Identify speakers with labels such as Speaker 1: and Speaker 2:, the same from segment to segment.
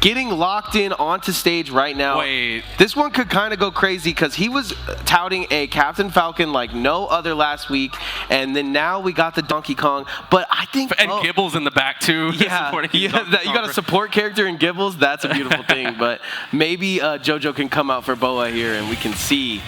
Speaker 1: getting locked in onto stage right now.
Speaker 2: Wait.
Speaker 1: This one could kind of go crazy because he was touting a Captain Falcon like no other last week, and then now we got the Donkey Kong. But I think
Speaker 2: and Gibbles in the back too.
Speaker 1: Yeah, you got a support character in Gibbles. That's a beautiful thing. But maybe JoJo can come out for Boa here, and we can see.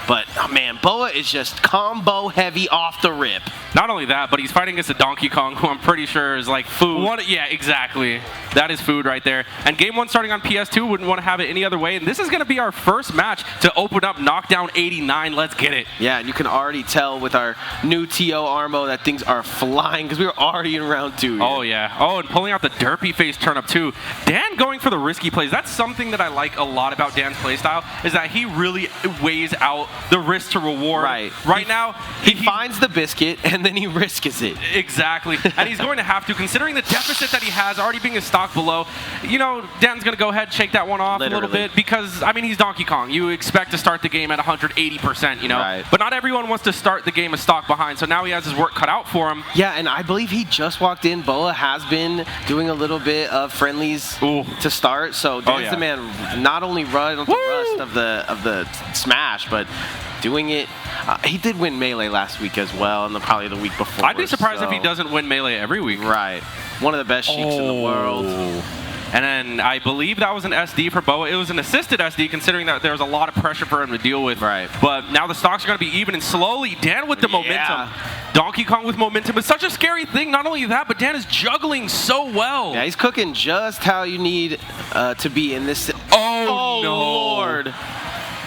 Speaker 1: But, oh man, Boa is just combo heavy off the rip.
Speaker 2: Not only that, but he's fighting against a Donkey Kong, who I'm pretty sure is like food. Yeah, exactly. That is food right there. And game 1 starting on PS2, wouldn't want to have it any other way. And this is going to be our first match to open up Knockdown 89. Let's get it.
Speaker 1: Yeah, and you can already tell with our new TO Armo that things are flying because we were already in round 2 here.
Speaker 2: Oh, yeah. Oh, and pulling out the derpy face turnip too. Dan going for the risky plays. That's something that I like a lot about Dan's playstyle, is that he really weighs out the risk to reward. Right now,
Speaker 1: he finds the biscuit and then he risks it.
Speaker 2: Exactly. And he's going to have to, considering the deficit that he has, already being a stock below. You know, Dan's going to go ahead and shake that one off a little bit because, I mean, he's Donkey Kong. You expect to start the game at 180%, you know?
Speaker 1: Right.
Speaker 2: But not everyone wants to start the game a stock behind, so now he has his work cut out for him.
Speaker 1: Yeah, and I believe he just walked in. Boa has been doing a little bit of friendlies to start, so Dan's the man not only run the rust of the smash, but doing it. He did win Melee last week as well, and probably the week before.
Speaker 2: I'd be surprised if he doesn't win Melee every week.
Speaker 1: Right. One of the best Sheiks in the world.
Speaker 2: And then I believe that was an SD for Boa. It was an assisted SD, considering that there was a lot of pressure for him to deal with.
Speaker 1: Right.
Speaker 2: But now the stocks are going to be even, and slowly, Dan with the momentum. Donkey Kong with momentum is such a scary thing. Not only that, but Dan is juggling so well.
Speaker 1: Yeah, he's cooking just how you need to be in this.
Speaker 2: Oh no.
Speaker 1: Lord.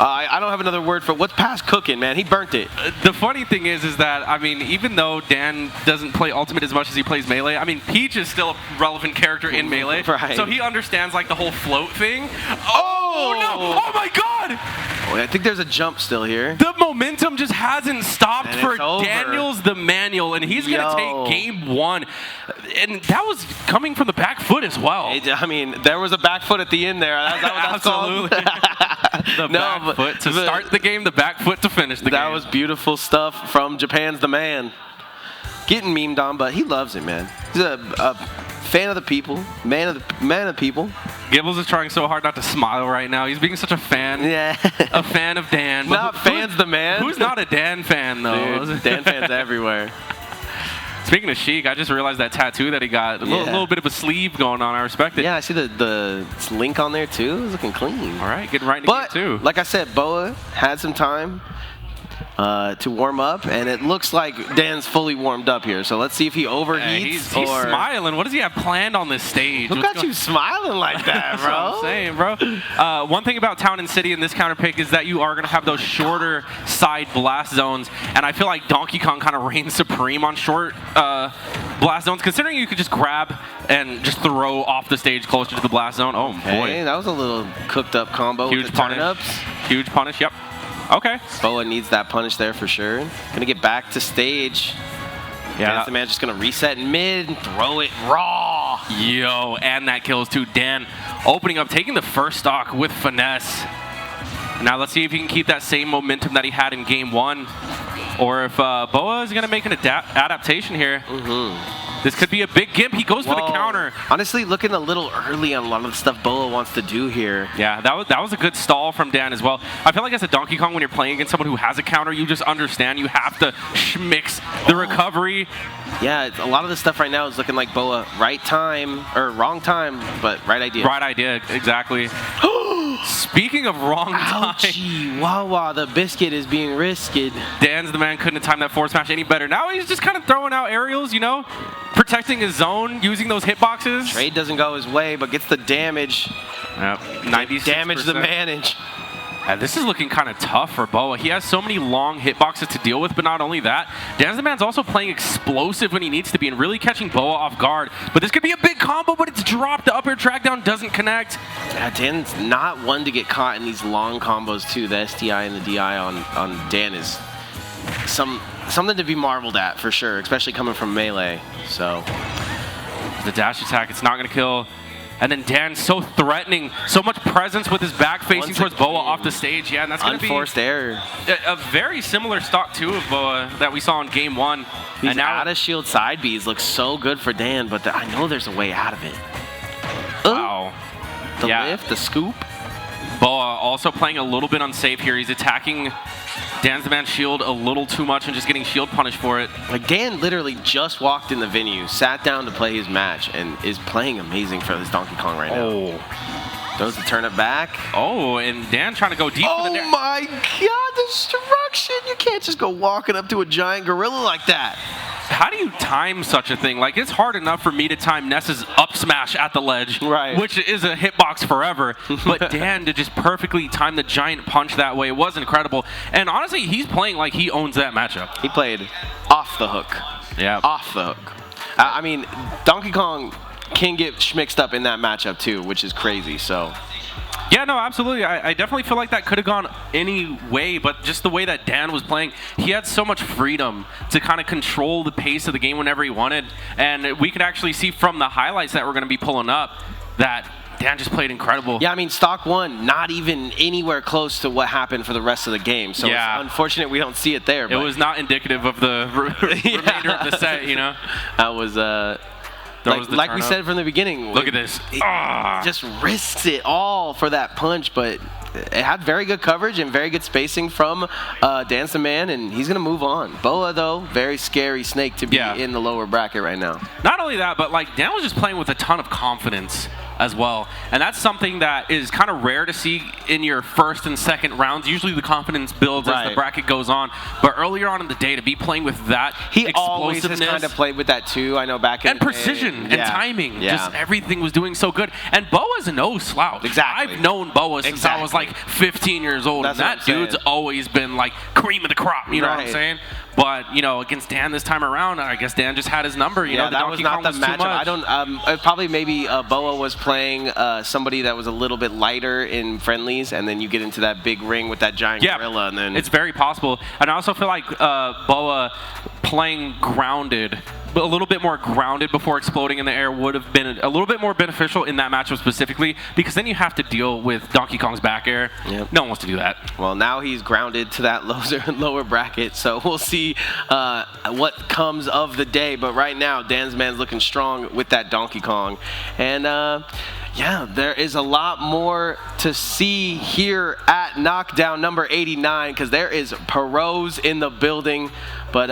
Speaker 1: I don't have another word for what's past cooking, man. He burnt it.
Speaker 2: The funny thing is that, I mean, even though Dan doesn't play Ultimate as much as he plays Melee, I mean, Peach is still a relevant character in Melee.
Speaker 1: Right.
Speaker 2: So he understands, like, the whole float thing. Oh no! Oh my god!
Speaker 1: Oh, I think there's a jump still here.
Speaker 2: The momentum just hasn't stopped
Speaker 1: and
Speaker 2: for Daniels the Manual, and he's going to take game 1. And that was coming from the back foot as well.
Speaker 1: I mean, there was a back foot at the end there. That's what that's
Speaker 2: Absolutely. The back foot to start the game, the back foot to finish the game.
Speaker 1: That was beautiful stuff from Japan's the man. Getting memed on, but he loves it, man. He's a fan of the people, man of the people.
Speaker 2: Gibbles is trying so hard not to smile right now. He's being such a fan.
Speaker 1: Yeah.
Speaker 2: A fan of Dan.
Speaker 1: Not fans the man.
Speaker 2: Who's not a Dan fan, though?
Speaker 1: Dude, Dan fans everywhere.
Speaker 2: Speaking of chic, I just realized that tattoo that he got. A little bit of a sleeve going on. I respect it.
Speaker 1: Yeah, I see the link on there, too. It's looking clean.
Speaker 2: All right, getting right into game 2.
Speaker 1: Like I said, Boa had some time to warm up, and it looks like Dan's fully warmed up here. So let's see if he overheats.
Speaker 2: He's smiling. What does he have planned on this stage?
Speaker 1: Who got you smiling like that, bro?
Speaker 2: That's what I'm saying, bro. One thing about Town and City in this counter pick is that you are going to have those shorter side blast zones, and I feel like Donkey Kong kind of reigns supreme on short blast zones, considering you could just grab and just throw off the stage closer to the blast zone. Oh, boy.
Speaker 1: Hey, that was a little cooked up combo.
Speaker 2: Huge
Speaker 1: with the
Speaker 2: punish.
Speaker 1: turn-ups.
Speaker 2: Huge punish, yep. Okay.
Speaker 1: Boa needs that punish there for sure. Gonna get back to stage. Yeah, the man's just gonna reset in mid and throw it raw.
Speaker 2: Yo, and that kills too. Dan opening up, taking the first stock with finesse. Now let's see if he can keep that same momentum that he had in game 1, or if Boa is gonna make an adaptation here. This could be a big gimp. He goes for the counter.
Speaker 1: Honestly, looking a little early on a lot of the stuff Boa wants to do here.
Speaker 2: Yeah, that was a good stall from Dan as well. I feel like as a Donkey Kong, when you're playing against someone who has a counter, you just understand you have to schmix the recovery.
Speaker 1: Yeah, a lot of the stuff right now is looking like Boa right time, or wrong time, but right idea.
Speaker 2: Right idea, exactly. Speaking of wrong time.
Speaker 1: Ouchie, Wawa, the biscuit is being risked.
Speaker 2: Dan's the man, couldn't have timed that forward smash any better. Now he's just kind of throwing out aerials, you know, protecting his zone, using those hitboxes.
Speaker 1: Trade doesn't go his way, but gets the damage.
Speaker 2: Yep, 96%.
Speaker 1: Damage the manage.
Speaker 2: This is looking kind of tough for Boa. He has so many long hitboxes to deal with, but not only that, Dan's the man's also playing explosive when he needs to be and really catching Boa off guard. But this could be a big combo, but it's dropped. The up air track down doesn't connect.
Speaker 1: Yeah, Dan's not one to get caught in these long combos too. The STI and the DI on Dan is something to be marveled at for sure, especially coming from Melee. So
Speaker 2: the dash attack, it's not going to kill. And then Dan so threatening, so much presence with his back facing towards Boa off the stage. Yeah, and that's going to be
Speaker 1: unforced error.
Speaker 2: A very similar stock too of Boa that we saw in game 1.
Speaker 1: These
Speaker 2: and now
Speaker 1: out of shield side Bs look so good for Dan, but I know there's a way out of it.
Speaker 2: Wow.
Speaker 1: the lift, the scoop.
Speaker 2: Boa also playing a little bit unsafe here. He's attacking dansdaman's shield a little too much and just getting shield punished for it.
Speaker 1: Like Dan literally just walked in the venue, sat down to play his match, and is playing amazing for this Donkey Kong right now. Throws the turnip back.
Speaker 2: Oh, and Dan trying to go deep.
Speaker 1: Oh my God, destruction! You can't just go walking up to a giant gorilla like that.
Speaker 2: How do you time such a thing? Like, it's hard enough for me to time Ness's up smash at the ledge, which is a hitbox forever. But Dan to just perfectly time the giant punch that way was incredible. And honestly, he's playing like he owns that matchup.
Speaker 1: He played off the hook.
Speaker 2: Yeah.
Speaker 1: Off the hook. I mean, Donkey Kong can get schmixed up in that matchup too, which is crazy. So.
Speaker 2: Yeah, no, absolutely. I definitely feel like that could have gone any way, but just the way that Dan was playing, he had so much freedom to kind of control the pace of the game whenever he wanted. And we could actually see from the highlights that we're going to be pulling up that Dan just played incredible.
Speaker 1: Yeah, I mean, stock one, not even anywhere close to what happened for the rest of the game. So it's unfortunate we don't see it there.
Speaker 2: It was not indicative of the remainder of the set, you know?
Speaker 1: That was... Like we said from the beginning.
Speaker 2: Look at this.
Speaker 1: He just risks it all for that punch, but it had very good coverage and very good spacing from dansdaman, and he's going to move on. Boa, though, very scary snake to be in the lower bracket right now.
Speaker 2: Not only that, but like Dan was just playing with a ton of confidence as well. And that's something that is kind of rare to see in your first and second rounds. Usually the confidence builds as the bracket goes on. But earlier on in the day, to be playing with that
Speaker 1: he always has kind of played with that too. I know back in
Speaker 2: the precision and timing. Just everything was doing so good. And Boa's no slouch.
Speaker 1: Exactly.
Speaker 2: I've known Boa since I was like 15 years old.
Speaker 1: That's
Speaker 2: and that dude's always been like cream of the crop. You know what I'm saying? But, you know, against Dan this time around, I guess Dan just had his number. You know, the
Speaker 1: that
Speaker 2: Donkey
Speaker 1: was not
Speaker 2: Kong
Speaker 1: the
Speaker 2: was
Speaker 1: matchup.
Speaker 2: too much.
Speaker 1: I don't. Probably maybe Boa was playing somebody that was a little bit lighter in friendlies, and then you get into that big ring with that giant gorilla, and then
Speaker 2: it's very possible. And I also feel like Boa playing grounded, a little bit more grounded before exploding in the air would have been a little bit more beneficial in that matchup specifically, because then you have to deal with Donkey Kong's back air. No one wants to do that.
Speaker 1: Well, now he's grounded to that lower bracket, so we'll see what comes of the day. But right now, dansdaman's looking strong with that Donkey Kong. And yeah, there is a lot more to see here at Knockdown number 89, because there is pros in the building. But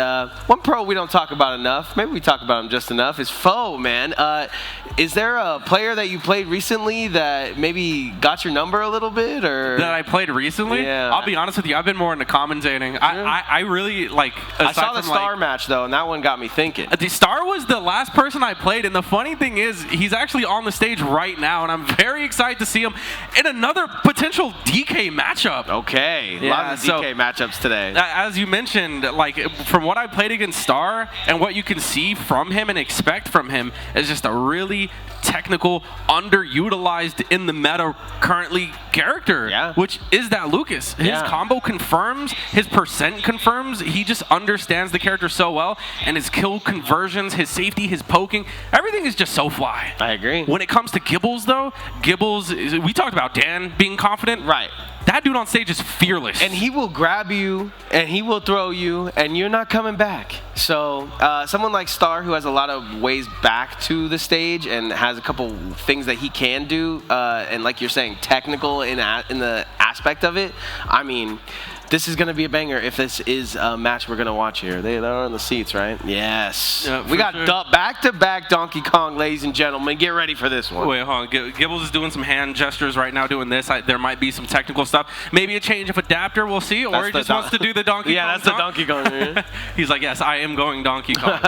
Speaker 1: one pro we don't talk about enough, maybe we talk about him just enough, is Foe, man. Is there a player that you played recently that maybe got your number a little bit? Or
Speaker 2: that I played recently?
Speaker 1: Yeah.
Speaker 2: I'll be honest with you, I've been more into commentating. I really, like...
Speaker 1: I saw the Star match, though, and that one got me thinking.
Speaker 2: The Star was the last person I played, and the funny thing is, he's actually on the stage right now, and I'm very excited to see him in another potential DK matchup.
Speaker 1: Okay, a lot of DK matchups today.
Speaker 2: As you mentioned, like, from what I played against Star and what you can see from him and expect from him is just a really technical, underutilized in the meta currently character, which is that Lucas. His combo confirms, his percent confirms, he just understands the character so well, and his kill conversions, his safety, his poking, everything is just so fly.
Speaker 1: I agree.
Speaker 2: When it comes to Gibbles, though, Gibbles, we talked about Dan being confident.
Speaker 1: Right.
Speaker 2: That dude on stage is fearless.
Speaker 1: And he will grab you, and he will throw you, and you're not coming back. So someone like Star, who has a lot of ways back to the stage and has a couple things that he can do, and like you're saying, technical in the aspect of it, I mean, this is going to be a banger if this is a match we're going to watch here. They're on the seats, right? Yes. We got back-to-back Donkey Kong, ladies and gentlemen. Get ready for this one.
Speaker 2: Wait, hold on. Gibbles is doing some hand gestures right now doing this. There might be some technical stuff. Maybe a change of adapter, we'll see. Or he just wants to do the Donkey Kong.
Speaker 1: Yeah, that's the Donkey Kong.
Speaker 2: He's like, yes, I am going Donkey Kong.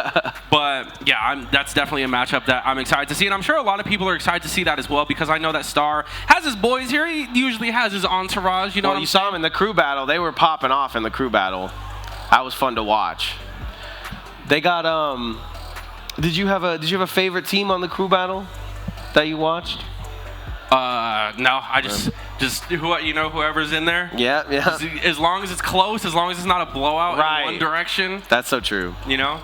Speaker 2: But, yeah, that's definitely a matchup that I'm excited to see. And I'm sure a lot of people are excited to see that as well, because I know that Star has his boys here. He usually has his entourage. You know what I'm saying?
Speaker 1: Saw him in the crew battle. They were popping off in the crew battle. That was fun to watch. They got did you have a favorite team on the crew battle that you watched?
Speaker 2: No, I just whoever's in there.
Speaker 1: Yeah.
Speaker 2: As long as it's close, as long as it's not a blowout in one direction.
Speaker 1: That's so true.
Speaker 2: You know?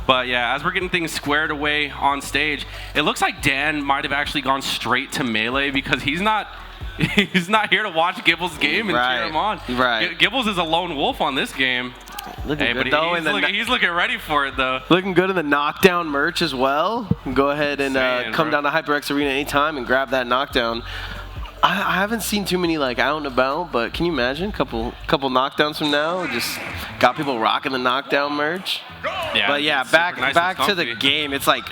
Speaker 2: But yeah, as we're getting things squared away on stage, it looks like Dan might have actually gone straight to melee, because he's not here to watch Gibbles' game and cheer him on.
Speaker 1: Right.
Speaker 2: Gibbles is a lone wolf on this game.
Speaker 1: Looking good, though.
Speaker 2: He's looking ready for it, though.
Speaker 1: Looking good in the Knockdown merch as well. Go ahead and come down to HyperX Arena anytime and grab that Knockdown I haven't seen too many like out and about, but can you imagine? Couple knockdowns from now, just got people rocking the knockdown merch.
Speaker 2: Yeah,
Speaker 1: but yeah, back to the game. It's like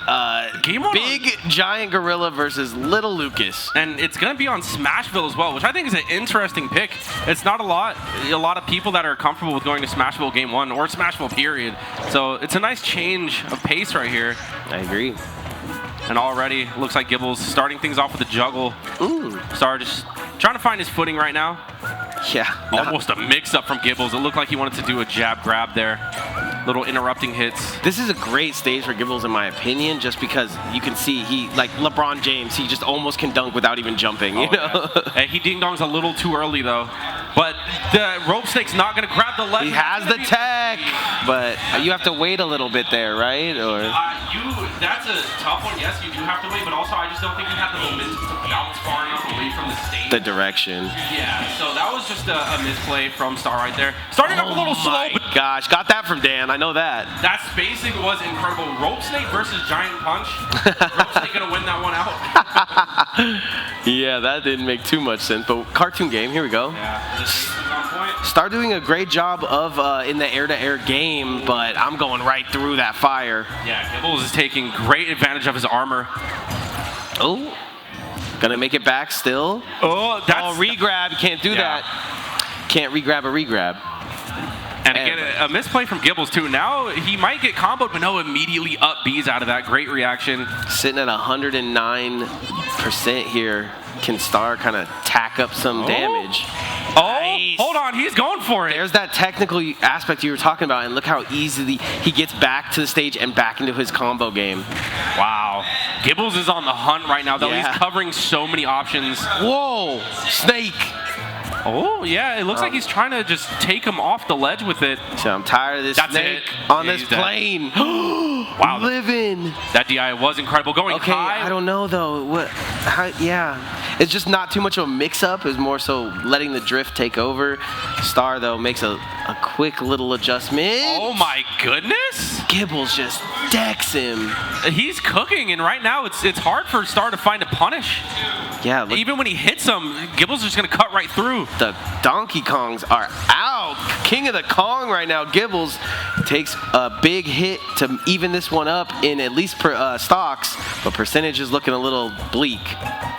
Speaker 1: big giant gorilla versus little Lucas,
Speaker 2: and it's gonna be on Smashville as well, which I think is an interesting pick. It's not a lot of people that are comfortable with going to Smashville Game 1 or Smashville period. So it's a nice change of pace right here.
Speaker 1: I agree.
Speaker 2: And already looks like Gibbles starting things off with a juggle.
Speaker 1: Ooh.
Speaker 2: Star just trying to find his footing right now.
Speaker 1: Yeah.
Speaker 2: Almost a mix-up from Gibbles. It looked like he wanted to do a jab grab there. Little interrupting hits.
Speaker 1: This is a great stage for Gibbles, in my opinion, just because you can see he, like LeBron James, he just almost can dunk without even jumping, you know?
Speaker 2: Yeah. He ding-dongs a little too early, though. But the rope snake's not going to grab the ledge.
Speaker 1: He has the tech, but you have to wait a little bit there, right? Or
Speaker 2: that's a tough one. Yes, you do have to wait, but also I just don't think he had the momentum to bounce far enough away from the stage.
Speaker 1: The direction.
Speaker 2: Yeah, so that was just a misplay from Star right there. Starting up a little slow.
Speaker 1: Oh my gosh, got that from Dan. I know that.
Speaker 2: That spacing was incredible. Rope snake versus giant punch. Rope snake gonna win that one out.
Speaker 1: Yeah, that didn't make too much sense. But cartoon game, here we go.
Speaker 2: Yeah, this is on point.
Speaker 1: Star doing a great job of in the air-to-air game, but I'm going right through that fire.
Speaker 2: Yeah, Gibbles is taking great advantage of his armor.
Speaker 1: Oh, gonna make it back still.
Speaker 2: Oh, that's
Speaker 1: re-grab. You can't do that. Can't re-grab a re-grab.
Speaker 2: And again, a misplay from Gibbles, too. Now he might get comboed, but no, immediately up B's out of that. Great reaction.
Speaker 1: Sitting at 109% here. Can Star kind of tack up some damage?
Speaker 2: Oh,
Speaker 1: nice.
Speaker 2: Hold on. He's going for it.
Speaker 1: There's that technical aspect you were talking about, and look how easily he gets back to the stage and back into his combo game.
Speaker 2: Wow. Gibbles is on the hunt right now, though.
Speaker 1: Yeah.
Speaker 2: He's covering so many options.
Speaker 1: Whoa, snake.
Speaker 2: Oh, yeah, it looks like he's trying to just take him off the ledge with it.
Speaker 1: So I'm tired of this snake on this plane.
Speaker 2: Wow.
Speaker 1: Living.
Speaker 2: That DI was incredible. Going high.
Speaker 1: I don't know, though. Yeah. It's just not too much of a mix-up. It's more so letting the drift take over. Star, though, makes a quick little adjustment.
Speaker 2: Oh, my goodness.
Speaker 1: Gibbles just decks him.
Speaker 2: He's cooking, and right now it's hard for Star to find a punish.
Speaker 1: Yeah.
Speaker 2: Even when he hits him, Gibbles is just going to cut right through.
Speaker 1: The Donkey Kongs are out. King of the Kong right now. Gibbles takes a big hit to even this one up in at least stocks, but percentage is looking a little bleak.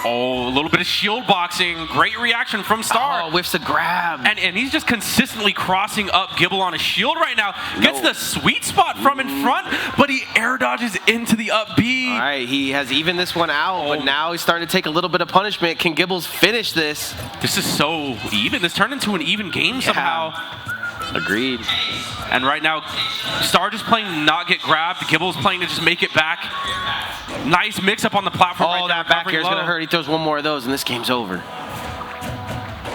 Speaker 2: Oh, a little bit of shield boxing. Great reaction from Star.
Speaker 1: Oh, whiffs a grab.
Speaker 2: And he's just consistently crossing up Gibble on his shield right now. Gets the sweet spot from in front, but he air dodges into the up B.
Speaker 1: All right, he has even this one out, but now he's starting to take a little bit of punishment. Can Gibbles finish this?
Speaker 2: This is so even. This turned into an even game somehow.
Speaker 1: Agreed.
Speaker 2: And right now, Star just playing not get grabbed. Gibbles playing to just make it back. Nice mix-up on the platform right there.
Speaker 1: That back air is going to hurt. He throws one more of those, and this game's over.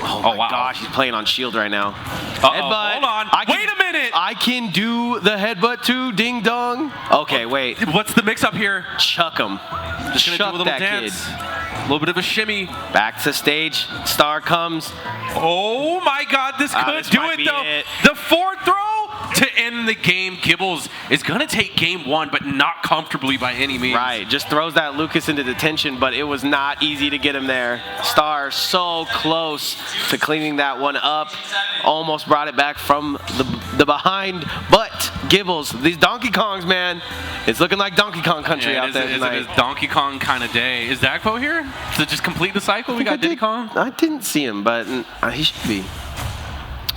Speaker 1: Oh my gosh, he's playing on shield right now. Headbutt.
Speaker 2: Hold on. Wait a minute.
Speaker 1: I can do the headbutt too, ding dong. Okay, wait.
Speaker 2: What's the mix-up here?
Speaker 1: Chuck him.
Speaker 2: Just gonna do a little dance. A little bit of a shimmy.
Speaker 1: Back to stage. Star comes.
Speaker 2: Oh my God, this could do it though. The fourth throw to end the game. Gibbles is going to take game one, but not comfortably by any means.
Speaker 1: Right, just throws that Lucas into detention, but it was not easy to get him there. Star so close to cleaning that one up. Almost brought it back from the behind, but Gibbles, these Donkey Kongs, man, it's looking like Donkey Kong country out there tonight.
Speaker 2: It is Donkey Kong kind of day. Is Dakpo here to just complete the cycle? We got Diddy Kong?
Speaker 1: I didn't see him, but he should be.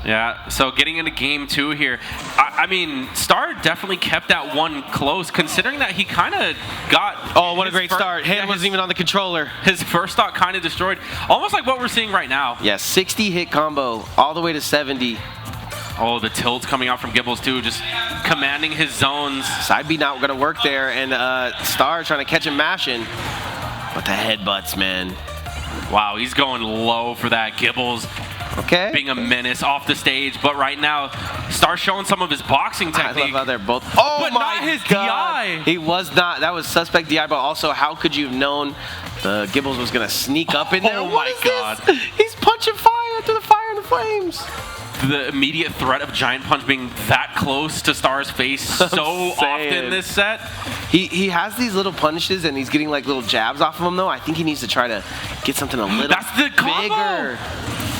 Speaker 2: Yeah, so getting into game two here. I mean, Star definitely kept that one close, considering that he kind of got...
Speaker 1: Oh, what a great start. Hand wasn't even on the controller.
Speaker 2: His first stock kind of destroyed. Almost like what we're seeing right now.
Speaker 1: Yeah, 60 hit combo, all the way to 70.
Speaker 2: Oh, the tilts coming out from Gibbles, too, just commanding his zones.
Speaker 1: Side B not going to work there, and Star trying to catch him mashing. But the headbutts, man.
Speaker 2: Wow, he's going low for that. Gibbles being a menace off the stage, but right now, Star showing some of his boxing technique.
Speaker 1: I love how they're both. Oh,
Speaker 2: but
Speaker 1: my
Speaker 2: not his
Speaker 1: God.
Speaker 2: DI.
Speaker 1: He was not. That was suspect DI, but also, how could you have known Gibbles was going to sneak up in there.
Speaker 2: Oh
Speaker 1: What
Speaker 2: my
Speaker 1: is
Speaker 2: God.
Speaker 1: this? He's punching fire through the fire and the flames.
Speaker 2: The immediate threat of Giant Punch being that close to Star's face so often this set.
Speaker 1: He has these little punishes and he's getting like little jabs off of him though. I think he needs to try to get something a little
Speaker 2: That's the combo.
Speaker 1: bigger.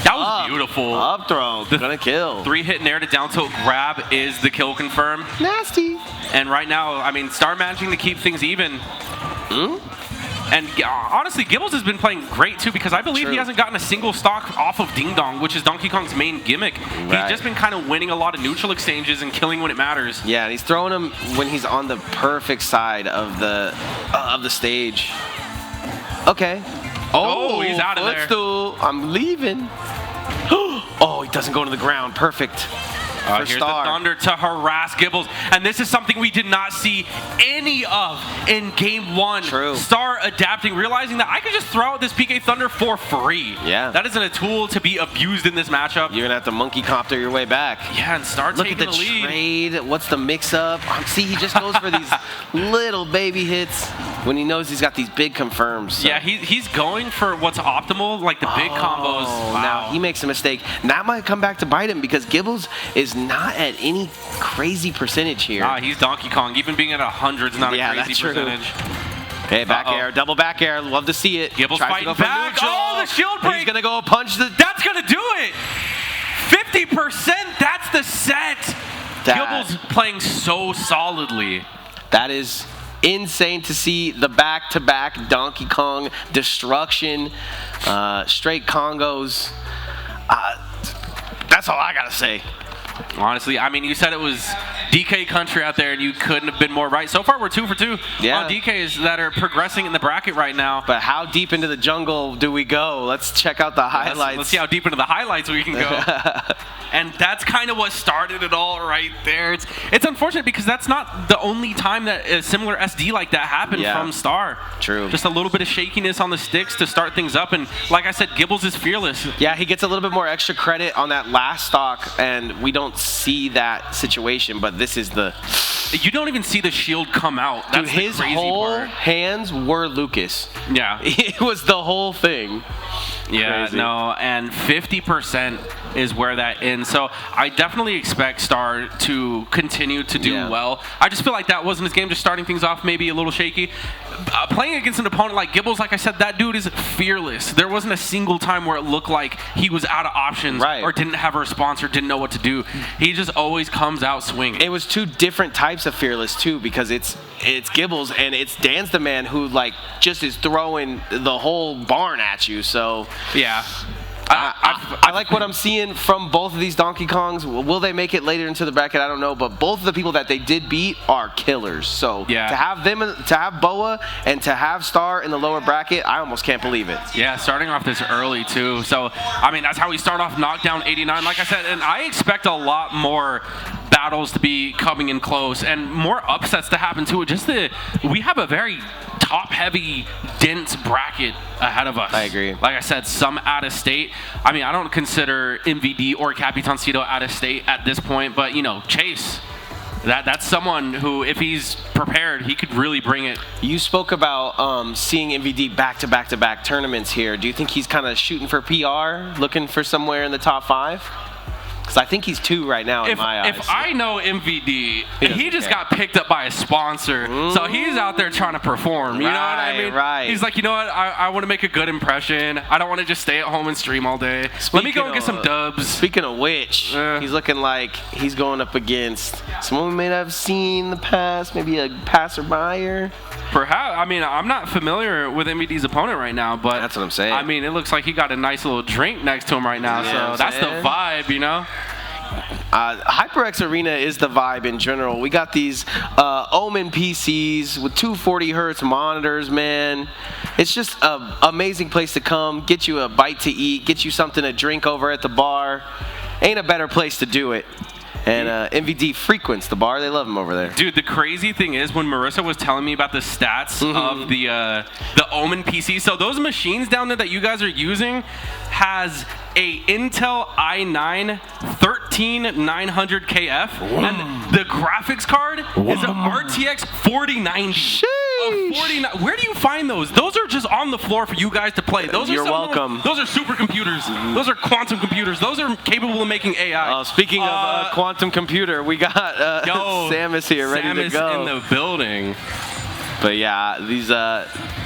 Speaker 2: That was beautiful.
Speaker 1: Up throw, gonna kill.
Speaker 2: 3-hit nair to down tilt grab is the kill confirm.
Speaker 1: Nasty.
Speaker 2: And right now, I mean, Star managing to keep things even. And honestly, Gibbles has been playing great too because I believe he hasn't gotten a single stock off of Ding Dong, which is Donkey Kong's main gimmick. He's just been kind of winning a lot of neutral exchanges and killing when it matters.
Speaker 1: Yeah, and he's throwing him when he's on the perfect side of the stage. Okay.
Speaker 2: Oh, he's out of there.
Speaker 1: Footstool. I'm leaving. Oh, he doesn't go to the ground. Perfect.
Speaker 2: Here's
Speaker 1: Star.
Speaker 2: the Thunder to harass Gibbles, and this is something we did not see any of in Game 1.
Speaker 1: True.
Speaker 2: Star adapting, realizing that I could just throw out this PK Thunder for free.
Speaker 1: Yeah.
Speaker 2: That isn't a tool to be abused in this matchup.
Speaker 1: You're going to have to monkey copter your way back.
Speaker 2: Yeah, and Star
Speaker 1: Look
Speaker 2: taking
Speaker 1: at the
Speaker 2: lead.
Speaker 1: trade. What's the mix-up? See, he just goes for these little baby hits when he knows he's got these big confirms. So.
Speaker 2: Yeah, he's going for what's optimal, like the big combos. Wow.
Speaker 1: Now he makes a mistake. And that might come back to bite him because Gibbles is not at any crazy percentage here.
Speaker 2: Nah, he's Donkey Kong. Even being at 100 is not a crazy percentage.
Speaker 1: Hey, back air, double back air. Love to see it.
Speaker 2: Gibbles fighting back. Oh, the shield break.
Speaker 1: He's going to go punch the...
Speaker 2: That's going to do it. 50%. That's the set. Gibbles playing so solidly.
Speaker 1: That is insane to see the back-to-back Donkey Kong destruction. Straight Congos. That's all I got to say.
Speaker 2: Honestly, I mean, you said it was DK country out there, and you couldn't have been more right. So far, we're 2 for 2 on DKs that are progressing in the bracket right now.
Speaker 1: But how deep into the jungle do we go? Let's check out the highlights.
Speaker 2: Let's see how deep into the highlights we can go. And that's kind of what started it all right there. It's unfortunate because that's not the only time that a similar SD like that happened from Star.
Speaker 1: True.
Speaker 2: Just a little bit of shakiness on the sticks to start things up. And like I said, Gibbles is fearless.
Speaker 1: Yeah, he gets a little bit more extra credit on that last stock, and we don't see that situation, but this is the...
Speaker 2: You don't even see the shield come out. That's
Speaker 1: Dude, his whole hands were Lucas.
Speaker 2: Yeah.
Speaker 1: It was the whole thing.
Speaker 2: Yeah,
Speaker 1: Crazy.
Speaker 2: no, and 50% is where that ends. So I definitely expect Star to continue to do well. I just feel like that wasn't his game, just starting things off maybe a little shaky. Playing against an opponent like Gibbles, like I said, that dude is fearless. There wasn't a single time where it looked like he was out of options or didn't have a response or didn't know what to do. He just always comes out swinging.
Speaker 1: It was two different types of fearless too, because it's Gibbles and it's dansdaman who like just is throwing the whole barn at you. So
Speaker 2: yeah.
Speaker 1: I like what I'm seeing from both of these Donkey Kongs. Will they make it later into the bracket? I don't know, but both of the people that they did beat are killers. So to have them, to have Boa and to have Star in the lower bracket, I almost can't believe it.
Speaker 2: Yeah, starting off this early too. So I mean, that's how we start off Knockdown 89. Like I said, and I expect a lot more battles to be coming in close and more upsets to happen too. We have a very top-heavy, dense bracket ahead of us.
Speaker 1: I agree.
Speaker 2: Like I said, some out of state. I mean, I don't consider MVD or Capitancito out of state at this point, but you know, Chase. That's someone who, if he's prepared, he could really bring it.
Speaker 1: You spoke about seeing MVD back-to-back tournaments here. Do you think he's kind of shooting for PR, looking for somewhere in the top 5? Because I think he's 2 right now in my eyes.
Speaker 2: If I know MVD, he just got picked up by a sponsor, so he's out there trying to perform. You know what I mean?
Speaker 1: Right.
Speaker 2: He's like, you know what? I want to make a good impression. I don't want to just stay at home and stream all day. Let me go and get some dubs.
Speaker 1: Speaking of which, he's looking like he's going up against someone we may not have seen in the past, maybe a passerby.
Speaker 2: Perhaps. I mean, I'm not familiar with MVD's opponent right now, but
Speaker 1: that's what I'm saying.
Speaker 2: I mean, it looks like he got a nice little drink next to him right now, so that's the vibe, you know?
Speaker 1: HyperX Arena is the vibe in general. We got these Omen PCs with 240 hertz monitors, man. It's just an amazing place to come, get you a bite to eat, get you something to drink over at the bar. Ain't a better place to do it. And MVD frequents the bar. They love him over there.
Speaker 2: Dude, the crazy thing is when Marissa was telling me about the stats of the Omen PC, so those machines down there that you guys are using has a Intel i9 13900KF, and the graphics card is an RTX 4090. 49. Where do you find those? Those are just on the floor for you guys to play. Those
Speaker 1: You're
Speaker 2: are
Speaker 1: welcome.
Speaker 2: Those are supercomputers. Those are quantum computers. Those are capable of making AI.
Speaker 1: Speaking of quantum computer, we got Samus here ready to go.
Speaker 2: Samus in the building.
Speaker 1: But yeah,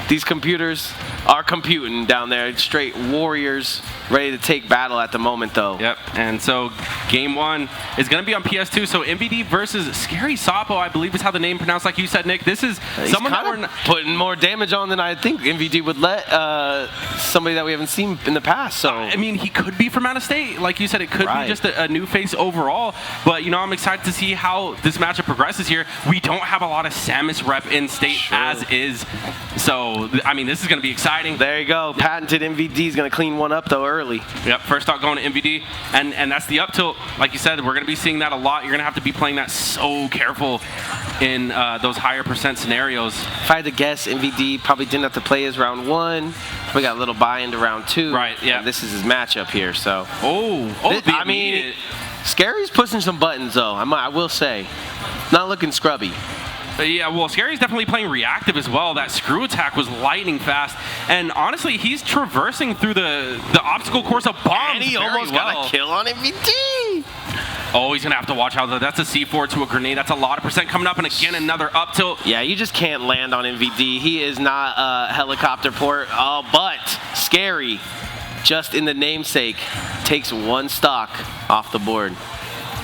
Speaker 1: these computers are computing down there. Straight warriors ready to take battle at the moment, though.
Speaker 2: Yep, and so game 1 is going to be on PS2. So MVD versus scarysapo, I believe is how the name pronounced, like you said, Nick. This is someone that we're
Speaker 1: putting more damage on than I think MVD would let somebody that we haven't seen in the past. So
Speaker 2: I mean, he could be from out of state. Like you said, it could be just a new face overall. But, you know, I'm excited to see how this matchup progresses here. We don't have a lot of Samus rep in state as is. So, I mean, this is going to be exciting.
Speaker 1: There you go. Patented MVD is going to clean one up, though, early.
Speaker 2: Yep, first stock going to MVD. And that's the up tilt. Like you said, we're going to be seeing that a lot. You're going to have to be playing that so careful in those higher percent scenarios.
Speaker 1: If I had to guess, MVD probably didn't have to play his round 1. We got a little buy into round 2.
Speaker 2: Right, yeah.
Speaker 1: This is his matchup here, so.
Speaker 2: I
Speaker 1: mean, Scary's pushing some buttons, though, I will say. Not looking scrubby.
Speaker 2: Yeah, well, Scary's definitely playing reactive as well. That screw attack was lightning fast. And honestly, he's traversing through the obstacle course of bombs.
Speaker 1: And he almost got a kill on MVD.
Speaker 2: Oh, he's going to have to watch out, though. That's a C4 to a grenade. That's a lot of percent coming up. And again, another up tilt.
Speaker 1: Yeah, you just can't land on MVD. He is not a helicopter port. But Scary, just in the namesake, takes one stock off the board.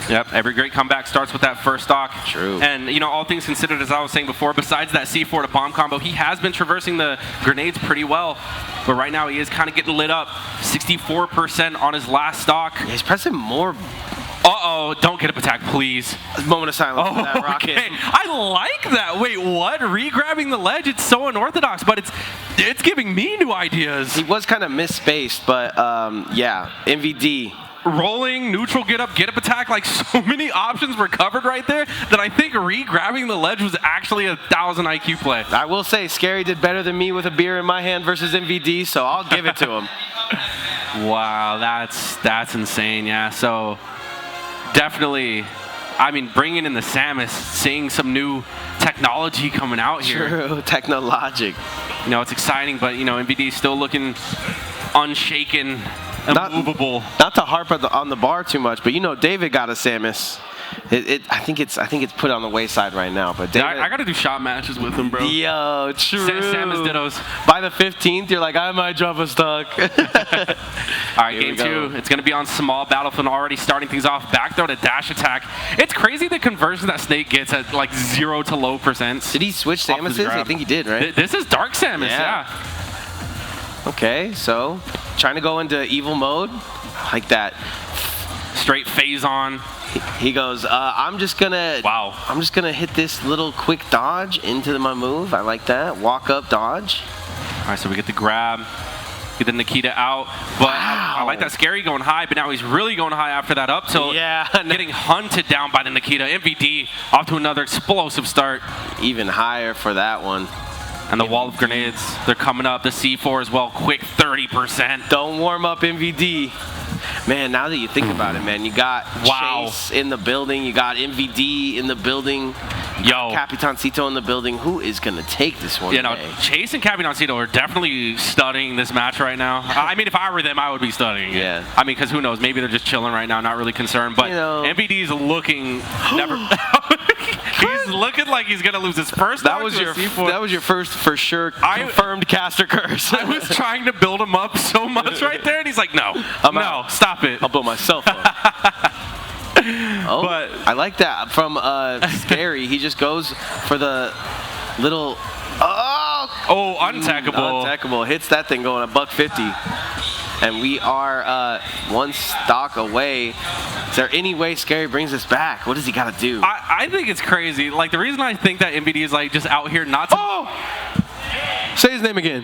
Speaker 2: Yep, every great comeback starts with that first stock.
Speaker 1: True.
Speaker 2: And, you know, all things considered, as I was saying before, besides that C4 to bomb combo, he has been traversing the grenades pretty well. But right now, he is kind of getting lit up. 64% on his last stock.
Speaker 1: Yeah, he's pressing more.
Speaker 2: Uh-oh, don't get up attack, please.
Speaker 1: Moment of silence for that rocket.
Speaker 2: Okay. I like that. Wait, what? Re-grabbing the ledge? It's so unorthodox, but it's giving me new ideas.
Speaker 1: He was kind of misspaced, but yeah, MVD.
Speaker 2: Rolling, neutral, get up attack, like so many options were covered right there that I think re-grabbing the ledge was actually 1,000 IQ play.
Speaker 1: I will say, Scary did better than me with a beer in my hand versus MVD, so I'll give it to him.
Speaker 2: Wow, that's insane, yeah. So definitely, I mean, bringing in the Samus, seeing some new technology coming out here.
Speaker 1: True, technologic.
Speaker 2: You know, it's exciting, but, you know, MVD still looking unshaken. Immovable.
Speaker 1: Not to harp on the bar too much, but you know David got a Samus. I think it's put on the wayside right now. But David,
Speaker 2: I got to do shot matches with him, bro.
Speaker 1: Yo, true.
Speaker 2: Samus dittos.
Speaker 1: By the 15th, you're like, I might drop a stock.
Speaker 2: All right, game 2. It's going to be on small battlefield. Already starting things off. Back throw to dash attack. It's crazy the conversion that Snake gets at like 0 to low %.
Speaker 1: Did he switch Samuses? I think he did, right?
Speaker 2: This is Dark Samus, yeah.
Speaker 1: Okay, so trying to go into evil mode, like that.
Speaker 2: Straight phase on.
Speaker 1: He goes, I'm just gonna hit this little quick dodge into my move. I like that. Walk up dodge.
Speaker 2: All right, so we get the grab. Get the Nikita out. But I like that Scary going high, but now he's really going high after that up tilt.
Speaker 1: Yeah.
Speaker 2: Getting hunted down by the Nikita. MVD off to another explosive start.
Speaker 1: Even higher for that one.
Speaker 2: And the wall of grenades, they're coming up. The C4 as well, quick 30%.
Speaker 1: Don't warm up MVD. Man, now that you think about it, man, you got Chase in the building. You got MVD in the building.
Speaker 2: Yo.
Speaker 1: Capitancito in the building. Who is going to take this one today?
Speaker 2: Chase and Capitancito are definitely studying this match right now. I mean, if I were them, I would be studying it.
Speaker 1: Yeah.
Speaker 2: I mean, because who knows? Maybe they're just chilling right now, not really concerned. But MVD is looking he's looking like he's going to lose his first.
Speaker 1: That was your first for sure confirmed caster curse.
Speaker 2: I was trying to build him up so much right there, and he's like, no, stop it.
Speaker 1: I'll build myself up. But I like that from Scary. He just goes for the little
Speaker 2: unattackable.
Speaker 1: Unattackable. Hits that thing going $150. And we are one stock away. Is there any way Scary brings us back? What does he got to do?
Speaker 2: I think it's crazy. Like, the reason I think that MVD is like just out here not to...
Speaker 1: Say his name again.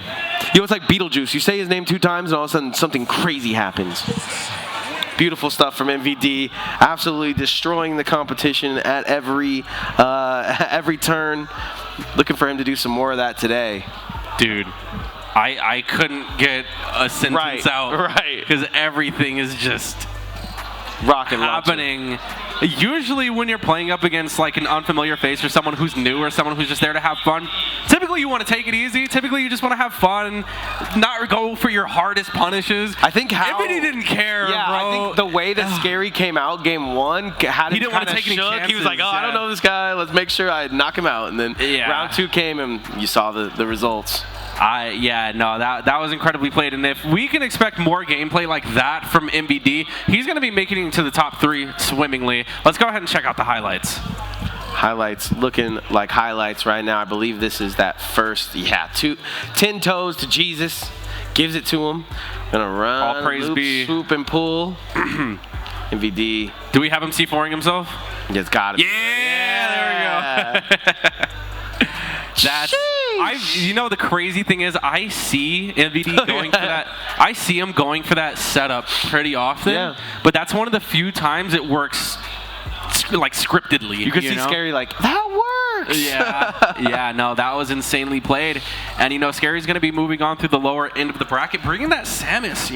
Speaker 1: It's like Beetlejuice. You say his name 2 times and all of a sudden something crazy happens. Beautiful stuff from MVD. Absolutely destroying the competition at every turn. Looking for him to do some more of that today.
Speaker 2: Dude, I couldn't get a sentence out.
Speaker 1: Right.
Speaker 2: Because everything is just... happening. Usually when you're playing up against like an unfamiliar face or someone who's new or someone who's just there to have fun, typically you want to take it easy. Typically you just want to have fun, not go for your hardest punishes.
Speaker 1: I think
Speaker 2: Everybody didn't care, bro.
Speaker 1: I think the way that Scary came out game 1 had him kind of shook. He was like, I don't know this guy. Let's make sure I knock him out. And then round 2 came and you saw the results.
Speaker 2: That was incredibly played, and if we can expect more gameplay like that from MBD, he's going to be making it to the top 3 swimmingly. Let's go ahead and check out the highlights.
Speaker 1: Highlights looking like highlights right now. I believe this is that first, 10 toes to Jesus, gives it to him. Gonna run,
Speaker 2: all praise
Speaker 1: loop,
Speaker 2: be.
Speaker 1: swoop, and pull. MVD.
Speaker 2: Do we have him C4ing himself?
Speaker 1: It's gotta be.
Speaker 2: Yeah, there we go. That's the crazy thing is I see MVD going for that. I see him going for that setup pretty often. But that's one of the few times it works like scriptedly.
Speaker 1: You could see Scary like, that works.
Speaker 2: That was insanely played. And Scary's going to be moving on through the lower end of the bracket, bringing that Samus.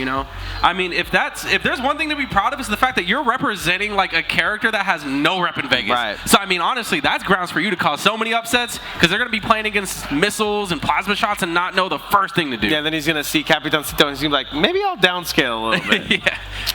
Speaker 2: I mean, if there's one thing to be proud of, is the fact that you're representing like a character that has no rep in Vegas.
Speaker 1: Right.
Speaker 2: So I mean, honestly, that's grounds for you to cause so many upsets, because they're going to be playing against missiles and plasma shots and not know the first thing to do.
Speaker 1: Yeah, then he's going to see Capitancito and he's going to be like, maybe I'll downscale a little bit.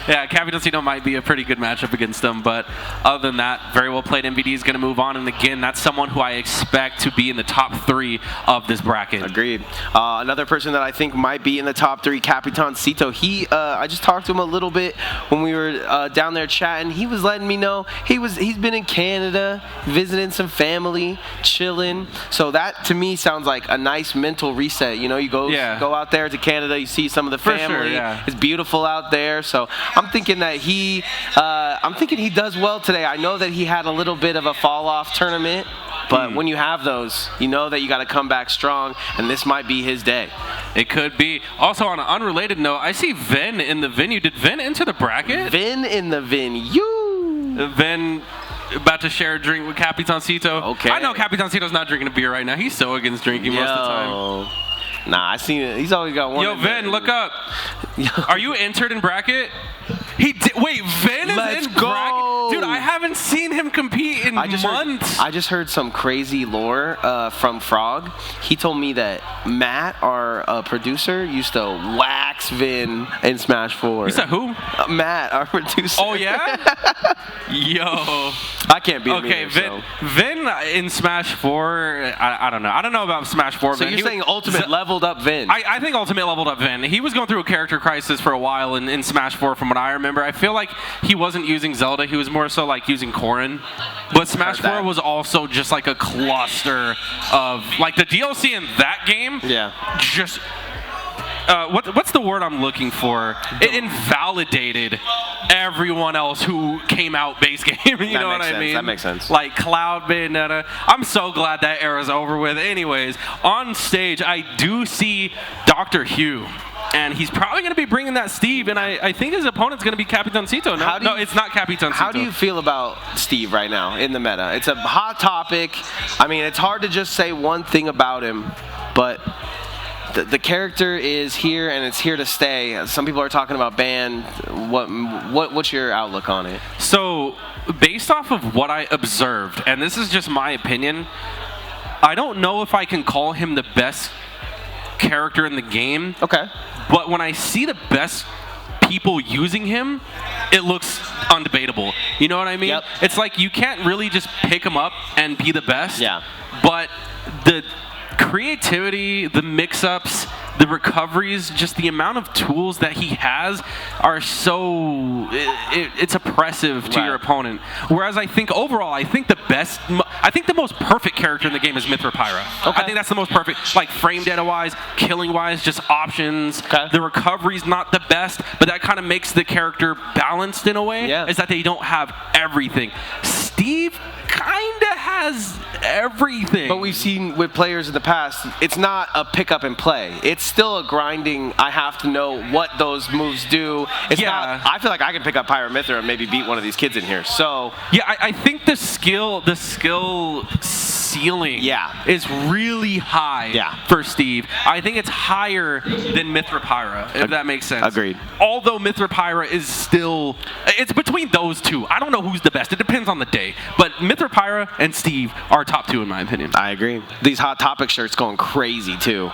Speaker 2: Yeah, Capitancito might be a pretty good matchup against them, but other than that, very well played. MVD is going to move on, and again, that's someone who I expect to be in the top 3 of this bracket.
Speaker 1: Agreed. Another person that I think might be in the top 3, Capitancito. I just talked to him a little bit when we were down there chatting. He was letting me know he's been in Canada, visiting some family, chilling. So that to me sounds like a nice mental reset. You go out there to Canada, you see some of the family. It's beautiful out there. So I'm thinking that he does well today. I know that he had a little bit of a fall off tournament. But when you have those, you know that you got to come back strong, and this might be his day.
Speaker 2: It could be. Also, on an unrelated note, I see Vin in the venue. Did Vin enter the bracket?
Speaker 1: Vin in the venue.
Speaker 2: Vin about to share a drink with Capitancito.
Speaker 1: Okay.
Speaker 2: I know Capitancito's not drinking a beer right now. He's so against drinking most of the time.
Speaker 1: Nah, I seen it. He's always got one.
Speaker 2: Yo, Vin, look up. Are you entered in bracket? Wait, Vin is in bracket? Dude, I haven't seen him compete in months.
Speaker 1: I just heard some crazy lore from Frawg. He told me that Matt, our producer, used to wax Vin in Smash 4.
Speaker 2: You said who?
Speaker 1: Matt, our producer.
Speaker 2: Oh, yeah? Yo.
Speaker 1: I can't beat him
Speaker 2: either, Vin in Smash 4, I don't know. I don't know about Smash 4.
Speaker 1: So you're saying Ultimate leveled up Vin?
Speaker 2: I think Ultimate leveled up Vin. He was going through a character crisis for a while in Smash 4 from what I remember. I feel like he wasn't using Zelda. He was more so like using Corrin. But Smash 4 was also just like a cluster of like the DLC in that game. Just what's the word I'm looking for? It invalidated everyone else who came out base game. You know what I mean?
Speaker 1: That makes sense.
Speaker 2: Like Cloud, Bayonetta. I'm so glad that era's over with. Anyways, on stage, I do see Dr. Hugh. And he's probably going to be bringing that Steve, and I think his opponent's going to be Capitancito. No, it's not Capitancito.
Speaker 1: How do you feel about Steve right now in the meta? It's a hot topic. I mean, it's hard to just say one thing about him, but the character is here, and it's here to stay. Some people are talking about ban. What's your outlook on it?
Speaker 2: So, based off of what I observed, and this is just my opinion, I don't know if I can call him the best character in the game.
Speaker 1: Okay.
Speaker 2: But when I see the best people using him, it looks undebatable. You know what I mean?
Speaker 1: Yep.
Speaker 2: It's like you can't really just pick him up and be the best.
Speaker 1: Yeah.
Speaker 2: But the creativity, the mix-ups, the recoveries, just the amount of tools that he has are so it's oppressive to your opponent. Whereas I think overall, I think the most perfect character in the game is Mythra Pyra.
Speaker 1: Okay.
Speaker 2: I think that's the most perfect, like frame data wise, killing wise, just options.
Speaker 1: Okay.
Speaker 2: The recovery's not the best, but that kind of makes the character balanced in a way.
Speaker 1: Yeah.
Speaker 2: Is that they don't have everything. Steve kind of has everything.
Speaker 1: But we've seen with players in the past, it's not a pick up and play. It's still a grinding. I have to know what those moves do. It's not. I feel like I can pick up Pyra Mythra and maybe beat one of these kids in here. So
Speaker 2: yeah, I think the skill ceiling is really high for Steve. I think it's higher than Mythra Pyra, if that makes sense.
Speaker 1: Agreed.
Speaker 2: Although Mythra Pyra is still, it's between those two. I don't know who's the best. It depends on the day. But Mythra Pyra and Steve are top two in my opinion.
Speaker 1: I agree. These Hot Topic shirts going crazy too.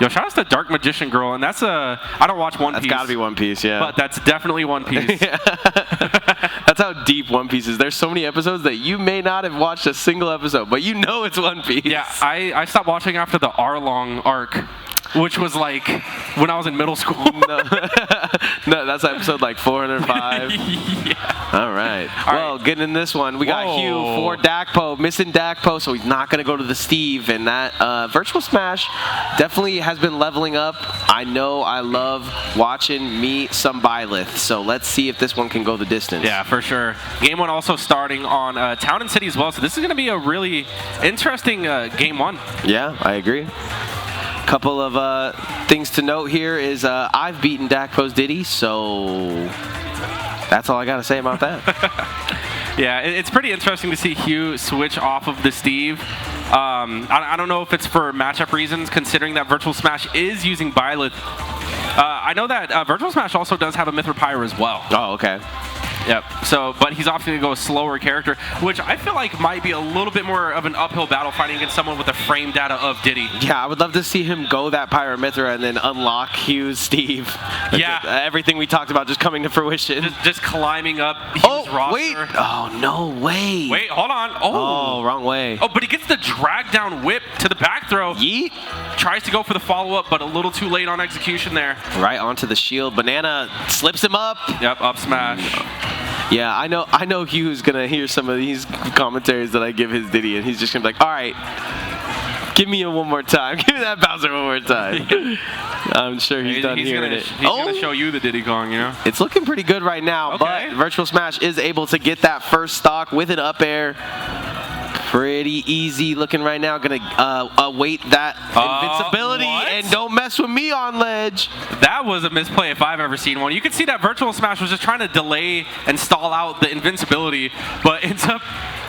Speaker 2: Yo, shout out to Dark Magician Girl, and that's I don't watch One Piece.
Speaker 1: That's gotta be One Piece, yeah.
Speaker 2: But that's definitely One Piece.
Speaker 1: That's how deep One Piece is. There's so many episodes that you may not have watched a single episode, but you know it's One Piece.
Speaker 2: Yeah, I stopped watching after the Arlong arc, which was like when I was in middle school.
Speaker 1: No, that's episode like 405.
Speaker 2: Yeah.
Speaker 1: All right. Well, getting in this one, we got Hugh for Dakpo, missing Dakpo, so he's not going to go to the Steve. And that Virtual Smash definitely has been leveling up. I know I love watching me some Byleth, so let's see if this one can go the distance.
Speaker 2: Yeah, for sure. Game one also starting on Town and City as well, so this is going to be a really interesting game one.
Speaker 1: Yeah, I agree. Couple of things to note here is I've beaten Dakpo's Diddy, so that's all I got to say about that.
Speaker 2: Yeah, it's pretty interesting to see Hugh switch off of the Steve. I don't know if it's for matchup reasons, considering that Virtual Smash is using Byleth. I know that Virtual Smash also does have a Mythra Pyra as well.
Speaker 1: Oh, okay.
Speaker 2: Yep. So, but he's opting to go a slower character, which I feel like might be a little bit more of an uphill battle fighting against someone with the frame data of Diddy.
Speaker 1: Yeah, I would love to see him go that Pyra Mythra and then unlock Hugh's Steve.
Speaker 2: Yeah.
Speaker 1: Everything we talked about just coming to fruition.
Speaker 2: Just climbing up Hugh's roster.
Speaker 1: Wait. Oh, no way.
Speaker 2: Wait, hold on.
Speaker 1: Oh, wrong way.
Speaker 2: Oh, but he gets the drag down whip to the back throw.
Speaker 1: Yeet.
Speaker 2: Tries to go for the follow-up, but a little too late on execution there.
Speaker 1: Right onto the shield. Banana slips him up.
Speaker 2: Yep, up smash.
Speaker 1: Yeah, I know Hugh's gonna hear some of these commentaries that I give his Diddy, and he's just gonna be like, all right, give me it one more time. Give me that Bowser one more time. I'm sure he's done hearing it.
Speaker 2: He's gonna show you the Diddy Kong, you know?
Speaker 1: It's looking pretty good right now, but Virtual Smash is able to get that first stock with an up air. Pretty easy looking right now. Gonna await that invincibility and don't mess with me on ledge.
Speaker 2: That was a misplay if I've ever seen one. You could see that Virtual Smash was just trying to delay and stall out the invincibility, but ends up,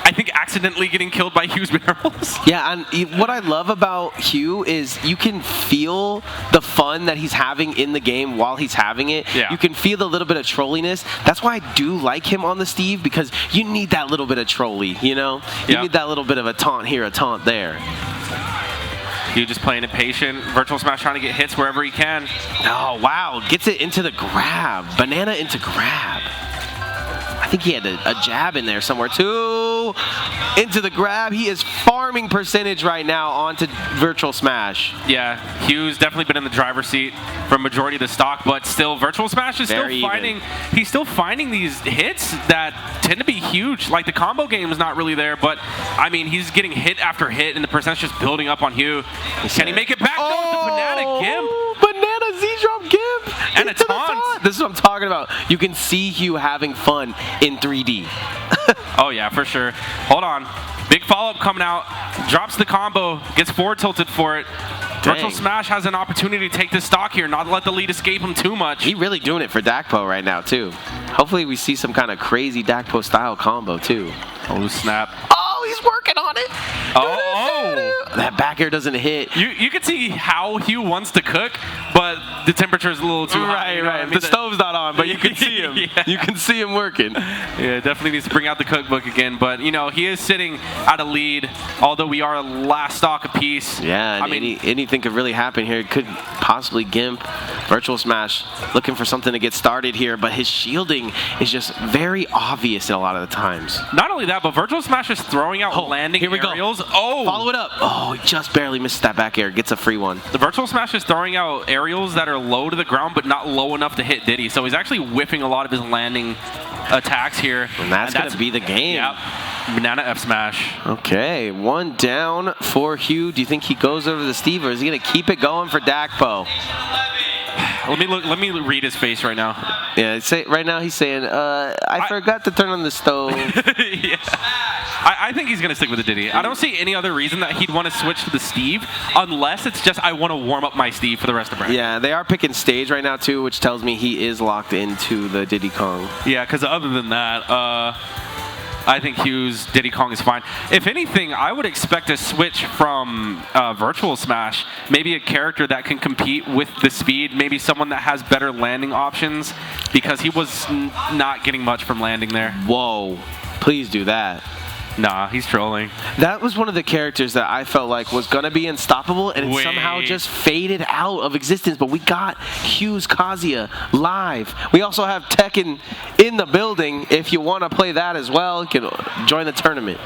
Speaker 2: I think, accidentally getting killed by Hugh's barrels.
Speaker 1: Yeah, and what I love about Hugh is you can feel the fun that he's having in the game while he's having it.
Speaker 2: Yeah.
Speaker 1: You can feel the little bit of trolliness. That's why I do like him on the Steve, because you need that little bit of trolly, you know? You need that little bit of a taunt here, a taunt there.
Speaker 2: Hugh just playing it patient. Virtual Smash trying to get hits wherever he can.
Speaker 1: Oh, wow. Gets it into the grab. Banana into grab. I think he had a jab in there somewhere too. Into the grab. He is farming percentage right now onto Virtual Smash.
Speaker 2: Yeah, Hugh's definitely been in the driver's seat for a majority of the stock, but still Virtual Smash is still finding. He's still finding these hits that tend to be huge. Like the combo game is not really there, but I mean he's getting hit after hit, and the percentage just building up on Hugh. Can he make it back? No, the banana gimp.
Speaker 1: Banana Z-drop gimp.
Speaker 2: And a taunt.
Speaker 1: This is what I'm talking about. You can see Hugh having fun in 3D.
Speaker 2: Oh yeah, for sure. Hold on. Big follow-up coming out. Drops the combo. Gets forward tilted for it. Virtual Smash has an opportunity to take this stock here, not let the lead escape him too much.
Speaker 1: He's really doing it for Dakpo right now too. Hopefully we see some kind of crazy Dakpo style combo too.
Speaker 2: Oh snap.
Speaker 1: Oh, he's working on it.
Speaker 2: Oh.
Speaker 1: That back air doesn't hit.
Speaker 2: You can see how Hugh wants to cook, but the temperature is a little too high.
Speaker 1: Right. I mean, the stove's not on, but you can see him. You can see him working.
Speaker 2: Yeah, definitely needs to bring out the cookbook again. But, you know, he is sitting at a lead, although we are last stock apiece.
Speaker 1: Yeah, and I mean, anything could really happen here. It could possibly gimp. Virtual Smash looking for something to get started here, but his shielding is just very obvious in a lot of the times.
Speaker 2: Not only that, but Virtual Smash is throwing out landing aerials. Oh!
Speaker 1: Follow it up. Oh, he just barely misses that back air. Gets a free one.
Speaker 2: The Virtual Smash is throwing out aerials that are low to the ground, but not low enough to hit Diddy. So he's actually whiffing a lot of his landing attacks here.
Speaker 1: And that's going to be the game.
Speaker 2: Yep. Banana F smash.
Speaker 1: Okay, one down for Hugh. Do you think he goes over to the Steve, or is he going to keep it going for Dakpo?
Speaker 2: Let me read his face right now.
Speaker 1: Yeah, right now he's saying, I forgot to turn on the stove.
Speaker 2: Yeah. I think he's going to stick with the Diddy. I don't see any other reason that he'd want to switch to the Steve unless it's just I want to warm up my Steve for the rest of the bracket.
Speaker 1: Yeah, they are picking stage right now too, which tells me he is locked into the Diddy Kong.
Speaker 2: Yeah, because other than that, I think Hugh's Diddy Kong is fine. If anything, I would expect a switch from Virtual Smash, maybe a character that can compete with the speed, maybe someone that has better landing options, because he was not getting much from landing there.
Speaker 1: Whoa, please do that.
Speaker 2: Nah, he's trolling.
Speaker 1: That was one of the characters that I felt like was going to be unstoppable, and it somehow just faded out of existence. But we got Hugh's Kazuya live. We also have Tekken in the building. If you want to play that as well, you can join the tournament.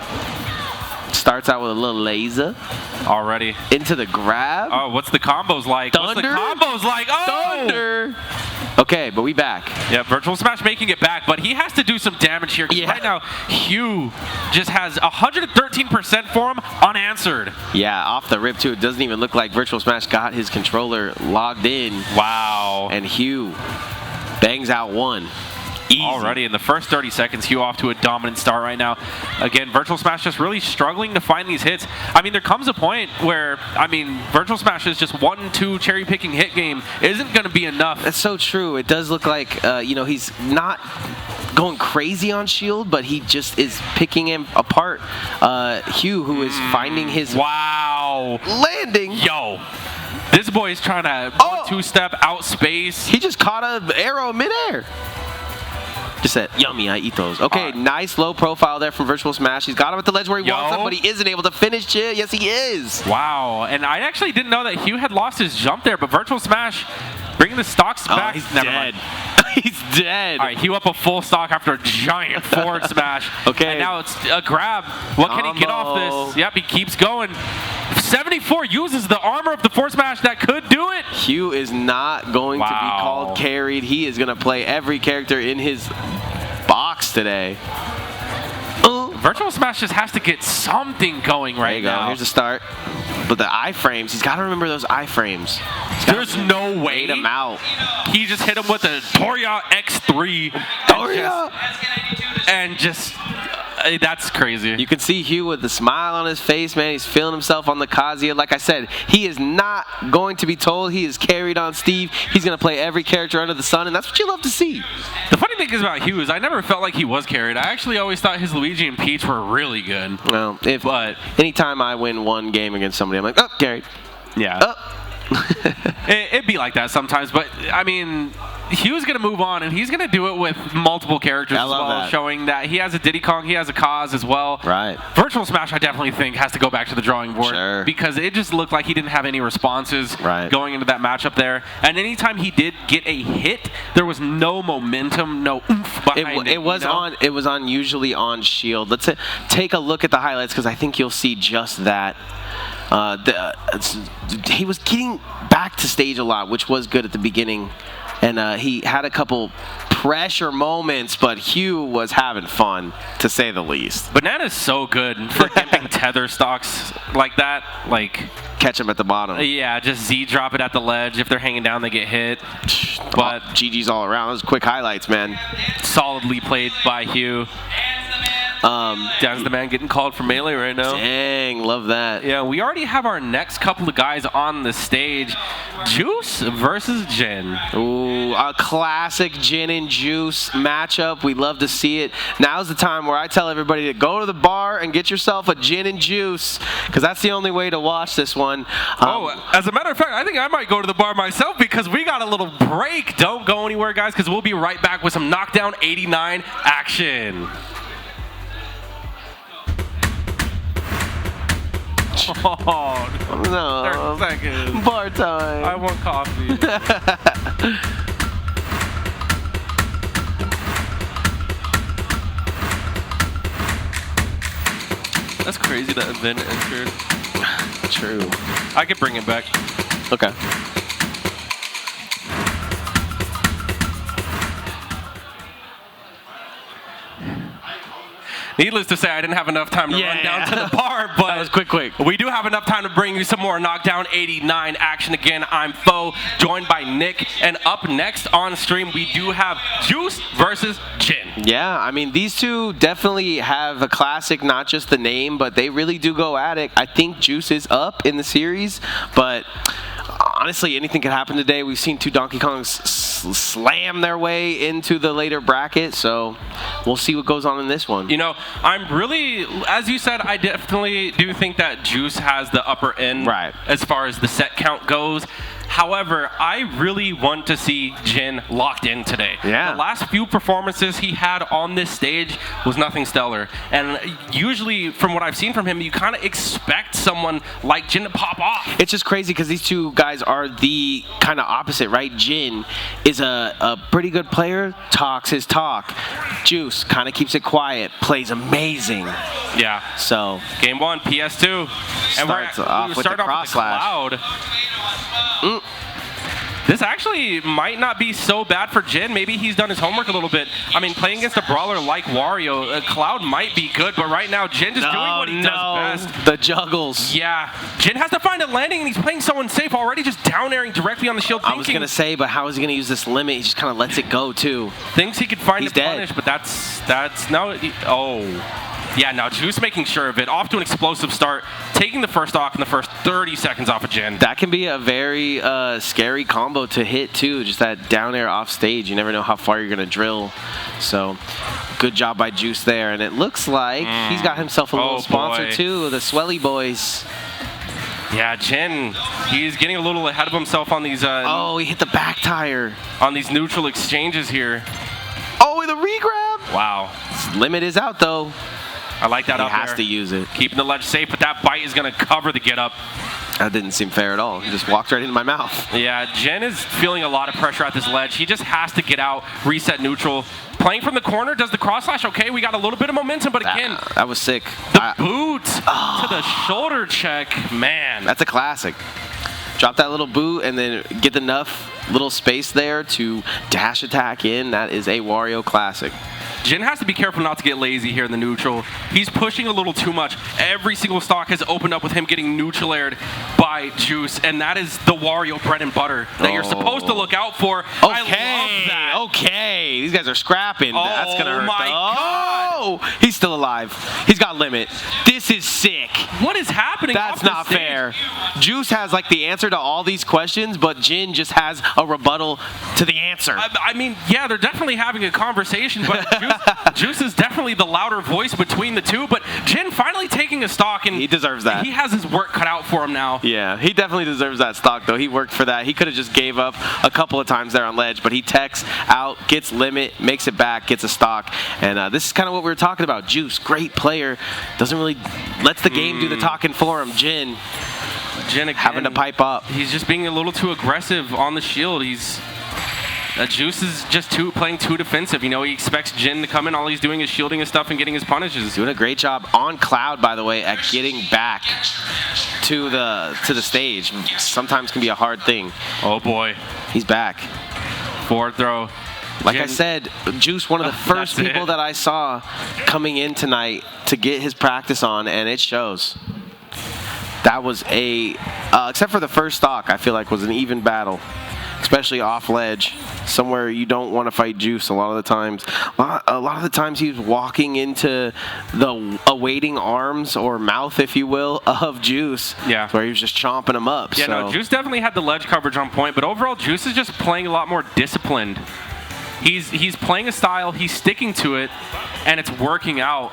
Speaker 1: Starts out with a little laser.
Speaker 2: Already.
Speaker 1: Into the grab.
Speaker 2: Oh, what's the combos like?
Speaker 1: Thunder?
Speaker 2: What's the combos like? Oh!
Speaker 1: Thunder! Okay, but we back.
Speaker 2: Yeah, Virtual Smash making it back, but he has to do some damage here. Yeah. Right now, Hugh just has 113% for him unanswered.
Speaker 1: Yeah, off the rip, too. It doesn't even look like Virtual Smash got his controller logged in.
Speaker 2: Wow.
Speaker 1: And Hugh bangs out one. Easy.
Speaker 2: Already in the first 30 seconds, Hugh off to a dominant start right now. Again, Virtual Smash just really struggling to find these hits. I mean, there comes a point where, Virtual Smash is just 1-2 cherry-picking hit game isn't going to be enough.
Speaker 1: That's so true. It does look like, he's not going crazy on shield, but he just is picking him apart. Hugh, who is finding his landing.
Speaker 2: Yo. This boy is trying to 1-2-step out space.
Speaker 1: He just caught an arrow midair. Just said, yummy, I eat those. Okay, nice low profile there from Virtual Smash. He's got him at the ledge where he wants him, but he isn't able to finish it. Yes, he is.
Speaker 2: Wow, and I actually didn't know that Hugh had lost his jump there, but Virtual Smash bringing the stocks back.
Speaker 1: He's dead. He's dead.
Speaker 2: All right, Hugh up a full stock after a giant forward smash.
Speaker 1: Okay.
Speaker 2: And now it's a grab. What can he get off this? Yep, he keeps going. 74 uses the armor of the forward smash that could do it.
Speaker 1: Hugh is not going to be called carried. He is going to play every character in his box today.
Speaker 2: Virtual Smash just has to get something going right now.
Speaker 1: Here's the start. But the iframes, he's got to remember those iframes.
Speaker 2: There's no way.
Speaker 1: Wait him out.
Speaker 2: He just hit him with a Toria X3.
Speaker 1: Toria!
Speaker 2: And just, that's crazy.
Speaker 1: You can see Hugh with the smile on his face, man. He's feeling himself on the Kazuya. Like I said, he is not going to be told. He is carried on Steve. He's going to play every character under the sun, and that's what you love to see.
Speaker 2: The funny thing is about Hugh is I never felt like he was carried. I actually always thought his Luigi and Peach were really good.
Speaker 1: Well, anytime I win one game against somebody, I'm like, oh, carried.
Speaker 2: Yeah.
Speaker 1: Oh.
Speaker 2: It'd be like that sometimes, but I mean, Hugh's going to move on, and he's going to do it with multiple characters as well, showing that he has a Diddy Kong, he has a Kaz as well.
Speaker 1: Right.
Speaker 2: Virtual Smash, I definitely think, has to go back to the drawing board because it just looked like he didn't have any responses going into that matchup there. And anytime he did get a hit, there was no momentum, no oomph behind it.
Speaker 1: It was usually on shield. Let's take a look at the highlights because I think you'll see just that. He was getting back to stage a lot, which was good at the beginning, and he had a couple pressure moments, but Hugh was having fun, to say the least.
Speaker 2: Banana's so good for gimping tether stocks like that, like
Speaker 1: catch them at the bottom.
Speaker 2: Yeah, just Z-drop it at the ledge. If they're hanging down, they get hit. But
Speaker 1: GG's all around. Those quick highlights, man.
Speaker 2: Solidly played by Hugh. dansdaman getting called for melee right now.
Speaker 1: Dang, love that.
Speaker 2: Yeah, we already have our next couple of guys on the stage. Juice versus Jin.
Speaker 1: Ooh, a classic Jin and Juice matchup. We love to see it. Now's the time where I tell everybody to go to the bar and get yourself a Jin and Juice, because that's the only way to watch this one.
Speaker 2: As a matter of fact, I think I might go to the bar myself because we got a little break. Don't go anywhere, guys, because we'll be right back with some Knockdown 89 action.
Speaker 1: Oh, no.
Speaker 2: 30 seconds.
Speaker 1: Bar time.
Speaker 2: I want coffee. That's crazy that event entered.
Speaker 1: True.
Speaker 2: I could bring it back.
Speaker 1: Okay.
Speaker 2: Needless to say, I didn't have enough time to run down to the bar, but
Speaker 1: that was quick.
Speaker 2: We do have enough time to bring you some more Knockdown 89 action again. I'm Fo, joined by Nick, and up next on stream, we do have Juice versus Jin.
Speaker 1: Yeah, I mean, these two definitely have a classic, not just the name, but they really do go at it. I think Juice is up in the series, but honestly, anything could happen today. We've seen two Donkey Kongs slam their way into the later bracket, so we'll see what goes on in this one.
Speaker 2: You know, I'm really, as you said, I definitely do think that Juice has the upper end as far as the set count goes. However, I really want to see Jin locked in today.
Speaker 1: Yeah.
Speaker 2: The last few performances he had on this stage was nothing stellar. And usually, from what I've seen from him, you kind of expect someone like Jin to pop off.
Speaker 1: It's just crazy because these two guys are the kind of opposite, right? Jin is a pretty good player, talks his talk. Juice kind of keeps it quiet, plays amazing.
Speaker 2: Yeah.
Speaker 1: So,
Speaker 2: game one, PS2.
Speaker 1: Starts off with the cross slash.
Speaker 2: Cloud. This actually might not be so bad for Jin. Maybe he's done his homework a little bit. I mean, playing against a brawler like Wario, Cloud might be good, but right now Jin just doing what he does best.
Speaker 1: The juggles.
Speaker 2: Yeah. Jin has to find a landing, and he's playing someone safe already, just down airing directly on the shield.
Speaker 1: I was going to say, but how is he going to use this limit? He just kind of lets it go, too.
Speaker 2: Thinks he could find
Speaker 1: a
Speaker 2: punish, but that's no. Yeah, now Juice making sure of it. Off to an explosive start, taking the first stock in the first 30 seconds off of Jin.
Speaker 1: That can be a very scary combo to hit, too. Just that down air off stage. You never know how far you're going to drill. So, good job by Juice there. And it looks like he's got himself a little sponsor, too, the Swelly Boys.
Speaker 2: Yeah, Jin, he's getting a little ahead of himself on these...
Speaker 1: he hit the back tire.
Speaker 2: On these neutral exchanges here.
Speaker 1: Oh, the regrab.
Speaker 2: Wow.
Speaker 1: His limit is out, though.
Speaker 2: I like that up there.
Speaker 1: He has to use it.
Speaker 2: Keeping the ledge safe, but that bite is going to cover the get up.
Speaker 1: That didn't seem fair at all. He just walked right into my mouth.
Speaker 2: Yeah, Jin is feeling a lot of pressure at this ledge. He just has to get out, reset neutral. Playing from the corner, does the cross slash okay? We got a little bit of momentum, but again...
Speaker 1: That was sick.
Speaker 2: The boot to the shoulder check, man.
Speaker 1: That's a classic. Drop that little boot and then get enough little space there to dash attack in. That is a Wario classic.
Speaker 2: Jin has to be careful not to get lazy here in the neutral. He's pushing a little too much. Every single stock has opened up with him getting neutral aired by Juice, and that is the Wario bread and butter that you're supposed to look out for.
Speaker 1: Okay,
Speaker 2: I love that.
Speaker 1: Okay, these guys are scrapping. That's going to hurt.
Speaker 2: Oh, my God.
Speaker 1: Oh, he's still alive. He's got limit. This is sick.
Speaker 2: What is happening?
Speaker 1: That's not fair. Juice has like the answer to all these questions, but Jin just has a rebuttal to the answer.
Speaker 2: I mean, yeah, they're definitely having a conversation, but Juice is definitely the louder voice between the two, but Jin finally taking a stock, and
Speaker 1: he deserves that.
Speaker 2: He has his work cut out for him now.
Speaker 1: Yeah, he definitely deserves that stock, though. He worked for that. He could have just gave up a couple of times there on ledge, but he techs out, gets limit, makes it back, gets a stock, and this is kind of what we were talking about. Juice, great player, doesn't really lets the game do the talking for him. Jin
Speaker 2: again,
Speaker 1: having to pipe up.
Speaker 2: He's just being a little too aggressive on the shield. Juice is just playing too defensive. You know, he expects Jin to come in. All he's doing is shielding his stuff and getting his punishes.
Speaker 1: Doing a great job on Cloud, by the way, at getting back to the stage. Sometimes can be a hard thing.
Speaker 2: Oh boy,
Speaker 1: he's back.
Speaker 2: Forward throw.
Speaker 1: Like I said, Juice, one of the first people that I saw coming in tonight to get his practice on, and it shows. That was except for the first stock, I feel like was an even battle. Especially off ledge, somewhere you don't want to fight Juice a lot of the times. A lot of the times he was walking into the awaiting arms or mouth, if you will, of Juice.
Speaker 2: Yeah.
Speaker 1: Where he was just chomping him up.
Speaker 2: Yeah, no, Juice definitely had the ledge coverage on point, but overall Juice is just playing a lot more disciplined. He's playing a style, he's sticking to it, and it's working out.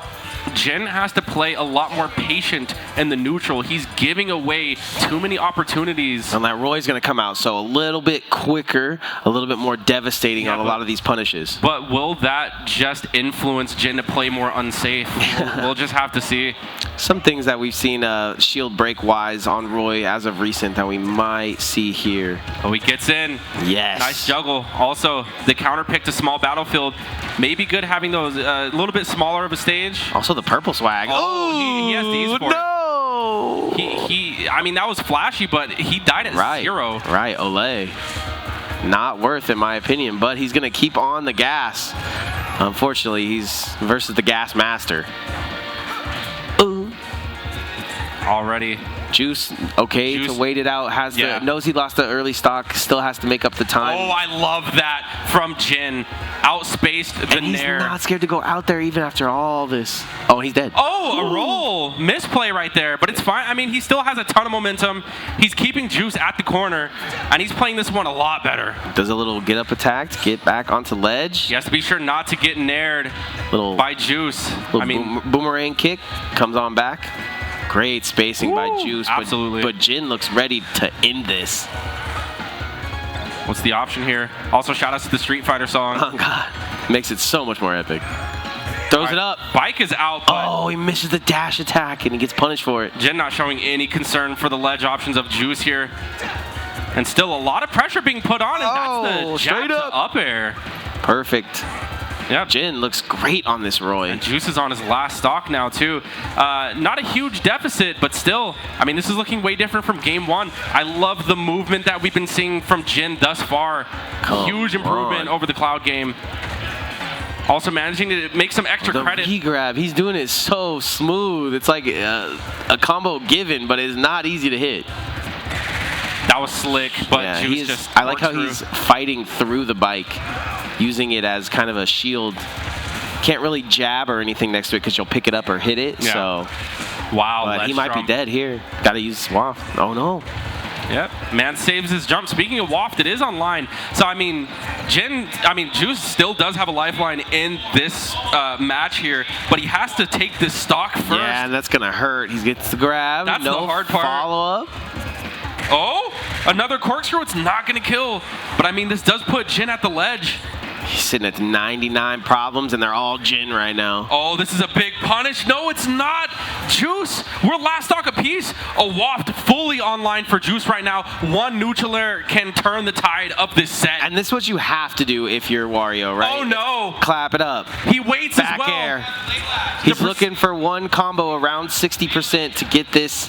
Speaker 2: Jin has to play a lot more patient in the neutral. He's giving away too many opportunities.
Speaker 1: And that Roy's going to come out, so a little bit quicker, a little bit more devastating on a lot of these punishes.
Speaker 2: But will that just influence Jin to play more unsafe? We'll just have to see.
Speaker 1: Some things that we've seen shield break-wise on Roy as of recent that we might see here.
Speaker 2: Oh, he gets in.
Speaker 1: Yes.
Speaker 2: Nice juggle. Also, the counter pick to small battlefield. Maybe good having those a little bit smaller of a stage.
Speaker 1: Also the purple swag.
Speaker 2: Oh, he has these for it. I mean, that was flashy, but he died at 0.
Speaker 1: Right, Olay. Not worth, in my opinion, but he's going to keep on the gas. Unfortunately, he's versus the Gas Master. Ooh.
Speaker 2: Already.
Speaker 1: Juice, okay, to wait it out. Knows he lost the early stock, still has to make up the time.
Speaker 2: Oh, I love that from Jin. Outspaced the
Speaker 1: and he's
Speaker 2: Nair.
Speaker 1: not scared to go out there even after all this. Oh, he's dead.
Speaker 2: Oh, a roll. Misplay right there, but it's fine. I mean, he still has a ton of momentum. He's keeping Juice at the corner, and he's playing this one a lot better.
Speaker 1: Does a little get up attack to get back onto ledge.
Speaker 2: He has to be sure not to get nared by Juice.
Speaker 1: Boomerang kick comes on back. Great spacing by Juice.
Speaker 2: Absolutely.
Speaker 1: But Jin looks ready to end this.
Speaker 2: What's the option here? Also, shout outs to the Street Fighter song.
Speaker 1: Oh, God. Makes it so much more epic. Throws it up.
Speaker 2: Bike is out. But
Speaker 1: he misses the dash attack, and he gets punished for it.
Speaker 2: Jin not showing any concern for the ledge options of Juice here. And still a lot of pressure being put on, and that's the jab to up air.
Speaker 1: Perfect.
Speaker 2: Yep.
Speaker 1: Jin looks great on this Roy.
Speaker 2: And Juice is on his last stock now, too. Not a huge deficit, but still, I mean, this is looking way different from game one. I love the movement that we've been seeing from Jin thus far. Huge improvement over the Cloud game. Also managing to make some extra credit.
Speaker 1: The grab, he's doing it so smooth. It's like a combo given, but it's not easy to hit.
Speaker 2: That was slick, but Juice just
Speaker 1: I like how he's fighting through the bike, using it as kind of a shield. Can't really jab or anything next to it because you'll pick it up or hit it.
Speaker 2: Yeah.
Speaker 1: So,
Speaker 2: wow,
Speaker 1: but he might be dead here. Got to use Waft. Oh no.
Speaker 2: Yep, man saves his jump. Speaking of Waft, it is online. So, I mean, Juice still does have a lifeline in this match here, but he has to take this stock first.
Speaker 1: Yeah, and that's going to hurt. He gets the grab.
Speaker 2: That's the hard part.
Speaker 1: Follow-up.
Speaker 2: Oh, another corkscrew. It's not going to kill. But, I mean, this does put Jin at the ledge.
Speaker 1: He's sitting at 99 problems, and they're all Jin right now.
Speaker 2: Oh, this is a big punish. No, it's not. Juice, we're last stock apiece. A Waft fully online for Juice right now. One neutral air can turn the tide of this set.
Speaker 1: And this is what you have to do if you're Wario, right?
Speaker 2: Oh, no.
Speaker 1: Clap it up.
Speaker 2: He waits
Speaker 1: Back
Speaker 2: as well.
Speaker 1: air. He's looking for one combo around 60% to get this.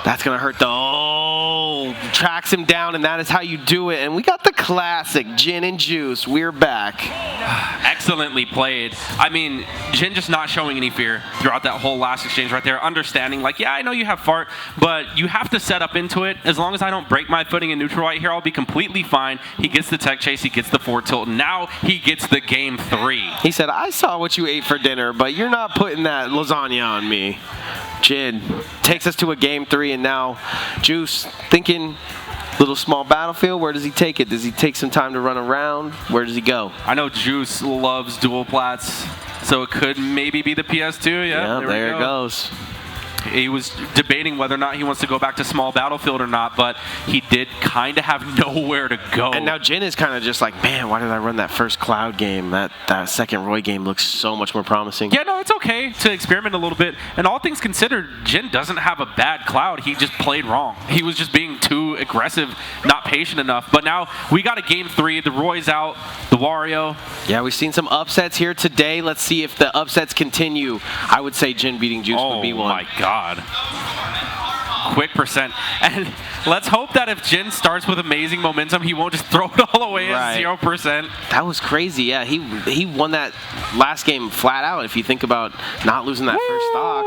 Speaker 1: That's going to hurt though. Tracks him down, and that is how you do it. And we got the classic Jin and Juice. We're back.
Speaker 2: Excellently played. I mean, Jin just not showing any fear throughout that whole last exchange right there. Understanding, like, yeah, I know you have fart, but you have to set up into it. As long as I don't break my footing in neutral right here, I'll be completely fine. He gets the tech chase. He gets the forward tilt. Now he gets the game 3.
Speaker 1: He said, I saw what you ate for dinner, but you're not putting that lasagna on me. Jin takes us to a game 3, and now Juice thinking little small battlefield. Where does he take it? Does he take some time to run around? Where does he go?
Speaker 2: I know Juice loves dual plats, so it could maybe be the PS2. Yeah,
Speaker 1: there it goes.
Speaker 2: He was debating whether or not he wants to go back to small battlefield or not, but he did kind of have nowhere to go.
Speaker 1: And now Jin is kind of just like, man, why did I run that first Cloud game? That second Roy game looks so much more promising.
Speaker 2: Yeah, no, it's okay to experiment a little bit. And all things considered, Jin doesn't have a bad Cloud. He just played wrong. He was just being too aggressive, not patient enough. But now we got a game 3. The Roy's out, the Wario.
Speaker 1: Yeah, we've seen some upsets here today. Let's see if the upsets continue. I would say Jin beating Juice would be one.
Speaker 2: Oh, my God. Quick percent. And let's hope that if Jin starts with amazing momentum, he won't just throw it all away at 0%.
Speaker 1: That was crazy. Yeah, he won that last game flat out. If you think about not losing that first stock.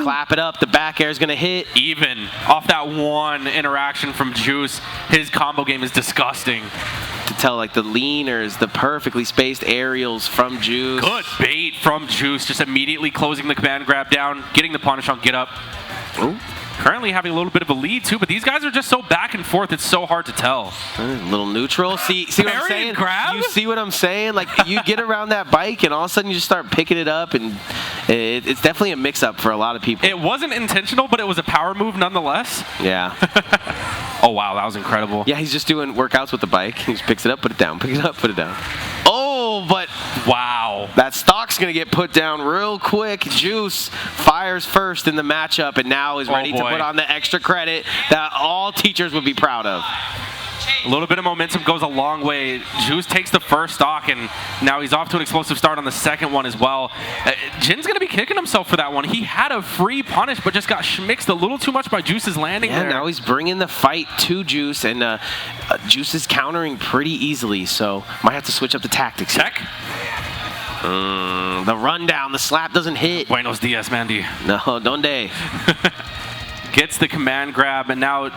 Speaker 1: Clap it up. The back air is going to hit.
Speaker 2: Even off that one interaction from Juice, his combo game is disgusting.
Speaker 1: To tell, like, the leaners, the perfectly spaced aerials from Juice.
Speaker 2: Good bait from Juice, just immediately closing the command grab down, getting the punish on get up.
Speaker 1: Ooh.
Speaker 2: Currently having a little bit of a lead too, but these guys are just so back and forth, it's so hard to tell.
Speaker 1: A little neutral. See what I'm saying?
Speaker 2: Grab?
Speaker 1: You see what I'm saying? Like, you get around that bike and all of a sudden you just start picking it up, and it's definitely a mix-up for a lot of people.
Speaker 2: It wasn't intentional, but it was a power move nonetheless.
Speaker 1: Yeah.
Speaker 2: Oh, wow, that was incredible.
Speaker 1: Yeah, he's just doing workouts with the bike. He just picks it up, put it down, pick it up, put it down. Oh, but
Speaker 2: wow.
Speaker 1: That stock's going to get put down real quick. Juice fires first in the matchup and now is ready to put on the extra credit that all teachers would be proud of.
Speaker 2: A little bit of momentum goes a long way. Juice takes the first stock, and now he's off to an explosive start on the second one as well. Jin's going to be kicking himself for that one. He had a free punish, but just got schmixed a little too much by Juice's landing there.
Speaker 1: Now he's bringing the fight to Juice, and Juice is countering pretty easily, so might have to switch up the tactics.
Speaker 2: Tech.
Speaker 1: The rundown, the slap doesn't hit.
Speaker 2: Buenos dias, Mandy.
Speaker 1: No, donde.
Speaker 2: Gets the command grab, and now Oh,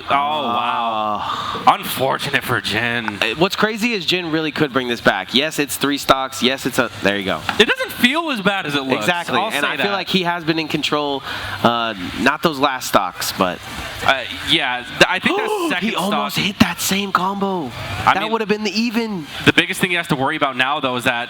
Speaker 2: wow. Unfortunate for Jin.
Speaker 1: What's crazy is Jin really could bring this back. Yes, it's 3 stocks. Yes, it's a... There you go.
Speaker 2: It doesn't feel as bad as it looks.
Speaker 1: Exactly. And I feel like he has been in control. Not those last stocks, but...
Speaker 2: yeah, I think that second
Speaker 1: he almost hit that same combo. That would have been the even.
Speaker 2: The biggest thing he has to worry about now, though, is that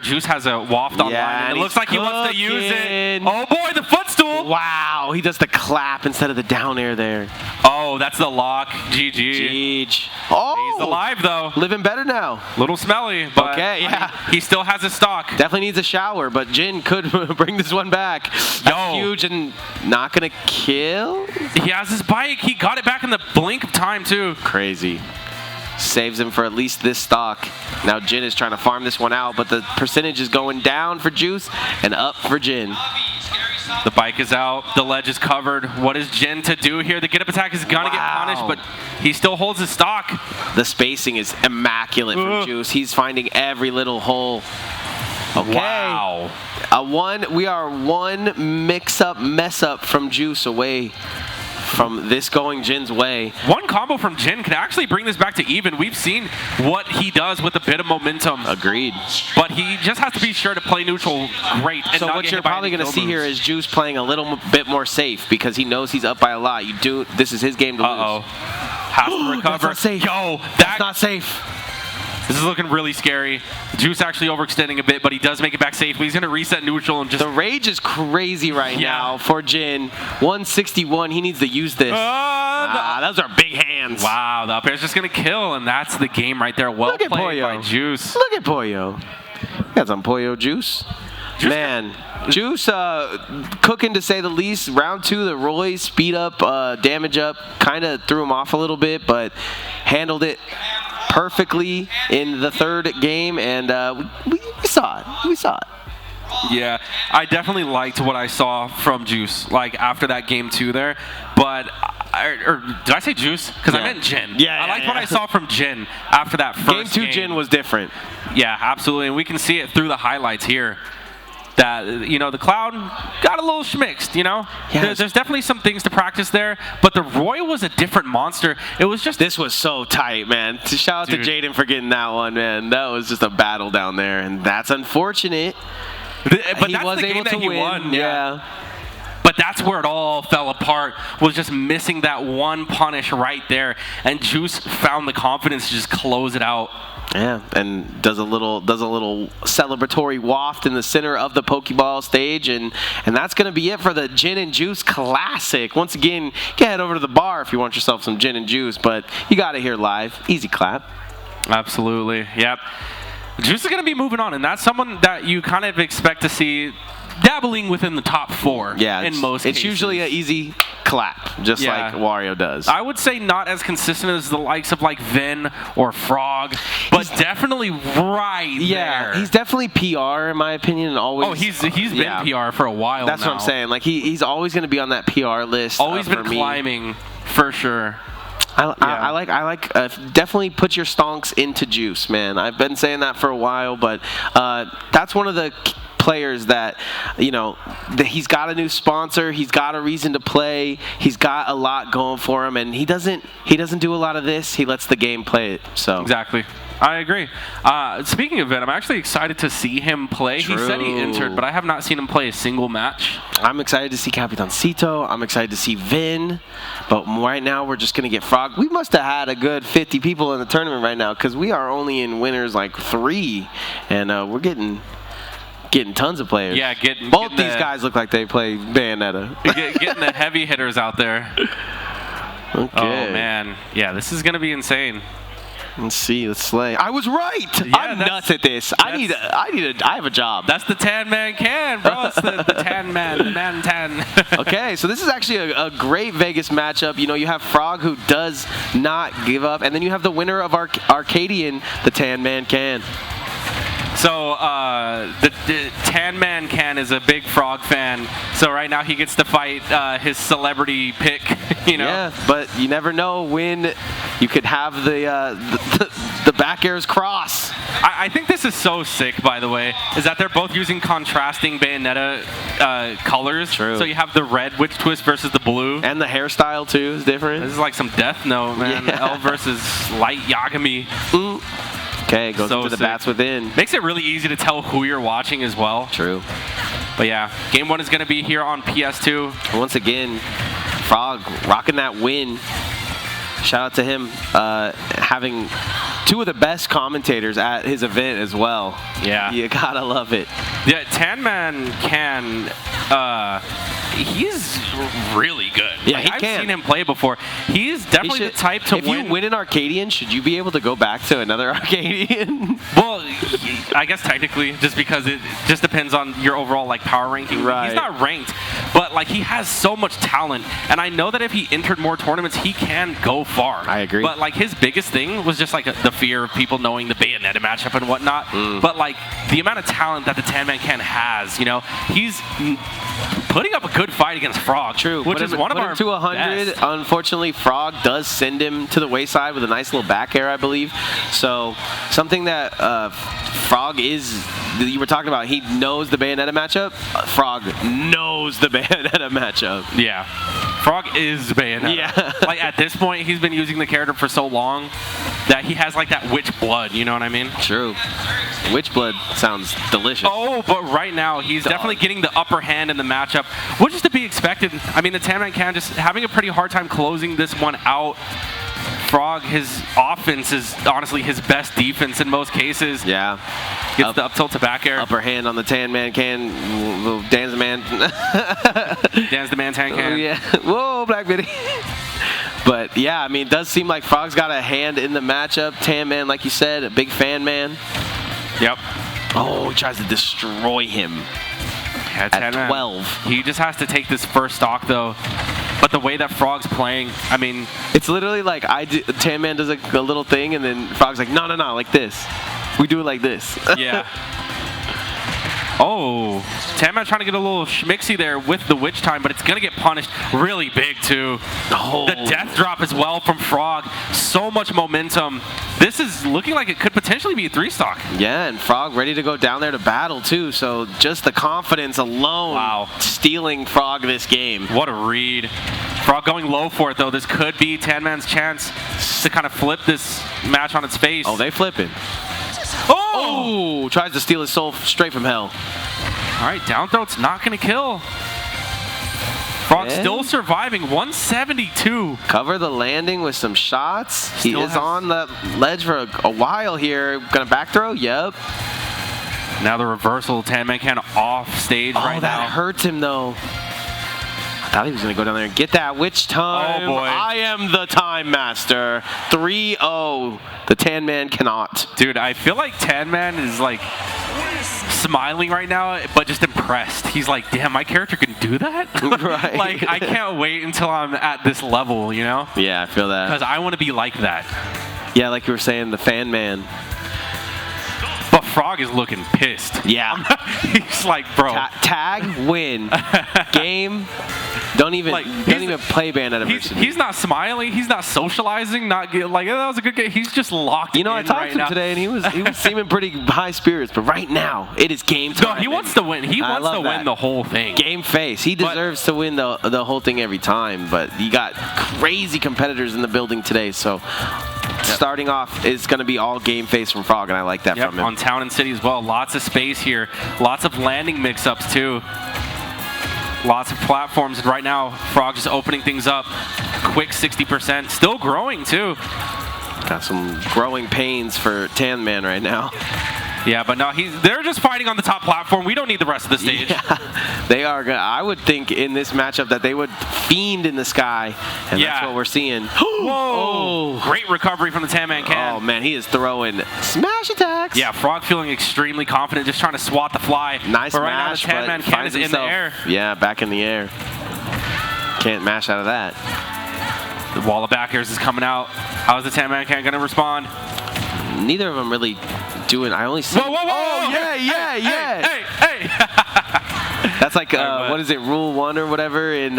Speaker 2: Juice has a waft online. And it looks like he wants to use it. Oh, boy, the footstool.
Speaker 1: Wow, he does the clap instead of the down air there.
Speaker 2: Oh, that's the lock. GG.
Speaker 1: Oh,
Speaker 2: he's alive, though.
Speaker 1: Living better now.
Speaker 2: Little smelly, but
Speaker 1: okay, yeah.
Speaker 2: He still has his stock.
Speaker 1: Definitely needs a shower, but Jin could bring this one back. That's huge and not going to kill.
Speaker 2: He has his bike. He got it back in the blink of time, too.
Speaker 1: Crazy. Saves him for at least this stock. Now Jin is trying to farm this one out, but the percentage is going down for Juice and up for Jin.
Speaker 2: The bike is out. The ledge is covered. What is Jin to do here? The get-up attack is going to get punished, but he still holds his stock.
Speaker 1: The spacing is immaculate from Juice. He's finding every little hole. Okay.
Speaker 2: Wow.
Speaker 1: We are one mess up from Juice away from this going Jin's way.
Speaker 2: One combo from Jin can actually bring this back to even. We've seen what he does with a bit of momentum.
Speaker 1: Agreed.
Speaker 2: But he just has to be sure to play neutral great. And
Speaker 1: so what you're probably going to see here is Juice playing a little bit more safe because he knows he's up by a lot. This is his game to lose.
Speaker 2: Has to recover.
Speaker 1: That's not safe. That's not safe.
Speaker 2: This is looking really scary. Juice actually overextending a bit, but he does make it back safely. He's going to reset neutral and just...
Speaker 1: The rage is crazy right now for Jin. 161. He needs to use this. Those are big hands.
Speaker 2: Wow, the up air is just going to kill, and that's the game right there. Well played by Juice.
Speaker 1: Look at Pollo. Got some Pollo juice. Man, Juice cooking to say the least. Round 2, the Roy speed up, damage up, kind of threw him off a little bit, but handled it perfectly in the third game, and we saw it. We saw it.
Speaker 2: Yeah, I definitely liked what I saw from Juice, like after that game 2 there. But, or did I say Juice? Because I meant Jin.
Speaker 1: Yeah,
Speaker 2: I liked what I saw from Jin after that first game.
Speaker 1: Game 2 Jin was different.
Speaker 2: Yeah, absolutely, and we can see it through the highlights here. That, the Cloud got a little schmixed, Yeah, there's definitely some things to practice there, but the Roy was a different monster. It was just...
Speaker 1: This was so tight, man. Shout out to Jaden for getting that one, man. That was just a battle down there, and that's unfortunate.
Speaker 2: But
Speaker 1: he
Speaker 2: that's
Speaker 1: was
Speaker 2: the game
Speaker 1: able
Speaker 2: that
Speaker 1: to
Speaker 2: he
Speaker 1: win.
Speaker 2: won.
Speaker 1: Yeah.
Speaker 2: But that's where it all fell apart, was just missing that one punish right there, and Juice found the confidence to just close it out.
Speaker 1: Yeah, and does a little celebratory waft in the center of the Pokeball stage, and that's going to be it for the Jin and Juice Classic. Once again, you can head over to the bar if you want yourself some Jin and Juice, but you got it here live. Easy clap.
Speaker 2: Absolutely, yep. Juice is going to be moving on, and that's someone that you kind of expect to see dabbling within the top 4 in most cases.
Speaker 1: It's usually an easy clap, just like Wario does.
Speaker 2: I would say not as consistent as the likes of like Vin or Frawg, but definitely right there.
Speaker 1: He's definitely PR in my opinion, and always.
Speaker 2: Oh, he's been PR for a while.
Speaker 1: That's
Speaker 2: now.
Speaker 1: what I'm saying. Like he's always going to be on that PR list.
Speaker 2: Always been climbing for sure.
Speaker 1: I like definitely put your stonks into Juice, man. I've been saying that for a while, but that's one of the players that he's got a new sponsor, he's got a reason to play, he's got a lot going for him, and he doesn't do a lot of this. He lets the game play it. So
Speaker 2: exactly. I agree. Speaking of it, I'm actually excited to see him play.
Speaker 1: True.
Speaker 2: He said he entered, but I have not seen him play a single match.
Speaker 1: I'm excited to see Capitancito. I'm excited to see Vin. But right now, we're just going to get Frawg. We must have had a good 50 people in the tournament right now because we are only in winners like 3. And we're getting tons of players.
Speaker 2: Yeah,
Speaker 1: both these guys look like they play Bayonetta.
Speaker 2: Getting the heavy hitters out there.
Speaker 1: Okay.
Speaker 2: Oh, man. Yeah, this is going to be insane.
Speaker 1: Let's see. Let's slay. I was right.
Speaker 2: Yeah,
Speaker 1: I'm nuts at this. I have a job.
Speaker 2: That's the Tan Man can, bro. It's the Tan Man, the Man Tan.
Speaker 1: Okay, so this is actually a great Vegas matchup. You have Frawg, who does not give up, and then you have the winner of Arcadian, the Tan Man can.
Speaker 2: So the Tan Man Can is a big Frawg fan. So right now he gets to fight his celebrity pick.
Speaker 1: Yeah, but you never know when you could have the the back air's cross.
Speaker 2: I think this is so sick, by the way, is that they're both using contrasting Bayonetta colors.
Speaker 1: True.
Speaker 2: So you have the red witch twist versus the blue.
Speaker 1: And the hairstyle, too, is different.
Speaker 2: This is like some Death Note, man.
Speaker 1: Yeah.
Speaker 2: L versus Light Yagami.
Speaker 1: Okay, goes
Speaker 2: So
Speaker 1: into the
Speaker 2: sick.
Speaker 1: bats within.
Speaker 2: Makes it really easy to tell who you're watching as well.
Speaker 1: True.
Speaker 2: But yeah, game 1 is going to be here on PS2.
Speaker 1: Once again, Frawg rocking that win. Shout out to him having two of the best commentators at his event as well.
Speaker 2: Yeah.
Speaker 1: You gotta love it.
Speaker 2: Yeah, Tanman can... he's really good.
Speaker 1: Yeah,
Speaker 2: Like,
Speaker 1: he
Speaker 2: I've
Speaker 1: can.
Speaker 2: seen him play before. He's definitely the type to
Speaker 1: if
Speaker 2: win.
Speaker 1: you win an Arcadian, should you be able to go back to another Arcadian?
Speaker 2: Well, I guess technically, just because it just depends on your overall like power ranking.
Speaker 1: Right.
Speaker 2: He's not ranked, but like he has so much talent, and I know that if he entered more tournaments, he can go far.
Speaker 1: I agree.
Speaker 2: But like his biggest thing was just like the fear of people knowing the Bayonetta matchup and whatnot. But like the amount of talent that the Tanman Can has, you know, he's putting up a good fight against Frawg.
Speaker 1: True,
Speaker 2: which is one of our
Speaker 1: to 100.
Speaker 2: best.
Speaker 1: Unfortunately, Frawg does send him to the wayside with a nice little back air, I believe. So something that Frawg is, you were talking about, he knows the Bayonetta matchup. Frawg knows the Bayonetta matchup.
Speaker 2: Yeah. Frawg is Bayonetta.
Speaker 1: Yeah.
Speaker 2: Like at this point, he's been using the character for so long that he has like that witch blood, you know what I mean?
Speaker 1: True. Witchblood sounds delicious.
Speaker 2: Oh, but right now, he's definitely getting the upper hand in the matchup, which is to be expected. I mean, the Tanman Can just having a pretty hard time closing this one out. Frawg, his offense is honestly his best defense in most cases.
Speaker 1: Yeah.
Speaker 2: Gets the up tilt to back air.
Speaker 1: Upper hand on the Tanman Can. Little dansdaman.
Speaker 2: Dansdaman Tan Can.
Speaker 1: Oh, yeah. Whoa, Black Bitty. But yeah, I mean, it does seem like Frog's got a hand in the matchup. Tanman, like you said, a big fan man.
Speaker 2: Yep.
Speaker 1: Oh, he tries to destroy him
Speaker 2: Yeah,
Speaker 1: at
Speaker 2: Tanman.
Speaker 1: 12.
Speaker 2: He just has to take this first stock, though. But the way that Frog's playing, I mean...
Speaker 1: It's literally like Tanman does a little thing, and then Frog's like, no, like this. We do it like this.
Speaker 2: Yeah. Oh, Tanman trying to get a little schmixy there with the witch time, but it's going to get punished really big, too.
Speaker 1: Oh.
Speaker 2: The death drop as well from Frawg. So much momentum. This is looking like it could potentially be a 3-stock.
Speaker 1: Yeah, and Frawg ready to go down there to battle, too. So just the confidence alone stealing Frawg this game.
Speaker 2: What a read. Frawg going low for it, though. This could be Tanman's chance to kind of flip this match on its face.
Speaker 1: Oh, they flipping.
Speaker 2: Oh!
Speaker 1: Oh! Tries to steal his soul straight from hell.
Speaker 2: All right, down throw's not going to kill. Frog still surviving, 172.
Speaker 1: Cover the landing with some shots. He
Speaker 2: Still
Speaker 1: is on the ledge for a while here. Gonna back throw? Yep.
Speaker 2: Now the reversal, Tanman Can off stage right now.
Speaker 1: That hurts him though. I thought he was gonna go down there and get that witch time.
Speaker 2: Oh boy.
Speaker 1: I am the time master. 3-0. The Tanman cannot.
Speaker 2: Dude, I feel like Tanman is like smiling right now, but just impressed. He's like, damn, my character can do that?
Speaker 1: Right.
Speaker 2: Like, I can't wait until I'm at this level, you know?
Speaker 1: Yeah, I feel that.
Speaker 2: Because I want to be like that.
Speaker 1: Yeah, like you were saying, the fan man.
Speaker 2: But Frawg is looking pissed.
Speaker 1: Yeah.
Speaker 2: He's like, bro.
Speaker 1: Tag, win. Game. Don't even play Bayonetta versus
Speaker 2: He's not smiling. He's not socializing. Not like, oh, that was a good game. He's just locked in.
Speaker 1: I talked to him today, and he was seeming pretty high spirits. But right now, it is game time.
Speaker 2: No, he wants to win. He wants to win the whole thing.
Speaker 1: Game face. He deserves to win the whole thing every time. But you got crazy competitors in the building today, so starting off is going to be all game face from Frawg, and I like that from him.
Speaker 2: On Town and City as well. Lots of space here. Lots of landing mix-ups too. Lots of platforms, and right now Frawg just opening things up. Quick 60%, still growing too.
Speaker 1: Got some growing pains for Tanman right now.
Speaker 2: Yeah, but no, they're just fighting on the top platform. We don't need the rest of the stage.
Speaker 1: Yeah, they are good. I would think in this matchup that they would fiend in the sky, and that's what we're seeing.
Speaker 2: Whoa! Great recovery from the Tanman Can.
Speaker 1: Oh man, he is throwing smash attacks.
Speaker 2: Yeah, Frawg feeling extremally confident, just trying to swat the fly.
Speaker 1: Nice
Speaker 2: but right now the Tanman Can is in the air.
Speaker 1: Yeah, back in the air. Can't mash out of that.
Speaker 2: The wall of back airs is coming out. How is the Tanman Can going to respond?
Speaker 1: Neither of them really doing. I only see.
Speaker 2: Whoa!
Speaker 1: Oh yeah.
Speaker 2: Hey!
Speaker 1: That's like what is it, Rule 1 or whatever in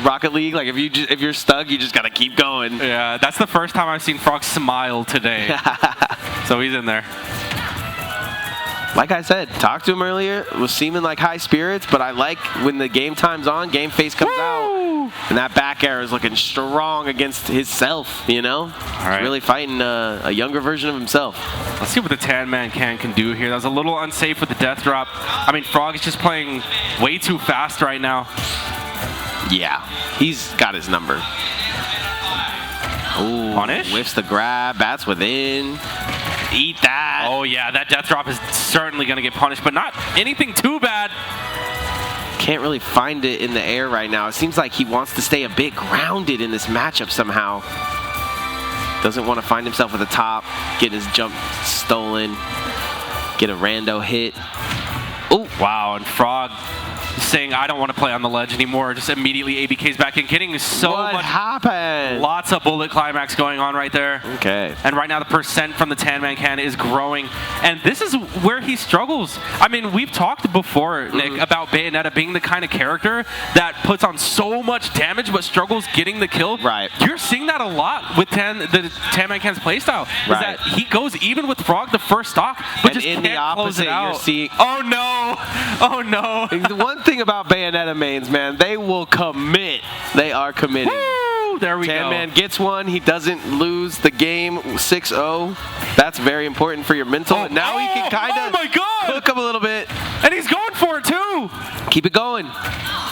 Speaker 1: Rocket League? Like if you're stuck, you just gotta keep going.
Speaker 2: Yeah, that's the first time I've seen Frawg smile today. So he's in there.
Speaker 1: Like I said, talked to him earlier. Was seeming like high spirits, but I like when the game time's on, game face comes out, and that back air is looking strong against himself. You know,
Speaker 2: right.
Speaker 1: He's really fighting a younger version of himself.
Speaker 2: Let's see what the Tan Man can do here. That was a little unsafe with the death drop. I mean, Frawg is just playing way too fast right now.
Speaker 1: Yeah, he's got his number. Ooh,
Speaker 2: punish?
Speaker 1: Whiffs the grab, bats within. Eat that.
Speaker 2: Oh yeah, that death drop is certainly going to get punished, but not anything too bad.
Speaker 1: Can't really find it in the air right now. It seems like he wants to stay a bit grounded in this matchup somehow. Doesn't want to find himself at the top, get his jump stolen, get a rando hit. Oh,
Speaker 2: wow, and Frawg saying, I don't want to play on the ledge anymore. Just immediately ABK's back in, getting so much.
Speaker 1: What happened?
Speaker 2: Lots of bullet climax going on right there.
Speaker 1: Okay.
Speaker 2: And right now the percent from the Tan Man can is growing. And this is where he struggles. I mean, we've talked before, Nick, about Bayonetta being the kind of character that puts on so much damage but struggles getting the kill.
Speaker 1: Right.
Speaker 2: You're seeing that a lot with the Tan Man can's playstyle. Is that he goes even with Frawg the first stock, but
Speaker 1: and
Speaker 2: just
Speaker 1: in
Speaker 2: can't
Speaker 1: the opposite,
Speaker 2: close it out.
Speaker 1: you're seeing.
Speaker 2: Oh no! Oh no!
Speaker 1: The one thing about Bayonetta mains, man, they will commit. They are committed.
Speaker 2: Woo! There we go.
Speaker 1: Tan Man gets one. He doesn't lose the game 6-0. That's very important for your mental. And now he can kind of cook him a little bit.
Speaker 2: And he's going for it too.
Speaker 1: Keep it going.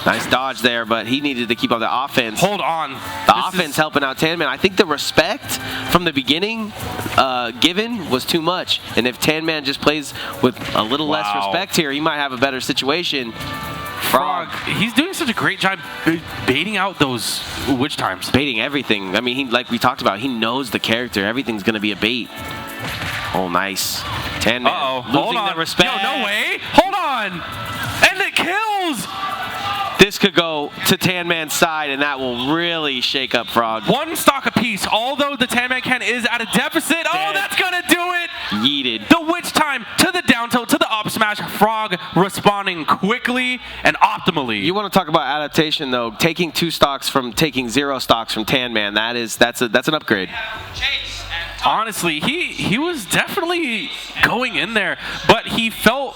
Speaker 1: Nice dodge there, but he needed to keep on the offense.
Speaker 2: Hold on.
Speaker 1: The offense helping out Tan Man. I think the respect from the beginning given was too much. And if Tan Man just plays with a little less respect here, he might have a better situation.
Speaker 2: Frawg, he's doing such a great job baiting out those witch times.
Speaker 1: Baiting everything. I mean, he, like we talked about, he knows the character. Everything's going to be a bait. Oh, nice. Tan Man losing the respect.
Speaker 2: Yo, no way. Hold on. And it kills.
Speaker 1: This could go to Tan Man's side, and that will really shake up Frawg.
Speaker 2: One stock apiece, although the Tan Man can is at a deficit. Oh, that's going to do it.
Speaker 1: Yeeted.
Speaker 2: The witch time to the down tilt, to the up smash. Frawg responding quickly and optimally.
Speaker 1: You want to talk about adaptation, though. Taking 2 stocks from taking 0 stocks from Tan Man, that's an upgrade.
Speaker 2: Honestly, he was definitely going in there, but he fell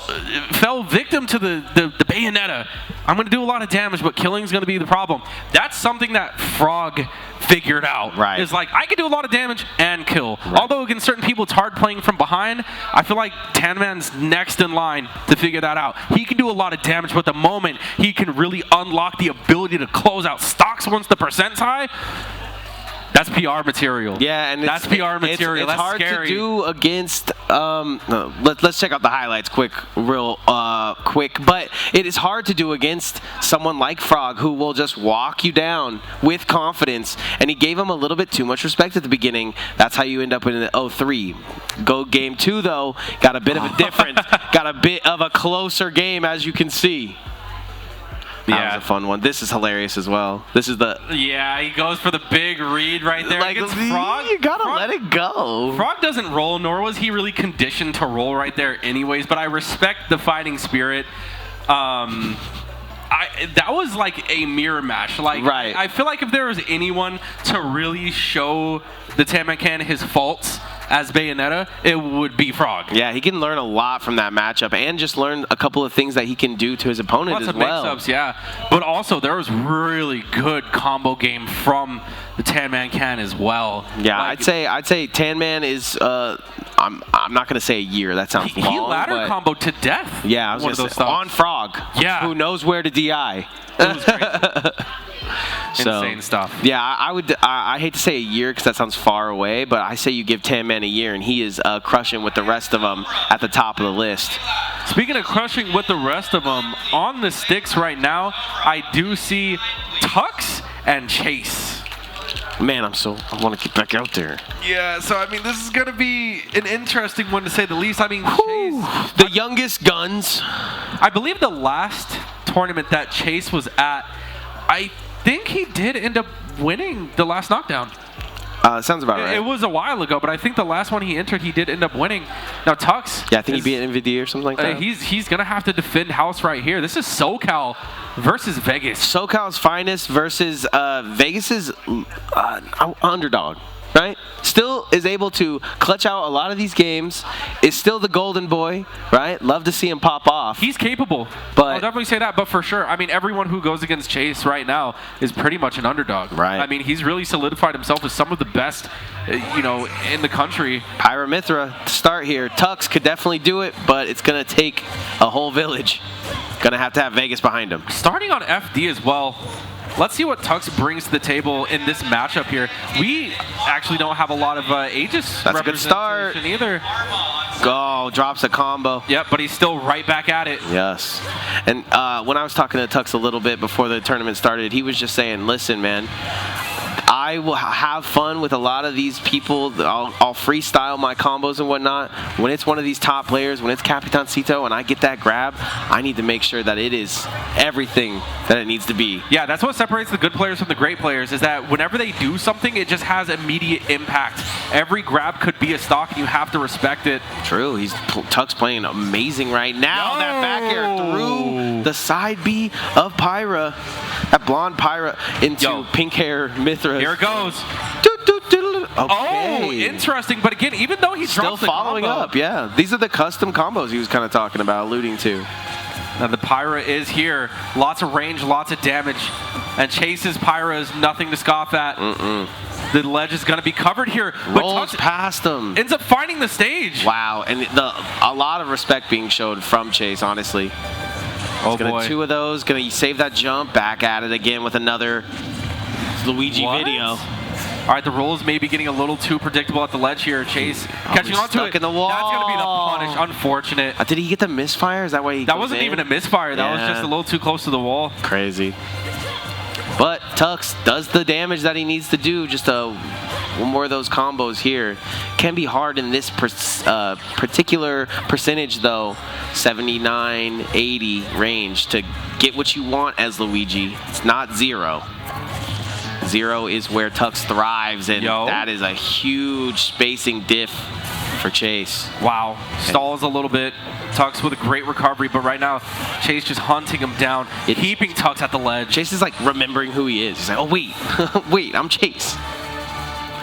Speaker 2: victim to the Bayonetta. I'm going to do a lot of damage, but killing's going to be the problem. That's something that Frawg figured out.
Speaker 1: Right.
Speaker 2: It's like, I can do a lot of damage and kill. Right. Although against certain people, it's hard playing from behind. I feel like Tan Man's next in line to figure that out. He can do a lot of damage, but the moment he can really unlock the ability to close out stocks once the percent's high, that's PR material.
Speaker 1: Yeah, and
Speaker 2: that's PR material.
Speaker 1: It's
Speaker 2: that's
Speaker 1: hard
Speaker 2: scary.
Speaker 1: to do against. Let's check out the highlights real quick. But it is hard to do against someone like Frawg, who will just walk you down with confidence. And he gave him a little bit too much respect at the beginning. That's how you end up in the 0-3. Go game 2 though. Got a bit of a difference. Got a bit of a closer game, as you can see. That was a fun one. This is hilarious as well. This is the...
Speaker 2: Yeah, he goes for the big read right there against Frawg.
Speaker 1: You gotta let it go.
Speaker 2: Frawg doesn't roll, nor was he really conditioned to roll right there anyways, but I respect the fighting spirit. That was like a mirror match. Like, I feel like if there was anyone to really show the Tan Man can his faults as Bayonetta, it would be Frawg.
Speaker 1: Yeah, he can learn a lot from that matchup and just learn a couple of things that he can do to his opponent as well.
Speaker 2: Lots of mix-ups, yeah. But also, there was really good combo game from the Tan Man can as well.
Speaker 1: Yeah, like, I'd say Tan Man is... I'm not going to say a year. That sounds long.
Speaker 2: He ladder comboed to death.
Speaker 1: Yeah, I was going to say, on Frawg.
Speaker 2: Yeah.
Speaker 1: Who knows where to DI.
Speaker 2: It was crazy. Insane stuff.
Speaker 1: Yeah, I hate to say a year because that sounds far away, but I say you give Tan Man a year and he is crushing with the rest of them at the top of the list.
Speaker 2: Speaking of crushing with the rest of them, on the sticks right now, I do see Tux and Chase.
Speaker 1: Man, I want to get back out there.
Speaker 2: Yeah, so I mean, this is going to be an interesting one to say the least. I mean, Chase,
Speaker 1: the youngest guns.
Speaker 2: I believe the last tournament that Chase was at, I think he did end up winning the last knockdown.
Speaker 1: Sounds about right.
Speaker 2: It was a while ago, but I think the last one he entered, he did end up winning. Now Tux.
Speaker 1: Yeah, I think he beat NVD or something like that.
Speaker 2: He's gonna have to defend house right here. This is SoCal versus Vegas.
Speaker 1: SoCal's finest versus Vegas's underdog. Right? Still is able to clutch out a lot of these games. Is still the golden boy, right? Love to see him pop off.
Speaker 2: He's capable.
Speaker 1: But
Speaker 2: I'll definitely say that, but for sure. I mean, everyone who goes against Chase right now is pretty much an underdog.
Speaker 1: Right.
Speaker 2: I mean, he's really solidified himself as some of the best, in the country.
Speaker 1: Pyra Mythra to start here. Tux could definitely do it, but it's going to take a whole village. Going to have Vegas behind him.
Speaker 2: Starting on FD as well. Let's see what Tux brings to the table in this matchup here. We actually don't have a lot of Aegis
Speaker 1: That's a good start.
Speaker 2: Either.
Speaker 1: Go, drops a combo.
Speaker 2: Yep, but he's still right back at it.
Speaker 1: Yes. And when I was talking to Tux a little bit before the tournament started, he was just saying, listen, man, I will have fun with a lot of these people. I'll freestyle my combos and whatnot. When it's one of these top players, when it's Capitancito and I get that grab, I need to make sure that it is everything that it needs to be.
Speaker 2: Yeah, that's what separates the good players from the great players, is that whenever they do something, it just has immediate impact. Every grab could be a stock, and you have to respect it.
Speaker 1: True. Tux playing amazing right now. That back air through the side B of Pyra. That blonde Pyra into pink hair Mythra.
Speaker 2: Here it goes.
Speaker 1: Okay.
Speaker 2: Oh, interesting. But again, even though he's
Speaker 1: still following up, yeah. These are the custom combos he was kind of talking about, alluding to.
Speaker 2: Now the Pyra is here. Lots of range, lots of damage. And Chase's Pyra is nothing to scoff at. The ledge is going to be covered here.
Speaker 1: Rolls past him.
Speaker 2: Ends up finding the stage.
Speaker 1: Wow. And a lot of respect being showed from Chase, honestly.
Speaker 2: Oh, boy.
Speaker 1: Two of those. Going to save that jump. Back at it again with another Luigi video.
Speaker 2: All right, the rolls may be getting a little too predictable at the ledge here. Chase catching onto it.
Speaker 1: In the wall.
Speaker 2: That's going to be the punish. Unfortunate.
Speaker 1: Did he get the misfire? Is that why he
Speaker 2: That wasn't even a misfire. That was just a little too close to the wall.
Speaker 1: Crazy. But Tux does the damage that he needs to do. Just one more of those combos here. Can be hard in this particular percentage, though. 79, 80 range to get what you want as Luigi. It's not 0. 0 is where Tux thrives, and that is a huge spacing diff for Chase.
Speaker 2: Wow. Stalls a little bit. Tux with a great recovery, but right now, Chase just hunting him down, keeping Tux at the ledge.
Speaker 1: Chase is like remembering who he is. He's like, oh, wait, wait, I'm Chase.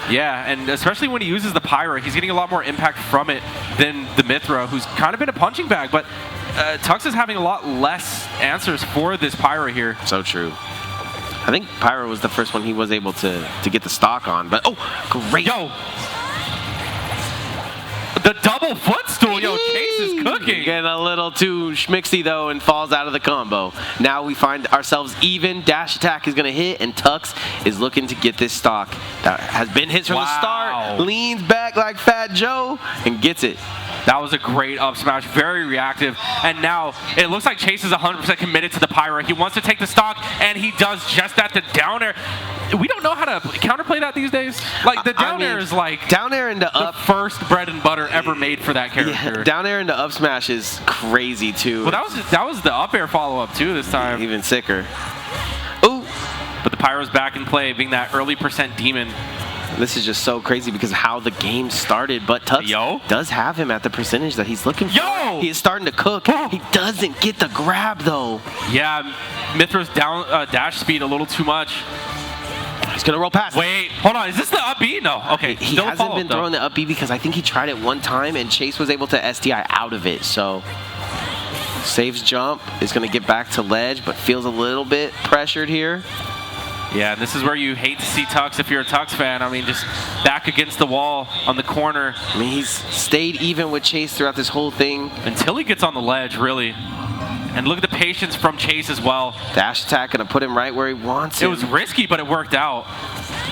Speaker 2: Yeah, and especially when he uses the Pyra, he's getting a lot more impact from it than the Mythra, who's kind of been a punching bag, but Tux is having a lot less answers for this Pyra here.
Speaker 1: So true. I think Pyra was the first one he was able to get the stock on, but great.
Speaker 2: The double footstool, Chase is cooking.
Speaker 1: Getting a little too schmixy though and falls out of the combo. Now we find ourselves even. Dash attack is gonna hit and Tux is looking to get this stock that has been his from the start. Leans back like Fat Joe and gets it.
Speaker 2: That was a great up smash, very reactive. And now it looks like Chase is 100% committed to the Pyra. He wants to take the stock, and he does just that. The down air. We don't know how to counterplay that these days. Like the down air is like
Speaker 1: down air into up.
Speaker 2: The first bread and butter ever made for that character.
Speaker 1: Yeah, down air into up smash is crazy too.
Speaker 2: Well, that was the up air follow up too this time.
Speaker 1: Even sicker. Ooh.
Speaker 2: But the Pyra's back in play, being that early percent demon.
Speaker 1: This is just so crazy because of how the game started, but Tux does have him at the percentage that he's looking for. He is starting to cook. He doesn't get the grab, though.
Speaker 2: Yeah, Mythra's down dash speed a little too much.
Speaker 1: He's going to roll past.
Speaker 2: Wait, hold on. Is this the up B? No. Okay.
Speaker 1: He hasn't been throwing the up B because I think he tried it one time, and Chase was able to SDI out of it, so... Saves jump, is going to get back to ledge, but feels a little bit pressured here.
Speaker 2: Yeah, and this is where you hate to see Tux if you're a Tux fan. I mean, just back against the wall on the corner.
Speaker 1: I mean, he's stayed even with Chase throughout this whole thing.
Speaker 2: Until he gets on the ledge, really. And look at the patience from Chase as well.
Speaker 1: Dash attack going to put him right where he wants
Speaker 2: it. It was risky, but it worked out.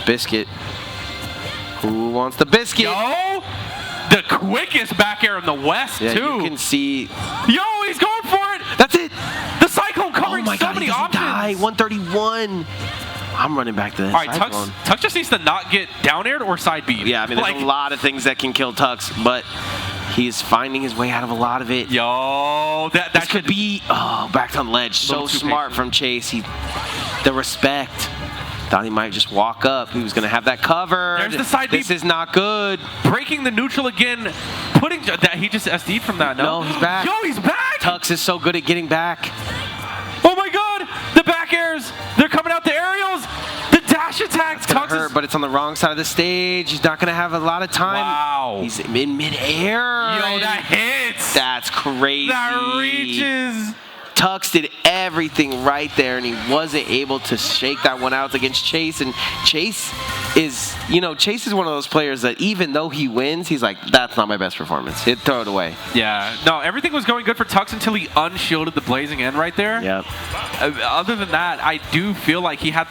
Speaker 1: Biscuit. Who wants the biscuit?
Speaker 2: The quickest back air in the West, too.
Speaker 1: You can see.
Speaker 2: He's going for it.
Speaker 1: That's it.
Speaker 2: The Cyclone covering so many options.
Speaker 1: Die. 131. I'm running back to this.
Speaker 2: All right, Tux just needs to not get down aired or side beat.
Speaker 1: Yeah, I mean, there's a lot of things that can kill Tux, but he's finding his way out of a lot of it.
Speaker 2: That
Speaker 1: could be back on ledge. So smart from Chase. The respect. Thought he might just walk up. He was going to have that covered.
Speaker 2: There's the side
Speaker 1: This
Speaker 2: B.
Speaker 1: is not good.
Speaker 2: Breaking the neutral again. Putting that he just SD'd from that.
Speaker 1: No, he's back.
Speaker 2: Yo, he's back.
Speaker 1: Tux is so good at getting back.
Speaker 2: Oh my God! The back airs. They're coming out the aerials. The dash attack.
Speaker 1: Tux hurt, but it's on the wrong side of the stage. He's not going to have a lot of time.
Speaker 2: Wow.
Speaker 1: He's in midair.
Speaker 2: Yo, that hits.
Speaker 1: That's crazy.
Speaker 2: That reaches.
Speaker 1: Tux did everything right there, and he wasn't able to shake that one out against Chase. And Chase is, Chase is one of those players that even though he wins, he's like, that's not my best performance. He'd throw it away.
Speaker 2: Yeah. No, everything was going good for Tux until he unshielded the blazing end right there.
Speaker 1: Yep.
Speaker 2: Other than that, I do feel like he had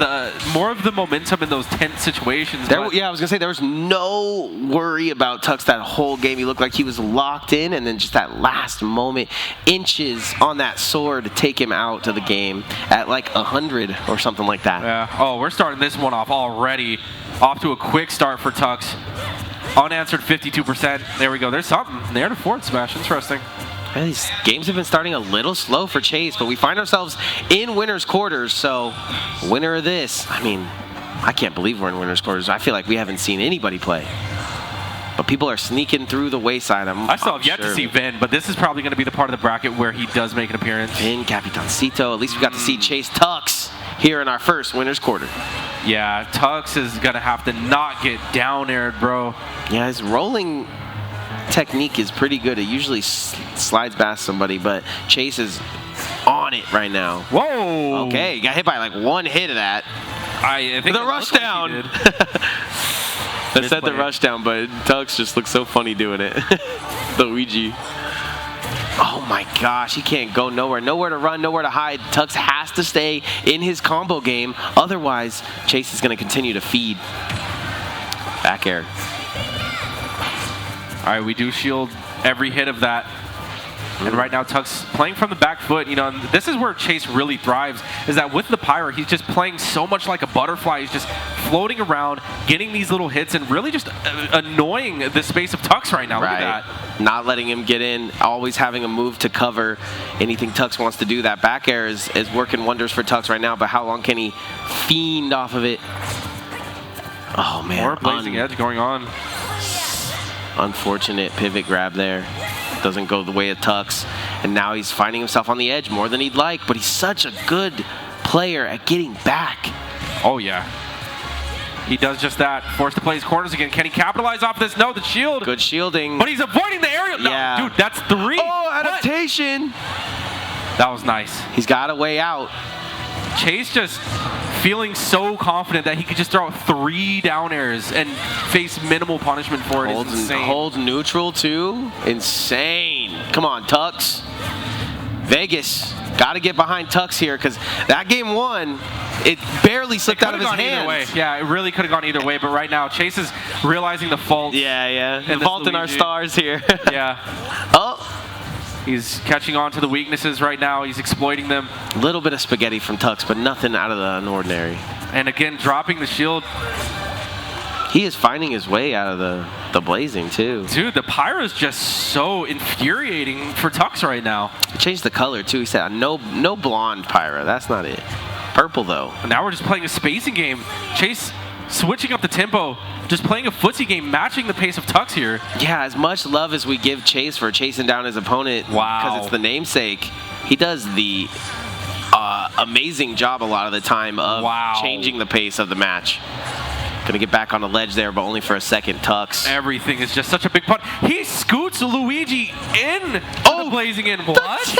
Speaker 2: more of the momentum in those tense situations.
Speaker 1: I was going to say, there was no worry about Tux that whole game. He looked like he was locked in, and then just that last moment, inches on that sword to take him out of the game at like 100 or something like that.
Speaker 2: Yeah. Oh, we're starting this one off already. Off to a quick start for Tux. Unanswered 52%. There we go. There's something. There to forward smash. Interesting.
Speaker 1: Yeah, these games have been starting a little slow for Chase, but we find ourselves in winner's quarters. So, winner of this. I mean, I can't believe we're in winner's quarters. I feel like we haven't seen anybody play. But people are sneaking through the wayside.
Speaker 2: I still have yet to see Vin, but this is probably going to be the part of the bracket where he does make an appearance.
Speaker 1: Vin, Capitancito. At least we got to see Chase Tux here in our first winner's quarter.
Speaker 2: Yeah, Tux is going to have to not get down aired, bro.
Speaker 1: Yeah, his rolling technique is pretty good. It usually slides past somebody, but Chase is on it right now.
Speaker 2: Whoa.
Speaker 1: Okay, he got hit by like one hit of that.
Speaker 2: I think
Speaker 1: the rush down. I said the rush down, but Tux just looks so funny doing it. Luigi. Oh my gosh, he can't go nowhere. Nowhere to run, nowhere to hide. Tux has to stay in his combo game. Otherwise, Chase is going to continue to feed. Back air.
Speaker 2: All right, we do shield every hit of that. And right now, Tux playing from the back foot, and this is where Chase really thrives, is that with the Pyra, he's just playing so much like a butterfly. He's just floating around, getting these little hits, and really just annoying the space of Tux right now.
Speaker 1: Right.
Speaker 2: Look at that.
Speaker 1: Not letting him get in, always having a move to cover anything Tux wants to do. That back air is working wonders for Tux right now, but how long can he fiend off of it? Oh, man.
Speaker 2: More blazing edge going on.
Speaker 1: Unfortunate pivot grab there. Doesn't go the way of Tux, and now he's finding himself on the edge more than he'd like, but he's such a good player at getting back.
Speaker 2: Oh, yeah. He does just that. Forced to play his corners again. Can he capitalize off this? No, the shield.
Speaker 1: Good shielding.
Speaker 2: But he's avoiding the aerial.
Speaker 1: Yeah.
Speaker 2: No, dude, that's 3.
Speaker 1: Oh, adaptation.
Speaker 2: That was nice.
Speaker 1: He's got a way out.
Speaker 2: Chase just feeling so confident that he could just throw out 3 down airs and face minimal punishment for it. It's insane.
Speaker 1: Hold neutral too. Insane. Come on, Tux. Vegas. Got to get behind Tux here because that game 1, it barely slipped out of his hands.
Speaker 2: Yeah, it really could have gone either way, but right now Chase is realizing the fault.
Speaker 1: Yeah. The fault in our stars here.
Speaker 2: Yeah.
Speaker 1: Oh.
Speaker 2: He's catching on to the weaknesses right now. He's exploiting them.
Speaker 1: A little bit of spaghetti from Tux, but nothing out of the ordinary.
Speaker 2: And again, dropping the shield.
Speaker 1: He is finding his way out of the blazing, too.
Speaker 2: Dude, the Pyra is just so infuriating for Tux right now.
Speaker 1: He changed the color, too. He said, no blonde Pyra. That's not it. Purple, though.
Speaker 2: And now we're just playing a spacing game. Chase switching up the tempo, just playing a footsie game, matching the pace of Tux here.
Speaker 1: Yeah, as much love as we give Chase for chasing down his opponent,
Speaker 2: wow,
Speaker 1: because it's the namesake, he does the amazing job a lot of the time of changing the pace of the match. Gonna get back on the ledge there, but only for a second. Tux.
Speaker 2: Everything is just such a big putt. He scoots Luigi in the blazing in. What?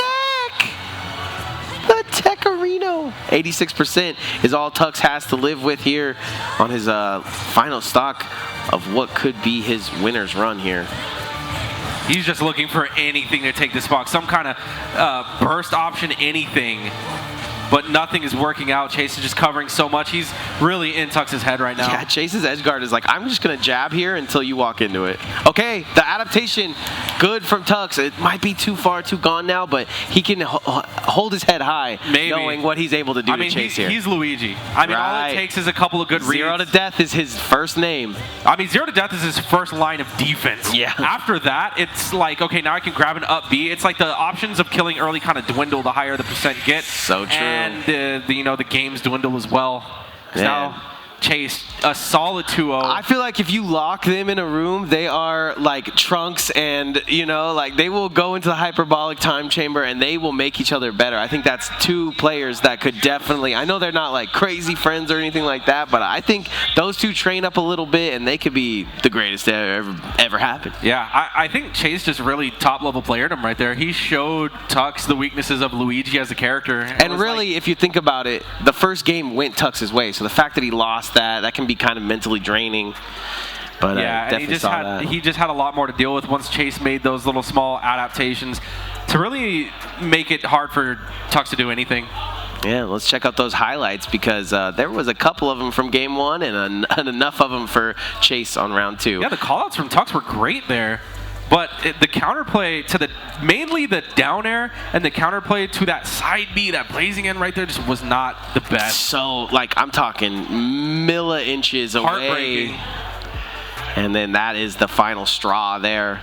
Speaker 1: The Techerino. 86% is all Tux has to live with here on his final stock of what could be his winner's run here.
Speaker 2: He's just looking for anything to take this spot. Some kind of burst option, anything. But nothing is working out. Chase is just covering so much. He's really in Tux's head right now.
Speaker 1: Yeah, Chase's edge guard is like, I'm just going to jab here until you walk into it. Okay, the adaptation, good from Tux. It might be too far, too gone now, but he can hold his head high, knowing what he's able to do to Chase here.
Speaker 2: He's Luigi. All it takes is a couple of good reads.
Speaker 1: 0 to death is his first name.
Speaker 2: 0 to death is his first line of defense.
Speaker 1: Yeah.
Speaker 2: After that, it's like, okay, now I can grab an up B. It's like the options of killing early kind of dwindle the higher the percent gets.
Speaker 1: So true.
Speaker 2: And the games dwindle as well. Now, Chase, a solid 2-0.
Speaker 1: I feel like if you lock them in a room, they are like Trunks and, you know, like they will go into the hyperbolic time chamber and they will make each other better. I think that's two players that could definitely, I know they're not like crazy friends or anything like that, but I think those two train up a little bit and they could be the greatest that ever happened.
Speaker 2: Yeah, I think Chase just really top-level playered him right there. He showed Tux the weaknesses of Luigi as a character.
Speaker 1: And really, if you think about it, the first game went Tux's way, so the fact that he lost that can be kind of mentally draining. But
Speaker 2: yeah, and he just had a lot more to deal with once Chase made those little small adaptations to really make it hard for Tux to do anything.
Speaker 1: Yeah, let's check out those highlights because there was a couple of them from game 1 and enough of them for Chase on round 2.
Speaker 2: Yeah, the callouts from Tux were great there. But the counterplay to mainly the down air and the counterplay to that side B, that blazing end right there, just was not the best.
Speaker 1: So, like, I'm talking milli-inches away.
Speaker 2: Heartbreaking.
Speaker 1: And then that is the final straw there.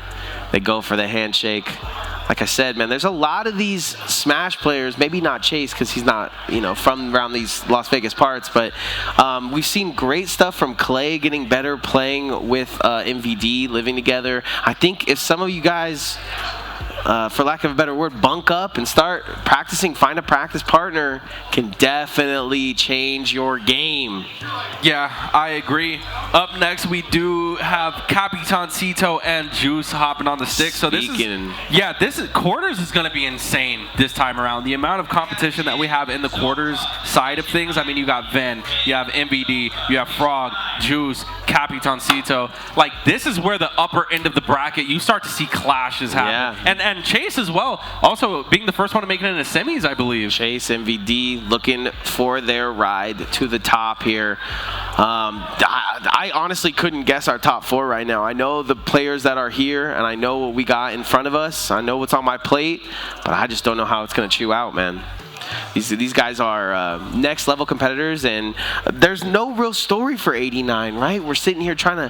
Speaker 1: They go for the handshake. Like I said, man, there's a lot of these Smash players, maybe not Chase because he's not, you know, from around these Las Vegas parts, but we've seen great stuff from Clay getting better playing with MVD, living together. I think if some of you guys, for lack of a better word, bunk up and start practicing, find a practice partner, can definitely change your game.
Speaker 2: Yeah, I agree. Up next, we do have Capitancito and Juice hopping on the stick. So this is quarters is going to be insane this time around. The amount of competition that we have in the quarters side of things. I mean, you got Ven, you have MVD, you have Frawg, Juice, Capitancito. Like, this is where the upper end of the bracket, you start to see clashes happen.
Speaker 1: Yeah.
Speaker 2: And Chase as well, also being the first one to make it into semis, I believe.
Speaker 1: Chase, MVD looking for their ride to the top here. I honestly couldn't guess our top 4 right now. I know the players that are here, and I know what we got in front of us. I know what's on my plate, but I just don't know how it's going to chew out, man. These guys are next level competitors, and there's no real story for 89, right? We're sitting here trying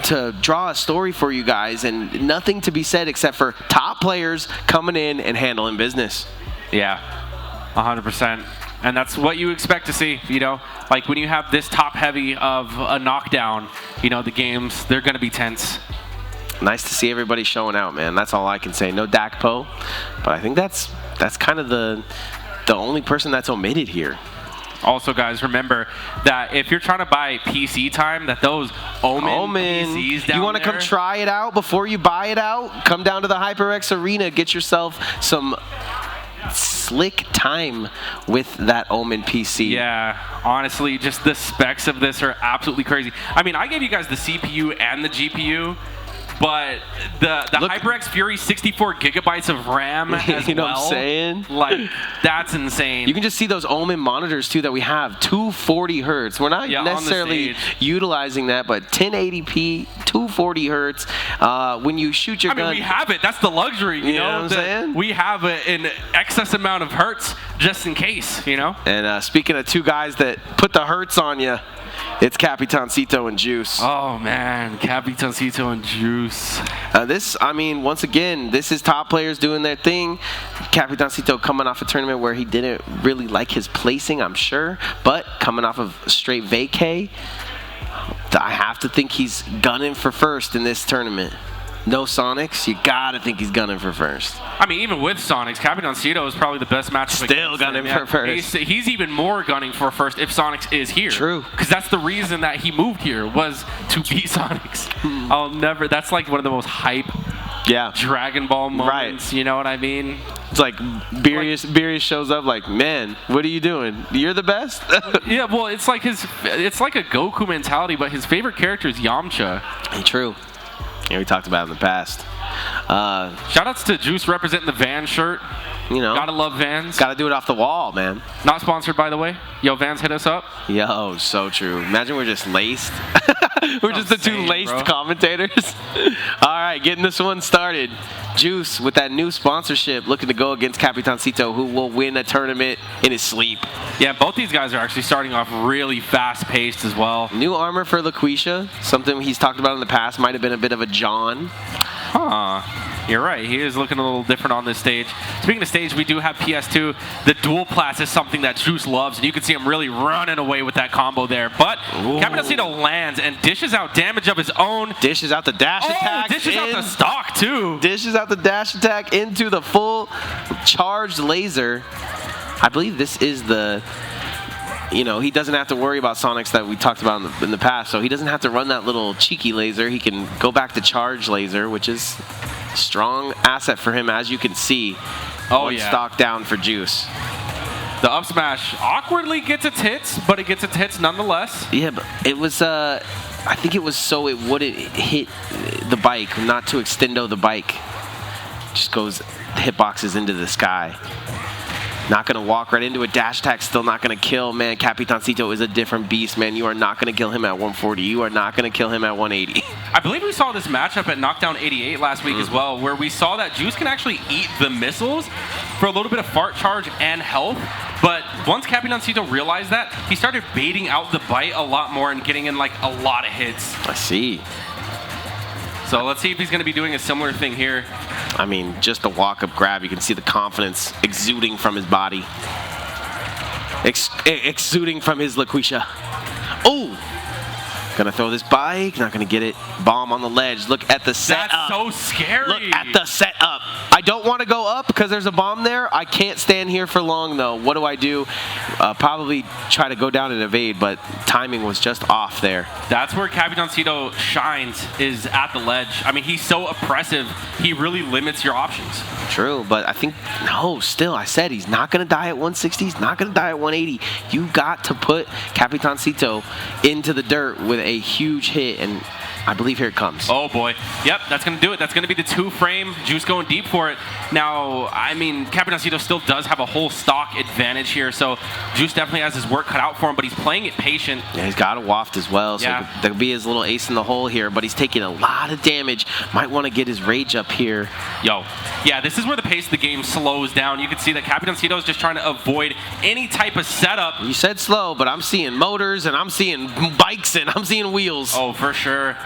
Speaker 1: to draw a story for you guys, and nothing to be said except for top players coming in and handling business.
Speaker 2: Yeah, 100%. And that's what you expect to see, you know? Like, when you have this top heavy of a knockdown, you know, the games, they're going to be tense.
Speaker 1: Nice to see everybody showing out, man. That's all I can say. No Dakpo, but I think that's kind of the only person that's omitted here.
Speaker 2: Also, guys, remember that if you're trying to buy PC time, that those Omen PCs down
Speaker 1: you want to come try it out before you buy it out? Come down to the HyperX Arena, get yourself some slick time with that Omen PC.
Speaker 2: Yeah, honestly, just the specs of this are absolutely crazy. I mean, I gave you guys the CPU and the GPU, but the HyperX Fury 64 gigabytes of RAM as
Speaker 1: you know
Speaker 2: well,
Speaker 1: what I'm saying?
Speaker 2: Like, that's insane.
Speaker 1: You can just see those Omen monitors, too, that we have. 240 hertz. We're not necessarily utilizing that, but 1080p, 240 hertz. When you shoot your gun...
Speaker 2: I mean, we have it. That's the luxury, you know
Speaker 1: what I'm saying?
Speaker 2: We have an excess amount of hertz just in case, you know?
Speaker 1: And speaking of two guys that put the hertz on you, it's Capitancito and Juice.
Speaker 2: Oh, man. Capitancito and Juice.
Speaker 1: Once again, this is top players doing their thing. Capitancito coming off a tournament where he didn't really like his placing, I'm sure. But coming off of straight vacay, I have to think he's gunning for first in this tournament. No Sonics, you gotta think he's gunning for first.
Speaker 2: I mean, even with Sonics, Capitancito is probably the best matchup.
Speaker 1: Still gunning for first.
Speaker 2: He's even more gunning for first if Sonics is here.
Speaker 1: True.
Speaker 2: Because that's the reason that he moved here, was to beat Sonics. That's like one of the most hype Dragon Ball moments, right. You know what I mean?
Speaker 1: It's like Beerus shows up like, man, what are you doing? You're the best?
Speaker 2: Yeah, well, it's like a Goku mentality, but his favorite character is Yamcha.
Speaker 1: True. Yeah, we talked about it in the past.
Speaker 2: Shoutouts to Juice representing the Vans shirt. You know, gotta love Vans.
Speaker 1: Gotta do it off the wall, man.
Speaker 2: Not sponsored, by the way. Yo, Vans, hit us up.
Speaker 1: Yo, so true. Imagine we're just laced. We're just the two laced commentators. All right, getting this one started. Juice with that new sponsorship, looking to go against Capitancito, who will win a tournament in his sleep.
Speaker 2: Yeah, both these guys are actually starting off really fast-paced as well.
Speaker 1: New armor for LaQuisha, something he's talked about in the past. Might have been a bit of a John.
Speaker 2: Huh. You're right. He is looking a little different on this stage. Speaking of stage, we do have PS2. The dual plats is something that Juice loves, and you can see him really running away with that combo there. But Capitancito lands and dishes out damage of his own.
Speaker 1: Dishes out the dash attack.
Speaker 2: Dishes out the stock, too.
Speaker 1: Dishes out the dash attack into the full charged laser. I believe this is the... he doesn't have to worry about Sonics that we talked about in the past, so he doesn't have to run that little cheeky laser. He can go back to charge laser, which is a strong asset for him, as you can see. One stock down for Juice.
Speaker 2: The up smash awkwardly gets its hits, but it gets its hits nonetheless.
Speaker 1: Yeah, but it was, I think it was so it wouldn't hit the bike, not to extendo the bike. Just goes hitboxes into the sky. Not going to walk right into a dash attack, still not going to kill. Man, Capitancito is a different beast, man. You are not going to kill him at 140. You are not going to kill him at 180.
Speaker 2: I believe we saw this matchup at Knockdown 88 last week as well, where we saw that Juice can actually eat the missiles for a little bit of fart charge and health. But once Capitancito realized that, he started baiting out the bite a lot more and getting in like a lot of hits.
Speaker 1: I see.
Speaker 2: So let's see if he's going to be doing a similar thing here.
Speaker 1: I mean, just the walk-up grab, you can see the confidence exuding from his body. Exuding from his LaQuisha. Oh! Gonna throw this bike, not gonna get it. Bomb on the ledge. Look at the setup.
Speaker 2: That's so scary.
Speaker 1: Look at the setup. I don't want to go up because there's a bomb there. I can't stand here for long though. What do? Probably try to go down and evade, but timing was just off there.
Speaker 2: That's where Capitancito shines, is at the ledge. I mean, he's so oppressive. He really limits your options.
Speaker 1: True, but I think, still, I said he's not going to die at 160. He's not going to die at 180. You got to put Capitancito into the dirt with a huge hit, and I believe here it comes.
Speaker 2: Oh, boy. Yep, that's going to do it. That's going to be the 2-frame. Juice going deep for it. Now, I mean, Capitancito still does have a whole stock advantage here, so Juice definitely has his work cut out for him, but he's playing it patient.
Speaker 1: Yeah, he's got a waft as well, so there'll be his little ace in the hole here, but he's taking a lot of damage. Might want to get his rage up here.
Speaker 2: Yeah, this is where the pace of the game slows down. You can see that Capitancito is just trying to avoid any type of setup.
Speaker 1: You said slow, but I'm seeing motors, and I'm seeing bikes, and I'm seeing wheels.
Speaker 2: Oh, for sure.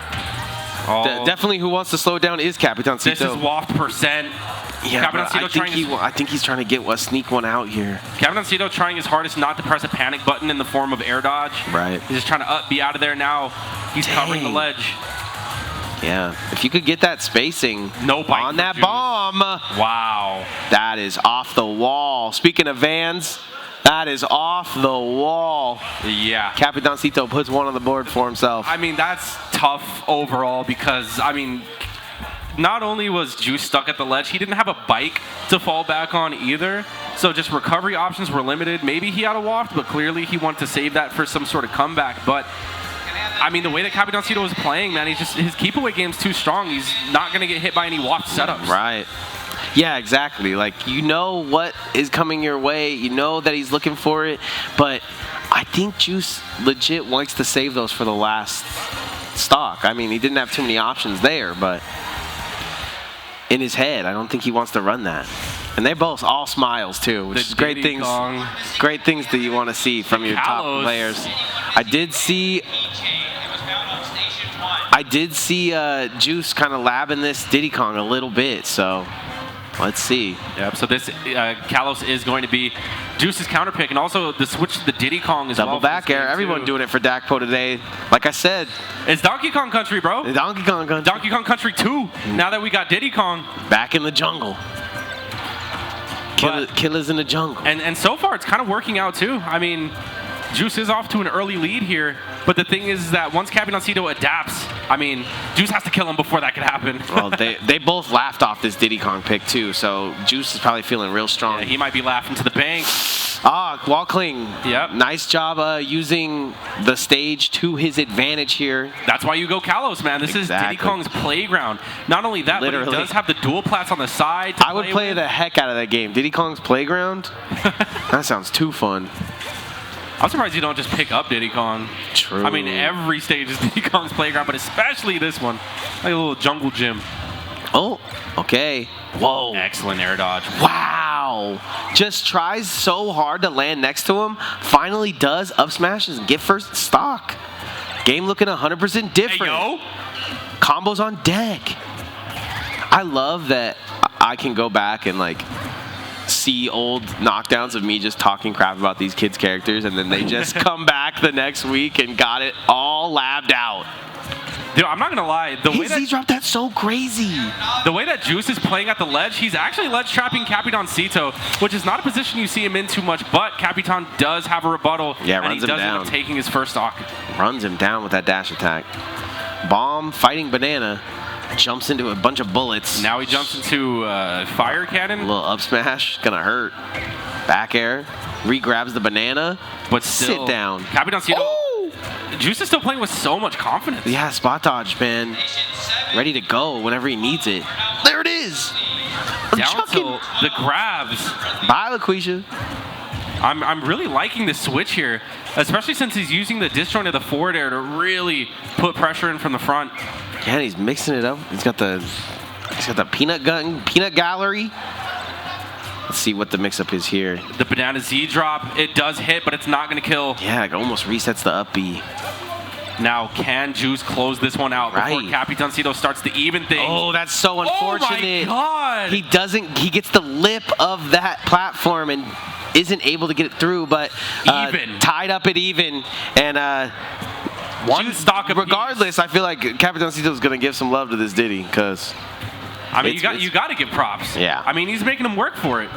Speaker 1: Definitely who wants to slow down is Capitancito.
Speaker 2: This is waft percent.
Speaker 1: Yeah, I think he's trying to get a sneak one out here.
Speaker 2: Capitancito trying his hardest not to press a panic button in the form of air dodge.
Speaker 1: Right.
Speaker 2: He's just trying to be out of there now. He's covering the ledge.
Speaker 1: Yeah, if you could get that spacing on that bomb.
Speaker 2: Wow.
Speaker 1: That is off the wall. Speaking of Vans, that is off the wall.
Speaker 2: Yeah.
Speaker 1: Capitancito puts one on the board for himself.
Speaker 2: I mean, that's tough overall because, I mean, not only was Juice stuck at the ledge, he didn't have a bike to fall back on either. So just recovery options were limited. Maybe he had a waft, but clearly he wanted to save that for some sort of comeback. But I mean, the way that Capitancito was playing, man, his keep-away game's too strong. He's not going to get hit by any waft setups.
Speaker 1: Right. Yeah, exactly. Like, you know what is coming your way. You know that he's looking for it. But I think Juice legit wants to save those for the last stock. I mean, he didn't have too many options there, but in his head, I don't think he wants to run that. And they're both all smiles, too, which is great things. Great things that you want to see from your top players. I did see Juice kind of labbing this Diddy Kong a little bit, so let's see.
Speaker 2: Yep, so this Kalos is going to be Juice's counter pick, and also the switch to the Diddy Kong as well.
Speaker 1: Double back air. Everyone doing it for Dakpo today. Like I said,
Speaker 2: it's Donkey Kong country, bro.
Speaker 1: Donkey Kong country.
Speaker 2: Donkey Kong country 2, now that we got Diddy Kong.
Speaker 1: Back in the jungle. Killers in the jungle.
Speaker 2: And so far, it's kind of working out, too. I mean, Juice is off to an early lead here, but the thing is that once Capitancito adapts, I mean, Juice has to kill him before that could happen.
Speaker 1: Well, they both laughed off this Diddy Kong pick, too, so Juice is probably feeling real strong.
Speaker 2: Yeah, he might be laughing to the bank.
Speaker 1: Wall cling.
Speaker 2: Yep.
Speaker 1: Nice job using the stage to his advantage here.
Speaker 2: That's why you go Kalos, man. This is Diddy Kong's playground. Not only that, but he does have the dual plats on the side to
Speaker 1: I would play the heck out of that game. Diddy Kong's playground? That sounds too fun.
Speaker 2: I'm surprised you don't just pick up Diddy Kong.
Speaker 1: True.
Speaker 2: I mean, every stage is Diddy Kong's playground, but especially this one. Like a little jungle gym.
Speaker 1: Oh, okay. Whoa.
Speaker 2: Excellent air dodge.
Speaker 1: Wow. Just tries so hard to land next to him. Finally does up smashes and get first stock. Game looking 100% different.
Speaker 2: Hey, yo.
Speaker 1: Combos on deck. I love that I can go back and like see old knockdowns of me just talking crap about these kids' characters, and then they just come back the next week and got it all labbed out.
Speaker 2: Dude, I'm not gonna lie. The way
Speaker 1: He dropped that so crazy.
Speaker 2: The way that Juice is playing at the ledge, he's actually ledge trapping Capitancito, which is not a position you see him in too much, but Capitan does have a rebuttal,
Speaker 1: yeah,
Speaker 2: and
Speaker 1: runs
Speaker 2: he
Speaker 1: him
Speaker 2: does end up
Speaker 1: down.
Speaker 2: taking his first stock.
Speaker 1: Runs him down with that dash attack. Bomb fighting Banana. Jumps into a bunch of bullets.
Speaker 2: Now he jumps into fire cannon.
Speaker 1: A little up smash. Gonna hurt. Back air. Re-grabs the banana.
Speaker 2: But still,
Speaker 1: sit down.
Speaker 2: Capitancito.
Speaker 1: Oh!
Speaker 2: Juice is still playing with so much confidence.
Speaker 1: Yeah, spot dodge, man. Ready to go whenever he needs it. There it is.
Speaker 2: Down tilt, the grabs.
Speaker 1: Bye, LaQuisha.
Speaker 2: I'm really liking the switch here, especially since he's using the disjoint of the forward air to really put pressure in from the front.
Speaker 1: Yeah, he's mixing it up. He's got the peanut gallery. Let's see what the mix-up is here.
Speaker 2: The banana Z drop, it does hit, but it's not going to kill.
Speaker 1: Yeah, it almost resets the up B.
Speaker 2: Now, can Juice close this one out before Capitancito starts to even things?
Speaker 1: Oh, that's so unfortunate.
Speaker 2: Oh my God!
Speaker 1: He gets the lip of that platform and isn't able to get it through, but tied up at even. And
Speaker 2: one stock apiece.
Speaker 1: Regardless, I feel like Capitancito is going to give some love to this Diddy, because
Speaker 2: I mean, you got to give props.
Speaker 1: Yeah.
Speaker 2: I mean, he's making him work for it.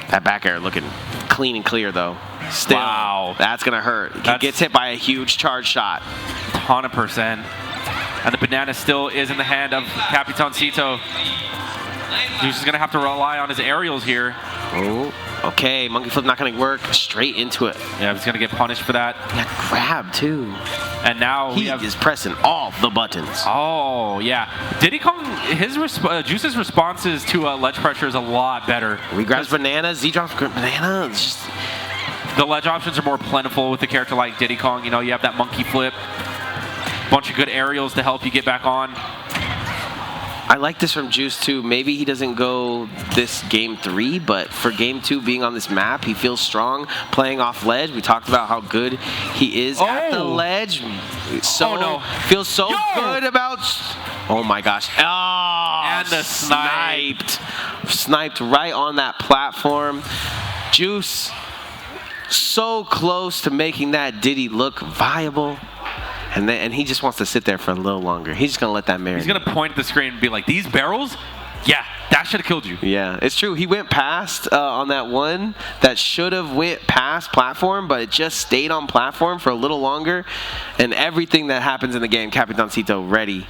Speaker 1: That back air looking clean and clear, though. Still,
Speaker 2: wow.
Speaker 1: That's going to hurt. He gets hit by a huge charge shot.
Speaker 2: 100%. And the banana still is in the hand of Capitancito. Juice is going to have to rely on his aerials here.
Speaker 1: Oh, okay. Monkey flip not going to work. Straight into it.
Speaker 2: Yeah, he's going to get punished for that.
Speaker 1: Yeah, grab, too.
Speaker 2: And now
Speaker 1: he is pressing all the buttons.
Speaker 2: Oh, yeah. Diddy Kong, Juice's responses to ledge pressure is a lot better.
Speaker 1: He grabs banana, Z drops banana. It's just...
Speaker 2: The ledge options are more plentiful with a character like Diddy Kong. You know, you have that monkey flip. Bunch of good aerials to help you get back on.
Speaker 1: I like this from Juice, too. Maybe he doesn't go this game 3, but for game 2 being on this map, he feels strong playing off ledge. We talked about how good he is at the ledge. Feels so good about... Oh, my gosh. Oh,
Speaker 2: and the
Speaker 1: sniped right on that platform. Juice, so close to making that Diddy look viable. And he just wants to sit there for a little longer. He's just going to let that marinate.
Speaker 2: He's going to point at the screen and be like, these barrels? Yeah, that should have killed you.
Speaker 1: Yeah, it's true. He went past on that one that should have went past platform, but it just stayed on platform for a little longer. And everything that happens in the game, Capitancito ready.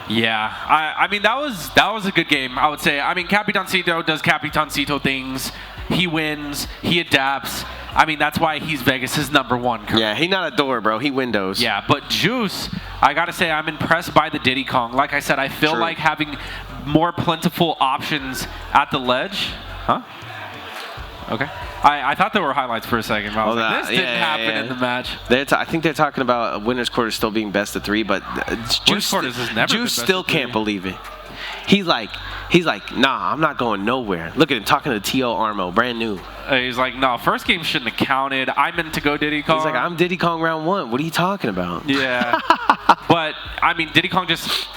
Speaker 2: Yeah, I mean, that was a good game, I would say. I mean, Capitancito does Capitancito things. He wins. He adapts. I mean, that's why he's Vegas' #1 currently.
Speaker 1: Yeah, he's not a door, bro. He windows.
Speaker 2: Yeah, but Juice, I got to say, I'm impressed by the Diddy Kong. Like I said, I feel like having more plentiful options at the ledge. Huh? Okay. I thought there were highlights for a second. I was like, this didn't happen in the match.
Speaker 1: I think they're talking about winner's quarter still being best of 3, but Juice still can't believe it. He's like, nah, I'm not going nowhere. Look at him talking to T.O. Armo, brand new.
Speaker 2: He's like, no, first game shouldn't have counted. I meant to go Diddy Kong.
Speaker 1: He's like, I'm Diddy Kong round 1. What are you talking about?
Speaker 2: Yeah. But, I mean, Diddy Kong just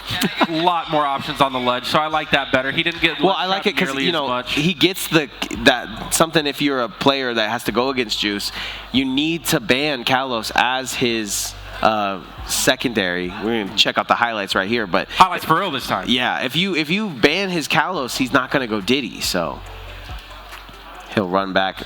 Speaker 2: a lot more options on the ledge, so I like that better. He didn't get
Speaker 1: I like it because, you know, he gets that something if you're a player that has to go against Juice, you need to ban Kalos as his secondary. We're gonna check out the highlights right here, but
Speaker 2: highlights for real this time.
Speaker 1: Yeah, if you ban his Kalos, he's not gonna go Diddy, so he'll run back.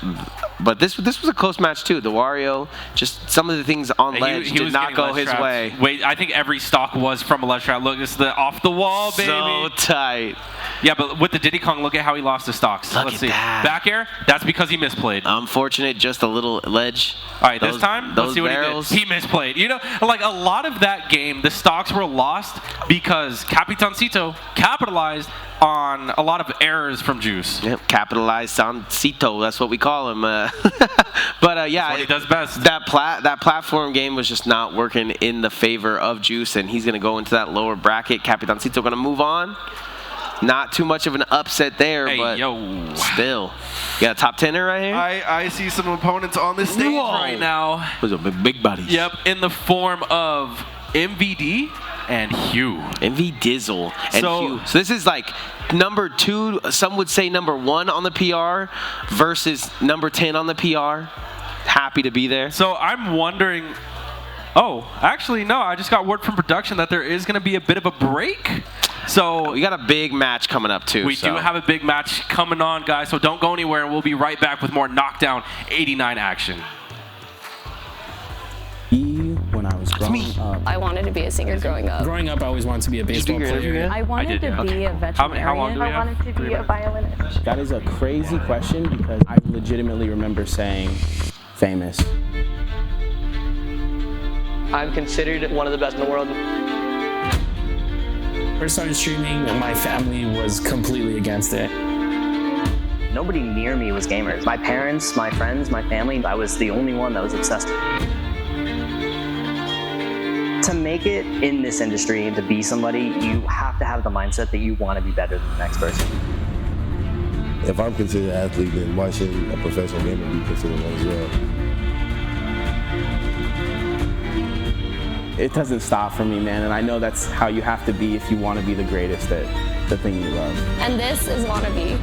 Speaker 1: But this was a close match too. The Wario, just some of the things on ledge did not go his way.
Speaker 2: Wait, I think every stock was from a ledge trap. Look, it's the off the wall, baby.
Speaker 1: So tight.
Speaker 2: Yeah, but with the Diddy Kong, look at how he lost the stocks. Let's see. Back air, that's because he misplayed.
Speaker 1: Unfortunate, just a little ledge.
Speaker 2: All right, this time, let's see what he did. He misplayed. You know, like a lot of that game, the stocks were lost because Capitancito capitalized on a lot of errors from Juice.
Speaker 1: Yep, capitalized on Cito. That's what we call him. But yeah,
Speaker 2: what he does best.
Speaker 1: That platform game was just not working in the favor of Juice, and he's going to go into that lower bracket. Capitancito going to move on. Not too much of an upset there, but still. You got a top 10er right here?
Speaker 3: I see some opponents on this stage right now.
Speaker 1: Those are big bodies.
Speaker 2: Yep, in the form of MVD, and Hugh.
Speaker 1: MV Dizzle and Hugh. So this is like number 2, some would say number 1 on the PR versus number 10 on the PR. Happy to be there.
Speaker 2: So I'm wondering, oh, actually, no, I just got word from production that there is going to be a bit of a break. So
Speaker 1: we got a big match coming up, too.
Speaker 2: We do have a big match coming on, guys, so don't go anywhere, and we'll be right back with more Knockdown 89 action.
Speaker 4: When I was growing up,
Speaker 5: I wanted to be a singer growing up.
Speaker 4: Growing up, I always wanted to be a baseball player.
Speaker 5: I wanted to be a veterinarian.
Speaker 2: How long do we have?
Speaker 5: I wanted to be a violinist.
Speaker 4: That is a crazy question because I legitimately remember saying famous.
Speaker 6: I'm considered one of the best in the world.
Speaker 4: First started streaming, and my family was completely against it.
Speaker 6: Nobody near me was gamers. My parents, my friends, my family, I was the only one that was obsessed. To make it in this industry and to be somebody, you have to have the mindset that you want to be better than the next person.
Speaker 7: If I'm considered an athlete, then why shouldn't a professional gamer be considered one as well?
Speaker 4: It doesn't stop for me, man, and I know that's how you have to be if you want to be the greatest at the thing you love.
Speaker 5: And this is Wannabe.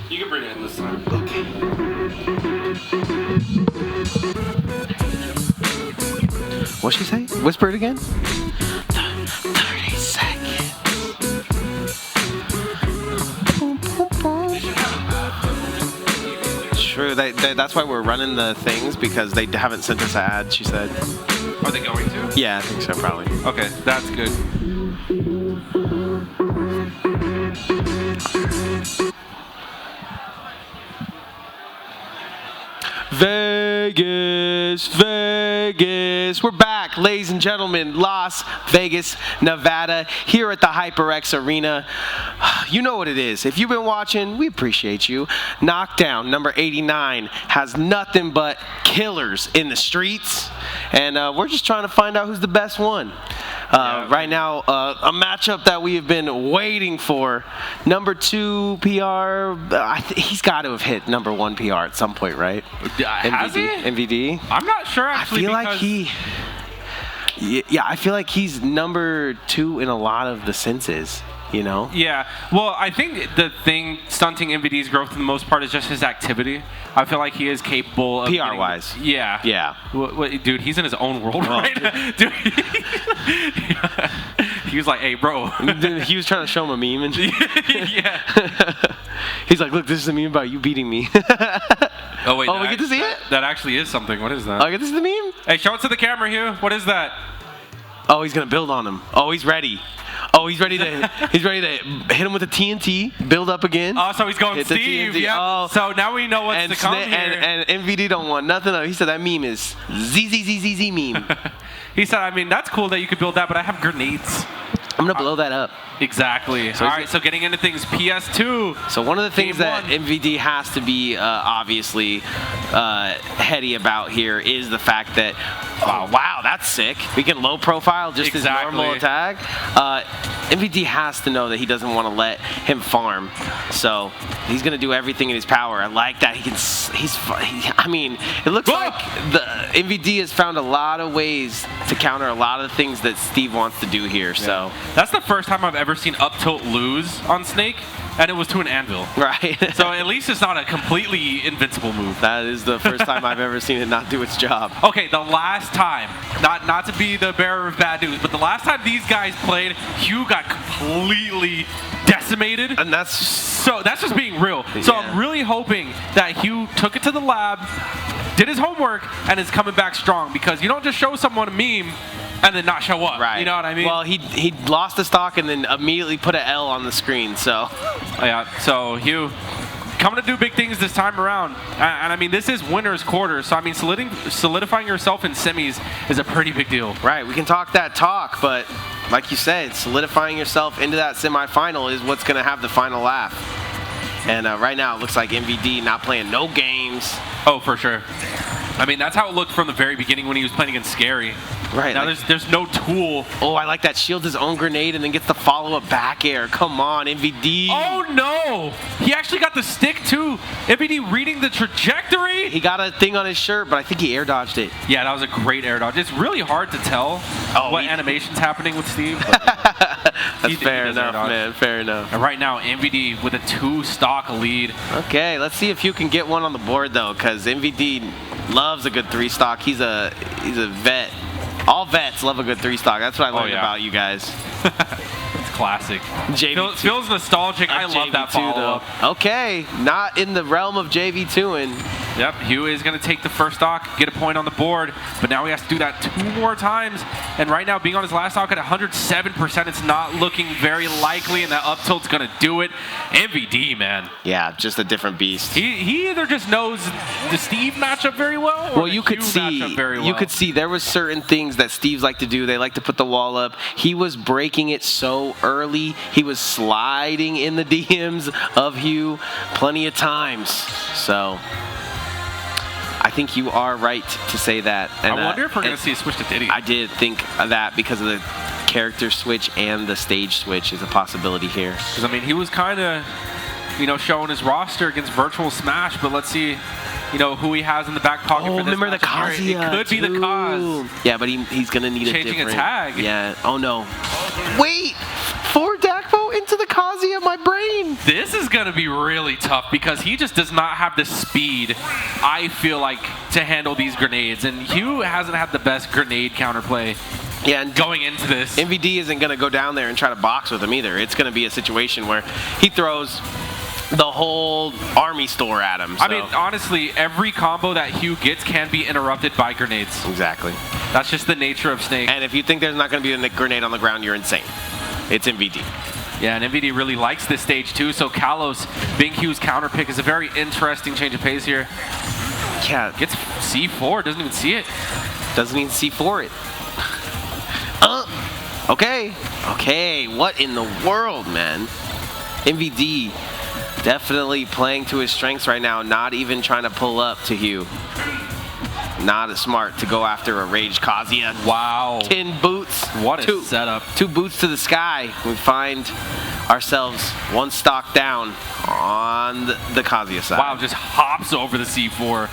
Speaker 2: You can bring it in this time.
Speaker 1: What'd she say? Whisper it again. 30 seconds. True. That's why we're running the things, because they haven't sent us an ad, she said.
Speaker 2: Are they going to?
Speaker 1: Yeah, I think so, probably.
Speaker 2: Okay, that's good.
Speaker 1: Vegas, Vegas. We're back, ladies and gentlemen. Las Vegas, Nevada, here at the HyperX Arena. You know what it is. If you've been watching, we appreciate you. Knockdown, number 89, has nothing but killers in the streets. And we're just trying to find out who's the best one. Right now, a matchup that we have been waiting for. Number 2 PR, he's got to have hit number 1 PR at some point, right?
Speaker 2: Has he?
Speaker 1: MVD?
Speaker 2: I'm not sure, actually.
Speaker 1: I feel like he's number 2 in a lot of the senses, you know?
Speaker 2: Yeah. Well, I think the thing stunting MVD's growth for the most part is just his activity. I feel like he is capable of
Speaker 1: PR-wise.
Speaker 2: Yeah.
Speaker 1: Yeah.
Speaker 2: Dude, he's in his own world right now. Dude, he was like, hey, bro.
Speaker 1: He was trying to show him a meme. And
Speaker 2: Yeah.
Speaker 1: He's like, look, this is a meme about you beating me.
Speaker 2: Oh, wait.
Speaker 1: Oh, we get to see it?
Speaker 2: That actually is something. What is that?
Speaker 1: Oh, this is the meme?
Speaker 2: Hey, show it to the camera, Hugh. What is that?
Speaker 1: Oh, he's going to build on him. Oh, he's ready. Oh, he's ready to hit him with the TNT, build up again.
Speaker 2: Oh, so he's going
Speaker 1: hit
Speaker 2: Steve. Yeah.
Speaker 1: Oh,
Speaker 2: so now we know what's to come here.
Speaker 1: And MVD don't want nothing. He said that meme is ZZZZZ meme.
Speaker 2: He said, I mean, that's cool that you could build that, but I have grenades.
Speaker 1: I'm going to blow that up.
Speaker 2: Exactly.
Speaker 1: So
Speaker 2: all right, so getting into things, PS2.
Speaker 1: So one of the things
Speaker 2: Game
Speaker 1: that
Speaker 2: one.
Speaker 1: MVD has to be obviously heady about here is the fact that, wow, wow, that's sick. We can low profile just his normal attack. MVD has to know that he doesn't want to let him farm, so he's gonna do everything in his power. I like that. I mean, it looks like the MVD has found a lot of ways to counter a lot of the things that Steve wants to do here. So
Speaker 2: that's the first time I've ever seen up tilt lose on Snake. And it was to an anvil.
Speaker 1: Right.
Speaker 2: So at least it's not a completely invincible move.
Speaker 1: That is the first time I've ever seen it not do its job.
Speaker 2: Okay, the last time, not to be the bearer of bad news, but the last time these guys played, Hugh got completely decimated.
Speaker 1: And that's
Speaker 2: just being real. So I'm really hoping that Hugh took it to the lab, did his homework, and is coming back strong, because you don't just show someone a meme and then not show up.
Speaker 1: Right.
Speaker 2: You know what I mean?
Speaker 1: Well, he lost the stock and then immediately put an L on the screen, so.
Speaker 2: Yeah, so Hugh coming to do big things this time around. And I mean, this is winner's quarter, so I mean, solidifying yourself in semis is a pretty big deal.
Speaker 1: Right, we can talk that talk, but like you said, solidifying yourself into that semifinal is what's going to have the final laugh. And right now, it looks like MVD not playing no games.
Speaker 2: Oh, for sure. I mean, that's how it looked from the very beginning when he was playing against Scary.
Speaker 1: Right.
Speaker 2: Now there's no tool.
Speaker 1: Oh, I like that. Shields his own grenade and then gets the follow-up back air. Come on, MVD.
Speaker 2: Oh, no. He actually got the stick, too. MVD reading the trajectory.
Speaker 1: He got a thing on his shirt, but I think he air dodged it.
Speaker 2: Yeah, that was a great air dodge. It's really hard to tell what animation's happening with Steve.
Speaker 1: That's fair enough, man. Fair enough.
Speaker 2: And right now, MVD with a 2-stock lead.
Speaker 1: Okay, let's see if you can get one on the board, though, because MVD loves a good 3-stock. He's a vet. All vets love a good 3-stock. That's what I learned about you guys.
Speaker 2: It's classic. Feels nostalgic. I love that follow-up.
Speaker 1: Okay, not in the realm of JV2ing.
Speaker 2: Yep, Hugh is going to take the first stock, get a point on the board, but now he has to do that 2 more times. And right now, being on his last stock at 107%, it's not looking very likely, and that up tilt's going to do it. MVD, man.
Speaker 1: Yeah, just a different beast.
Speaker 2: He either just knows the Steve matchup very well, or
Speaker 1: you could see there was certain things that Steve's like to do. They like to put the wall up. He was breaking it so early. He was sliding in the DMs of Hugh plenty of times. So I think you are right to say that. And
Speaker 2: I wonder if we're going to see a switch to Diddy.
Speaker 1: I did think of that because of the character switch and the stage switch is a possibility here.
Speaker 2: Because, I mean, he was kind of, showing his roster against Virtual Smash, but let's see, who he has in the back pocket for this.
Speaker 1: Remember the Kazuya?
Speaker 2: It could be the Kaz.
Speaker 1: Yeah, but he's going to need
Speaker 2: changing a tag.
Speaker 1: Yeah. Oh, no. Wait! 4 Dakpo into the Kazuya, my brain!
Speaker 2: This is going to be really tough because he just does not have the speed, I feel like, to handle these grenades. And Hugh hasn't had the best grenade counterplay.
Speaker 1: Yeah, and
Speaker 2: going into this.
Speaker 1: MVD isn't going to go down there and try to box with him either. It's going to be a situation where he throws the whole army store at him. So.
Speaker 2: I mean, honestly, every combo that Hugh gets can be interrupted by grenades.
Speaker 1: Exactly.
Speaker 2: That's just the nature of Snake.
Speaker 1: And if you think there's not going to be a grenade on the ground, you're insane. It's MVD.
Speaker 2: Yeah, and MVD really likes this stage too, so Kalos being Hugh's counter pick is a very interesting change of pace here.
Speaker 1: Yeah.
Speaker 2: Gets C4, doesn't even see it.
Speaker 1: Doesn't even C4 it. Okay. Okay, what in the world, man? MVD definitely playing to his strengths right now, not even trying to pull up to Hugh. Not as smart to go after a Rage Kazuya.
Speaker 2: Wow.
Speaker 1: 10 boots.
Speaker 2: What a setup.
Speaker 1: 2 boots to the sky. We find ourselves 1 stock down on the Kazuya side.
Speaker 2: Wow, just hops over the C4.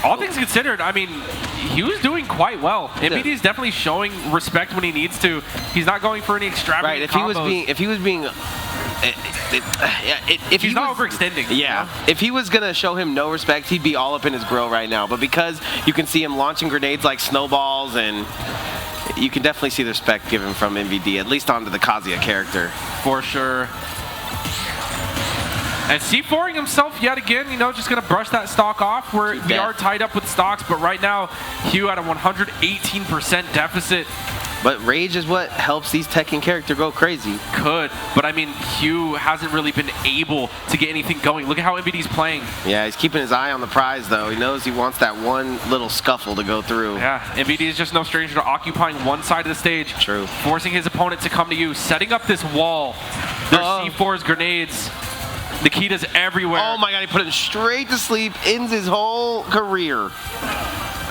Speaker 2: All things considered, I mean, he was doing quite well. MVD is definitely showing respect when he needs to. He's not going for any extravagant combos.
Speaker 1: If he was
Speaker 2: he's not overextending.
Speaker 1: Yeah. If he was going to show him no respect, he'd be all up in his grill right now. But because you can see him launching grenades like snowballs, and you can definitely see the respect given from MVD, at least onto the Kazuya character.
Speaker 2: For sure. And C4ing himself yet again, just going to brush that stock off. We are tied up with stocks, but right now, Hugh at a 118% deficit.
Speaker 1: But Rage is what helps these Tekken character go crazy.
Speaker 2: Could, but I mean, Hugh hasn't really been able to get anything going. Look at how MVD's playing.
Speaker 1: Yeah, he's keeping his eye on the prize, though. He knows he wants that one little scuffle to go through.
Speaker 2: Yeah, MVD is just no stranger to occupying one side of the stage.
Speaker 1: True.
Speaker 2: Forcing his opponent to come to you, setting up this wall. There's C4's grenades. Nikita's everywhere.
Speaker 1: Oh my god, he put him straight to sleep, ends his whole career.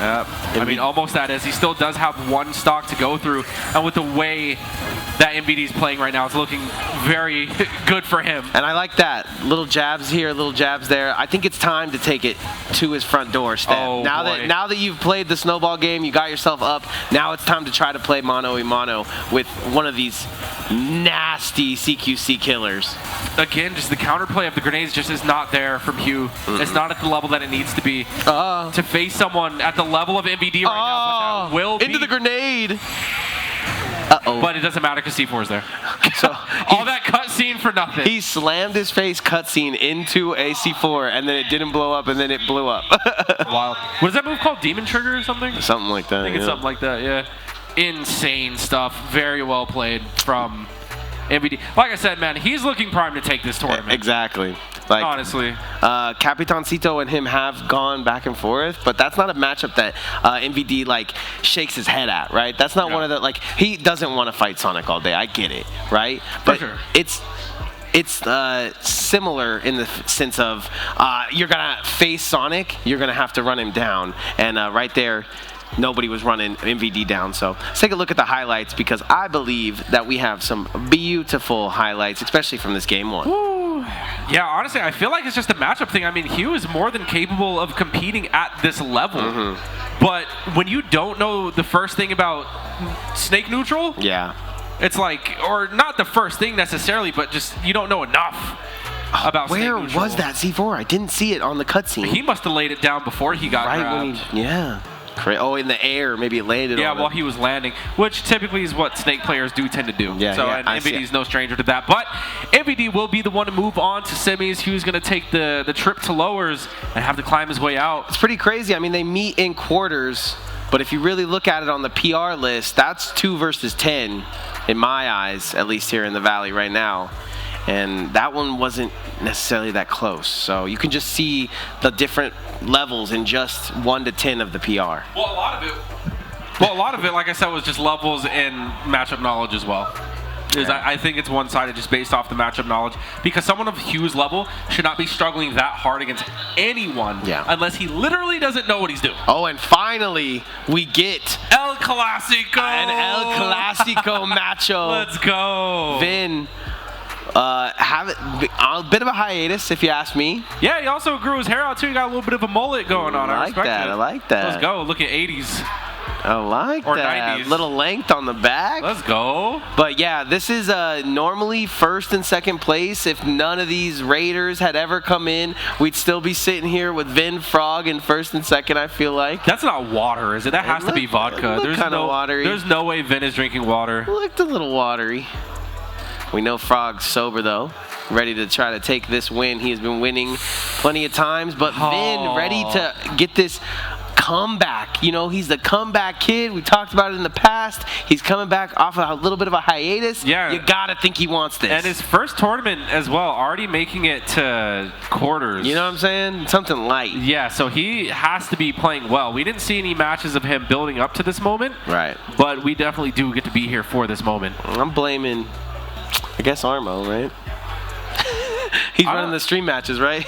Speaker 2: Yeah, I mean, almost that is. He still does have one stock to go through, and with the way that MVD is playing right now, it's looking very good for him.
Speaker 1: And I like that. Little jabs here, little jabs there. I think it's time to take it to his front door step.
Speaker 2: Oh,
Speaker 1: now
Speaker 2: boy.
Speaker 1: that you've played the snowball game, you got yourself up, now it's time to try to play mano-a-mano with one of these nasty CQC killers.
Speaker 2: Again, just the counterplay of the grenades just is not there from Hugh. It's not at the level that it needs to be. To face someone at the level of MVD right now, but that will
Speaker 1: into
Speaker 2: be.
Speaker 1: the grenade.
Speaker 2: But it doesn't matter because C4 is there.
Speaker 1: So
Speaker 2: all that cutscene for nothing.
Speaker 1: He slammed his face cutscene into a C4, and then it didn't blow up, and then it blew up.
Speaker 2: Wild. What is that move called? Demon Trigger or something?
Speaker 1: Something like that.
Speaker 2: I think it's something like that, yeah. Insane stuff. Very well played from MVD. Like I said, man, he's looking primed to take this tournament.
Speaker 1: Exactly. Like,
Speaker 2: honestly.
Speaker 1: Capitancito and him have gone back and forth, but that's not a matchup that MVD like shakes his head at, right? That's not one of the, like, he doesn't want to fight Sonic all day. I get it, right? But
Speaker 2: For sure.
Speaker 1: It's similar in the sense of you're going to face Sonic, you're going to have to run him down. And right there, nobody was running MVD down. So let's take a look at the highlights, because I believe that we have some beautiful highlights, especially from this game one.
Speaker 2: Ooh. Yeah, honestly, I feel like it's just a matchup thing. I mean, Hugh is more than capable of competing at this level. But when you don't know the first thing about Snake Neutral, it's like, or not the first thing necessarily, but just you don't know enough about Snake
Speaker 1: Where
Speaker 2: Neutral.
Speaker 1: was that C4? I didn't see it on the cutscene.
Speaker 2: He must have laid it down before he got grabbed.
Speaker 1: When oh, in the air, maybe it landed on
Speaker 2: while
Speaker 1: him.
Speaker 2: he was landing, which typically is what Snake players do tend to do. And MVD's no stranger to that. But MVD will be the one to move on to semis. Hugh's going to take the trip to lowers and have to climb his way out.
Speaker 1: It's pretty crazy. I mean, they meet in quarters, but if you really look at it on the PR list, that's 2 versus 10, in my eyes, at least here in the Valley right now. And that one wasn't necessarily that close. So you can just see the different levels in just 1 to 10 of the PR.
Speaker 2: Well, a lot of it, like I said, was just levels and matchup knowledge as well. I think it's one-sided just based off the matchup knowledge, because someone of Hugh's level should not be struggling that hard against anyone unless he literally doesn't know what he's doing.
Speaker 1: Oh, and finally, we get
Speaker 2: El Clasico!
Speaker 1: An El Clasico matchup.
Speaker 2: Let's go!
Speaker 1: Vin have a bit of a hiatus, if you ask me.
Speaker 2: Yeah, he also grew his hair out too. He got a little bit of a mullet going on.
Speaker 1: I like that. I like that.
Speaker 2: Let's go. Look at 80s.
Speaker 1: I like
Speaker 2: or
Speaker 1: that.
Speaker 2: 90s.
Speaker 1: Little length on the back.
Speaker 2: Let's go.
Speaker 1: But yeah, this is normally first and second place. If none of these Raiders had ever come in, we'd still be sitting here with Vin, Frawg in first and second, I feel like.
Speaker 2: That's not water, is it? That has to be vodka.
Speaker 1: There's no watery.
Speaker 2: There's no way Vin is drinking water.
Speaker 1: It looked a little watery. We know Frog's sober, though. Ready to try to take this win. He has been winning plenty of times, but Vin ready to get this comeback. You know, he's the comeback kid. We talked about it in the past. He's coming back off of a little bit of a hiatus.
Speaker 2: Yeah.
Speaker 1: You gotta think he wants this.
Speaker 2: And his first tournament as well, already making it to quarters.
Speaker 1: You know what I'm saying? Something light.
Speaker 2: Yeah, so he has to be playing well. We didn't see any matches of him building up to this moment.
Speaker 1: Right.
Speaker 2: But we definitely do get to be here for this moment.
Speaker 1: I'm blaming, I guess, Armo, right? He's running the stream matches, right?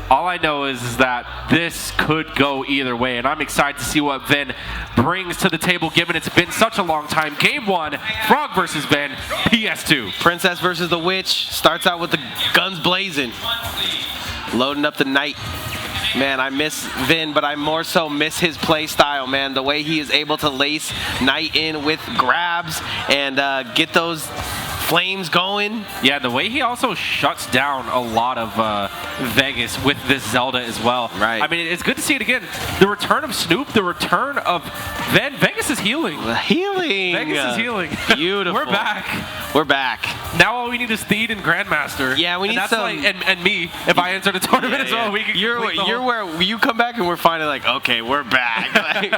Speaker 2: All I know is that this could go either way, and I'm excited to see what Vin brings to the table, given it's been such a long time. Game 1, Frawg versus Vin, PS2.
Speaker 1: Princess versus the Witch starts out with the guns blazing. Loading up the Knight. Man, I miss Vin, but I more so miss his play style, man. The way he is able to lace Knight in with grabs and get those flames going.
Speaker 2: Yeah, the way he also shuts down a lot of Vegas with this Zelda as well.
Speaker 1: Right.
Speaker 2: I mean, it's good to see it again. The return of Snoop, the return of Vin. Vegas is healing.
Speaker 1: Healing.
Speaker 2: Vegas is healing.
Speaker 1: Beautiful.
Speaker 2: We're back.
Speaker 1: We're back.
Speaker 2: Now all we need is Theed and Grandmaster.
Speaker 1: Yeah, we need
Speaker 2: and that's
Speaker 1: some.
Speaker 2: Like, and me, if I enter the tournament as well, we can.
Speaker 1: You're where you come back and we're finally like, okay, we're back. Like,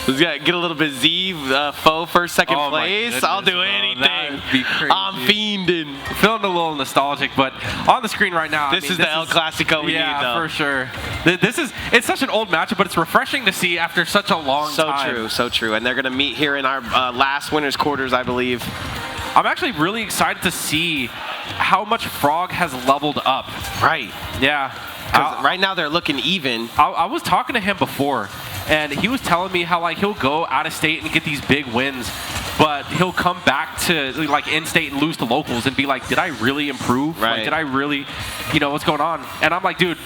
Speaker 1: let's get a little bit Z faux first, second place. I'll do anything.
Speaker 2: That'd be crazy.
Speaker 1: I'm fiending.
Speaker 2: Feeling a little nostalgic, but on the screen right now,
Speaker 1: This is the El Clasico we need, though.
Speaker 2: Yeah, for sure. It's such an old matchup, but it's refreshing to see after such a long time.
Speaker 1: So true. And they're going to meet here in our last winner's quarters, I believe.
Speaker 2: I'm actually really excited to see how much Frawg has leveled up.
Speaker 1: Right.
Speaker 2: Yeah.
Speaker 1: Because right now they're looking even.
Speaker 2: I was talking to him before, and he was telling me how like he'll go out of state and get these big wins, but he'll come back to like in-state and lose to locals and be like, did I really improve?
Speaker 1: Right.
Speaker 2: Like, did I really, what's going on? And I'm like, dude,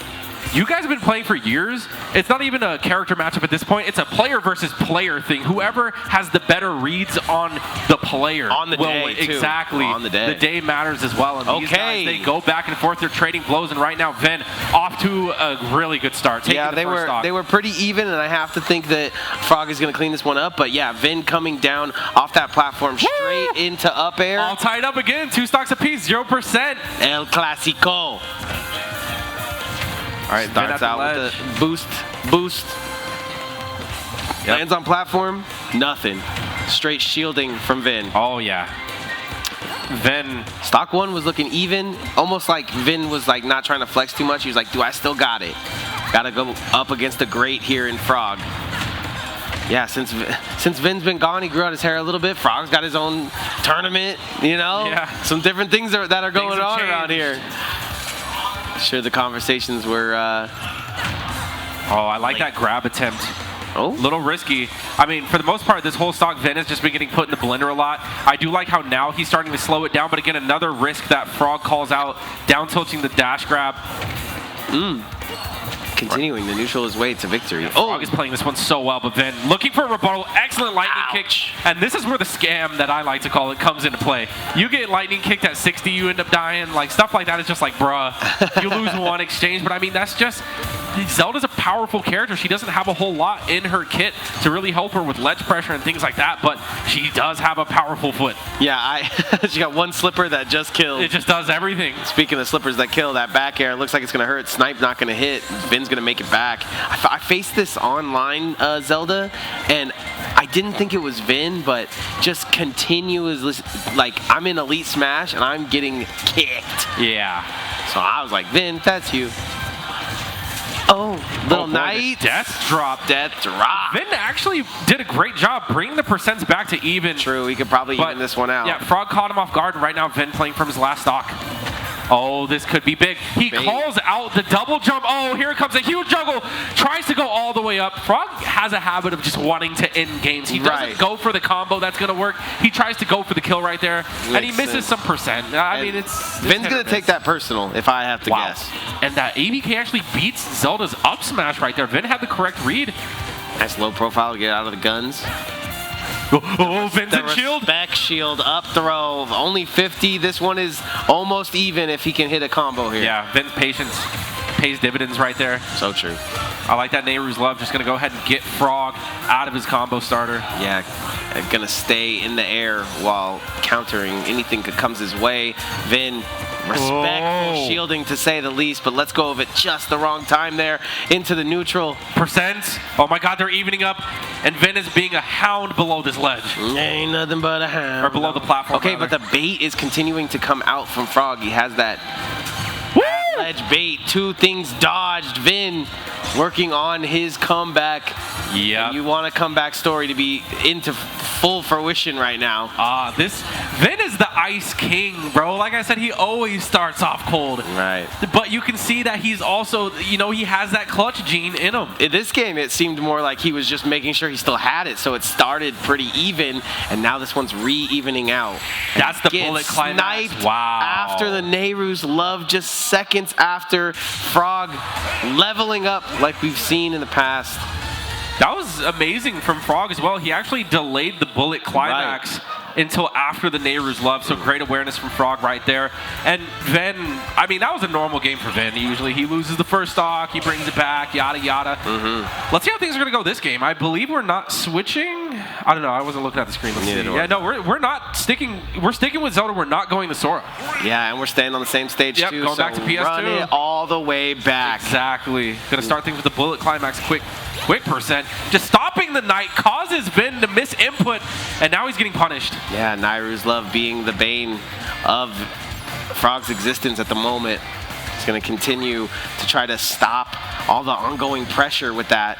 Speaker 2: you guys have been playing for years. It's not even a character matchup at this point. It's a player versus player thing. Whoever has the better reads on the player
Speaker 1: on the day
Speaker 2: win.
Speaker 1: too.
Speaker 2: Exactly.
Speaker 1: On the day.
Speaker 2: The day matters as well. And these guys, they go back and forth. They're trading blows, and right now Ven off to a really good start.
Speaker 1: Yeah, they were pretty even, and I have to think that frawg is going to clean this one up. But yeah, Ven coming down off that platform straight into up air.
Speaker 2: All tied up again. 2 stocks apiece. 0%.
Speaker 1: El Clasico. All right, starts out with the boost. Yep. Lands on platform, nothing. Straight shielding from Ven.
Speaker 2: Oh, yeah. Ven.
Speaker 1: Stock 1 was looking even, almost like Ven was like not trying to flex too much. He was like, do I still got it? Got to go up against the great here in frawg. Yeah, since Ven's been gone, he grew out his hair a little bit. Frog's got his own tournament, Yeah. Some different things that are going on around here. Sure, the conversations were.
Speaker 2: I like that grab attempt.
Speaker 1: Oh,
Speaker 2: little risky. I mean, for the most part, this whole stock Ven has just been getting put in the blender a lot. I do like how now he's starting to slow it down, but again, another risk that frawg calls out, down tilting the dash grab.
Speaker 1: Continuing to neutral his way to victory.
Speaker 2: frawg is playing this one so well, but Ven looking for a rebuttal. Excellent lightning kick. And this is where the scam that I like to call it comes into play. You get lightning kicked at 60, you end up dying. Like, stuff like that is just like, bruh, you lose one exchange. But I mean, that's just, Zelda's a powerful character. She doesn't have a whole lot in her kit to really help her with ledge pressure and things like that, but she does have a powerful foot.
Speaker 1: Yeah, she got one slipper that just killed.
Speaker 2: It just does everything.
Speaker 1: Speaking of slippers that kill, that back air looks like it's going to hurt. Snipe not going to hit. Ven's going to make it back. I faced this online Zelda, and I didn't think it was Ven, but just continuously, like, I'm in Elite Smash, and I'm getting kicked.
Speaker 2: Yeah.
Speaker 1: So I was like, Ven, that's you. Oh, little knight.
Speaker 2: Death drop. Ven actually did a great job bringing the percents back to even.
Speaker 1: True, he could probably even this one out.
Speaker 2: Yeah, frawg caught him off guard, and right now Ven playing from his last stock. Oh, this could be big. He calls out the double jump. Oh, here comes a huge juggle. Tries to go all the way up. frawg has a habit of just wanting to end games. He doesn't go for the combo that's going to work. He tries to go for the kill right there, and he misses some percent. I mean, it's
Speaker 1: Ven's going to take that personal, if I have to guess.
Speaker 2: And that ABK actually beats Zelda's up smash right there. Ven had the correct read.
Speaker 1: Nice low profile to get out of the guns.
Speaker 2: Oh, Vincent shield.
Speaker 1: Back shield, up throw, only 50. This one is almost even if he can hit a combo here.
Speaker 2: Yeah, Ven's patience pays dividends right there.
Speaker 1: So true.
Speaker 2: I like that Nehru's love. Just going to go ahead and get frawg out of his combo starter.
Speaker 1: Yeah, going to stay in the air while countering anything that comes his way. Ven, respectful shielding to say the least, but let's go of it just the wrong time there into the neutral.
Speaker 2: Percent. Oh my god, they're evening up, and Ven is being a hound below this ledge.
Speaker 1: Ain't nothing but a hound.
Speaker 2: Or below the platform.
Speaker 1: Okay, but the bait is continuing to come out from frawg. He has that ledge bait. 2 things dodged. Ven working on his comeback.
Speaker 2: Yeah.
Speaker 1: You want a comeback story to be into full fruition right now.
Speaker 2: This Ven is the Ice King, bro. Like I said, he always starts off cold.
Speaker 1: Right.
Speaker 2: But you can see that he's also, he has that clutch gene in him.
Speaker 1: In this game, it seemed more like he was just making sure he still had it, so it started pretty even, and now this one's re-evening out.
Speaker 2: That's the bullet climax.
Speaker 1: Sniped
Speaker 2: wow.
Speaker 1: after the Nehru's love, just seconds after frawg leveling up like we've seen in the past.
Speaker 2: That was amazing from frawg as well. He actually delayed the bullet climax until after the Nehru's love, so great awareness from frawg right there. And Ven, I mean, that was a normal game for Ven. Usually he loses the first stock, he brings it back, yada yada. Let's see how things are going to go this game. I believe we're not switching. I don't know, I wasn't looking at the screen. Let's see. Yeah, no, we're not sticking. We're sticking with Zelda. We're not going to Sora.
Speaker 1: Yeah, and we're staying on the same stage too.
Speaker 2: Going back to PS2.
Speaker 1: Run it all the way back.
Speaker 2: Exactly. Gonna start things with the bullet climax quick percent. Just stopping the knight causes Ven to miss input, and now he's getting punished.
Speaker 1: Yeah, Nehru's love being the bane of frawg's existence at the moment. He's going to continue to try to stop all the ongoing pressure with that.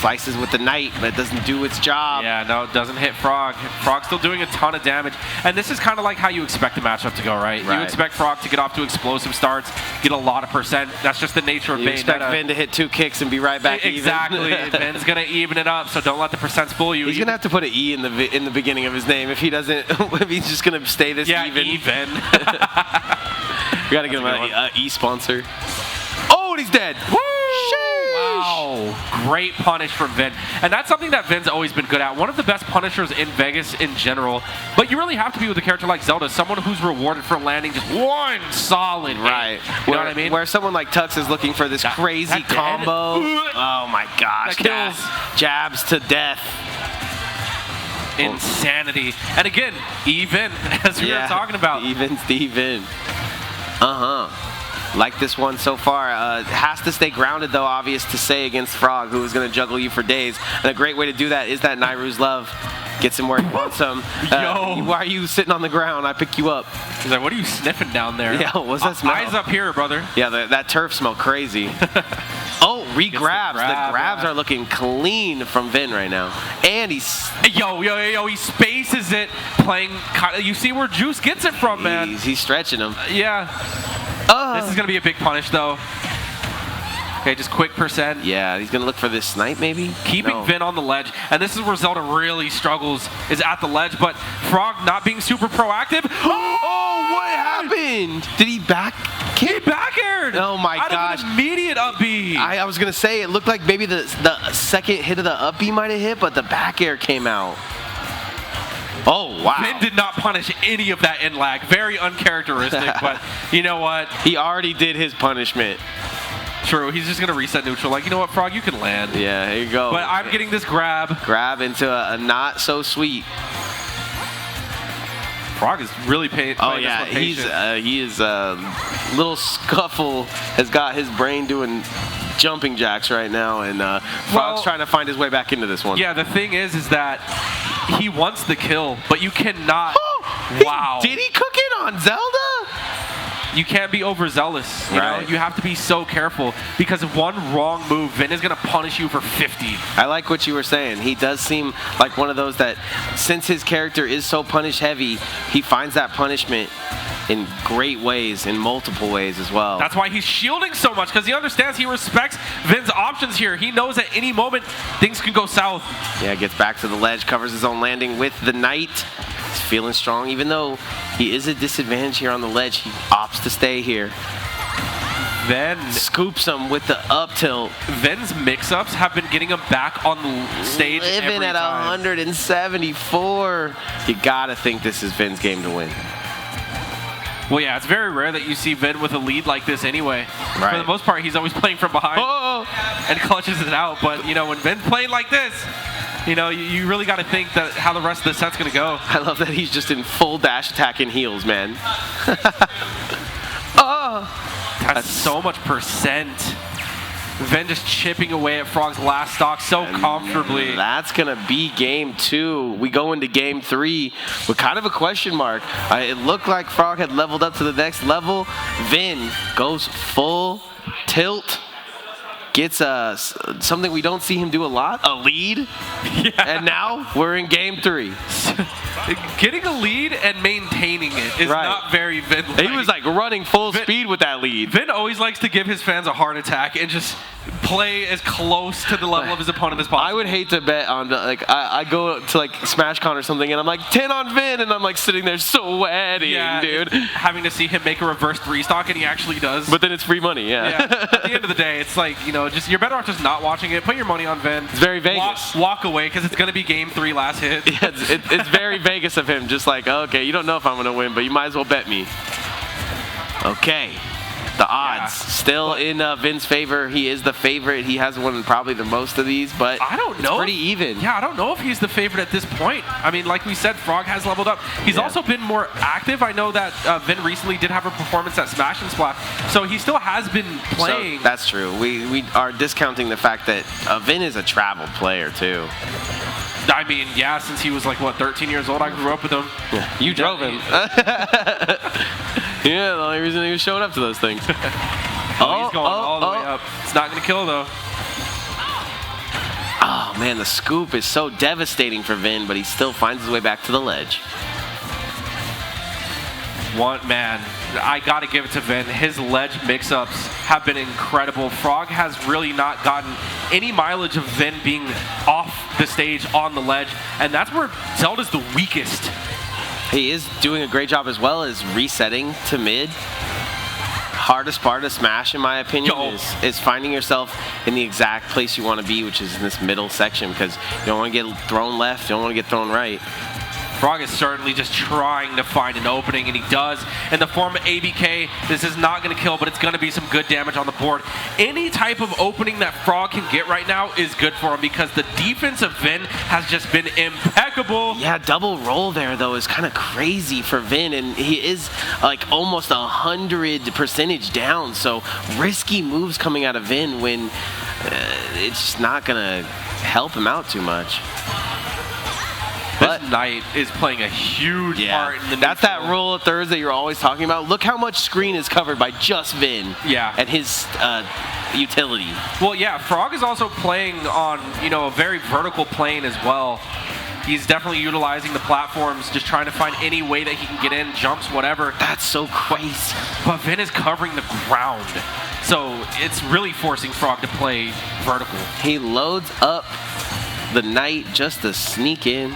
Speaker 1: slices with the knight, but it doesn't do its job.
Speaker 2: Yeah, no, it doesn't hit Frawg. Frawg's still doing a ton of damage. And this is kind of like how you expect the matchup to go, right? You expect Frawg to get off to explosive starts, get a lot of percent. That's just the nature of Bayonetta.
Speaker 1: You expect Vin to hit 2 kicks and be right back
Speaker 2: exactly.
Speaker 1: even.
Speaker 2: Vin's going to even it up, so don't let the percents fool you.
Speaker 1: He's going to have to put an E in the beginning of his name if he doesn't, if he's just going to stay this even.
Speaker 2: Yeah, even.
Speaker 1: We got to get him an E sponsor. Oh, and he's dead.
Speaker 2: Woo!
Speaker 1: Sheesh.
Speaker 2: Wow. Great punish from Vin. And that's something that Vin's always been good at. One of the best punishers in Vegas in general. But you really have to be with a character like Zelda, someone who's rewarded for landing just one solid hit. You know what I mean?
Speaker 1: Where someone like Tux is looking for this crazy combo. Oh my gosh. Jabs to death.
Speaker 2: Insanity. And again, even, as we were talking about.
Speaker 1: Even Steven. Like this one so far. Has to stay grounded, though, obvious to say, against Frawg, who is going to juggle you for days. And a great way to do that is that Nairu's Love. Gets him where he wants him. Why are you sitting on the ground? I pick you up.
Speaker 2: He's like, what are you sniffing down there?
Speaker 1: Yeah, what's that smell?
Speaker 2: Eyes up here, brother.
Speaker 1: Yeah, that turf smell crazy. Oh, re-grabs. The grabs are looking clean from Vin right now. And he's...
Speaker 2: Yo, he spaces it, playing... You see where Juice gets it from, man.
Speaker 1: He's stretching him.
Speaker 2: Yeah. This is going to be a big punish, though. Okay, just quick percent.
Speaker 1: Yeah, he's going to look for this snipe, maybe?
Speaker 2: Keeping Vin on the ledge. And this is where Zelda really struggles, is at the ledge. But Frawg not being super proactive.
Speaker 1: Oh, what happened? Did he back kick?
Speaker 2: He back aired.
Speaker 1: Oh, my gosh.
Speaker 2: An immediate up B.
Speaker 1: I was going to say, it looked like maybe the second hit of the up B might have hit, but the back air came out. Oh, wow.
Speaker 2: Vin did not punish any of that in lag. Very uncharacteristic, but you know what?
Speaker 1: He already did his punishment.
Speaker 2: True, he's just going to reset neutral. Like, you know what, Frawg, you can land.
Speaker 1: Yeah, here you go.
Speaker 2: But I'm getting this grab.
Speaker 1: Grab into a not so sweet.
Speaker 2: Frawg is really paying.
Speaker 1: Oh, yeah, he is little scuffle has got his brain doing jumping jacks right now, and Frawg's trying to find his way back into this one.
Speaker 2: Yeah, the thing is that he wants the kill, but you cannot. Wow.
Speaker 1: Did he cook it on Zelda?
Speaker 2: You can't be overzealous. You know, you have to be so careful because one wrong move, Vin is going to punish you for 50.
Speaker 1: I like what you were saying. He does seem like one of those that, since his character is so punish heavy, he finds that punishment in great ways, in multiple ways as well.
Speaker 2: That's why he's shielding so much, because he understands, he respects Vin's options here. He knows at any moment things can go south.
Speaker 1: Yeah, gets back to the ledge, covers his own landing with the knight. He's feeling strong, even though he is a disadvantage here on the ledge. He opts to stay here.
Speaker 2: Then
Speaker 1: scoops him with the up tilt.
Speaker 2: Vin's mix-ups have been getting him back on the stage
Speaker 1: living
Speaker 2: every
Speaker 1: at
Speaker 2: time.
Speaker 1: 174. You gotta think this is Vin's game to win.
Speaker 2: Well, yeah, it's very rare that you see Vin with a lead like this anyway.
Speaker 1: Right.
Speaker 2: For the most part, he's always playing from behind and clutches it out. But, you know, when Vin's playing like this, you know, you really got to think that how the rest of the set's going to go.
Speaker 1: I love that he's just in full dash attack and heals, man.
Speaker 2: That's so much percent. Vin just chipping away at Frawg's last stock so comfortably.
Speaker 1: That's going to be game 2. We go into game 3 with kind of a question mark. It looked like Frawg had leveled up to the next level. Vin goes full tilt. Gets something we don't see him do a lot, a lead. Yeah. And now we're in game 3.
Speaker 2: Getting a lead and maintaining it is not very Vin-like.
Speaker 1: He was like running full speed with that lead.
Speaker 2: Vin always likes to give his fans a heart attack and just play as close to the level of his opponent as possible.
Speaker 1: I would hate to bet on, like, I go to like SmashCon or something and I'm like 10 on Vin and I'm like sitting there sweating, dude.
Speaker 2: Having to see him make a reverse 3 stock, and he actually does.
Speaker 1: But then it's free money,
Speaker 2: At the end of the day, it's like, you know, just you're better off just not watching it. Put your money on Vin.
Speaker 1: It's very Vegas.
Speaker 2: Walk away, because it's going to be game 3 last hit.
Speaker 1: Yeah, it's very Vegas of him. Just like, okay, you don't know if I'm going to win, but you might as well bet me. Okay. The odds still in Vin's favor. He is the favorite. He has won probably the most of these, but
Speaker 2: I don't know.
Speaker 1: It's pretty even.
Speaker 2: Yeah, I don't know if he's the favorite at this point. I mean, like we said, Frawg has leveled up. He's also been more active. I know that Vin recently did have a performance at Smash and Splash, so he still has been playing.
Speaker 1: So that's true. We are discounting the fact that Vin is a traveled player too.
Speaker 2: I mean, yeah, since he was like, what, 13 years old, I grew up with him.
Speaker 1: Yeah. You drove him. Yeah, the only reason he was showing up to those things.
Speaker 2: He's going all the way up. It's not going to kill, though.
Speaker 1: Oh man, the scoop is so devastating for Vin, but he still finds his way back to the ledge.
Speaker 2: Man, I gotta give it to Vin. His ledge mix-ups have been incredible. Frawg has really not gotten any mileage of Vin being off the stage on the ledge, and that's where Zelda's the weakest.
Speaker 1: He is doing a great job as well as resetting to mid. Hardest part of Smash, in my opinion, is finding yourself in the exact place you want to be, which is in this middle section, because you don't want to get thrown left, you don't want to get thrown right.
Speaker 2: Frawg is certainly just trying to find an opening, and he does in the form of ABK. This is not going to kill, but it's going to be some good damage on the board. Any type of opening that Frawg can get right now is good for him because the defense of Vin has just been impeccable.
Speaker 1: Yeah, double roll there, though, is kind of crazy for Vin, and he is like almost 100% down, so risky moves coming out of Vin when it's just not going to help him out too much.
Speaker 2: This Knight is playing a huge part in the
Speaker 1: That's that rule of thirds that you're always talking about. Look how much screen is covered by just Vin and his utility.
Speaker 2: Well, yeah, Frawg is also playing on, a very vertical plane as well. He's definitely utilizing the platforms, just trying to find any way that he can get in, jumps, whatever.
Speaker 1: That's so crazy.
Speaker 2: But Vin is covering the ground. So it's really forcing Frawg to play vertical.
Speaker 1: He loads up the Knight just to sneak in.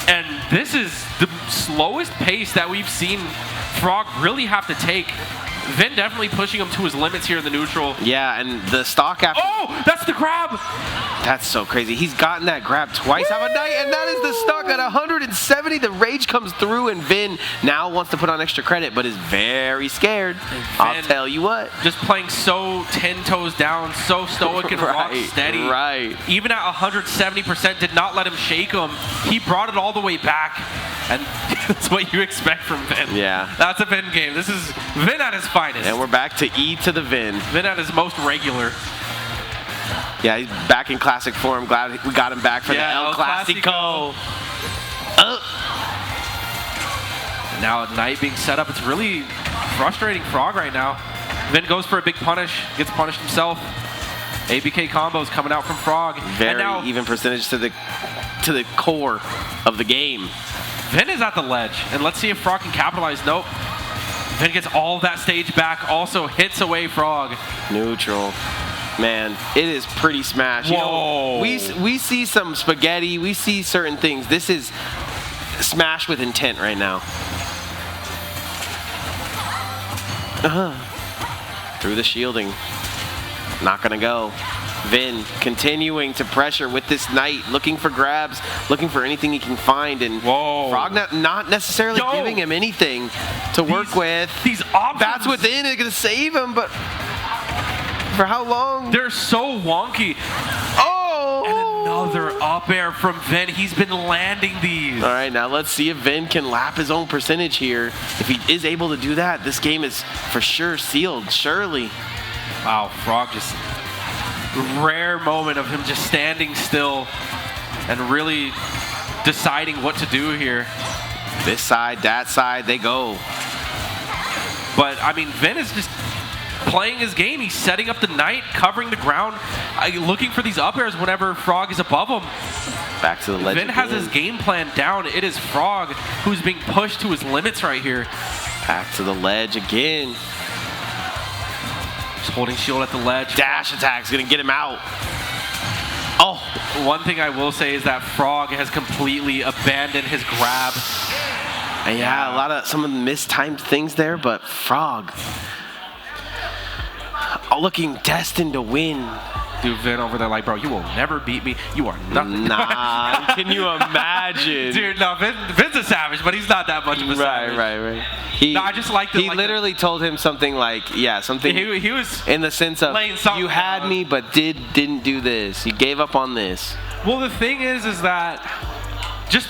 Speaker 2: And this is the slowest pace that we've seen Frawg really have to take. Vin definitely pushing him to his limits here in the neutral.
Speaker 1: Yeah, and the stock after...
Speaker 2: Oh, that's the grab!
Speaker 1: That's so crazy. He's gotten that grab twice out of a night, and that is the stock at 170. The rage comes through, and Vin now wants to put on extra credit, but is very scared. I'll tell you what.
Speaker 2: Just playing so 10 toes down, so stoic and rock steady.
Speaker 1: Right.
Speaker 2: Even at 170%, did not let him shake him. He brought it all the way back. And that's what you expect from Vin.
Speaker 1: Yeah.
Speaker 2: That's a Vin game. This is Vin at his finest.
Speaker 1: And we're back to E to the Vin.
Speaker 2: Vin at his most regular.
Speaker 1: Yeah, he's back in classic form. Glad we got him back for the El Clasico.
Speaker 2: Now Knight being set up. It's really frustrating Frawg right now. Vin goes for a big punish. Gets punished himself. ABK combos coming out from Frawg.
Speaker 1: Very even percentage to the core of the game.
Speaker 2: Vin is at the ledge, and let's see if Frawg can capitalize. Nope. Vin gets all of that stage back, also hits away Frawg.
Speaker 1: Neutral. Man, it is pretty Smash.
Speaker 2: Whoa.
Speaker 1: We see some spaghetti, we see certain things. This is Smash with intent right now. Through the shielding. Not gonna go. Vin continuing to pressure with this Knight, looking for grabs, looking for anything he can find, and Frawg not necessarily giving him anything to work with.
Speaker 2: These options.
Speaker 1: Bats within are gonna save him, but for how long?
Speaker 2: They're so wonky.
Speaker 1: Oh!
Speaker 2: And another up air from Vin. He's been landing these.
Speaker 1: All right, now let's see if Vin can lap his own percentage here. If he is able to do that, this game is for sure sealed, surely.
Speaker 2: Wow, Frawg just... rare moment of him just standing still and really deciding what to do here.
Speaker 1: This side, that side, they go.
Speaker 2: But, I mean, Vin is just playing his game. He's setting up the Knight, covering the ground, looking for these up airs whenever Frawg is above him.
Speaker 1: Back to the ledge.
Speaker 2: Vin has his game plan down. It is Frawg who's being pushed to his limits right here.
Speaker 1: Back to the ledge again.
Speaker 2: Just holding shield at the ledge.
Speaker 1: Dash attack's gonna get him out. Oh,
Speaker 2: one thing I will say is that Frawg has completely abandoned his grab.
Speaker 1: And yeah, some of the mistimed things there, but Frawg looking destined to win.
Speaker 2: Dude, Vin over there like, bro, you will never beat me. You are nothing.
Speaker 1: Nah, can you imagine?
Speaker 2: Dude, no, Vin's a savage, but he's not that much of a savage.
Speaker 1: Right.
Speaker 2: I just liked it.
Speaker 1: He literally told him something like, something.
Speaker 2: He was
Speaker 1: in the sense of, you had me, but didn't do this. You gave up on this.
Speaker 2: Well, the thing is that just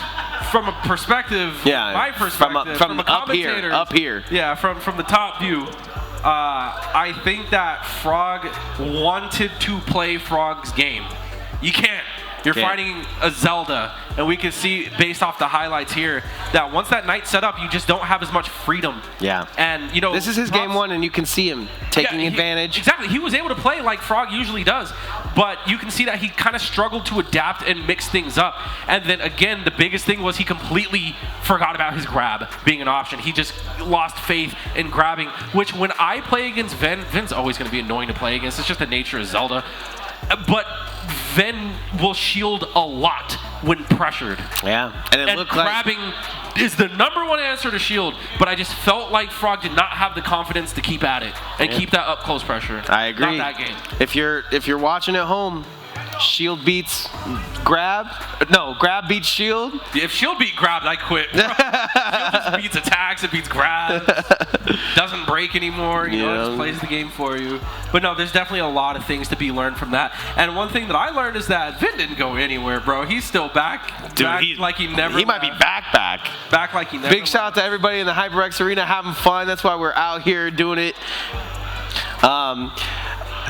Speaker 2: from a perspective, my perspective, from a commentator,
Speaker 1: up here.
Speaker 2: Yeah, from the top view. I think that Frawg wanted to play Frawg's game. You can't. You're fighting a Zelda, and we can see based off the highlights here that once that Knight's set up, you just don't have as much freedom.
Speaker 1: Yeah.
Speaker 2: And
Speaker 1: this is his game one, and you can see him taking advantage.
Speaker 2: Exactly. He was able to play like Frawg usually does, but you can see that he kind of struggled to adapt and mix things up. And then again, the biggest thing was he completely forgot about his grab being an option. He just lost faith in grabbing, which when I play against Ven's always going to be annoying to play against. It's just the nature of Zelda. But Ven will shield a lot when pressured.
Speaker 1: Yeah, and it looked like
Speaker 2: grabbing is the #1 answer to shield, but I just felt like Frawg did not have the confidence to keep at it and keep that up close pressure.
Speaker 1: I agree.
Speaker 2: Not that game.
Speaker 1: If you're watching at home, shield beats grab. No, grab beats shield.
Speaker 2: If shield beat grabbed, I quit. Shield just beats attacks, it beats grabs. Doesn't break anymore, you know, it just plays the game for you. But no, there's definitely a lot of things to be learned from that. And one thing that I learned is that Vin didn't go anywhere, bro. He's still back.
Speaker 1: Dude,
Speaker 2: back like he never
Speaker 1: He might be back.
Speaker 2: Back like he never
Speaker 1: Big shout out to everybody in the HyperX Arena having fun. That's why we're out here doing it.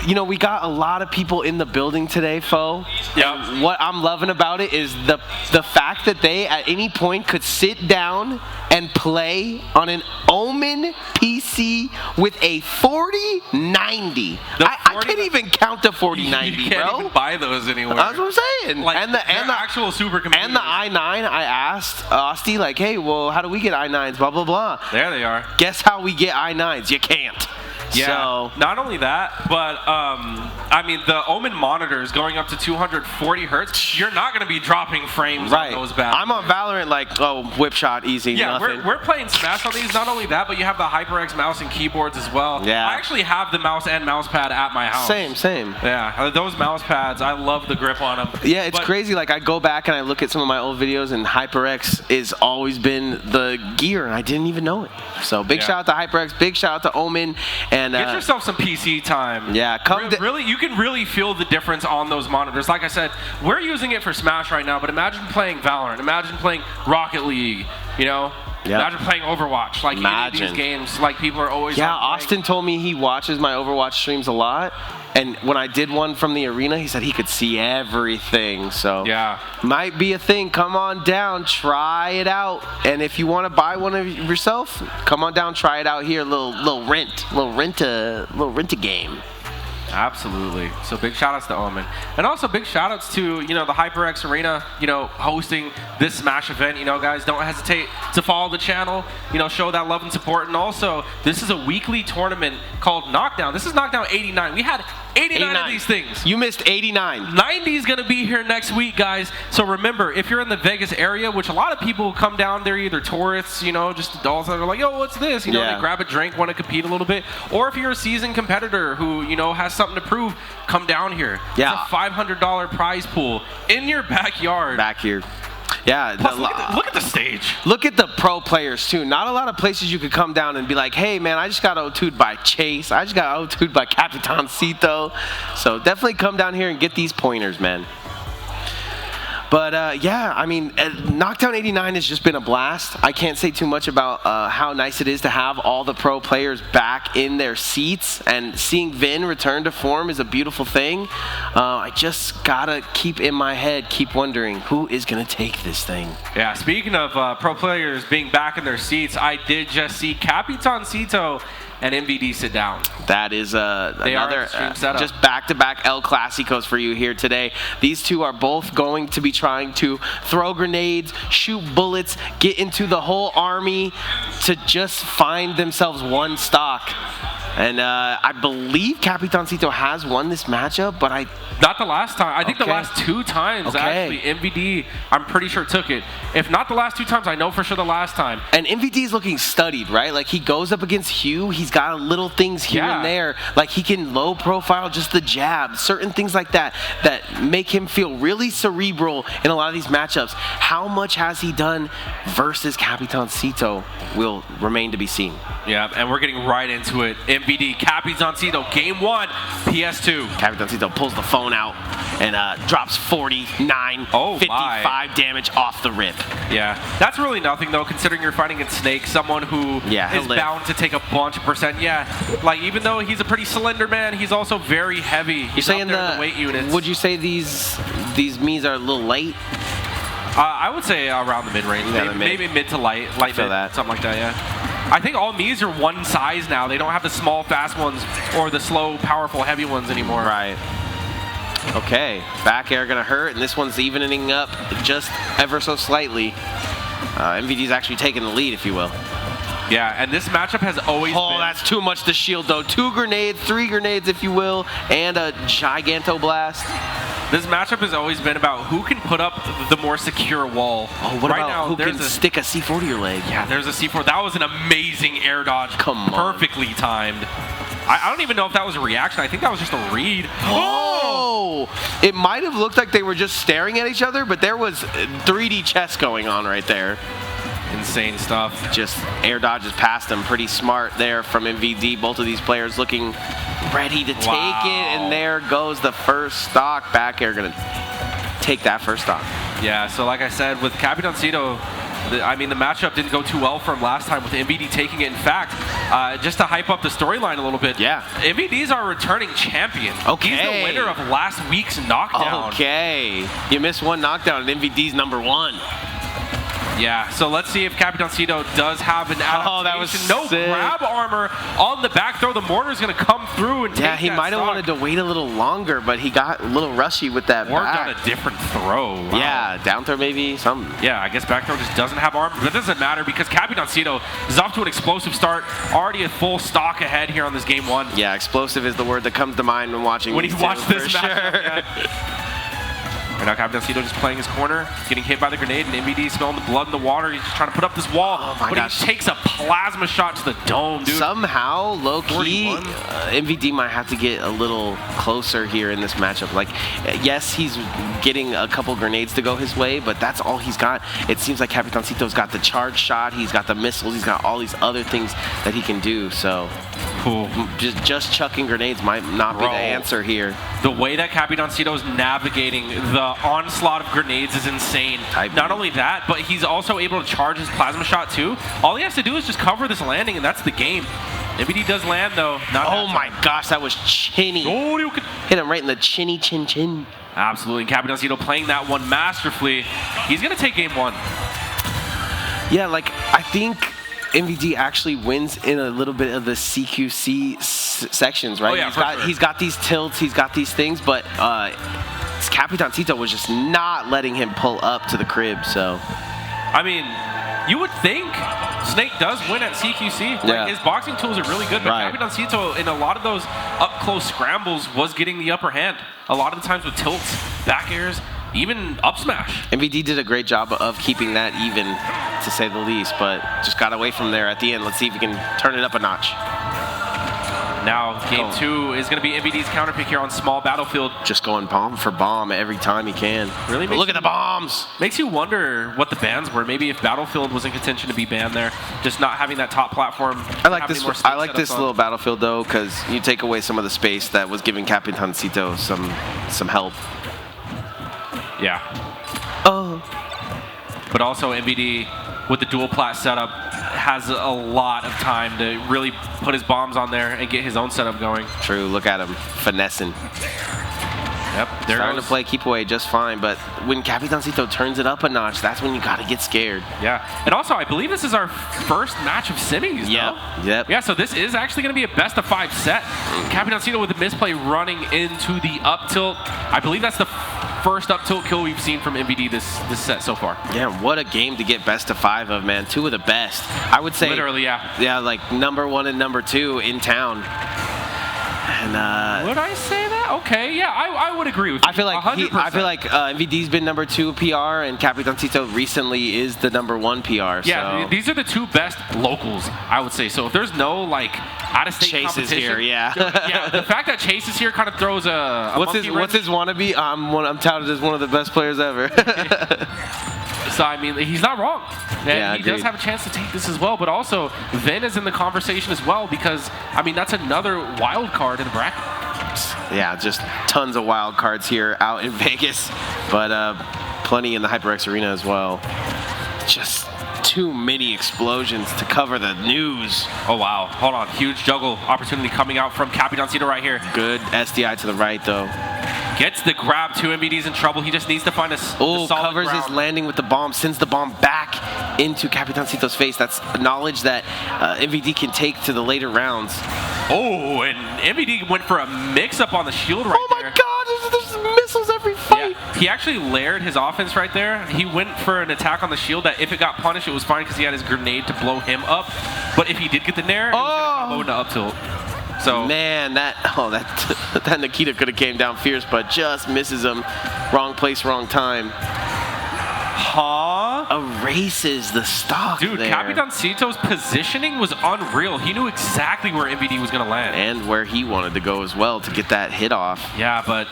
Speaker 1: You know, we got a lot of people in the building today, Fo.
Speaker 2: Yeah.
Speaker 1: What I'm loving about it is the fact that they at any point could sit down and play on an Omen PC with a 4090. I can't even count the 4090,
Speaker 2: you can't
Speaker 1: bro.
Speaker 2: even buy those anywhere.
Speaker 1: That's what I'm saying.
Speaker 2: Like,
Speaker 1: and the
Speaker 2: actual supercomputers.
Speaker 1: and the i9, I asked Osti, like, hey, well, how do we get i9s? Blah blah blah.
Speaker 2: There they are.
Speaker 1: Guess how we get i9s? You can't.
Speaker 2: Yeah,
Speaker 1: So,
Speaker 2: not only that, but I mean, the Omen monitors going up to 240 hertz, you're not going to be dropping frames
Speaker 1: right.
Speaker 2: on those bad
Speaker 1: I'm on Valorant like, oh, whip shot, easy,
Speaker 2: Yeah,
Speaker 1: nothing.
Speaker 2: we're playing Smash on these. Not only that, but you have the HyperX mouse and keyboards as well.
Speaker 1: Yeah.
Speaker 2: I actually have the mouse and mouse pad at my house.
Speaker 1: Same.
Speaker 2: Yeah, those mouse pads, I love the grip on them.
Speaker 1: Yeah, it's crazy. Like, I go back and I look at some of my old videos, and HyperX has always been the gear, and I didn't even know it. So big shout out to HyperX, big shout out to Omen, and
Speaker 2: get yourself some PC time.
Speaker 1: Yeah,
Speaker 2: really, you can really feel the difference on those monitors. Like I said, we're using it for Smash right now, but imagine playing Valorant, imagine playing Rocket League, you know?
Speaker 1: Yep.
Speaker 2: Imagine playing Overwatch, like any of these games, like people are always
Speaker 1: Austin told me he watches my Overwatch streams a lot, and when I did one from the arena, he said he could see everything. So
Speaker 2: yeah,
Speaker 1: might be a thing. Come on down, try it out, and if you want to buy one of yourself, come on down, try it out here. Little rent a game.
Speaker 2: Absolutely. So big shout outs to Omen. And also big shout outs to, you know, the HyperX Arena, you know, hosting this Smash event. You know, guys, don't hesitate to follow the channel, you know, show that love and support. And also, this is a weekly tournament called Knockdown. This is Knockdown 89. We had 89 of these things.
Speaker 1: You missed 89.
Speaker 2: 90 is going to be here next week, guys. So remember, if you're in the Vegas area, which a lot of people come down, they're either tourists, you know, just adults that are like, yo, what's this? You know, they grab a drink, want to compete a little bit. Or if you're a seasoned competitor who, you know, has something to prove, come down here.
Speaker 1: Yeah.
Speaker 2: It's a $500 prize pool in your backyard.
Speaker 1: Back here. Yeah.
Speaker 2: Plus, look at the stage.
Speaker 1: Look at the pro players, too. Not a lot of places you could come down and be like, hey, man, I just got O2'd by Chase. I just got O2'd by Capitancito. So definitely come down here and get these pointers, man. But, yeah, I mean, Knockdown 89 has just been a blast. I can't say too much about how nice it is to have all the pro players back in their seats. And seeing Vin return to form is a beautiful thing. I just got to keep in my head, keep wondering, who is going to take this thing?
Speaker 2: Yeah, speaking of pro players being back in their seats, I did just see Capitancito and MVD sit down.
Speaker 1: That is another just back-to-back El Clasicos for you here today. These two are both going to be trying to throw grenades, shoot bullets, get into the whole army to just find themselves one stock. And I believe Capitancito has won this matchup, but
Speaker 2: not the last time. I think the last 2 times, actually, MVD, I'm pretty sure took it. If not the last 2 times, I know for sure the last time.
Speaker 1: And MVD is looking studied, right? Like, he goes up against Hugh. He's got little things here and there. Like, he can low profile just the jab, certain things like that make him feel really cerebral in a lot of these matchups. How much has he done versus Capitancito will remain to be seen.
Speaker 2: Yeah, and we're getting right into it. MVD, Capitancito, game 1, PS2.
Speaker 1: Capitancito pulls the phone out and drops 49, 55 damage off the rip.
Speaker 2: Yeah, that's really nothing, though, considering you're fighting against Snake, someone who is bound to take a bunch of percent. Yeah, like, even though he's a pretty slender man, he's also very heavy. He's
Speaker 1: saying
Speaker 2: up there in the weight units.
Speaker 1: Would you say these Miis are a little late?
Speaker 2: I would say around the mid-range. Maybe mid to light mid, something like that, yeah. I think all Miis are one size now. They don't have the small, fast ones or the slow, powerful, heavy ones anymore.
Speaker 1: Right. Okay, back air gonna hurt, and this one's evening up just ever so slightly. MVD's actually taking the lead, if you will.
Speaker 2: Yeah, and this matchup has always been...
Speaker 1: Oh, that's too much to shield, though. 2 grenades, 3 grenades, if you will, and a Giganto Blast.
Speaker 2: This matchup has always been about who can put up the more secure wall.
Speaker 1: Oh, what about who can stick a C4 to your leg?
Speaker 2: Yeah, there's a C4. That was an amazing air dodge.
Speaker 1: Come on.
Speaker 2: Perfectly timed. I don't even know if that was a reaction. I think that was just a read.
Speaker 1: Oh! It might have looked like they were just staring at each other, but there was 3D chess going on right there.
Speaker 2: Insane stuff.
Speaker 1: Just air dodges past them. Pretty smart there from MVD. Both of these players looking ready to take it, and there goes the first stock. Back air gonna take that first stock.
Speaker 2: Yeah, so like I said, with Capitancito, I mean, the matchup didn't go too well for him last time with MVD taking it. In fact, just to hype up the storyline a little bit,
Speaker 1: yeah,
Speaker 2: MVD's our returning champion.
Speaker 1: Okay.
Speaker 2: He's the winner of last week's Knockdown.
Speaker 1: Okay. You missed one knockdown, and MVD's #1.
Speaker 2: Yeah, so let's see if Capitancito does have an adaptation.
Speaker 1: Oh, that was
Speaker 2: no
Speaker 1: sick.
Speaker 2: grab armor on the back throw. The mortar's going to come through and
Speaker 1: yeah,
Speaker 2: take
Speaker 1: he
Speaker 2: that
Speaker 1: might have wanted to wait a little longer, but he got a little rushy with that
Speaker 2: or
Speaker 1: back.
Speaker 2: got a different throw. Wow.
Speaker 1: Yeah, down throw maybe, something.
Speaker 2: Yeah, I guess back throw just doesn't have armor, but it doesn't matter because Capitancito is off to an explosive start, already a full stock ahead here on this game 1.
Speaker 1: Yeah, explosive is the word that comes to mind when watching
Speaker 2: when you watch this match.
Speaker 1: Sure.
Speaker 2: Yeah. Right now, Capitancito just playing his corner, getting hit by the grenade, and MVD smelling the blood in the water. He's just trying to put up this wall, but he takes a plasma shot to the dome, dude.
Speaker 1: Somehow, low-key, MVD might have to get a little closer here in this matchup. Like, yes, he's getting a couple grenades to go his way, but that's all he's got. It seems like Capitancito's got the charge shot, he's got the missiles, he's got all these other things that he can do, so...
Speaker 2: Cool.
Speaker 1: Just chucking grenades might not be the answer here.
Speaker 2: The way that Capitancito is navigating the onslaught of grenades is insane. Not only that, but he's also able to charge his plasma shot too. All he has to do is just cover this landing, and that's the game. MVD does land though.
Speaker 1: Oh my gosh, that was chinny.
Speaker 2: Oh, you could
Speaker 1: hit him right in the chinny chin chin.
Speaker 2: Absolutely. And Capitancito playing that one masterfully. He's gonna take game 1.
Speaker 1: Yeah, like I think MVD actually wins in a little bit of the CQC sections, right?
Speaker 2: Oh, yeah,
Speaker 1: he's got these tilts, he's got these things, but Capitancito was just not letting him pull up to the crib, so.
Speaker 2: I mean, you would think Snake does win at CQC.
Speaker 1: Yeah.
Speaker 2: Like, his boxing tools are really good, but Capitancito in a lot of those up-close scrambles was getting the upper hand. A lot of the times with tilts, back airs, even up smash.
Speaker 1: MVD did a great job of keeping that even, to say the least, but just got away from there at the end. Let's see if he can turn it up a notch.
Speaker 2: Now, game 2 is going to be MVD's counter pick here on small battlefield.
Speaker 1: Just going bomb for bomb every time he can.
Speaker 2: Really?
Speaker 1: But look at the bombs.
Speaker 2: Makes you wonder what the bans were. Maybe if Battlefield was in contention to be banned there, just not having that top platform.
Speaker 1: I like this little battlefield though, because you take away some of the space that was giving Capitancito some help.
Speaker 2: Yeah.
Speaker 1: Oh.
Speaker 2: But also MVD with the dual plat setup has a lot of time to really put his bombs on there and get his own setup going.
Speaker 1: True. Look at him finessing.
Speaker 2: Yep. There
Speaker 1: starting to play keep away just fine, but when Capitancito turns it up a notch, that's when you got to get scared.
Speaker 2: Yeah. And also, I believe this is our first match of semis.
Speaker 1: Yep.
Speaker 2: No?
Speaker 1: Yep.
Speaker 2: Yeah. So this is actually going to be a best of 5 set. Capitancito with the misplay running into the up tilt. I believe that's the first up tilt kill we've seen from MVD this set so far.
Speaker 1: Yeah, what a game to get best of 5 of, man. 2 of the best. I would say.
Speaker 2: Literally, yeah.
Speaker 1: Yeah, like #1 and #2 in town. And
Speaker 2: would I say that? Okay, yeah, I would agree with you.
Speaker 1: I feel like MVD's been #2 PR, and Capitancito recently is the #1 PR.
Speaker 2: Yeah,
Speaker 1: so.
Speaker 2: These are the 2 best locals, I would say. So if there's no like out-of-state
Speaker 1: Chase
Speaker 2: competition,
Speaker 1: is here, yeah.
Speaker 2: Yeah, the fact that Chase is here kind of throws a
Speaker 1: what's his wannabe? I'm touted as one of the best players ever.
Speaker 2: So, I mean, he's not wrong. And
Speaker 1: yeah,
Speaker 2: he does have a chance to take this as well, but also Vin is in the conversation as well because, I mean, that's another wild card in the bracket.
Speaker 1: Yeah, just tons of wild cards here out in Vegas, but plenty in the HyperX Arena as well. Just too many explosions to cover the news.
Speaker 2: Oh, wow. Hold on. Huge juggle opportunity coming out from Capitancito right here.
Speaker 1: Good SDI to the right, though.
Speaker 2: Gets the grab. 2 MVD's in trouble. He just needs to find a solid
Speaker 1: covers
Speaker 2: ground.
Speaker 1: his landing with the bomb, sends the bomb back into Capitancito's face. That's knowledge that MVD can take to the later rounds.
Speaker 2: Oh, and MVD went for a mix-up on the shield right there.
Speaker 1: Oh my god, there's
Speaker 2: he actually layered his offense right there. He went for an attack on the shield that if it got punished, it was fine because he had his grenade to blow him up. But if he did get the nair, it was going to combo into up tilt. So
Speaker 1: man, that Nikita could have came down fierce, but just misses him. Wrong place, wrong time. Erases the stock.
Speaker 2: Dude,
Speaker 1: there.
Speaker 2: Capitancito's positioning was unreal. He knew exactly where MVD was going to land.
Speaker 1: And where he wanted to go as well to get that hit off.
Speaker 2: Yeah, but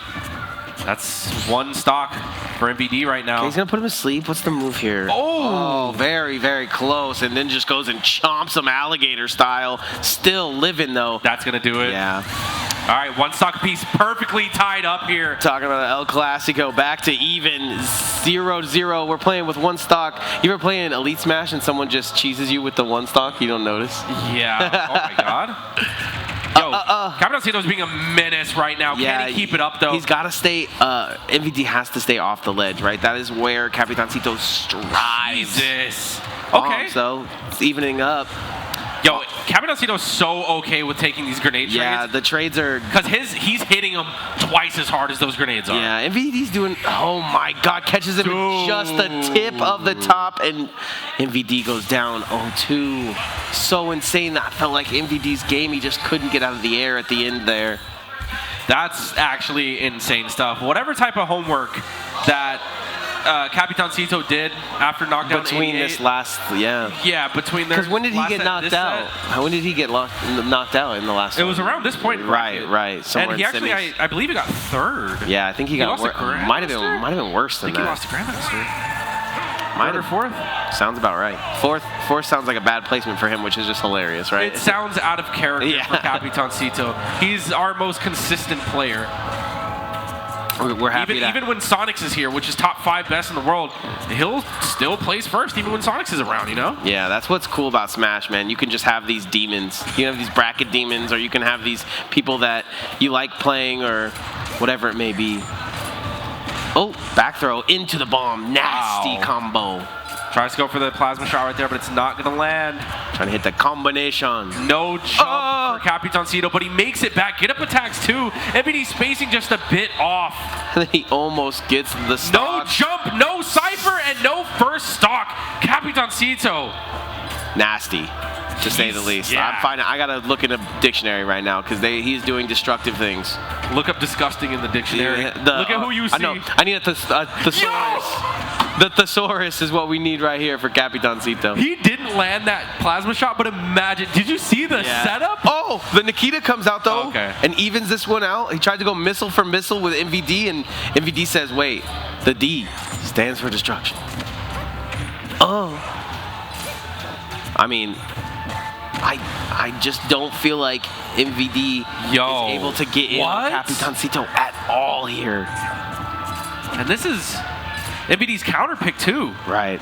Speaker 2: that's one stock for MVD right now.
Speaker 1: Okay, he's going to put him to sleep. What's the move here? Oh, very, very close. And then just goes and chomps him alligator style. Still living, though.
Speaker 2: That's going to do it.
Speaker 1: Yeah.
Speaker 2: All right, one stock piece perfectly tied up here.
Speaker 1: Talking about El Clasico, back to even 0-0. We're playing with one stock. You ever play an Elite Smash and someone just cheeses you with the one stock? You don't notice?
Speaker 2: Yeah. Oh, my God. Yo, Capitancito's being a menace right now.
Speaker 1: Yeah,
Speaker 2: Can he keep it up, though?
Speaker 1: He's got to stay, MVD has to stay off the ledge, right? That is where Capitancito strives.
Speaker 2: Jesus. Okay.
Speaker 1: So, it's evening up.
Speaker 2: Yo, Capitancito's so okay with taking these grenade trades.
Speaker 1: Yeah, the trades are...
Speaker 2: Because he's hitting them twice as hard as those grenades are.
Speaker 1: Yeah, MVD's doing... Oh, my God. Catches him in just the tip of the top, and MVD goes down 0-2. So insane. That felt like MVD's game. He just couldn't get out of the air at the end there.
Speaker 2: That's actually insane stuff. Whatever type of homework that... Capitancito did after Knockdown
Speaker 1: between
Speaker 2: 88.
Speaker 1: This last,
Speaker 2: yeah, between their.
Speaker 1: Because when did he get knocked out? When did he get knocked out in the last?
Speaker 2: It was around this point.
Speaker 1: Right.
Speaker 2: And he actually, I believe, he got third.
Speaker 1: Yeah, I think he got
Speaker 2: lost to Grandmaster?
Speaker 1: might have been worse than that.
Speaker 2: I think he lost to Grandmaster. Third or fourth?
Speaker 1: Sounds about right. Fourth sounds like a bad placement for him, which is just hilarious, right?
Speaker 2: It sounds out of character for Capitancito. He's our most consistent player.
Speaker 1: We're happy
Speaker 2: even when Sonics is here, which is top 5 best in the world, he'll still place first even when Sonics is around, you know?
Speaker 1: Yeah, that's what's cool about Smash, man. You can just have these demons. You can have these bracket demons, or you can have these people that you like playing, or whatever it may be. Oh, back throw into the bomb. Nasty combo.
Speaker 2: Tries to go for the plasma shot right there, but it's not going to land.
Speaker 1: Trying to hit the combination.
Speaker 2: No jump for Capitancito, but he makes it back. Get up attacks too. MVD spacing just a bit off.
Speaker 1: He almost gets the stock.
Speaker 2: No jump, no cipher, and no first stock. Capitancito.
Speaker 1: Nasty, to say the least.
Speaker 2: Yeah.
Speaker 1: I gotta look in a dictionary right now because he's doing destructive things.
Speaker 2: Look up disgusting in the dictionary.
Speaker 1: Look
Speaker 2: at who you see.
Speaker 1: I need a thesaurus. The thesaurus is what we need right here for Capitancito.
Speaker 2: He didn't land that plasma shot, but imagine. Did you see the setup?
Speaker 1: Oh, the Nikita comes out though and evens this one out. He tried to go missile for missile with MVD, and MVD says, wait, the D stands for destruction. Oh. I mean, I just don't feel like MVD is able to get in on Capitancito at all here.
Speaker 2: And this is MVD's counter pick too.
Speaker 1: Right.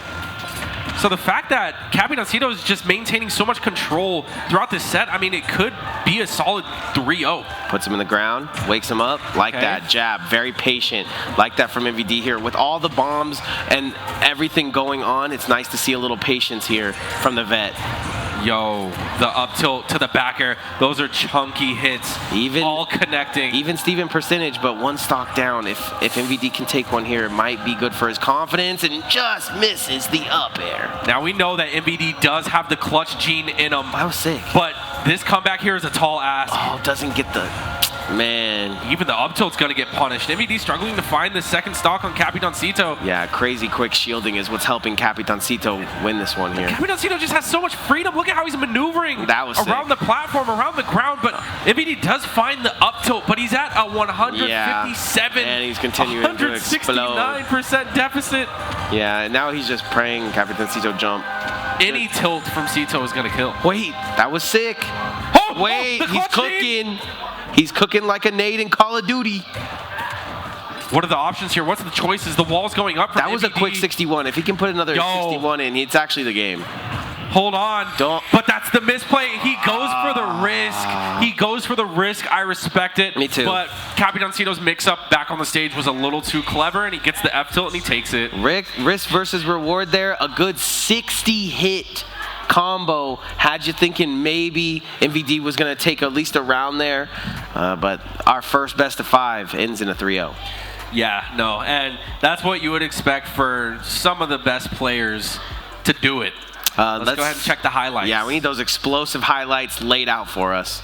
Speaker 2: So the fact that Capitancito is just maintaining so much control throughout this set, I mean, it could be a solid 3-0.
Speaker 1: Puts him in the ground, wakes him up, like that jab, very patient, like that from MVD here. With all the bombs and everything going on, it's nice to see a little patience here from the vet.
Speaker 2: Yo, the up tilt to the back air, those are chunky hits, all connecting.
Speaker 1: Even Steven percentage, but one stock down. If MVD can take one here, it might be good for his confidence, and just misses the up air.
Speaker 2: Now we know that MVD does have the clutch gene in him.
Speaker 1: That was sick.
Speaker 2: But this comeback here is a tall ask.
Speaker 1: Oh, doesn't get the... Man.
Speaker 2: Even the up tilt's going to get punished. MVD struggling to find the second stock on Capitancito.
Speaker 1: Yeah, crazy quick shielding is what's helping Capitancito win this one here.
Speaker 2: Capitancito just has so much freedom. Look at how he's maneuvering around
Speaker 1: sick.
Speaker 2: the platform, around the ground. But MVD does find the up tilt, but he's at a 157.
Speaker 1: And he's continuing to explode.
Speaker 2: 169% deficit.
Speaker 1: Yeah, and now he's just praying Capitancito jump.
Speaker 2: Any tilt from Cito is going to kill.
Speaker 1: Wait, that was sick.
Speaker 2: Oh,
Speaker 1: wait, he's cooking. He's cooking like a nade in Call of Duty.
Speaker 2: What are the options here? What's the choices? The wall's going up from
Speaker 1: That was
Speaker 2: MVD.
Speaker 1: a quick 61. If he can put another 61 in, it's actually the game.
Speaker 2: Hold on. But that's the misplay. He goes for the risk. He goes for the risk. I respect it.
Speaker 1: Me too.
Speaker 2: But Capitancito's mix-up back on the stage was a little too clever, and he gets the F-tilt, and he takes it.
Speaker 1: Risk versus reward there. A good 60-hit combo had you thinking maybe MVD was going to take at least a round there, but our first best of 5 ends in a 3-0.
Speaker 2: Yeah, no, and that's what you would expect for some of the best players to do it. Let's go ahead and check the highlights.
Speaker 1: Yeah, we need those explosive highlights laid out for us.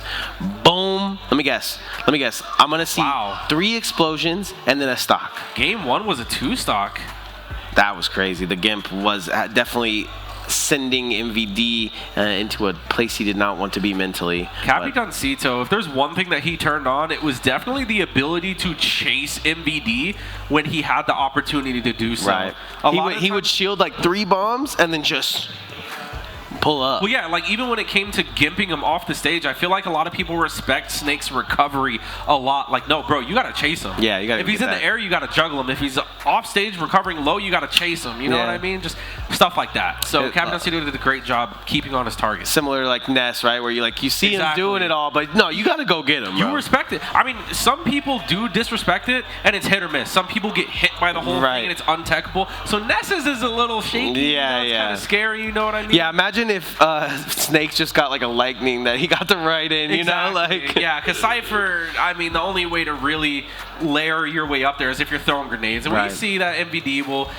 Speaker 1: Boom. Let me guess. I'm going to see 3 explosions and then a stock.
Speaker 2: Game 1 was a 2-stock.
Speaker 1: That was crazy. The Gimp was definitely sending MVD into a place he did not want to be mentally.
Speaker 2: Capitancito, if there's one thing that he turned on, it was definitely the ability to chase MVD when he had the opportunity to do so.
Speaker 1: Right. He would shield like 3 bombs and then just pull up.
Speaker 2: Well, yeah, like even when it came to gimping him off the stage, I feel like a lot of people respect Snake's recovery a lot. Like, no, bro, you got to chase him.
Speaker 1: Yeah, you got to.
Speaker 2: If he's in the air, you got to juggle him. If he's off stage recovering low, you got to chase him. You know what I mean? Just stuff like that. So Capitancito did a great job keeping on his target.
Speaker 1: Similar like Ness, right? Where you see him doing it all, but no, you got to go get him.
Speaker 2: You respect it. I mean, some people do disrespect it, and it's hit or miss. Some people get hit by the whole thing, and it's untechable. So Ness's is a little shaky.
Speaker 1: Yeah,
Speaker 2: It's kind of scary. You know what I mean?
Speaker 1: Yeah, imagine if Snake just got like a lightning that he got to ride in, you know? Like
Speaker 2: yeah, because Cypher, I mean, the only way to really layer your way up there is if you're throwing grenades. And we see that MVD will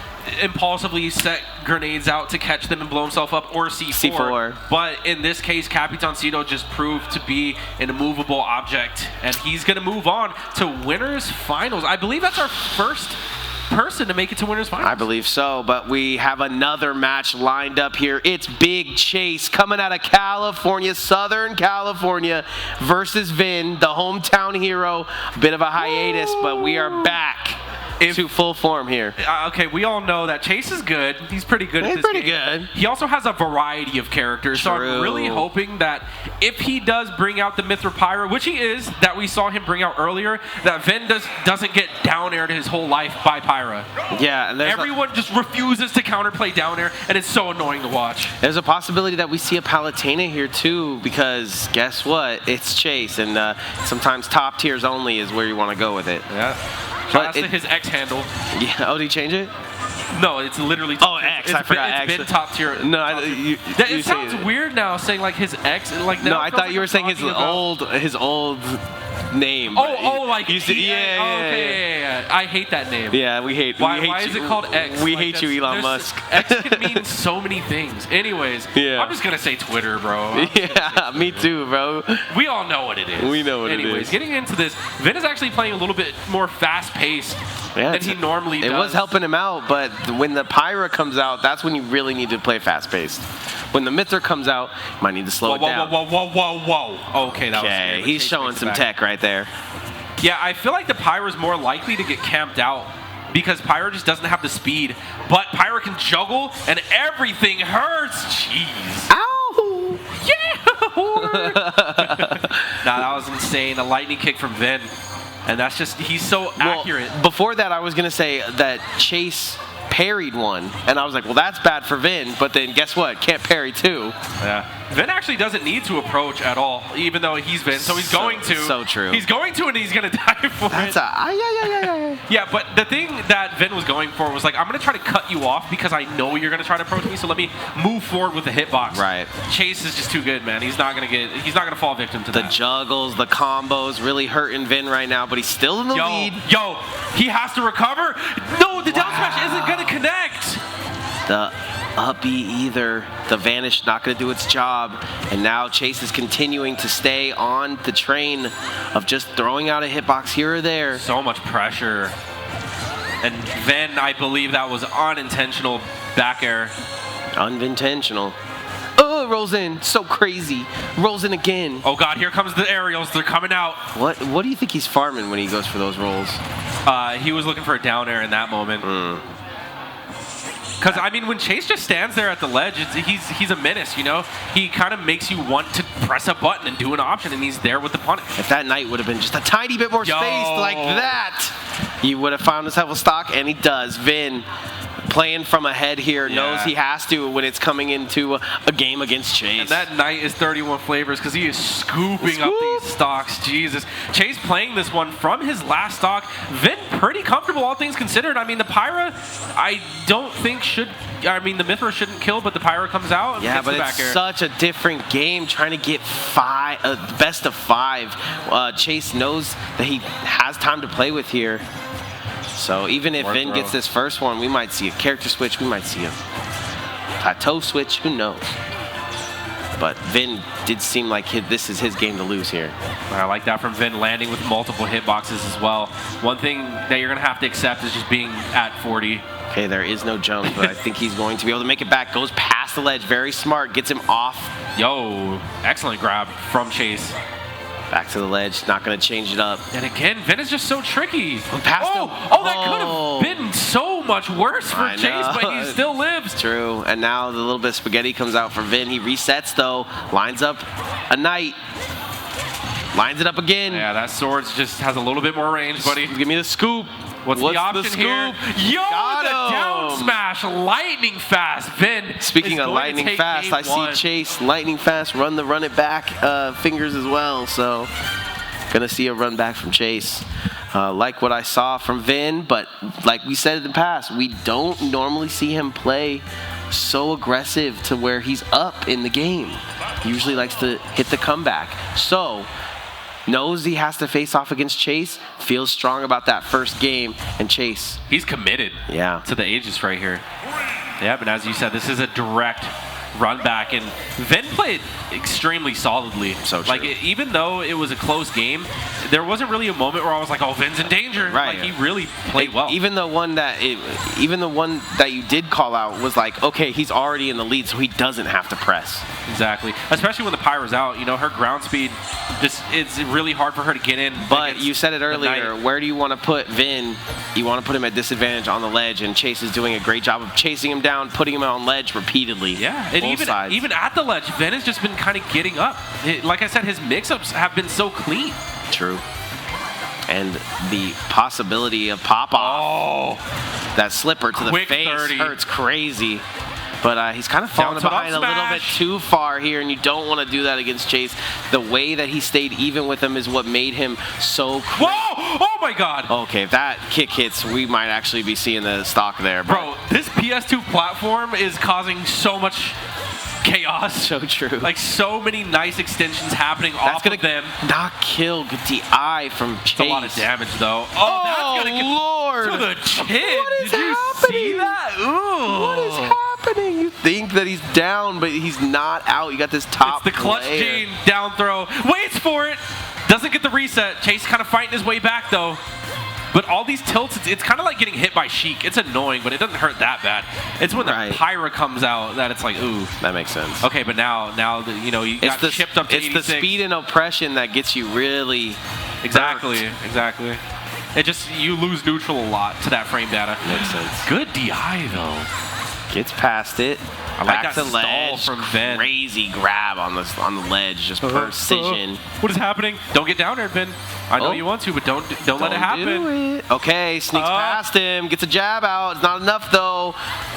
Speaker 2: impulsively set grenades out to catch them and blow himself up, or C4. But in this case, Capitancito just proved to be an immovable object, and he's going to move on to Winners Finals. I believe that's our first person to make it to Winners Finals.
Speaker 1: I believe so, but we have another match lined up here. It's Big Chase coming out of California, Southern California, versus Vin, the hometown hero. A bit of a hiatus, but we are back to full form here.
Speaker 2: Okay, we all know that Chase is good. He's pretty good at this game.
Speaker 1: Good.
Speaker 2: He also has a variety of characters, so I'm really hoping that if he does bring out the Mythra Pyra, which he is, that we saw him bring out earlier, that Vin doesn't get down aired his whole life by Pyra.
Speaker 1: Yeah, and
Speaker 2: everyone just refuses to counterplay down air, and it's so annoying to watch.
Speaker 1: There's a possibility that we see a Palutena here too, because guess what? It's Chase, and sometimes top tiers only is where you want to go with it.
Speaker 2: Yeah. But that's his X handle.
Speaker 1: Yeah. Oh, did he change it?
Speaker 2: No, it's literally.
Speaker 1: X. I forgot.
Speaker 2: It's been top tier.
Speaker 1: No,
Speaker 2: it sounds weird now saying like his X. Like
Speaker 1: no, I thought you were saying his old name.
Speaker 2: Oh, like
Speaker 1: you see,
Speaker 2: yeah. I hate that name.
Speaker 1: Yeah, we hate.
Speaker 2: Why is it called X?
Speaker 1: We hate you, Elon Musk.
Speaker 2: X can mean so many things. Anyways, I'm just gonna say Twitter, bro.
Speaker 1: Yeah, me too, bro.
Speaker 2: We all know what it is.
Speaker 1: We know what it is.
Speaker 2: Anyways, getting into this, Vin is actually playing a little bit more fast-paced than he normally does.
Speaker 1: It was helping him out, but when the Pyra comes out, that's when you really need to play fast-paced. When the Mythra comes out, you might need to slow it down.
Speaker 2: Whoa. Okay, that was scary.
Speaker 1: He's showing some tech right there.
Speaker 2: Yeah, I feel like the Pyra's more likely to get camped out because Pyra just doesn't have the speed. But Pyra can juggle, and everything hurts. Jeez.
Speaker 1: Ow!
Speaker 2: Yeah! Nah, that was insane. A lightning kick from Vin. And that's just, he's so accurate.
Speaker 1: Before that, I was going to say that Chase parried one, and I was like, well, that's bad for Vin, but then guess what? Can't parry two.
Speaker 2: Yeah. Vin actually doesn't need to approach at all, even though he's Vin, so he's going to.
Speaker 1: So true.
Speaker 2: He's going to, and he's going to die for it. Yeah, but the thing that Vin was going for was like, I'm going to try to cut you off because I know you're going to try to approach me, so let me move forward with the hitbox.
Speaker 1: Right.
Speaker 2: Chase is just too good, man. He's not going to fall victim to
Speaker 1: the
Speaker 2: that.
Speaker 1: The juggles, the combos really hurting Vin right now, but he's still in the lead.
Speaker 2: Yo, he has to recover. No, the down smash isn't going to connect.
Speaker 1: The up B either. The Vanish not going to do its job. And now Chase is continuing to stay on the train of just throwing out a hitbox here or there.
Speaker 2: So much pressure. And Vin, I believe that was unintentional back air.
Speaker 1: Unintentional. Oh, rolls in. So crazy. Rolls in again.
Speaker 2: Oh, God. Here comes the aerials. They're coming out.
Speaker 1: What do you think he's farming when he goes for those rolls?
Speaker 2: He was looking for a down air in that moment. Because, I mean, when Chase just stands there at the ledge, he's a menace, you know? He kind of makes you want to press a button and do an option, and he's there with the punish.
Speaker 1: If that knight would have been just a tiny bit more spaced like that, he would have found himself a stock, and he does. Vin, playing from ahead here, knows he has to when it's coming into a game against Chase.
Speaker 2: And that knight is 31 flavors because he is scooping up these stocks. Jesus. Chase playing this one from his last stock. Vin pretty comfortable, all things considered. I mean, the Pyra, I don't think the Mythra shouldn't kill, but the Pyra comes out and gets the back air.
Speaker 1: It's such a different game trying to get best of 5. Chase knows that he has time to play with here. So even if Vin gets this first one, we might see a character switch, we might see a plateau switch, who knows. But Vin did seem like this is his game to lose here.
Speaker 2: I like that from Vin, landing with multiple hitboxes as well. One thing that you're going to have to accept is just being at 40.
Speaker 1: Okay, there is no jump, but I think he's going to be able to make it back. Goes past the ledge, very smart, gets him off.
Speaker 2: Yo, excellent grab from Chase.
Speaker 1: Back to the ledge, not going to change it up.
Speaker 2: And again, Vin is just so tricky.
Speaker 1: Past him.
Speaker 2: That could have been so much worse for Chase, but he still lives.
Speaker 1: True, and now the little bit of spaghetti comes out for Vin. He resets though, lines up a knight. Lines it up again.
Speaker 2: Yeah, that sword just has a little bit more range, buddy.
Speaker 1: Give me the scoop.
Speaker 2: What's the option here? Yo, the down smash, lightning fast. Vin.
Speaker 1: Speaking of lightning fast, I see Chase lightning fast run it back fingers as well. So gonna see a run back from Chase. Like what I saw from Vin, but like we said in the past, we don't normally see him play so aggressive to where he's up in the game. He usually likes to hit the comeback. So knows he has to face off against Chase, feels strong about that first game, and Chase.
Speaker 2: He's committed to the Aegis right here. Yeah, but as you said, this is a direct run back, and Vin played extremely solidly.
Speaker 1: So true.
Speaker 2: Like, even though it was a close game, there wasn't really a moment where I was like, oh, Vin's in danger.
Speaker 1: Right.
Speaker 2: Like, he really played well.
Speaker 1: Even the one that you did call out was like, okay, he's already in the lead, so he doesn't have to press.
Speaker 2: Exactly. Especially when the Pyra's out, you know, her ground speed, it's really hard for her to get in.
Speaker 1: But you said it earlier, where do you want to put Vin? You want to put him at disadvantage on the ledge, and Chase is doing a great job of chasing him down, putting him on ledge repeatedly.
Speaker 2: Yeah, and even at the ledge, Vin has just been kind of getting up. Like I said, his mix-ups have been so clean.
Speaker 1: True. And the possibility of pop-off. That slipper to the face
Speaker 2: 30.
Speaker 1: hurts crazy. But he's kind of falling behind a little bit too far here, and you don't want to do that against Chase. The way that he stayed even with him is what made him so crazy.
Speaker 2: Whoa! Oh my god!
Speaker 1: Okay, if that kick hits, we might actually be seeing the stock there.
Speaker 2: Bro, this PS2 platform is causing so much chaos.
Speaker 1: So true.
Speaker 2: Like, so many nice extensions happening off of them.
Speaker 1: Not kill the eye from Chase.
Speaker 2: It's a lot of damage, though. Oh, that's gonna get
Speaker 1: Lord!
Speaker 2: to the chin.
Speaker 1: What is
Speaker 2: Did you
Speaker 1: happening?
Speaker 2: see that? Ooh.
Speaker 1: What is happening? You think that he's down, but he's not out. You got this top
Speaker 2: It's the clutch
Speaker 1: layer.
Speaker 2: gene down throw. Waits for it. Doesn't get the reset. Chase kind of fighting his way back, though. But all these tilts, it's kind of like getting hit by Sheik. It's annoying, but it doesn't hurt that bad. It's when the Pyra comes out that it's like, ooh.
Speaker 1: That makes sense.
Speaker 2: Okay, but now you know, you got chipped up to 86.
Speaker 1: It's the speed and oppression that gets you really
Speaker 2: Exactly. It just, you lose neutral a lot to that frame data.
Speaker 1: Makes sense.
Speaker 2: Good DI, though.
Speaker 1: Gets past it.
Speaker 2: I like
Speaker 1: Back
Speaker 2: that
Speaker 1: to
Speaker 2: stall
Speaker 1: ledge.
Speaker 2: from Vin.
Speaker 1: Crazy grab on the ledge, just precision.
Speaker 2: What is happening? Don't get down there, Vin. I know you want to, but don't let it happen.
Speaker 1: Do it. Okay, sneaks past him, gets a jab out. It's not enough though.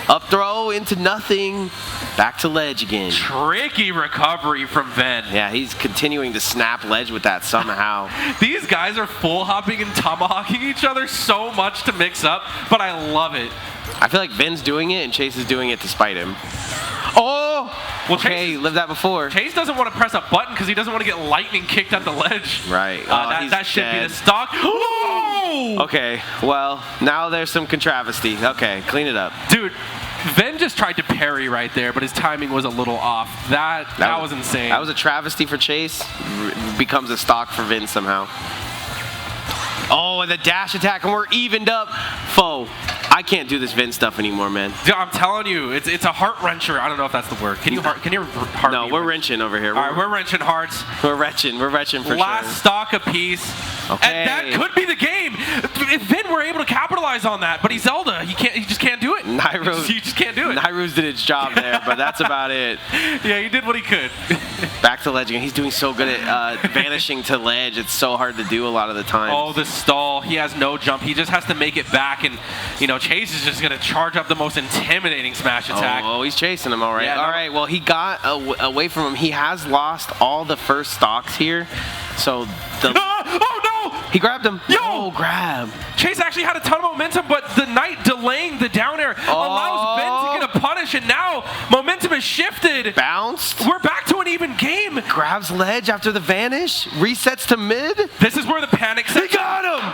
Speaker 1: Up throw into nothing. Back to ledge again.
Speaker 2: Tricky recovery from Vin.
Speaker 1: Yeah, he's continuing to snap ledge with that somehow.
Speaker 2: These guys are full hopping and tomahawking each other so much to mix up, but I love it.
Speaker 1: I feel like Vin's doing it and Chase is doing it to spite him. Oh!
Speaker 2: Well,
Speaker 1: okay,
Speaker 2: Chase,
Speaker 1: lived that before.
Speaker 2: Chase doesn't want to press a button because he doesn't want to get lightning kicked at the ledge.
Speaker 1: Right.
Speaker 2: That should be the stock. Whoa!
Speaker 1: Okay, well, now there's some contravesty. Okay, clean it up.
Speaker 2: Dude, Vin just tried to parry right there, but his timing was a little off. That was insane.
Speaker 1: That was a travesty for Chase. Becomes a stock for Vin somehow. Oh, and the dash attack, and we're evened up. Foe. I can't do this Vin stuff anymore, man.
Speaker 2: Dude, I'm telling you, it's a heart wrencher. I don't know if that's the word. Can you heart?
Speaker 1: No, we're wrenching over here.
Speaker 2: All right, we're wrenching hearts.
Speaker 1: We're wrenching for sure.
Speaker 2: Last stock apiece.
Speaker 1: Okay.
Speaker 2: And that could be the game. If Vin were able to capitalize on that, but he's Zelda. He just can't do it. He just can't do it.
Speaker 1: Nairu's did its job there, but that's about it.
Speaker 2: Yeah, he did what he could.
Speaker 1: Back to ledge again. He's doing so good at vanishing to ledge. It's so hard to do a lot of the time.
Speaker 2: Oh, the stall. He has no jump. He just has to make it back, and you know, Chase is just gonna charge up the most intimidating smash attack.
Speaker 1: Oh, he's chasing him. All right.
Speaker 2: Yeah,
Speaker 1: all right. Well, he got away from him. He has lost all the first stocks here. So the.
Speaker 2: Oh no!
Speaker 1: He grabbed him.
Speaker 2: Yo!
Speaker 1: Oh, grab.
Speaker 2: Chase actually had a ton of momentum, but the Knight delaying the down air allows Vin to get a punish, and now momentum is shifted.
Speaker 1: Bounced.
Speaker 2: We're back to an even game.
Speaker 1: Grabs ledge after the vanish. Resets to mid.
Speaker 2: This is where the panic sets.
Speaker 1: He got him.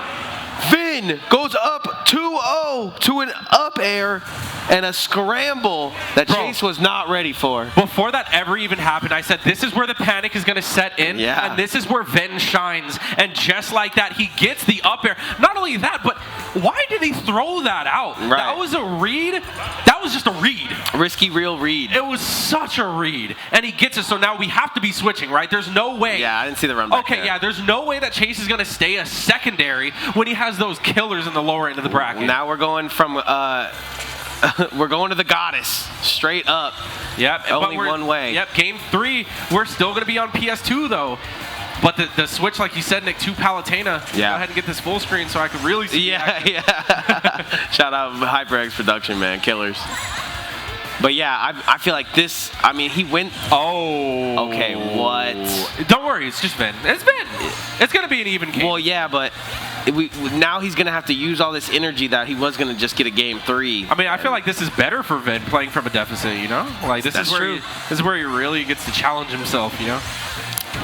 Speaker 1: Vin goes up 2-0 to an up air and a scramble that
Speaker 2: Bro.
Speaker 1: Chase was not ready for.
Speaker 2: Before that ever even happened, I said this is where the panic is going to set in,
Speaker 1: Yeah.
Speaker 2: and this is where Vin shines. And just like that, he gets the up air. Not only that, but why did he throw that out?
Speaker 1: Right.
Speaker 2: That was a read. That was just a read.
Speaker 1: Risky real read.
Speaker 2: It was such a read, and he gets it. So now we have to be switching, right? There's no way.
Speaker 1: Yeah, I didn't see the run back
Speaker 2: Okay,
Speaker 1: there.
Speaker 2: yeah, there's no way that Chase is going to stay a secondary when he has those killers in the lower end of the bracket.
Speaker 1: Now we're going from we're going to the goddess straight up.
Speaker 2: Yep.
Speaker 1: Only one way.
Speaker 2: Yep. Game 3, we're still going to be on PS2 though. But the switch, like you said, Nick, to Palutena.
Speaker 1: Yeah.
Speaker 2: Go ahead and get this full screen so I could really see. the action.
Speaker 1: Yeah. Shout out HyperX Production, man, killers. But yeah, I feel like this. I mean, he went.
Speaker 2: Oh.
Speaker 1: Okay, what?
Speaker 2: Don't worry, it's just Vin. It's Vin. It's going to be an even game.
Speaker 1: Well, yeah, but now he's gonna have to use all this energy that he was gonna just get a game 3.
Speaker 2: I mean, I feel like this is better for Vin playing from a deficit, you know? Like this
Speaker 1: That's
Speaker 2: is where
Speaker 1: true.
Speaker 2: this is where he really gets to challenge himself, you know?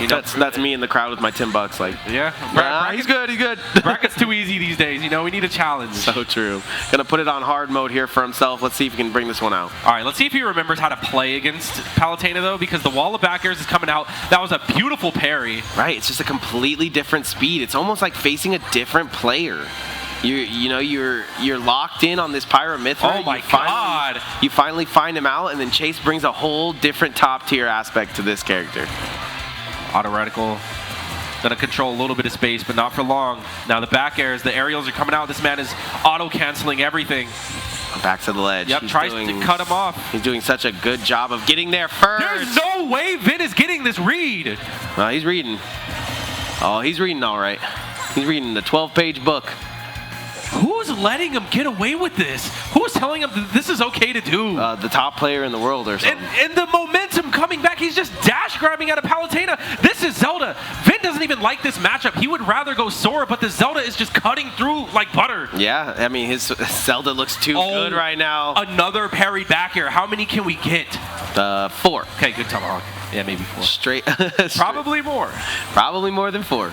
Speaker 2: You know,
Speaker 1: That's me in the crowd with my $10. Like,
Speaker 2: yeah.
Speaker 1: he's good. He's good.
Speaker 2: Bracket's too easy these days, you know? We need a challenge.
Speaker 1: So true. Gonna put it on hard mode here for himself. Let's see if he can bring this one out.
Speaker 2: All right, let's see if he remembers how to play against Palutena, though, because the wall of back airs is coming out. That was a beautiful parry.
Speaker 1: Right, it's just a completely different speed. It's almost like facing a different player. You're locked in on this Pyra Mythra.
Speaker 2: Oh my God.
Speaker 1: You finally find him out, and then Chase brings a whole different top tier aspect to this character.
Speaker 2: Auto reticle. Gonna control a little bit of space, but not for long. Now the back airs, the aerials are coming out. This man is auto-canceling everything.
Speaker 1: Back to the ledge.
Speaker 2: Yep, tries to cut him off.
Speaker 1: He's doing such a good job of getting there first.
Speaker 2: There's no way Vin is getting this read.
Speaker 1: He's reading. Oh, he's reading all right. He's reading the 12-page book.
Speaker 2: Who's letting him get away with this? Who's telling him that this is okay to do?
Speaker 1: The top player in the world or something.
Speaker 2: And the momentum coming back, he's just dash grabbing out of Palutena. This is Zelda. Vin doesn't even like this matchup. He would rather go Sora, but the Zelda is just cutting through like butter.
Speaker 1: Yeah, I mean, his Zelda looks too good right now.
Speaker 2: Another parry back air. How many can we get?
Speaker 1: 4.
Speaker 2: Okay, good tomahawk. Yeah, maybe 4.
Speaker 1: Straight.
Speaker 2: Probably more.
Speaker 1: Probably more than 4.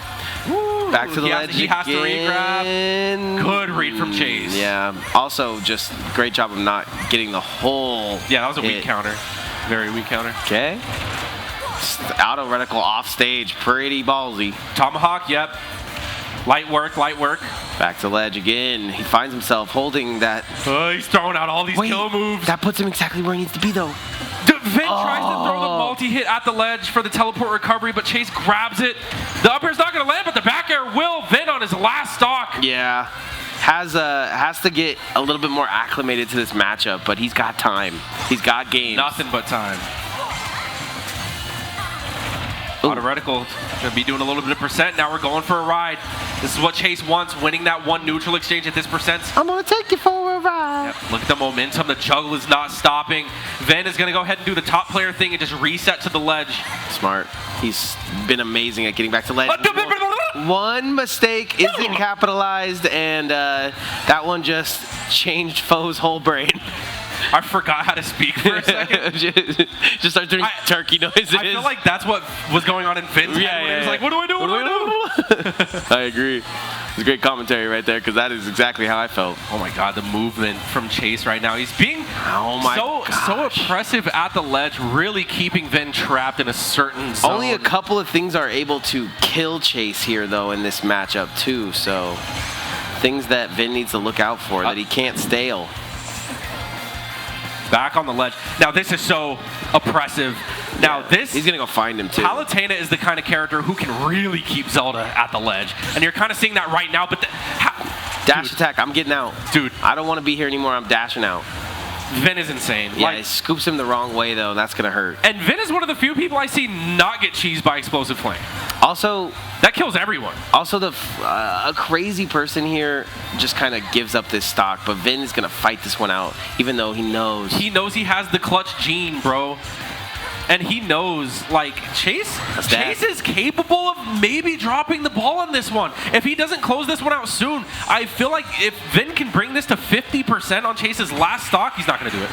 Speaker 2: Woo.
Speaker 1: Back to the ledge
Speaker 2: He has to re-grab.
Speaker 1: again.
Speaker 2: Good read from Chase.
Speaker 1: Yeah. Also, just great job of not getting the whole.
Speaker 2: Yeah, that was a
Speaker 1: hit.
Speaker 2: weak counter. Very weak counter.
Speaker 1: Okay. Auto reticle off stage. Pretty ballsy.
Speaker 2: Tomahawk, yep. Light work, light work.
Speaker 1: Back to ledge again. He finds himself holding that.
Speaker 2: He's throwing out all these kill moves.
Speaker 1: That puts him exactly where he needs to be, though.
Speaker 2: Vin tries to throw the multi-hit at the ledge for the teleport recovery, but Chase grabs it. The up air's not going to land, but the back air will. Vin on his last stock.
Speaker 1: Yeah. Has to get a little bit more acclimated to this matchup, but he's got time. He's got games.
Speaker 2: Nothing but time. Auto reticle going to be doing a little bit of percent. Now we're going for a ride. This is what Chase wants, winning that one neutral exchange at this percent.
Speaker 1: I'm going to take you for a ride.
Speaker 2: Yep. Look at the momentum. The juggle is not stopping. Vin is going to go ahead and do the top player thing and just reset to the ledge.
Speaker 1: Smart. He's been amazing at getting back to ledge. One mistake isn't capitalized, and that one just changed Foe's whole brain.
Speaker 2: I forgot how to speak for a second.
Speaker 1: Just start doing turkey noises.
Speaker 2: I feel like that's what was going on in Vin's head when he was like, what do I do? What do I do?
Speaker 1: I agree. It's great commentary right there, because that is exactly how I felt.
Speaker 2: Oh my God, the movement from Chase right now. He's being so oppressive at the ledge, really keeping Vin trapped in a certain zone.
Speaker 1: Only a couple of things are able to kill Chase here, though, in this matchup, too. So things that Vin needs to look out for, that he can't stale.
Speaker 2: Back on the ledge. Now this is so oppressive. Now this...
Speaker 1: He's going to go find him, too.
Speaker 2: Palutena is the kind of character who can really keep Zelda at the ledge. And you're kind of seeing that right now, but...
Speaker 1: Dash attack. I'm getting out.
Speaker 2: Dude.
Speaker 1: I don't want to be here anymore. I'm dashing out.
Speaker 2: Vin is insane.
Speaker 1: Yeah, he scoops him the wrong way, though. That's going to hurt.
Speaker 2: And Vin is one of the few people I see not get cheesed by Explosive Flame.
Speaker 1: Also...
Speaker 2: That kills everyone.
Speaker 1: Also, a crazy person here just kind of gives up this stock, but Vin is going to fight this one out, even though he knows.
Speaker 2: He knows he has the clutch gene, bro. And he knows, like, Chase is capable of maybe dropping the ball on this one. If he doesn't close this one out soon, I feel like if Vin can bring this to 50% on Chase's last stock, he's not going to do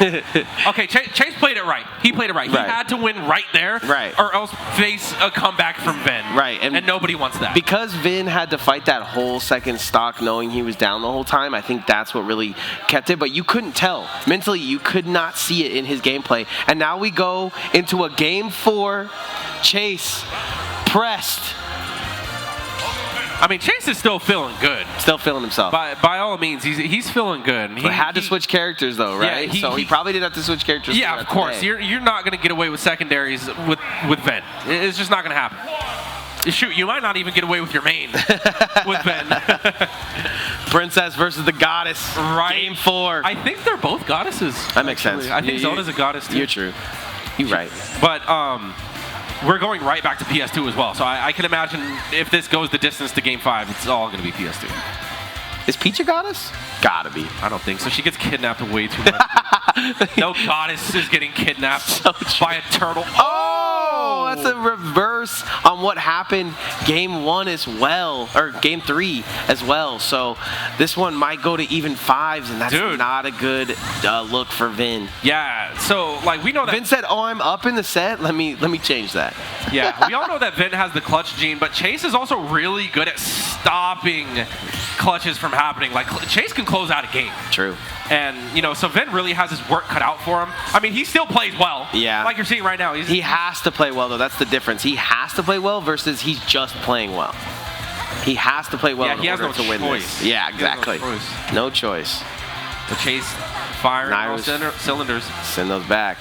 Speaker 2: it. Okay, Chase played it right. He played it right. He had to win right there, or else face a comeback from Vin.
Speaker 1: Right.
Speaker 2: And nobody wants that.
Speaker 1: Because Vin had to fight that whole second stock knowing he was down the whole time, I think that's what really kept it. But you couldn't tell. Mentally, you could not see it in his gameplay. And now we go into a game 4, Chase pressed.
Speaker 2: I mean, Chase is still feeling good.
Speaker 1: Still feeling himself.
Speaker 2: By all means, he's feeling good.
Speaker 1: He had to switch characters, though, right?
Speaker 2: Yeah,
Speaker 1: he probably did have to switch characters.
Speaker 2: Yeah, of course. You're not going to get away with secondaries with Ven. It's just not going to happen. Shoot, you might not even get away with your main with Ven.
Speaker 1: Princess versus the goddess.
Speaker 2: Right.
Speaker 1: Game 4.
Speaker 2: I think they're both goddesses.
Speaker 1: That makes sense.
Speaker 2: I think Zelda's a goddess, too.
Speaker 1: You're true. You're right.
Speaker 2: But we're going right back to PS2 as well. So I can imagine if this goes the distance to Game 5, it's all going to be PS2.
Speaker 1: Is Peach a goddess? Gotta be.
Speaker 2: I don't think so. She gets kidnapped way too much. No goddess is getting kidnapped by a turtle.
Speaker 1: Oh, that's a reverse on what happened Game 1 as well, or Game 3 as well. So this one might go to even 5s, and that's not a good look for Vin.
Speaker 2: Yeah. So like we know that
Speaker 1: Vin said, "Oh, I'm up in the set. Let me change that."
Speaker 2: Yeah. We all know that Vin has the clutch gene, but Chase is also really good at stopping clutches from happening. Like Chase can close out a game.
Speaker 1: True.
Speaker 2: And, you know, so Vin really has his work cut out for him. I mean, he still plays well.
Speaker 1: Yeah.
Speaker 2: Like you're seeing right now.
Speaker 1: He has to play well, though. That's the difference. He has to play well versus he's just playing well. He has to play well in order to win this. Yeah, exactly. No choice.
Speaker 2: The Chase firing all cylinders.
Speaker 1: Send those back.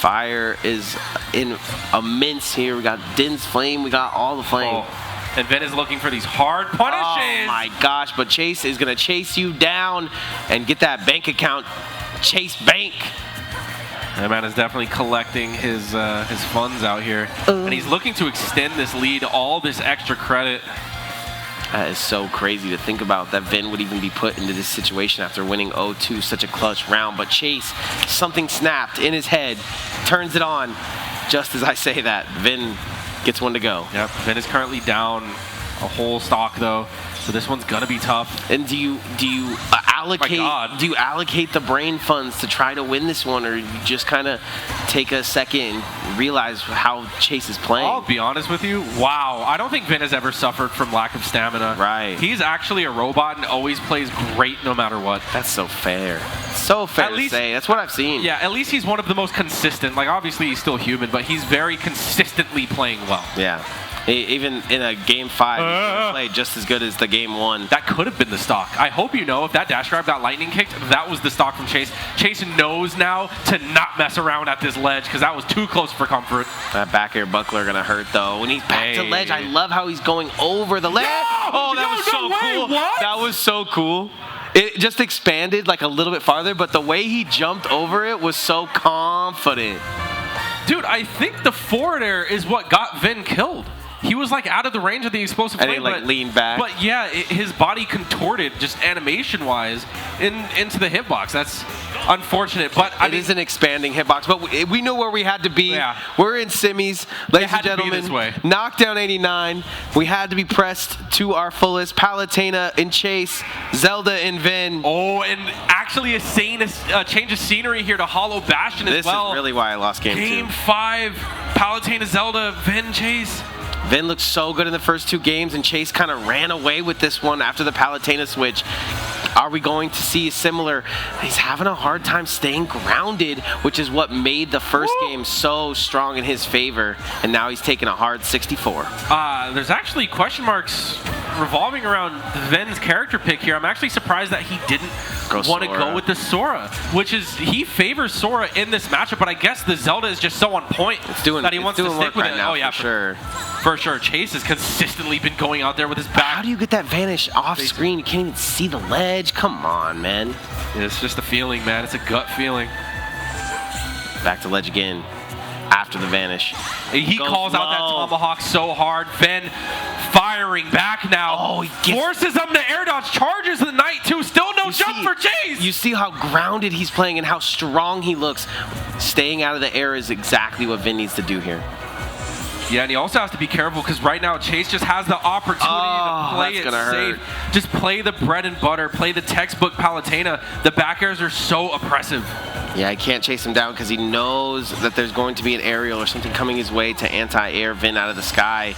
Speaker 1: Fire is in immense here. We got Din's flame. We got all the flame.
Speaker 2: Oh. And Vin is looking for these hard punishes.
Speaker 1: Oh my gosh, but Chase is going to chase you down and get that bank account. Chase Bank.
Speaker 2: That man is definitely collecting his funds out here. And he's looking to extend this lead, all this extra credit.
Speaker 1: That is so crazy to think about, that Vin would even be put into this situation after winning 0-2, such a clutch round. But Chase, something snapped in his head, turns it on. Just as I say that, Vin gets one to go.
Speaker 2: Yep, Vin is currently down a whole stock though, so this one's gonna be tough.
Speaker 1: And do you allocate the brain funds to try to win this one, or you just kind of take a second and realize how Chase is playing?
Speaker 2: I'll be honest with you. Wow, I don't think Vin has ever suffered from lack of stamina.
Speaker 1: Right.
Speaker 2: He's actually a robot and always plays great no matter what.
Speaker 1: That's so fair. So fair to say. That's what I've seen.
Speaker 2: Yeah, at least he's one of the most consistent. Like, obviously he's still human, but he's very consistently playing well.
Speaker 1: Yeah. Even in a Game 5, he played just as good as the Game 1.
Speaker 2: That could have been the stock. I hope you know, if that dash grab got lightning kicked, that was the stock from Chase. Chase knows now to not mess around at this ledge because that was too close for comfort.
Speaker 1: That back air buckler going to hurt, though. When he's back to ledge, I love how he's going over the ledge. Oh, that was so cool.
Speaker 2: What?
Speaker 1: That was so cool. It just expanded like a little bit farther, but the way he jumped over it was so confident.
Speaker 2: Dude, I think the forward air is what got Vin killed. He was like out of the range of the explosive flame,
Speaker 1: and he like leaned back.
Speaker 2: But yeah, his body contorted just animation-wise into the hitbox. That's unfortunate. But
Speaker 1: it is an expanding hitbox. But we know where we had to be.
Speaker 2: Yeah.
Speaker 1: We're in semis, ladies and gentlemen.
Speaker 2: This way.
Speaker 1: Knockdown 89. We had to be pressed to our fullest. Palutena in Chase, Zelda in Vin.
Speaker 2: Oh, and actually a change of scenery here to Hollow Bastion as well.
Speaker 1: This is really why I lost Game 2.
Speaker 2: Game 5, Palutena, Zelda, Vin, Chase.
Speaker 1: Vin looked so good in the first 2 games, and Chase kind of ran away with this one after the Palutena switch. Are we going to see a similar? He's having a hard time staying grounded, which is what made the first game so strong in his favor, and now he's taking a hard 64.
Speaker 2: There's actually question marks revolving around Vin's character pick here. I'm actually surprised that he didn't want to go with the Sora, which is, he favors Sora in this matchup, but I guess the Zelda is just so on point that he wants to stick with it.
Speaker 1: Now, oh yeah, for sure.
Speaker 2: For sure. Chase has consistently been going out there with his back.
Speaker 1: How do you get that vanish off screen? You can't even see the ledge. Come on, man.
Speaker 2: It's just a feeling, man. It's a gut feeling.
Speaker 1: Back to ledge again after the vanish.
Speaker 2: He calls out that tomahawk so hard. Vin firing firing back now.
Speaker 1: Oh, he gets...
Speaker 2: Forces him to air dodge, charges the Knight too. Still no jump for Chase.
Speaker 1: You see how grounded he's playing and how strong he looks. Staying out of the air is exactly what Vin needs to do here.
Speaker 2: Yeah, and he also has to be careful because right now Chase just has the opportunity to play it safe. Just play the bread and butter, play the textbook Palutena. The back airs are so oppressive.
Speaker 1: Yeah, I can't chase him down because he knows that there's going to be an aerial or something coming his way to anti-air Vin out of the sky.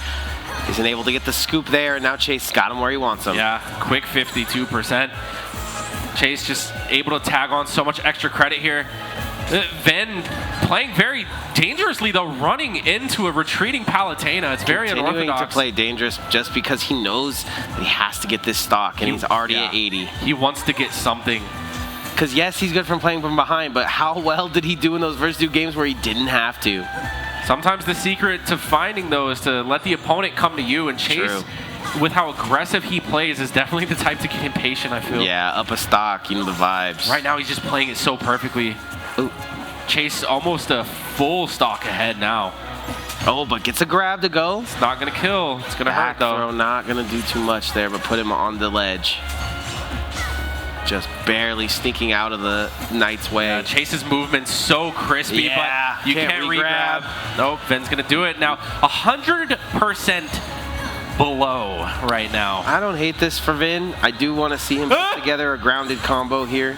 Speaker 1: Isn't able to get the scoop there, and now Chase got him where he wants him.
Speaker 2: Yeah, quick 52%. Chase just able to tag on so much extra credit here. Vin playing very dangerously, though, running into a retreating Palutena. It's very
Speaker 1: Continuing
Speaker 2: unorthodox.
Speaker 1: to play dangerous just because he knows that he has to get this stock, and he's already at 80.
Speaker 2: He wants to get something.
Speaker 1: Because, yes, he's good from playing from behind, but how well did he do in those first two games where he didn't have to?
Speaker 2: Sometimes the secret to finding, though, is to let the opponent come to you, and Chase, with how aggressive he plays, is definitely the type to get impatient, I feel.
Speaker 1: Yeah, up a stock, you know the vibes.
Speaker 2: Right now, he's just playing it so perfectly.
Speaker 1: Ooh.
Speaker 2: Chase almost a full stock ahead now.
Speaker 1: Oh, but gets a grab to go.
Speaker 2: It's not going to kill. It's going to hurt,
Speaker 1: Back
Speaker 2: though.
Speaker 1: throw, not going to do too much there, but put him on the ledge. Just barely sneaking out of the Knight's way.
Speaker 2: Yeah, Chase's movement's so crispy, but you can't re-grab. Nope, Vin's going to do it. Now, 100% below right now.
Speaker 1: I don't hate this for Vin. I do want to see him put together a grounded combo here.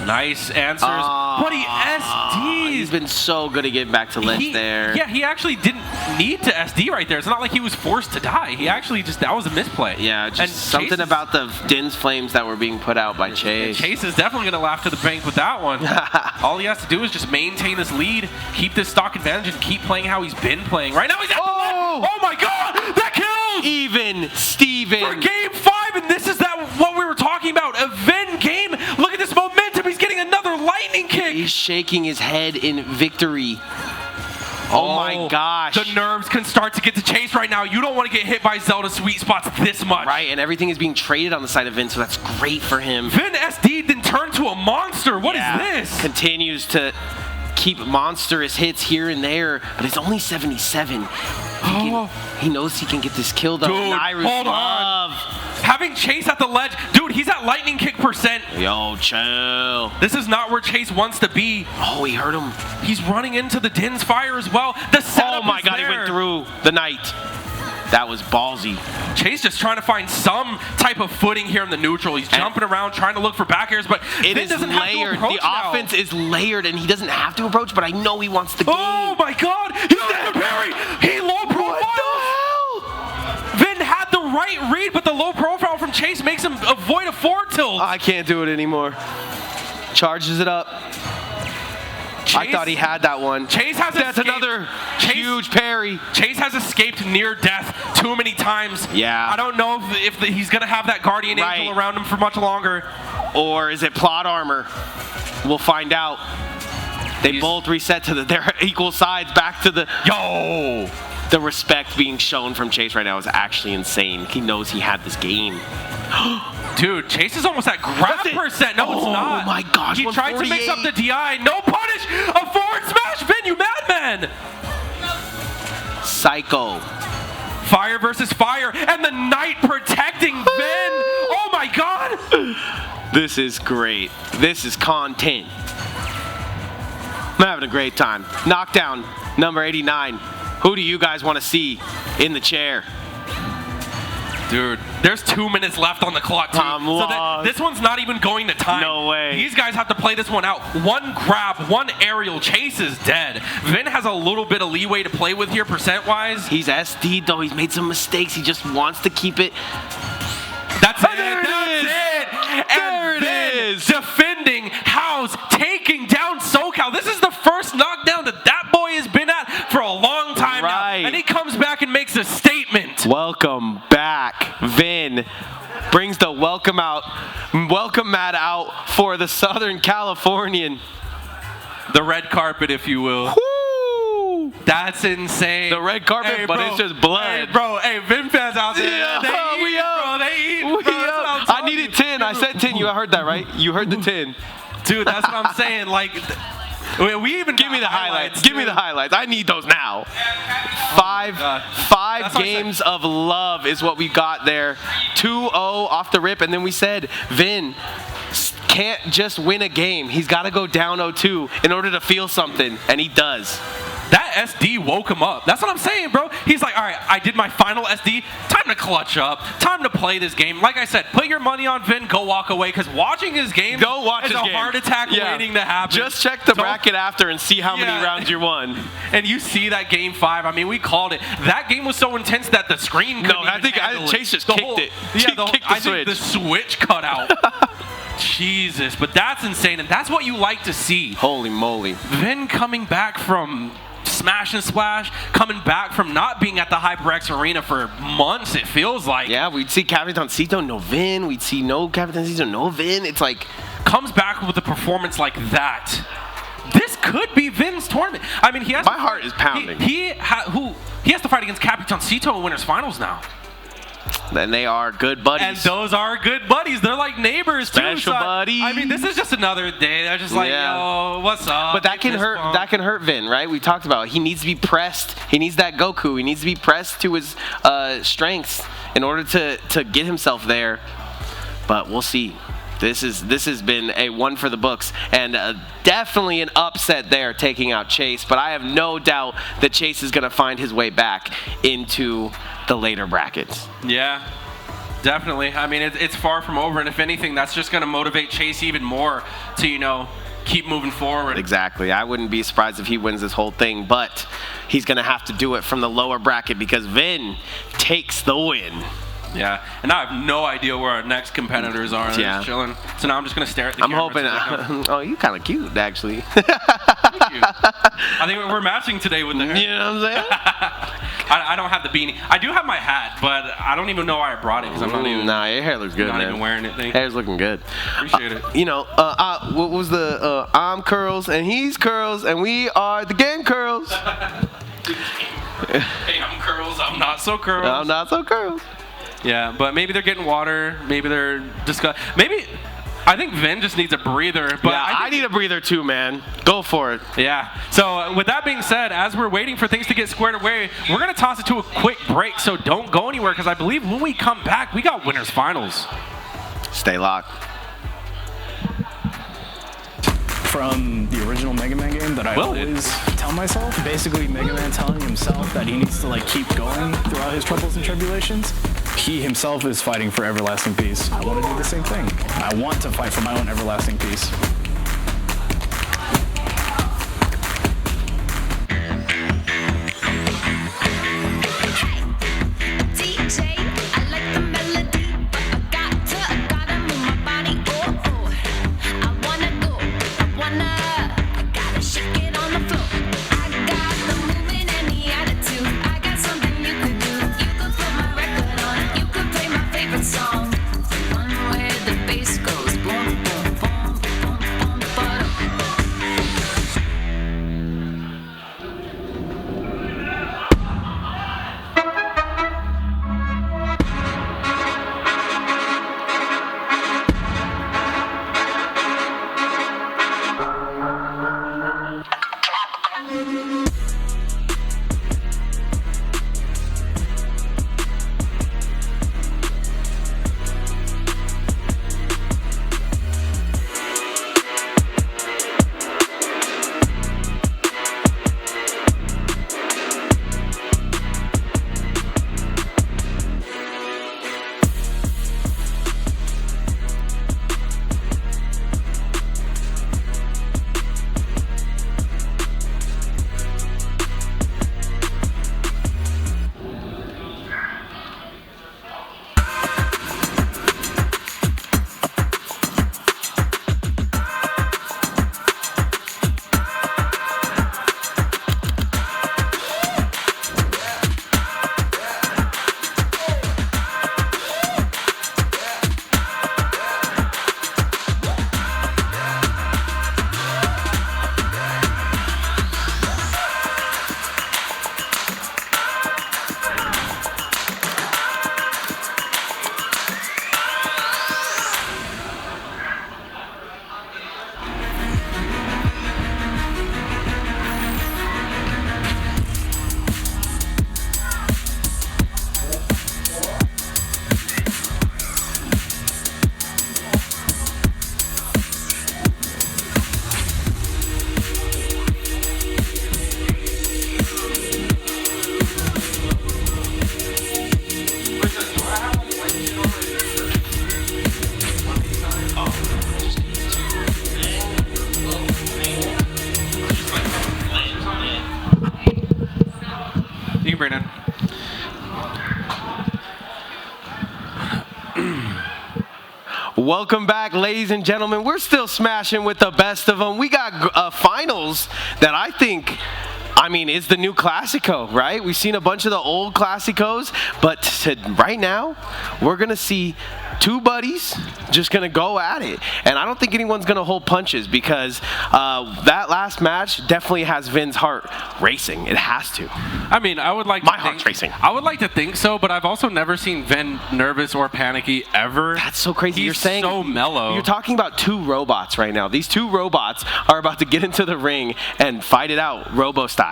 Speaker 2: Nice answers, but he SDs.
Speaker 1: He's been so good at getting back to ledge there.
Speaker 2: Yeah, he actually didn't need to SD right there. It's not like he was forced to die. He actually just, that was a misplay.
Speaker 1: Yeah, just
Speaker 2: and
Speaker 1: something about the Din's flames that were being put out by Chase.
Speaker 2: Chase is definitely going to laugh to the bank with that one. All he has to do is just maintain this lead, keep this stock advantage, and keep playing how he's been playing. Right now he's at the ledge. Oh my god, that kills!
Speaker 1: Even Steven.
Speaker 2: For game 5, and this is what we were talking about. A Vin game. Look at this momentum. He's getting another lightning kick.
Speaker 1: He's shaking his head in victory. Oh my gosh.
Speaker 2: The nerves can start to get to Chase right now. You don't want to get hit by Zelda's sweet spots this much.
Speaker 1: Right, and everything is being traded on the side of Vin, so that's great for him.
Speaker 2: Vin SD then turned to a monster. What is this?
Speaker 1: Continues to keep monstrous hits here and there, but it's only 77. He knows he can get this kill, though.
Speaker 2: Dude, hold on. Having Chase at the ledge. Dude, he's at lightning kick percent.
Speaker 1: Yo, chill.
Speaker 2: This is not where Chase wants to be.
Speaker 1: Oh, he hurt him.
Speaker 2: He's running into the Din's fire as well. The setup
Speaker 1: Oh my god,
Speaker 2: there.
Speaker 1: he went through the Knight. That was ballsy.
Speaker 2: Chase just trying to find some type of footing here in the neutral. He's jumping around, trying to look for back airs, but
Speaker 1: it is layered. The offense is layered, and he doesn't have to approach, but I know he wants the game.
Speaker 2: Oh my god! He doesn't parry! He low profile!
Speaker 1: What the hell?
Speaker 2: Vin had the right read, but the low profile from Chase makes him avoid a forward tilt.
Speaker 1: I can't do it anymore. Charges it up. I thought he had that one.
Speaker 2: Chase has
Speaker 1: That's another huge parry.
Speaker 2: Chase has escaped near death too many times.
Speaker 1: Yeah.
Speaker 2: I don't know if he's going to have that Guardian Angel around him for much longer.
Speaker 1: Or is it plot armor? We'll find out. They both reset to their equal sides, back to the...
Speaker 2: Yo!
Speaker 1: The respect being shown from Chase right now is actually insane. He knows he had this game.
Speaker 2: Dude, Chase is almost at grab percent. No, it's not.
Speaker 1: Oh my gosh,
Speaker 2: He tried to mix up the DI. No punish. A forward smash. Vin, you madman.
Speaker 1: Psycho.
Speaker 2: Fire versus fire. And the Knight protecting Vin. Oh my god.
Speaker 1: This is great. This is content. I'm having a great time. Knockdown, number 89. Who do you guys want to see in the chair?
Speaker 2: Dude, there's 2 minutes left on the clock, too. So this one's not even going to time.
Speaker 1: No way.
Speaker 2: These guys have to play this one out. One grab, one aerial. Chase is dead. Vin has a little bit of leeway to play with here percent-wise.
Speaker 1: He's SD'd, though. He's made some mistakes. He just wants to keep it.
Speaker 2: That's it.
Speaker 1: There it is.
Speaker 2: There it is. Defending House, taking down SoCal. This is the first knockdown that boy has been at for a long time now. And he comes back and makes a statement.
Speaker 1: Welcome back. Vin brings the welcome mat out for the Southern Californian.
Speaker 2: The red carpet, if you will.
Speaker 1: Woo!
Speaker 2: That's insane.
Speaker 1: The red carpet,
Speaker 2: hey,
Speaker 1: but it's just blood.
Speaker 2: Hey, bro. Hey, Vin fans out there.
Speaker 1: Yeah,
Speaker 2: They eat.
Speaker 1: I needed 10. I said 10. You heard that, right? You heard the 10.
Speaker 2: Dude, that's what I'm saying. Like, we even
Speaker 1: give me the highlights. Give me the highlights. I need those now. Five 5 games of love is what we got there. 2-0 off the rip, and then we said, Vin can't just win a game. He's got to go down 0-2 in order to feel something, and he does.
Speaker 2: That SD woke him up. That's what I'm saying, bro. He's like, all right, I did my final SD. Time to clutch up. Time to play this game. Like I said, put your money on Vin. Go walk away, because watching his game is a heart attack waiting to happen.
Speaker 1: Just check the bracket after and see how many rounds you won.
Speaker 2: And you see that game 5. I mean, we called it. That game was so intense that the screen couldn't even handle it.
Speaker 1: Chase just kicked it.
Speaker 2: Yeah, I
Speaker 1: think
Speaker 2: the switch cut out. Jesus, but that's insane, and that's what you like to see.
Speaker 1: Holy moly.
Speaker 2: Vin coming back from Smash and Splash, coming back from not being at the HyperX Arena for months, it feels like.
Speaker 1: Yeah, we'd see Capitancito, no Vin. We'd see no Capitancito, no Vin. It's like...
Speaker 2: Comes back with a performance like that. This could be Vin's tournament. I mean, he has...
Speaker 1: My heart is pounding.
Speaker 2: He has to fight against Capitancito in Winners Finals now.
Speaker 1: And they are good buddies.
Speaker 2: And those are good buddies. They're like neighbors,
Speaker 1: Special
Speaker 2: too.
Speaker 1: buddies.
Speaker 2: I mean, this is just another day. They're just like, yo, what's up?
Speaker 1: But that can hurt. That can hurt Vin, right? We talked about it. He needs to be pressed. He needs that Goku. He needs to be pressed to his strengths in order to get himself there. But we'll see. This has been a one for the books, and definitely an upset there, taking out Chase. But I have no doubt that Chase is going to find his way back into the later brackets.
Speaker 2: Yeah, definitely. I mean, it's far from over, and if anything, that's just going to motivate Chase even more to, keep moving forward.
Speaker 1: Exactly. I wouldn't be surprised if he wins this whole thing, but he's going to have to do it from the lower bracket because Vin takes the win.
Speaker 2: Yeah, and I have no idea where our next competitors are. They're just chilling. So now I'm just going to stare at the camera.
Speaker 1: I'm hoping... Oh, you're kind of cute, actually.
Speaker 2: Thank you. I think we're matching today with the hair.
Speaker 1: You know what I'm saying?
Speaker 2: I don't have the beanie. I do have my hat, but I don't even know why I brought it because I'm not even...
Speaker 1: Nah, your hair looks good,
Speaker 2: I'm
Speaker 1: man.
Speaker 2: not even wearing it.
Speaker 1: Hair's looking good.
Speaker 2: Appreciate it.
Speaker 1: What was the... I'm curls, and he's curls, and we are the game curls.
Speaker 2: Hey, I'm curls. I'm not so curls.
Speaker 1: I'm not so curls.
Speaker 2: Yeah, but maybe they're getting water. Maybe they're maybe I think Vin just needs a breather. But
Speaker 1: yeah, I need a breather too, man. Go for it.
Speaker 2: Yeah. So with that being said, as we're waiting for things to get squared away, we're going to toss it to a quick break. So don't go anywhere because I believe when we come back, we got Winners Finals.
Speaker 1: Stay locked.
Speaker 8: From the original Mega Man game that I always tell myself, basically Mega Man telling himself that he needs to keep going throughout his troubles and tribulations. He himself is fighting for everlasting peace. I want to do the same thing. I want to fight for my own everlasting peace.
Speaker 1: Welcome back, ladies and gentlemen. We're still smashing with the best of them. We got finals that I think, is the new Classico, right? We've seen a bunch of the old Classicos, but right now, we're going to see two buddies just going to go at it. And I don't think anyone's going to hold punches because that last match definitely has Vin's heart racing. It has to.
Speaker 2: I would like
Speaker 1: My heart's racing.
Speaker 2: I would like to think so, but I've also never seen Vin nervous or panicky ever.
Speaker 1: That's so crazy.
Speaker 2: He's
Speaker 1: You're saying
Speaker 2: so mellow.
Speaker 1: You're talking about two robots right now. These two robots are about to get into the ring and fight it out Robo style.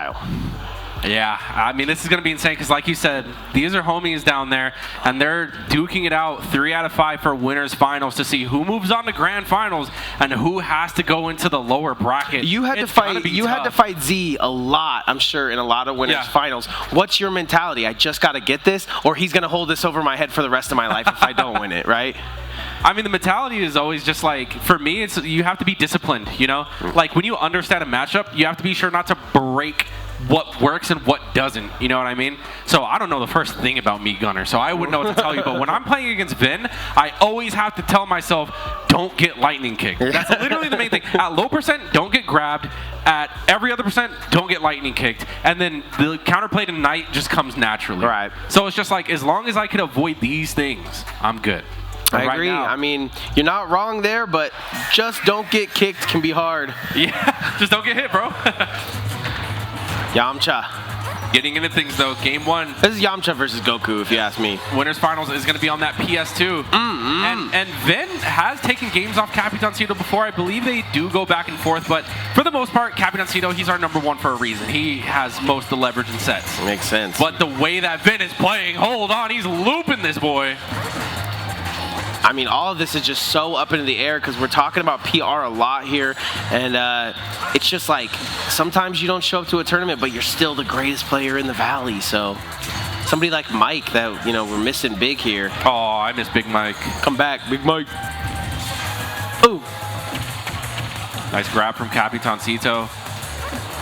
Speaker 2: Yeah, this is going to be insane because, like you said, these are homies down there, and they're duking it out 3 out of 5 for winners finals to see who moves on to grand finals and who has to go into the lower bracket.
Speaker 1: You had to fight Z a lot, I'm sure, in a lot of winners finals. What's your mentality? I just got to get this, or he's going to hold this over my head for the rest of my life if I don't win it, right?
Speaker 2: The mentality is always just like, for me, it's you have to be disciplined, Like, when you understand a matchup, you have to be sure not to break what works and what doesn't, you know what I mean? So I don't know the first thing about Mii Gunner, so I wouldn't know what to tell you, but when I'm playing against Vin, I always have to tell myself, don't get lightning kicked. That's literally the main thing. At low percent, don't get grabbed. At every other percent, don't get lightning kicked. And then the counterplay tonight just comes naturally.
Speaker 1: Right.
Speaker 2: So it's just like, as long as I can avoid these things, I'm good.
Speaker 1: I agree.
Speaker 2: Now,
Speaker 1: you're not wrong there, but just don't get kicked can be hard.
Speaker 2: Yeah, just don't get hit, bro.
Speaker 1: Yamcha.
Speaker 2: Getting into things, though, game 1.
Speaker 1: This is Yamcha versus Goku, if you ask me.
Speaker 2: Winners Finals is going to be on that PS2. And Vin has taken games off Capitancito before. I believe they do go back and forth, but for the most part, Capitancito, he's our number 1 for a reason. He has most of the leverage in sets.
Speaker 1: Makes sense.
Speaker 2: But the way that Vin is playing, hold on, he's looping this boy.
Speaker 1: All of this is just so up into the air because we're talking about PR a lot here, and it's just like sometimes you don't show up to a tournament, but you're still the greatest player in the Valley. So somebody like Mike that we're missing big here.
Speaker 2: Oh, I miss Big Mike.
Speaker 1: Come back, Big Mike. Ooh,
Speaker 2: nice grab from Capitancito.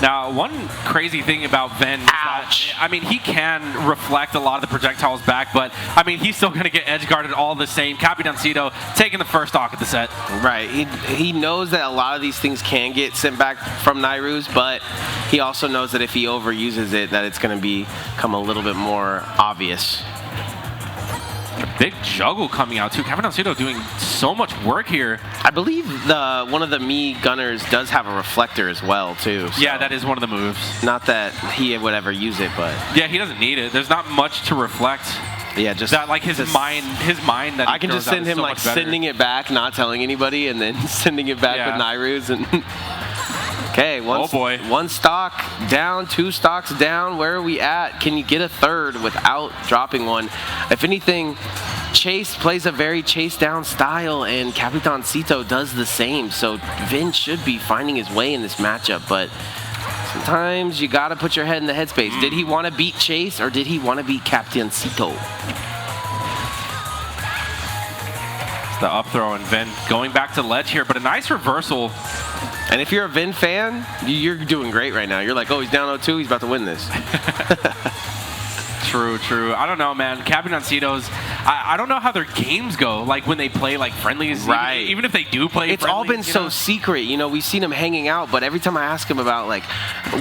Speaker 2: Now, one crazy thing about Vin is that, he can reflect a lot of the projectiles back, but, he's still going to get edge guarded all the same. Capitancito taking the first stock of the set.
Speaker 1: Right. He knows that a lot of these things can get sent back from Nairu's, but he also knows that if he overuses it, that it's going to become a little bit more obvious.
Speaker 2: Big juggle coming out, too. Capitancito doing so much work here.
Speaker 1: I believe one of the Mii Gunners does have a reflector as well, too. So.
Speaker 2: Yeah, that is one of the moves.
Speaker 1: Not that he would ever use it, but...
Speaker 2: Yeah, he doesn't need it. There's not much to reflect.
Speaker 1: Yeah, just...
Speaker 2: That, like, his mind that
Speaker 1: I can just send him, like, sending it back, not telling anybody, and then sending it back with Nairu's, and... Okay, one stock down, 2 stocks down. Where are we at? Can you get a third without dropping one? If anything, Chase plays a very chase down style, and Capitancito does the same. So Vin should be finding his way in this matchup, but sometimes you gotta put your head in the headspace. Did he want to beat Chase, or did he want to beat Capitancito?
Speaker 2: It's the up throw, and Vin going back to ledge here, but a nice reversal.
Speaker 1: And if you're a Vin fan, you're doing great right now. You're like, oh, he's down 0-2, he's about to win this.
Speaker 2: True. I don't know, man. Capitancito's, I don't know how their games go, like when they play like friendlies.
Speaker 1: Right.
Speaker 2: Even if they do play
Speaker 1: it's
Speaker 2: friendlies,
Speaker 1: all been so secret. We've seen them hanging out, but every time I ask him about, like,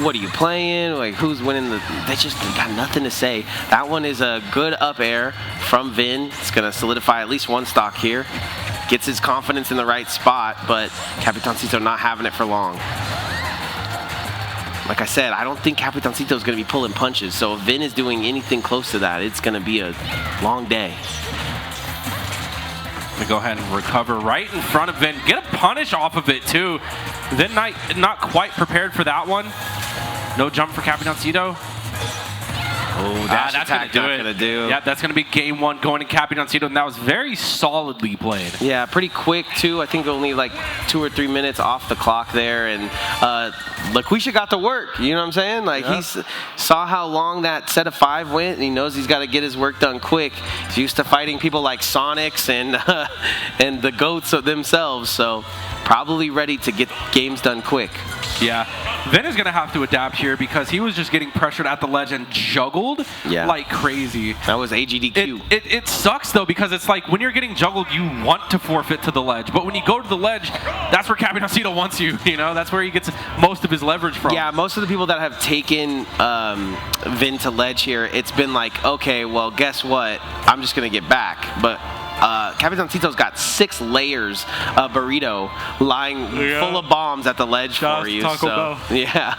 Speaker 1: what are you playing? Like, who's winning they just got nothing to say. That one is a good up air from Vin. It's going to solidify at least 1 stock here. Gets his confidence in the right spot, but Capitancito not having it for long. Like I said, I don't think Capitancito is going to be pulling punches, so if Vin is doing anything close to that, it's going to be a long day.
Speaker 2: We go ahead and recover right in front of Vin. Get a punish off of it, too. Vin not quite prepared for that one. No jump for Capitancito.
Speaker 1: Oh, that's
Speaker 2: going to do it. Yeah, that's going to be game 1 going to Capitancito, and that was very solidly played.
Speaker 1: Yeah, pretty quick, too. I think only like 2 or 3 minutes off the clock there, and Laquisha got to work, you know what I'm saying? Like, he saw how long that set of 5 went, and he knows he's got to get his work done quick. He's used to fighting people like Sonics and the GOATs of themselves, so probably ready to get games done quick.
Speaker 2: Yeah. Vin is going to have to adapt here because he was just getting pressured at the ledge and juggled like crazy.
Speaker 1: That was AGDQ.
Speaker 2: It sucks, though, because it's like when you're getting juggled, you want to forfeit to the ledge. But when you go to the ledge, that's where Capitancito wants you, you know? That's where he gets most of his leverage from.
Speaker 1: Yeah, most of the people that have taken Vin to ledge here, it's been like, okay, well, guess what? I'm just going to get back. But Capitancito's got 6 layers of burrito lying full of bombs at the ledge for you.
Speaker 2: Taco Bell.
Speaker 1: Yeah.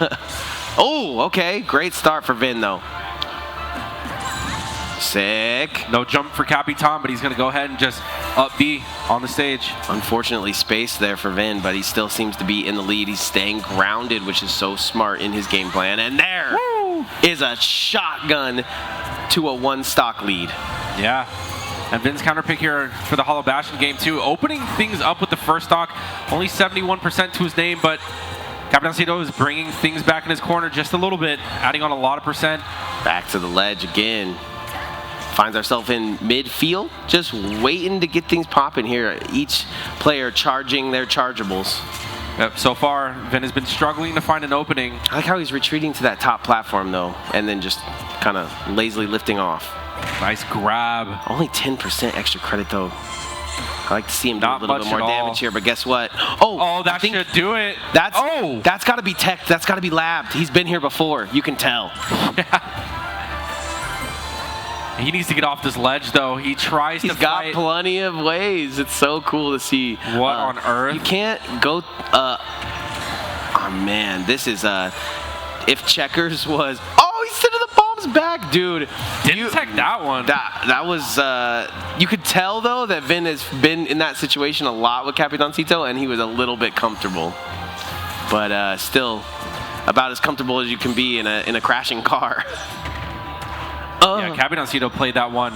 Speaker 1: Oh, okay. Great start for Vin, though. Sick.
Speaker 2: No jump for Capitan, but he's going to go ahead and just up B on the stage.
Speaker 1: Unfortunately, space there for Vin, but he still seems to be in the lead. He's staying grounded, which is so smart in his game plan. And there is a shotgun to a 1-stock lead.
Speaker 2: Yeah. And Vin's counter pick here for the Hollow Bastion game, too. Opening things up with the first stock. Only 71% to his name, but Capitancito is bringing things back in his corner just a little bit, adding on a lot of percent.
Speaker 1: Back to the ledge again. Finds ourselves in midfield, just waiting to get things popping here. Each player charging their chargeables.
Speaker 2: Yep, so far, Vin has been struggling to find an opening.
Speaker 1: I like how he's retreating to that top platform, though, and then just kind of lazily lifting off.
Speaker 2: Nice grab.
Speaker 1: Only 10% extra credit, though. I like to see him do a
Speaker 2: Not
Speaker 1: little bit more
Speaker 2: much at all.
Speaker 1: damage here, but guess what?
Speaker 2: Oh, that should do it.
Speaker 1: That's got to be tech. That's got to be labbed. He's been here before. You can tell.
Speaker 2: He needs to get off this ledge, though. He tries to
Speaker 1: He's got plenty of ways. It's so cool to see.
Speaker 2: What on earth?
Speaker 1: You can't go... oh, man. This is... if Checkers was... Oh, he's sending the bombs back, dude.
Speaker 2: Didn't tech that one.
Speaker 1: That was... you could tell, though, that Vin has been in that situation a lot with Capitancito, and he was a little bit comfortable. But still, about as comfortable as you can be in a crashing car.
Speaker 2: Yeah, Capitancito played that one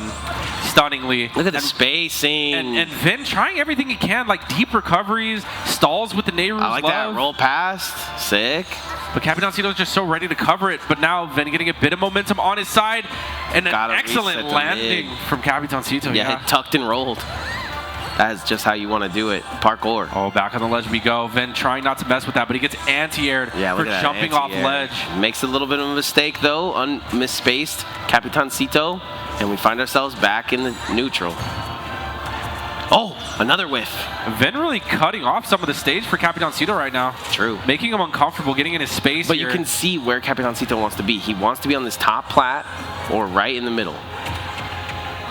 Speaker 2: stunningly.
Speaker 1: Look at the spacing.
Speaker 2: And Vin trying everything he can, like deep recoveries, stalls with the Nehru's
Speaker 1: I like that. Roll past. Sick.
Speaker 2: But Capitancito's just so ready to cover it. But now Vin getting a bit of momentum on his side. And an excellent landing from Capitancito.
Speaker 1: Yeah, it tucked and rolled. That is just how you want to do it. Parkour.
Speaker 2: Oh, back on the ledge we go. Vin trying not to mess with that, but he gets anti-aired for jumping off ledge.
Speaker 1: Makes a little bit of a mistake, though. Misspaced Capitancito. And we find ourselves back in the neutral. Oh, another whiff.
Speaker 2: Vin really cutting off some of the stage for Capitancito right now.
Speaker 1: True.
Speaker 2: Making him uncomfortable, getting in his space
Speaker 1: But
Speaker 2: here.
Speaker 1: you can see where Capitancito wants to be. He wants to be on this top plat or right in the middle.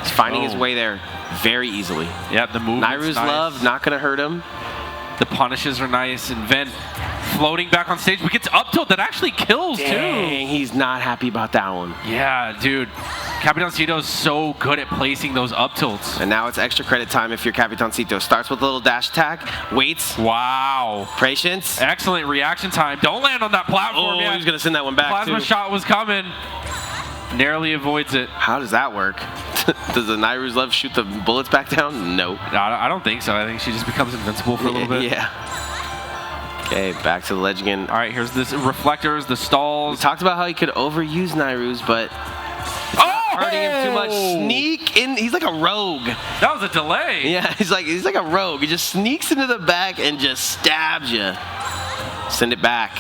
Speaker 1: He's finding his way there very easily.
Speaker 2: Yeah, the move.
Speaker 1: Nairu's love, not going to hurt him.
Speaker 2: The punishes are nice, and Vin floating back on stage, but gets up tilt that actually kills,
Speaker 1: Dang, he's not happy about that one.
Speaker 2: Yeah, dude. Capitancito's so good at placing those up tilts.
Speaker 1: And now it's extra credit time if you're Capitancito. Starts with a little dash attack, waits.
Speaker 2: Wow.
Speaker 1: Patience.
Speaker 2: Excellent reaction time. Don't land on that platform yet.
Speaker 1: He was going to send that one back,
Speaker 2: Plasma shot was coming. Narrowly avoids it.
Speaker 1: How does that work? Does the Nairu's love shoot the bullets back down? Nope.
Speaker 2: No, I don't think so. I think she just becomes invincible for a little bit.
Speaker 1: Yeah. Okay, back to the ledge again.
Speaker 2: All right, here's the reflectors, the stalls.
Speaker 1: We talked about how he could overuse Nairu's, but it's not hurting him too much. Sneak in. He's like a rogue.
Speaker 2: That was a delay.
Speaker 1: Yeah, he's like a rogue. He just sneaks into the back and just stabs you. Send it back.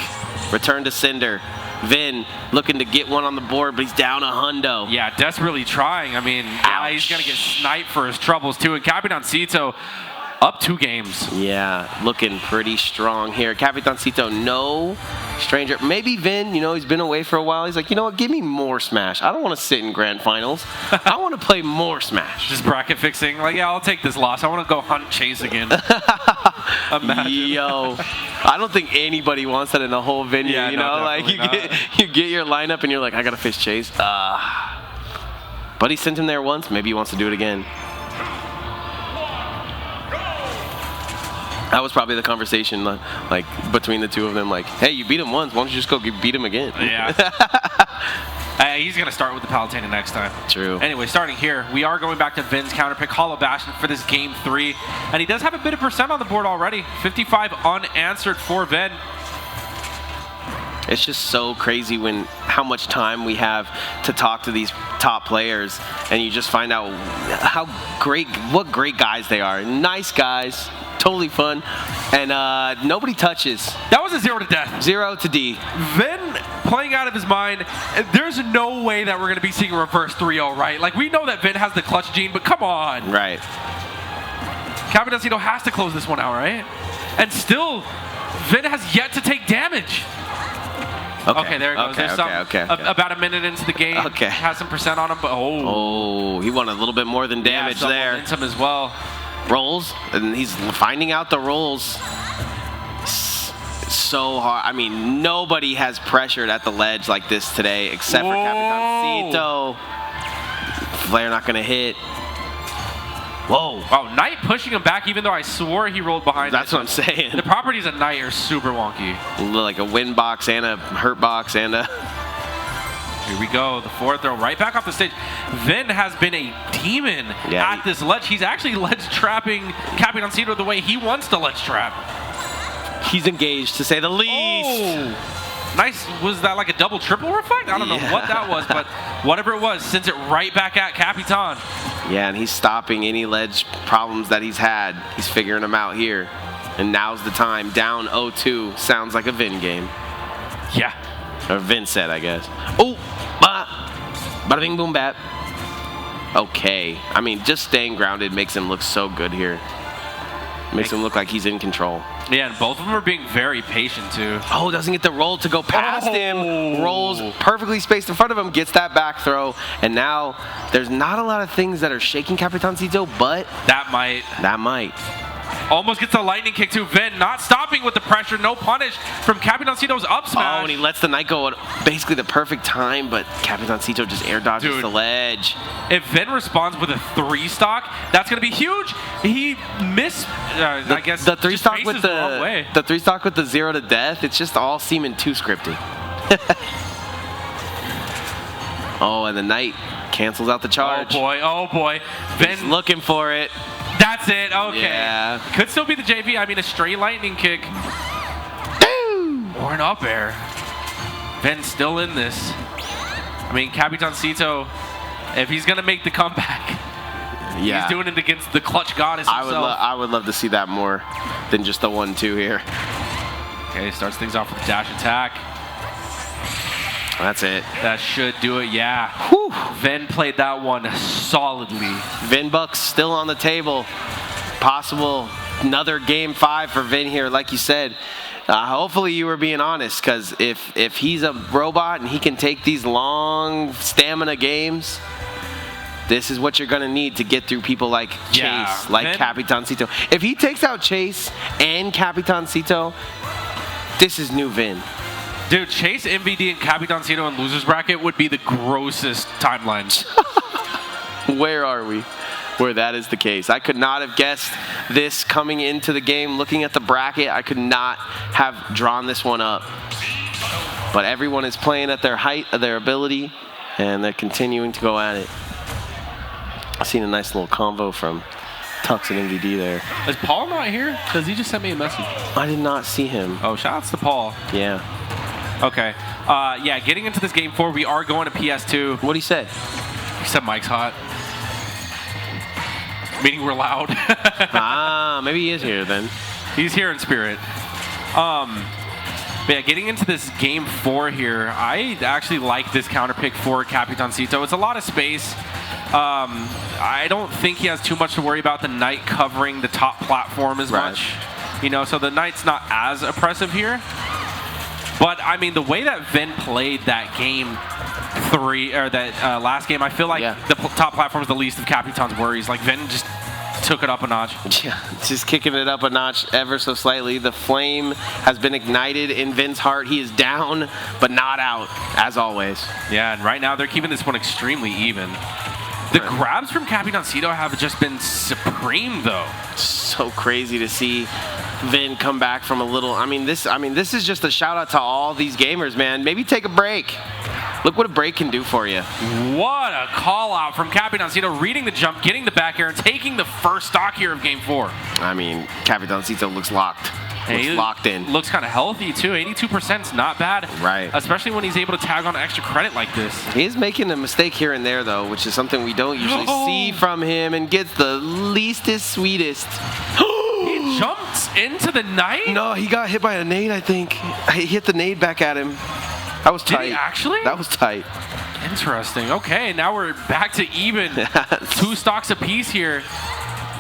Speaker 1: Return to Cinder. Vin looking to get one on the board, but he's down a hundo.
Speaker 2: Yeah, desperately trying. I mean, he's going to get sniped for his troubles, too. And Capitancito up 2 games.
Speaker 1: Yeah, looking pretty strong here. Capitancito, no stranger. Maybe Vin, he's been away for a while. He's like, you know what, give me more Smash. I don't want to sit in grand finals. I want to play more Smash.
Speaker 2: Just bracket fixing. Like, yeah, I'll take this loss. I want to go hunt Chase again. Imagine.
Speaker 1: Yo, I don't think anybody wants that in the whole venue.
Speaker 2: Yeah,
Speaker 1: like you get your lineup and you're like, I got to fish Chase. But he sent him there once. Maybe he wants to do it again. That was probably the conversation, like between the two of them. Like, hey, you beat him once. Why don't you just go beat him again?
Speaker 2: Yeah. He's going to start with the Palutena next time.
Speaker 1: True.
Speaker 2: Anyway, starting here, we are going back to Vin's counter pick, Hollow Bastion, for this game 3. And he does have a bit of percent on the board already. 55 unanswered for Vin.
Speaker 1: It's just so crazy how much time we have to talk to these top players, and you just find out what great guys they are. Nice guys, totally fun. And nobody touches.
Speaker 2: That was a 0 to death.
Speaker 1: 0 to D.
Speaker 2: Vin playing out of his mind. There's no way that we're going to be seeing a reverse 3-0, right? Like, we know that Vin has the clutch gene, but come on.
Speaker 1: Right.
Speaker 2: Capitancito has to close this one out, right? And still, Vin has yet to take damage. Okay, there it goes. There's about a minute into the game.
Speaker 1: Okay.
Speaker 2: Has some percent on him, but
Speaker 1: oh, he won a little bit more than damage there.
Speaker 2: Momentum as well.
Speaker 1: Rolls, and he's finding out the rolls. So hard. I mean, nobody has pressured at the ledge like this today except for Capitancito. Flare not gonna hit. Whoa.
Speaker 2: Wow, Knight pushing him back even though I swore he rolled behind.
Speaker 1: That's what I'm saying.
Speaker 2: The properties of Knight are super wonky.
Speaker 1: Like a win box and a hurt box and a...
Speaker 2: Here we go, the forward throw right back off the stage. Vin has been a demon at this ledge. He's actually ledge trapping Capitancito the way he wants to ledge trap.
Speaker 1: He's engaged, to say the least.
Speaker 2: Oh. Nice. Was that like a double triple reflect? I don't know what that was, but whatever it was, sends it right back at Capitan.
Speaker 1: Yeah, and he's stopping any ledge problems that he's had. He's figuring them out here. And now's the time. Down 0-2. Sounds like a Vin game.
Speaker 2: Yeah.
Speaker 1: Or Vin said, I guess. Oh, bada bing boom bap. Okay. I mean, just staying grounded makes him look so good here. Makes him look like he's in control.
Speaker 2: Yeah, and both of them are being very patient, too.
Speaker 1: Oh, doesn't get the roll to go past him. Rolls perfectly spaced in front of him, gets that back throw. And now there's not a lot of things that are shaking Capitancito, but...
Speaker 2: That might. Almost gets a lightning kick to Vin, not stopping with the pressure, no punish from Capitancito's up smash.
Speaker 1: Oh, and he lets the Knight go at basically the perfect time, but Capitancito just air dodges the ledge.
Speaker 2: If Vin responds with a 3-stock, that's going to be huge. He missed, I guess,
Speaker 1: the 3-stock with
Speaker 2: the wrong way.
Speaker 1: The 3-stock with the 0 to death, it's just all seeming too scripted. Oh, and the Knight cancels out the charge.
Speaker 2: Oh boy. Vin's
Speaker 1: looking for it.
Speaker 2: That's it, okay.
Speaker 1: Yeah.
Speaker 2: Could still be the JV. I mean, a straight lightning kick.
Speaker 1: Boom!
Speaker 2: Or an up air. Vin's still in this. I mean, Capitancito, if he's going to make the comeback, he's doing it against the clutch goddess himself.
Speaker 1: I would love to see that more than just the 1-2 here.
Speaker 2: Okay, starts things off with a dash attack.
Speaker 1: That's it.
Speaker 2: That should do it, yeah.
Speaker 1: Whew.
Speaker 2: Vin played that one solidly.
Speaker 1: Vin Bucks still on the table. Possible another game 5 for Vin here, like you said. Hopefully you were being honest, because if he's a robot and he can take these long stamina games, this is what you're going to need to get through people like Chase, like Capitancito. If he takes out Chase and Capitancito, this is new Vin.
Speaker 2: Dude, Chase, MVD, and Capitancito in loser's bracket would be the grossest timelines.
Speaker 1: Where are we? Where that is the case. I could not have guessed this coming into the game. Looking at the bracket, I could not have drawn this one up. But everyone is playing at their height of their ability, and they're continuing to go at it. I've seen a nice little convo from Tux and MVD there.
Speaker 2: Is Paul not here? Because he just sent me a message.
Speaker 1: I did not see him.
Speaker 2: Oh, shout outs to Paul.
Speaker 1: Yeah.
Speaker 2: Okay. Yeah, getting into this game 4, we are going to PS2.
Speaker 1: What'd he say?
Speaker 2: He said Mike's hot. Meaning we're loud.
Speaker 1: Maybe he is here then.
Speaker 2: He's here in spirit. But yeah, getting into this game 4 here, I actually like this counter pick for Capitancito. It's a lot of space. I don't think he has too much to worry about the Knight covering the top platform as much. You know, so the Knight's not as oppressive here. But, I mean, the way that Vin played that game 3, or that last game, I feel like the top platform is the least of Capitan's worries. Like, Vin just took it up a notch.
Speaker 1: Yeah, just kicking it up a notch ever so slightly. The flame has been ignited in Vin's heart. He is down, but not out, as always.
Speaker 2: Yeah, and right now they're keeping this one extremely even. The grabs from Capitancito have just been supreme, though.
Speaker 1: So crazy to see Vin come back from a little. I mean, this is just a shout out to all these gamers, man. Maybe take a break. Look what a break can do for you.
Speaker 2: What a call out from Capitancito, reading the jump, getting the back air, and taking the first stock here of game 4.
Speaker 1: I mean, Capitancito looks locked. Looks locked in.
Speaker 2: Looks kind of healthy, too. 82% is not bad.
Speaker 1: Right.
Speaker 2: Especially when he's able to tag on extra credit like this.
Speaker 1: He is making a mistake here and there, though, which is something we don't usually see from him, and gets the leastest, sweetest.
Speaker 2: He jumps into the knight?
Speaker 1: No, he got hit by a nade, I think. He hit the nade back at him. That was tight.
Speaker 2: Did he actually?
Speaker 1: That was tight.
Speaker 2: Interesting. Okay, now we're back to even. 2 stocks apiece here.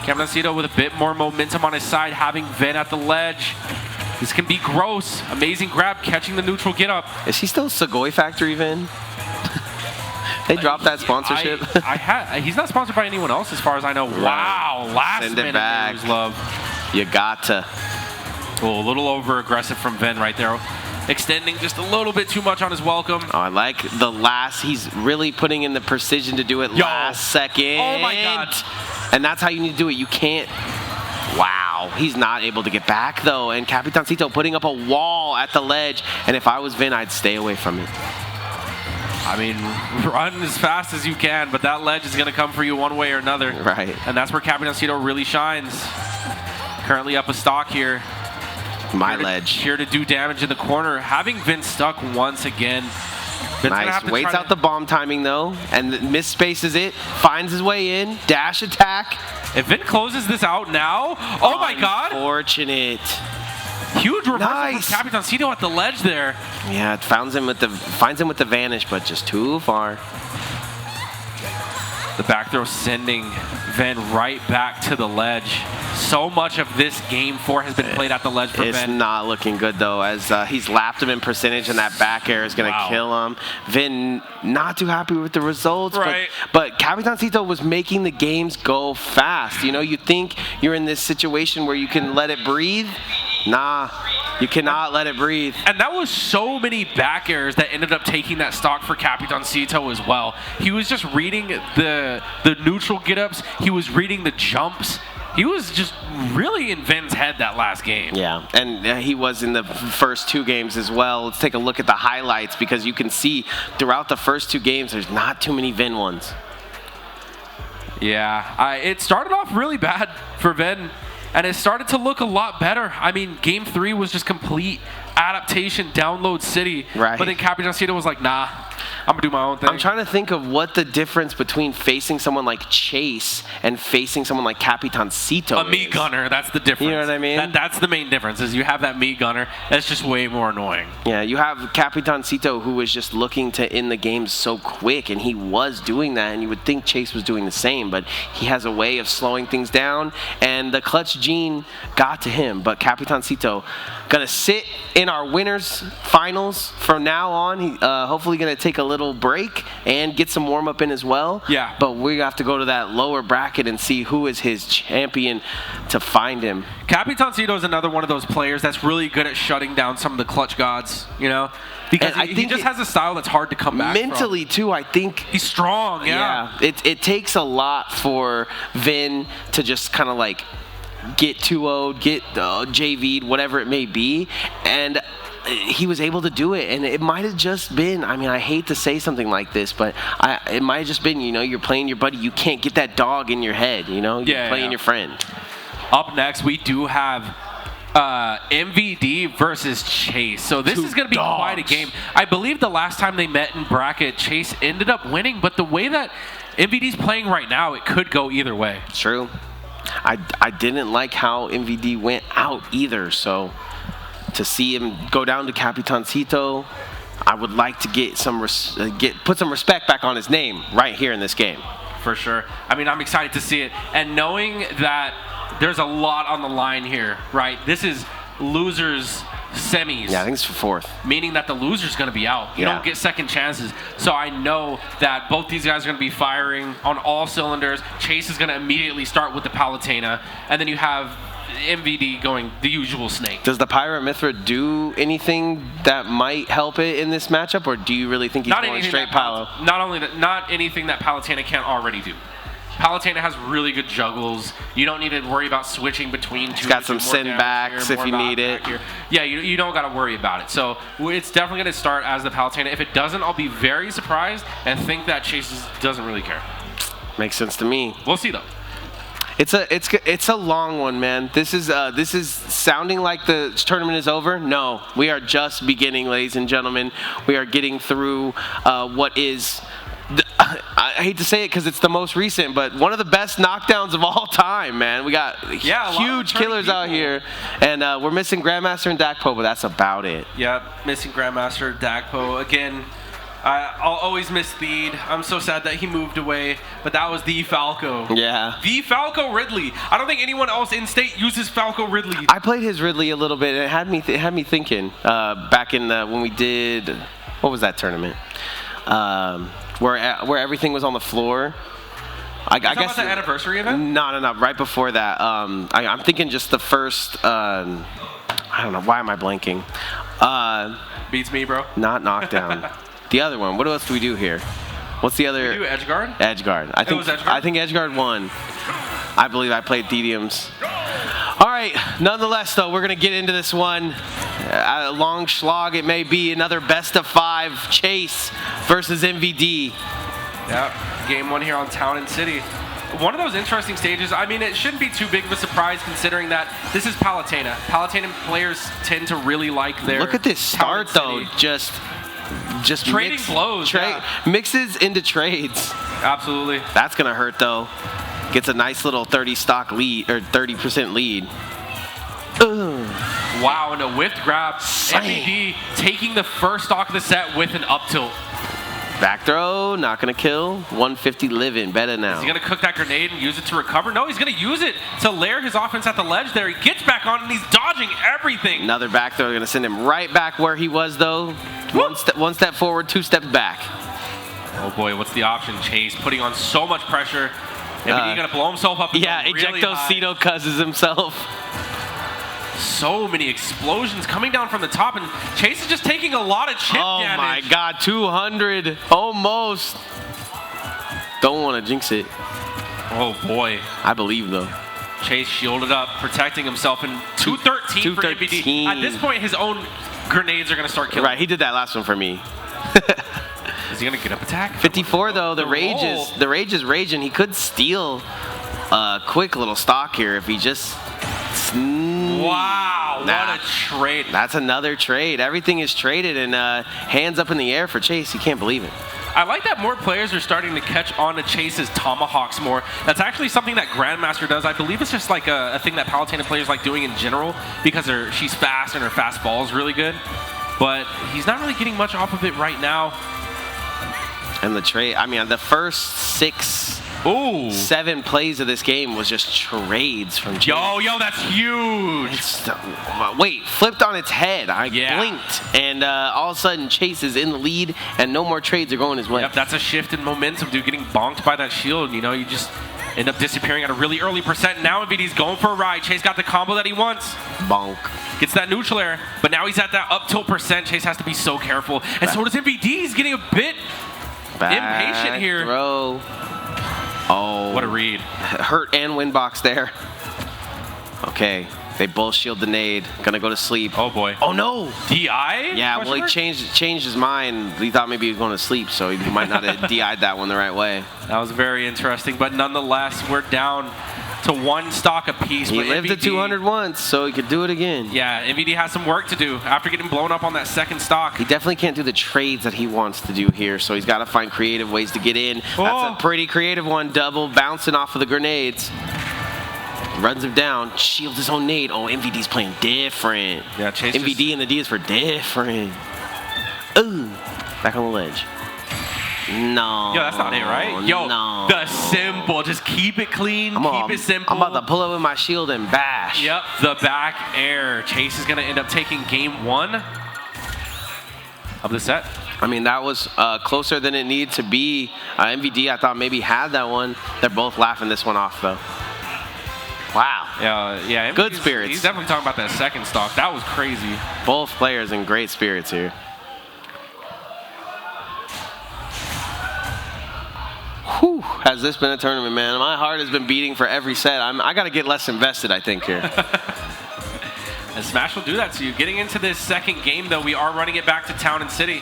Speaker 2: Capitancito with a bit more momentum on his side, having Ven at the ledge. This can be gross. Amazing grab, catching the neutral get up.
Speaker 1: Is he still Sugoi Factory, Vin? They dropped that sponsorship.
Speaker 2: He's not sponsored by anyone else as far as I know. Wow, last
Speaker 1: Send it
Speaker 2: minute
Speaker 1: back.
Speaker 2: news, love.
Speaker 1: You got to.
Speaker 2: Oh, a little over aggressive from Ven right there. Extending just a little bit too much on his welcome.
Speaker 1: Oh, I like the last. He's really putting in the precision to do it last second.
Speaker 2: Oh my God.
Speaker 1: And that's how you need to do it. You can't. Wow. He's not able to get back, though. And Capitancito putting up a wall at the ledge. And if I was Vin, I'd stay away from it.
Speaker 2: I mean, run as fast as you can, but that ledge is going to come for you one way or another.
Speaker 1: Right.
Speaker 2: And that's where Capitancito really shines. Currently up a stock here.
Speaker 1: My ledge.
Speaker 2: Here to do damage in the corner. Having Vin stuck once again. Vin's
Speaker 1: nice. Waits out the bomb timing, though, and misspaces it. Finds his way in. Dash attack.
Speaker 2: If Vin closes this out now, oh my God.
Speaker 1: Unfortunate.
Speaker 2: Huge reversal from Capitancito at the ledge there.
Speaker 1: Yeah, it finds him with the vanish, but just too far.
Speaker 2: The back throw sending Ven right back to the ledge. So much of this game 4 has been played at the ledge for Ven.
Speaker 1: It's not looking good, though, as he's lapped him in percentage, and that back air is going to kill him. Vin not too happy with the results, but Capitancito was making the games go fast. You know, you think you're in this situation where you can let it breathe. Nah, you cannot let it breathe.
Speaker 2: And that was so many back airs that ended up taking that stock for Capitancito as well. He was just reading the neutral get-ups. He was reading the jumps. He was just really in Ven's head that last game.
Speaker 1: Yeah, and he was in the first 2 games as well. Let's take a look at the highlights, because you can see throughout the first 2 games, there's not too many Ven ones.
Speaker 2: Yeah, it started off really bad for Ven, and it started to look a lot better. I mean, game 3 was just complete adaptation, download city.
Speaker 1: Right.
Speaker 2: But then Capitancito was like, nah, I'm going to do my own thing.
Speaker 1: I'm trying to think of what the difference between facing someone like Chase and facing someone like Capitancito
Speaker 2: is. Mii Gunner, that's the difference.
Speaker 1: You know what I mean?
Speaker 2: That's the main difference, is you have that Mii Gunner. That's just way more annoying.
Speaker 1: Yeah, you have Capitancito, who was just looking to end the game so quick, and he was doing that, and you would think Chase was doing the same, but he has a way of slowing things down, and the clutch gene got to him. But Capitancito gonna sit in our winners finals from now on. He hopefully gonna take a little break and get some warm up in as well.
Speaker 2: Yeah.
Speaker 1: But we have to go to that lower bracket and see who is his champion to find him.
Speaker 2: Capitancito is another one of those players that's really good at shutting down some of the clutch gods, you know? Because he just has a style that's hard to come back
Speaker 1: mentally
Speaker 2: from.
Speaker 1: too, I think.
Speaker 2: He's strong, yeah.
Speaker 1: It takes a lot for Vin to just kind of like get 2-0'd, get JV'd, whatever it may be, and he was able to do it. And it might have just been, I mean, I hate to say something like this, but it might have just been, you know, you're playing your buddy, you can't get that dog in your head, you know, you're playing your friend.
Speaker 2: Up next, we do have MVD versus Chase. So this is going to be quite a game. I believe the last time they met in bracket, Chase ended up winning, but the way that MVD's playing right now, it could go either way.
Speaker 1: True. I didn't like how MVD went out either, so to see him go down to Capitancito, I would like to get some put some respect back on his name right here in this game.
Speaker 2: For sure. I mean, I'm excited to see it, and knowing that there's a lot on the line here, right? This is losers semis.
Speaker 1: Yeah, I think it's for 4th.
Speaker 2: Meaning that the loser's going to be out. You don't get second chances. So I know that both these guys are going to be firing on all cylinders. Chase is going to immediately start with the Palutena, and then you have MVD going the usual snake.
Speaker 1: Does the Pyra Mythra do anything that might help it in this matchup, or do you really think he's going straight Palo?
Speaker 2: Not anything that Palutena can't already do. Palutena has really good juggles. You don't need to worry about switching between 2.
Speaker 1: He's got some send backs if you need it.
Speaker 2: Yeah, you don't got to worry about it. So it's definitely going to start as the Palutena. If it doesn't, I'll be very surprised and think that Chase doesn't really care.
Speaker 1: Makes sense to me.
Speaker 2: We'll see though.
Speaker 1: It's a long one, man. This is sounding like the tournament is over. No, we are just beginning, ladies and gentlemen. We are getting through what is. I hate to say it because it's the most recent, but one of the best knockdowns of all time, man. We got huge killers out here, and we're missing Grandmaster and Dakpo, but that's about it.
Speaker 2: Yep, missing Grandmaster, Dakpo. Again, I'll always miss Theed. I'm so sad that he moved away, but that was the Falco.
Speaker 1: Yeah.
Speaker 2: The Falco Ridley. I don't think anyone else in state uses Falco Ridley.
Speaker 1: I played his Ridley a little bit, and it had me thinking back in when we did, what was that tournament? Where everything was on the floor. I guess
Speaker 2: about the anniversary event?
Speaker 1: No. Right before that. I'm thinking just the first. I don't know. Why am I blanking?
Speaker 2: Beats me, bro.
Speaker 1: Not Knockdown. The other one. What else do we do here? What's the other?
Speaker 2: We do Edgeguard?
Speaker 1: Edgeguard. I think Edgeguard won. I believe I played Thediums. All right. Nonetheless, though, we're gonna get into this one. A long slog it may be. Another best of 5 Chase versus MVD.
Speaker 2: Yep. Game 1 here on Town and City. One of those interesting stages. I mean, it shouldn't be too big of a surprise considering that this is Palutena. Palutena players tend to really like their.
Speaker 1: Look at this start, though. Just
Speaker 2: trading blows.
Speaker 1: Mixes into trades.
Speaker 2: Absolutely.
Speaker 1: That's gonna hurt though. Gets a nice little 30 stock lead or 30% lead.
Speaker 2: Wow, and a whiffed grab. MVD taking the first stock of the set with an up tilt.
Speaker 1: Back throw, not gonna kill. 150 living, better now.
Speaker 2: Is he gonna cook that grenade and use it to recover? No, he's gonna use it to layer his offense at the ledge there. He gets back on and he's dodging everything.
Speaker 1: Another back throw, gonna send him right back where he was though. One step forward, 2 steps back.
Speaker 2: Oh boy, what's the option? Chase putting on so much pressure. MVD gonna blow himself up.
Speaker 1: Yeah,
Speaker 2: really
Speaker 1: Ejectocito cusses himself.
Speaker 2: So many explosions coming down from the top, and Chase is just taking a lot of chip damage.
Speaker 1: Oh my god, 200, almost. Don't want to jinx it.
Speaker 2: Oh boy.
Speaker 1: I believe though.
Speaker 2: Chase shielded up, protecting himself, and 213 for MVD. At this point, his own grenades are going to start killing.
Speaker 1: Right, he did that last one for me.
Speaker 2: Is he going to get up attack?
Speaker 1: 54 though, the rage is raging. He could steal a quick little stock here if he just.
Speaker 2: Wow, what a trade.
Speaker 1: That's another trade. Everything is traded, and hands up in the air for Chase. You can't believe it.
Speaker 2: I like that more players are starting to catch on to Chase's tomahawks more. That's actually something that Grandmaster does. I believe it's just like a thing that Palutena players like doing in general because she's fast and her fast ball is really good. But he's not really getting much off of it right now.
Speaker 1: And the trade, I mean, the first 7 plays of this game was just trades from Chase.
Speaker 2: Yo, that's huge.
Speaker 1: Wait, flipped on its head. I blinked, and all of a sudden Chase is in the lead, and no more trades are going his way.
Speaker 2: Yep, that's a shift in momentum, dude. Getting bonked by that shield, you know, you just end up disappearing at a really early percent. Now MVD's going for a ride. Chase got the combo that he wants.
Speaker 1: Bonk. Gets
Speaker 2: that neutral air, but now he's at that up tilt percent. Chase has to be so careful, and so does MVD. He's getting a bit impatient here.
Speaker 1: Throw. Oh.
Speaker 2: What a read.
Speaker 1: Hurt and win box there. Okay. They both shield the nade. Gonna go to sleep.
Speaker 2: Oh boy.
Speaker 1: Oh no.
Speaker 2: DI?
Speaker 1: Yeah, well he changed his mind. He thought maybe he was going to sleep, so he might not have DI'd that one the right way.
Speaker 2: That was very interesting, but nonetheless, we're down to 1 stock apiece.
Speaker 1: He lived to 200 once, so he could do it again.
Speaker 2: Yeah, MVD has some work to do after getting blown up on that second stock.
Speaker 1: He definitely can't do the trades that he wants to do here, so he's got to find creative ways to get in. That's a pretty creative one, double bouncing off of the grenades. Runs him down, shields his own nade. Oh, MVD's playing different.
Speaker 2: Yeah, Chase
Speaker 1: MVD and the D is for different. Ooh, back on the ledge. No.
Speaker 2: Yo, that's not it, right? Yo,
Speaker 1: no.
Speaker 2: The simple. Just keep it clean, keep it simple.
Speaker 1: I'm about to pull up with my shield and bash.
Speaker 2: Yep, the back air. Chase is going to end up taking game 1 of the set.
Speaker 1: I mean, that was closer than it needed to be. MVD, I thought maybe had that one. They're both laughing this one off, though. Wow.
Speaker 2: Yeah.
Speaker 1: Good spirits.
Speaker 2: He's definitely talking about that second stock. That was crazy.
Speaker 1: Both players in great spirits here. Whew, has this been a tournament, man? My heart has been beating for every set. I got to get less invested, I think, here.
Speaker 2: And Smash will do that to you. Getting into this second game, though, we are running it back to Town and City.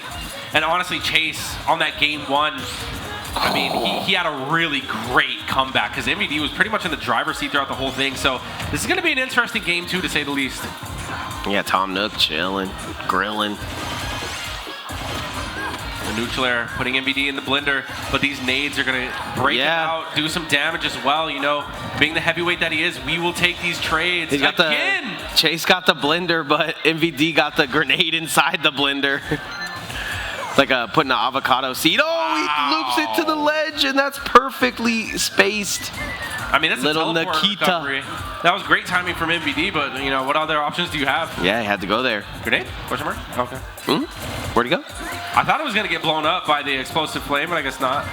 Speaker 2: And honestly, Chase, on that game 1, I mean, he had a really great comeback because MVD was pretty much in the driver's seat throughout the whole thing. So this is going to be an interesting game, too, to say the least.
Speaker 1: Yeah, Tom Nook chilling, grilling.
Speaker 2: neutral air, putting MVD in the blender, but these nades are going to break him out, do some damage as well. You know, being the heavyweight that he is, we will take these trades.
Speaker 1: He's got
Speaker 2: again.
Speaker 1: Chase got the blender, but MVD got the grenade inside the blender. Like putting an avocado seed. Oh, he loops it to the ledge, and that's perfectly spaced.
Speaker 2: I mean, that's
Speaker 1: little
Speaker 2: a teleport
Speaker 1: Nikita.
Speaker 2: recovery. That was great timing from MVD, but you know, what other options do you have?
Speaker 1: Yeah, he had to go there.
Speaker 2: Grenade? Question mark? Okay.
Speaker 1: Where'd he go?
Speaker 2: I thought it was going to get blown up by the explosive flame, but I guess not.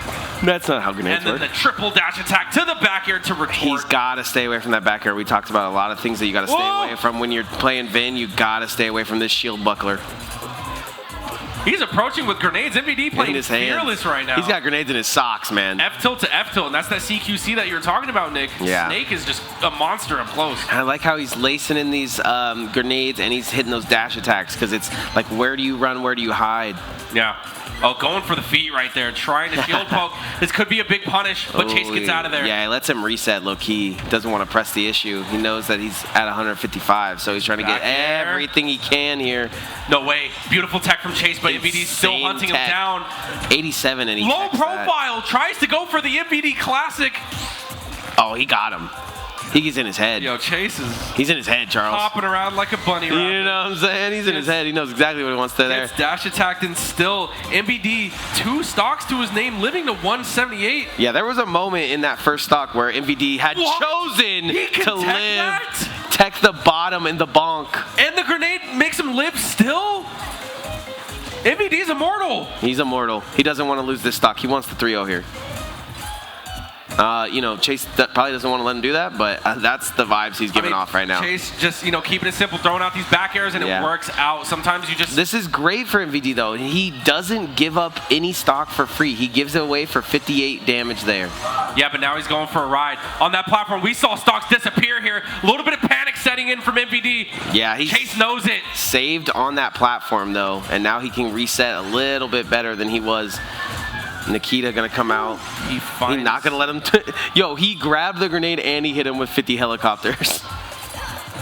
Speaker 1: That's not how grenades work.
Speaker 2: And then the triple dash attack to the back air to retort.
Speaker 1: He's got to stay away from that back air. We talked about a lot of things that you got to stay away from when you're playing Vin. You got to stay away from this shield buckler.
Speaker 2: He's approaching with grenades. MVD playing fearless right now.
Speaker 1: He's got grenades in his socks, man.
Speaker 2: F tilt to F tilt, and that's that CQC that you were talking about, Nick.
Speaker 1: Yeah.
Speaker 2: Snake is just a monster up close.
Speaker 1: I like how he's lacing in these grenades and he's hitting those dash attacks because it's like, where do you run, where do you hide?
Speaker 2: Yeah. Oh, going for the feet right there, trying to shield poke. This could be a big punish, but Chase gets out of there.
Speaker 1: Yeah, he lets him reset low-key. Doesn't want to press the issue. He knows that he's at 155, so he's trying to get everything he can here.
Speaker 2: No way. Beautiful tech from Chase, but MVD's still hunting him down.
Speaker 1: 87 and he
Speaker 2: low profile, tries to go for the MVD classic.
Speaker 1: Oh, he got him. He's in his head.
Speaker 2: Yo, Chase is...
Speaker 1: He's in his head, Charles.
Speaker 2: Hopping around like a bunny rabbit.
Speaker 1: You know what I'm saying? He's in his head. He knows exactly what he wants to there.
Speaker 2: Gets dash attacked and still MVD 2 stocks to his name, living to 178.
Speaker 1: Yeah, there was a moment in that first stock where MVD had chosen to live. Tech the bottom in the bonk.
Speaker 2: And the grenade makes him live still? MVD's immortal.
Speaker 1: He's immortal. He doesn't want to lose this stock. He wants the 3-0 here. You know, Chase probably doesn't want to let him do that, but that's the vibes he's giving off right now.
Speaker 2: Chase just, you know, keeping it simple, throwing out these back airs, and it works out. Sometimes you just...
Speaker 1: This is great for MVD, though. He doesn't give up any stock for free. He gives it away for 58 damage there.
Speaker 2: Yeah, but now he's going for a ride. On that platform, we saw stocks disappear here. A little bit of panic setting in from MVD.
Speaker 1: Yeah,
Speaker 2: Chase knows it.
Speaker 1: Saved on that platform, though, and now he can reset a little bit better than he was. Nikita gonna come out. He's not gonna let him. Yo, he grabbed the grenade and he hit him with 50 helicopters.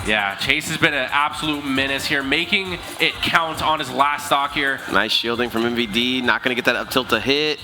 Speaker 2: Yeah, Chase has been an absolute menace here, making it count on his last stock here.
Speaker 1: Nice shielding from MVD. Not gonna get that up tilt to hit.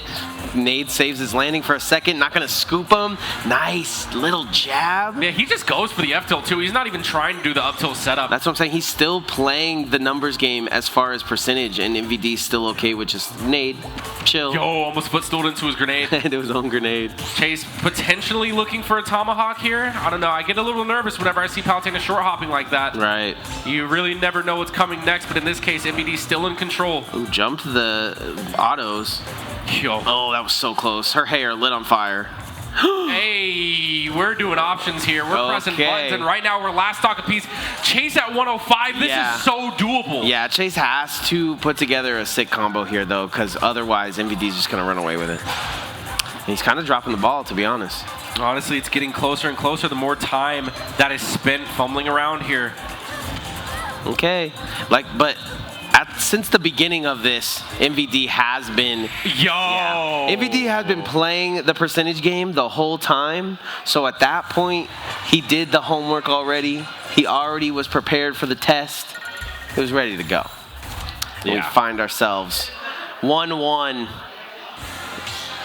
Speaker 1: Nade saves his landing for a second. Not gonna scoop him. Nice little jab.
Speaker 2: Yeah, he just goes for the F tilt too. He's not even trying to do the up tilt setup.
Speaker 1: That's what I'm saying. He's still playing the numbers game as far as percentage, and MVD's still okay with just nade. Chill.
Speaker 2: Yo, almost footstooled into his grenade.
Speaker 1: Into his own grenade.
Speaker 2: Chase potentially looking for a tomahawk here. I don't know. I get a little nervous whenever I see Palutena short hopping like that.
Speaker 1: Right.
Speaker 2: You really never know what's coming next, but in this case, MVD's still in control.
Speaker 1: Ooh, jumped the autos.
Speaker 2: Yo.
Speaker 1: Oh, that was so close. Her hair lit on fire.
Speaker 2: Hey, we're doing options here. We're pressing buttons, and right now we're last stock apiece. Chase at 105. This is so doable.
Speaker 1: Yeah, Chase has to put together a sick combo here, though, because otherwise MVD's just going to run away with it. And he's kind of dropping the ball, to be honest.
Speaker 2: Honestly, it's getting closer and closer the more time that is spent fumbling around here.
Speaker 1: Okay. Since the beginning of this, MVD has been... MVD has been playing the percentage game the whole time. So at that point, he did the homework already. He already was prepared for the test. He was ready to go. And we find ourselves 1-1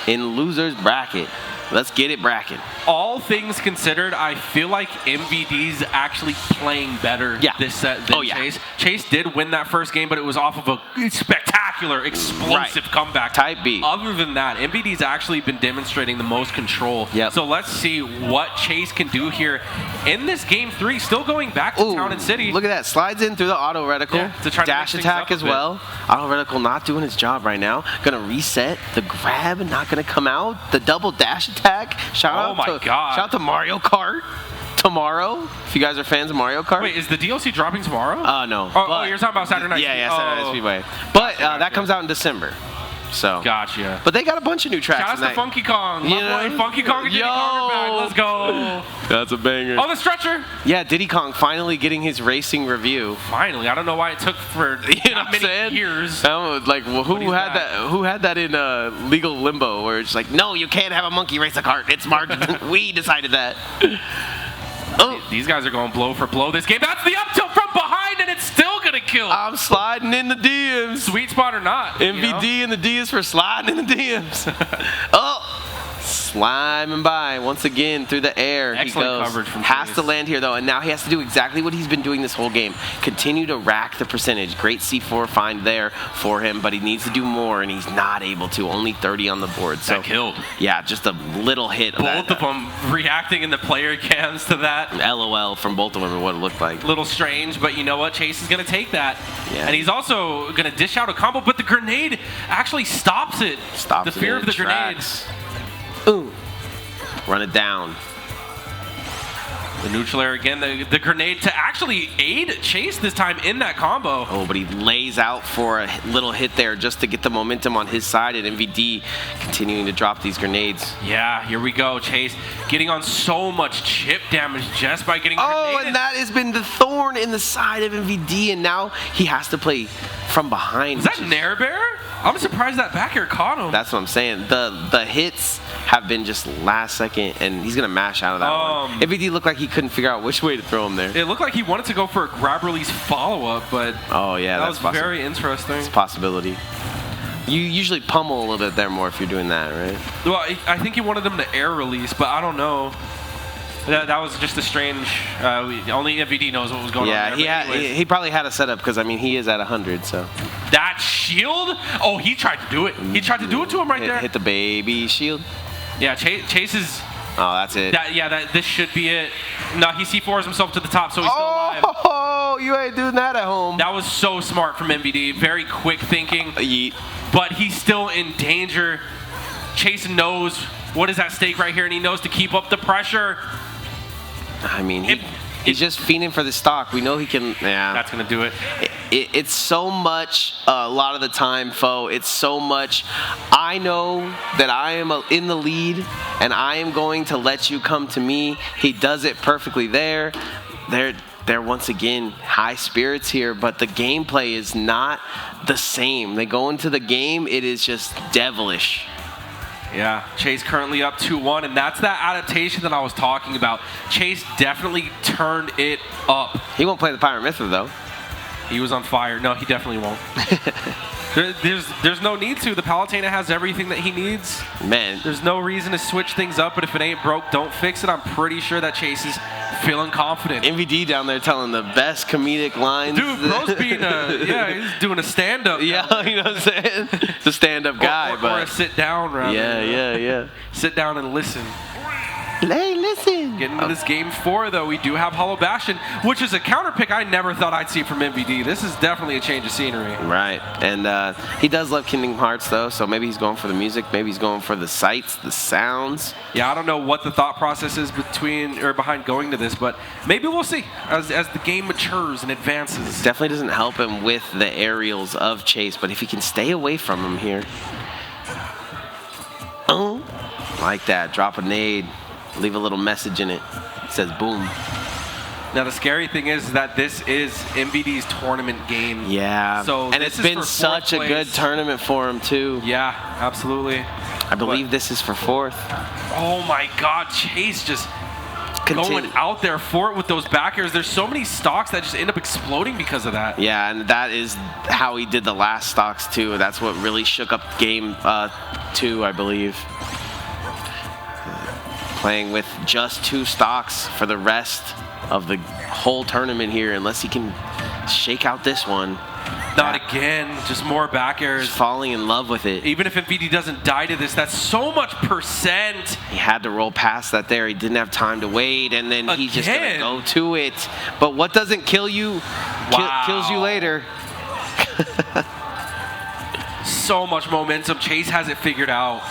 Speaker 1: in loser's bracket. Let's get it, bracket.
Speaker 2: All things considered, I feel like MVD's actually playing better this set than Chase. Chase did win that first game, but it was off of a spectacular, explosive comeback.
Speaker 1: Type B.
Speaker 2: Other than that, MVD's actually been demonstrating the most control. So let's see what Chase can do here in this game 3. Still going back to Town and City.
Speaker 1: Look at that. Slides in through the auto reticle.
Speaker 2: To try
Speaker 1: dash
Speaker 2: to
Speaker 1: attack as well. Auto reticle not doing its job right now. Gonna reset. The grab not gonna come out. The double dash attack. Shout out to Mario Kart tomorrow. If you guys are fans of Mario Kart.
Speaker 2: Wait, is the DLC dropping tomorrow?
Speaker 1: No.
Speaker 2: Oh, you're talking about Saturday Night
Speaker 1: Speedway. Yeah, Saturday Night Speedway. But that comes out in December. So.
Speaker 2: Gotcha.
Speaker 1: But they got a bunch of new tracks.
Speaker 2: Shout out to Funky Kong. My boy Funky Kong and Diddy Kong are back. Let's go.
Speaker 1: That's a banger.
Speaker 2: Oh, the stretcher.
Speaker 1: Yeah, Diddy Kong finally getting his racing review.
Speaker 2: Finally. I don't know why it took for many years.
Speaker 1: Like, well, who had that in legal limbo where it's like, no, you can't have a monkey race a cart. It's margin. We decided that.
Speaker 2: These guys are going blow for blow this game. That's the up tilt from behind, and it's still going gonna kill.
Speaker 1: I'm sliding in the DMs.
Speaker 2: Sweet spot or not.
Speaker 1: MVD and the D is for sliding in the DMs. Oh, sliming by once again through the air.
Speaker 2: Excellent
Speaker 1: he goes.
Speaker 2: coverage from
Speaker 1: Has
Speaker 2: Chase.
Speaker 1: to land here though, and now he has to do exactly what he's been doing this whole game. Continue to rack the percentage. Great C4 find there for him, but he needs to do more, and he's not able to. Only 30 on the board. So
Speaker 2: That killed.
Speaker 1: Yeah, just a little hit.
Speaker 2: Both of them reacting in the player cams to that.
Speaker 1: LOL from both of them and what it looked like.
Speaker 2: Little strange, but you know what? Chase is going to take that.
Speaker 1: Yeah.
Speaker 2: And he's also going to dish out a combo, but the grenade actually stops it.
Speaker 1: Stops
Speaker 2: the
Speaker 1: it
Speaker 2: fear
Speaker 1: in
Speaker 2: of the
Speaker 1: tracks.
Speaker 2: grenades.
Speaker 1: Ooh. Run it down.
Speaker 2: The neutral air again, the grenade to actually aid Chase this time in that combo.
Speaker 1: Oh, but he lays out for a little hit there just to get the momentum on his side, and MVD continuing to drop these grenades.
Speaker 2: Yeah, here we go. Chase getting on so much chip damage just by getting
Speaker 1: Oh,
Speaker 2: grenaded.
Speaker 1: and that has been the thorn in the side of MVD, and now he has to play from behind.
Speaker 2: Is that Nair Bear? I'm surprised that back air caught him.
Speaker 1: That's what I'm saying. The hits have been just last second, and he's going to mash out of that one. MVD looked like he couldn't figure out which way to throw him there.
Speaker 2: It looked like he wanted to go for a grab release follow-up, but
Speaker 1: oh, yeah,
Speaker 2: that was very interesting.
Speaker 1: It's a possibility. You usually pummel a little bit there more if you're doing that, right?
Speaker 2: Well, I think he wanted him to air release, but I don't know. That was just a strange. Only MVD knows what was going on there.
Speaker 1: Yeah, he probably had a setup because, I mean, he is at 100, so.
Speaker 2: That shield? Oh, he tried to do it. He tried to do it to him right there.
Speaker 1: Hit the baby shield.
Speaker 2: Yeah, Chase is.
Speaker 1: Oh, that's it.
Speaker 2: This should be it. No, he C4s himself to the top, so he's still alive.
Speaker 1: Oh, you ain't doing that at home.
Speaker 2: That was so smart from MVD. Very quick thinking.
Speaker 1: Yeet.
Speaker 2: But he's still in danger. Chase knows what is at stake right here, and he knows to keep up the pressure.
Speaker 1: I mean, he's just fiending for the stock. We know he can. Yeah.
Speaker 2: That's going to do it.
Speaker 1: It's so much, a lot of the time, Fo. It's so much. I know that I am in the lead, and I am going to let you come to me. He does it perfectly there. They're once again high spirits here, but the gameplay is not the same. They go into the game, it is just devilish.
Speaker 2: Yeah, Chase currently up 2-1, and that's that adaptation that I was talking about. Chase definitely turned it up.
Speaker 1: He won't play the Pyra Mythra, though.
Speaker 2: He was on fire. No, he definitely won't. There's no need to. The Palutena has everything that he needs.
Speaker 1: Man.
Speaker 2: There's no reason to switch things up, but if it ain't broke, don't fix it. I'm pretty sure that Chase is feeling confident.
Speaker 1: MVD down there telling the best comedic lines.
Speaker 2: Dude, bro's being he's doing a stand-up.
Speaker 1: Yeah, you know what I'm saying? It's a stand-up guy,
Speaker 2: or a sit-down, rather.
Speaker 1: Yeah.
Speaker 2: Sit down and listen.
Speaker 1: Hey, listen.
Speaker 2: Getting into this game 4, though, we do have Hollow Bastion, which is a counter pick I never thought I'd see from MVD. This is definitely a change of scenery.
Speaker 1: Right, and he does love Kingdom Hearts, though, so maybe he's going for the music, maybe he's going for the sights, the sounds.
Speaker 2: Yeah, I don't know what the thought process is behind going to this, but maybe we'll see as the game matures and advances.
Speaker 1: Definitely doesn't help him with the aerials of Chase, but if he can stay away from him here. Oh, like that, drop a nade. Leave a little message in it. It says boom.
Speaker 2: Now the scary thing is that this is MVD's tournament game.
Speaker 1: Yeah.
Speaker 2: So
Speaker 1: and it's been such a good tournament for him too.
Speaker 2: Yeah, absolutely.
Speaker 1: I believe this is for 4th.
Speaker 2: Oh my God, Chase just going out there for it with those back airs. There's so many stocks that just end up exploding because of that.
Speaker 1: Yeah, and that is how he did the last stocks too. That's what really shook up game 2, I believe. Playing with just 2 stocks for the rest of the whole tournament here, unless he can shake out this one.
Speaker 2: Not again, just more back airs.
Speaker 1: Just falling in love with it.
Speaker 2: Even if MVD doesn't die to this, that's so much percent.
Speaker 1: He had to roll past that there. He didn't have time to wait, and then he's just gonna go to it. But what doesn't kill you kills you later.
Speaker 2: So much momentum. Chase has it figured out.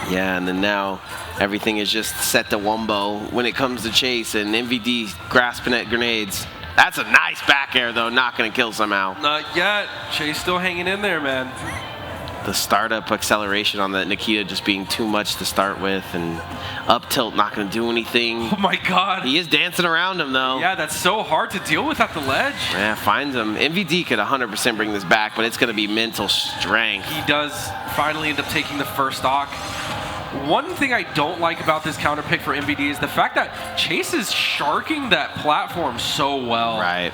Speaker 1: Yeah, and then now everything is just set to wumbo when it comes to Chase, and MVD grasping at grenades. That's a nice back air, though. Not going to kill somehow.
Speaker 2: Not yet. Chase still hanging in there, man.
Speaker 1: The startup acceleration on that Nikita just being too much to start with, and up tilt not going to do anything.
Speaker 2: Oh, my God.
Speaker 1: He is dancing around him, though.
Speaker 2: Yeah, that's so hard to deal with at the ledge.
Speaker 1: Yeah, finds him. MVD could 100% bring this back, but it's going to be mental strength.
Speaker 2: He does finally end up taking the first stock. One thing I don't like about this counter pick for MVD is the fact that Chase is sharking that platform so well.
Speaker 1: Right.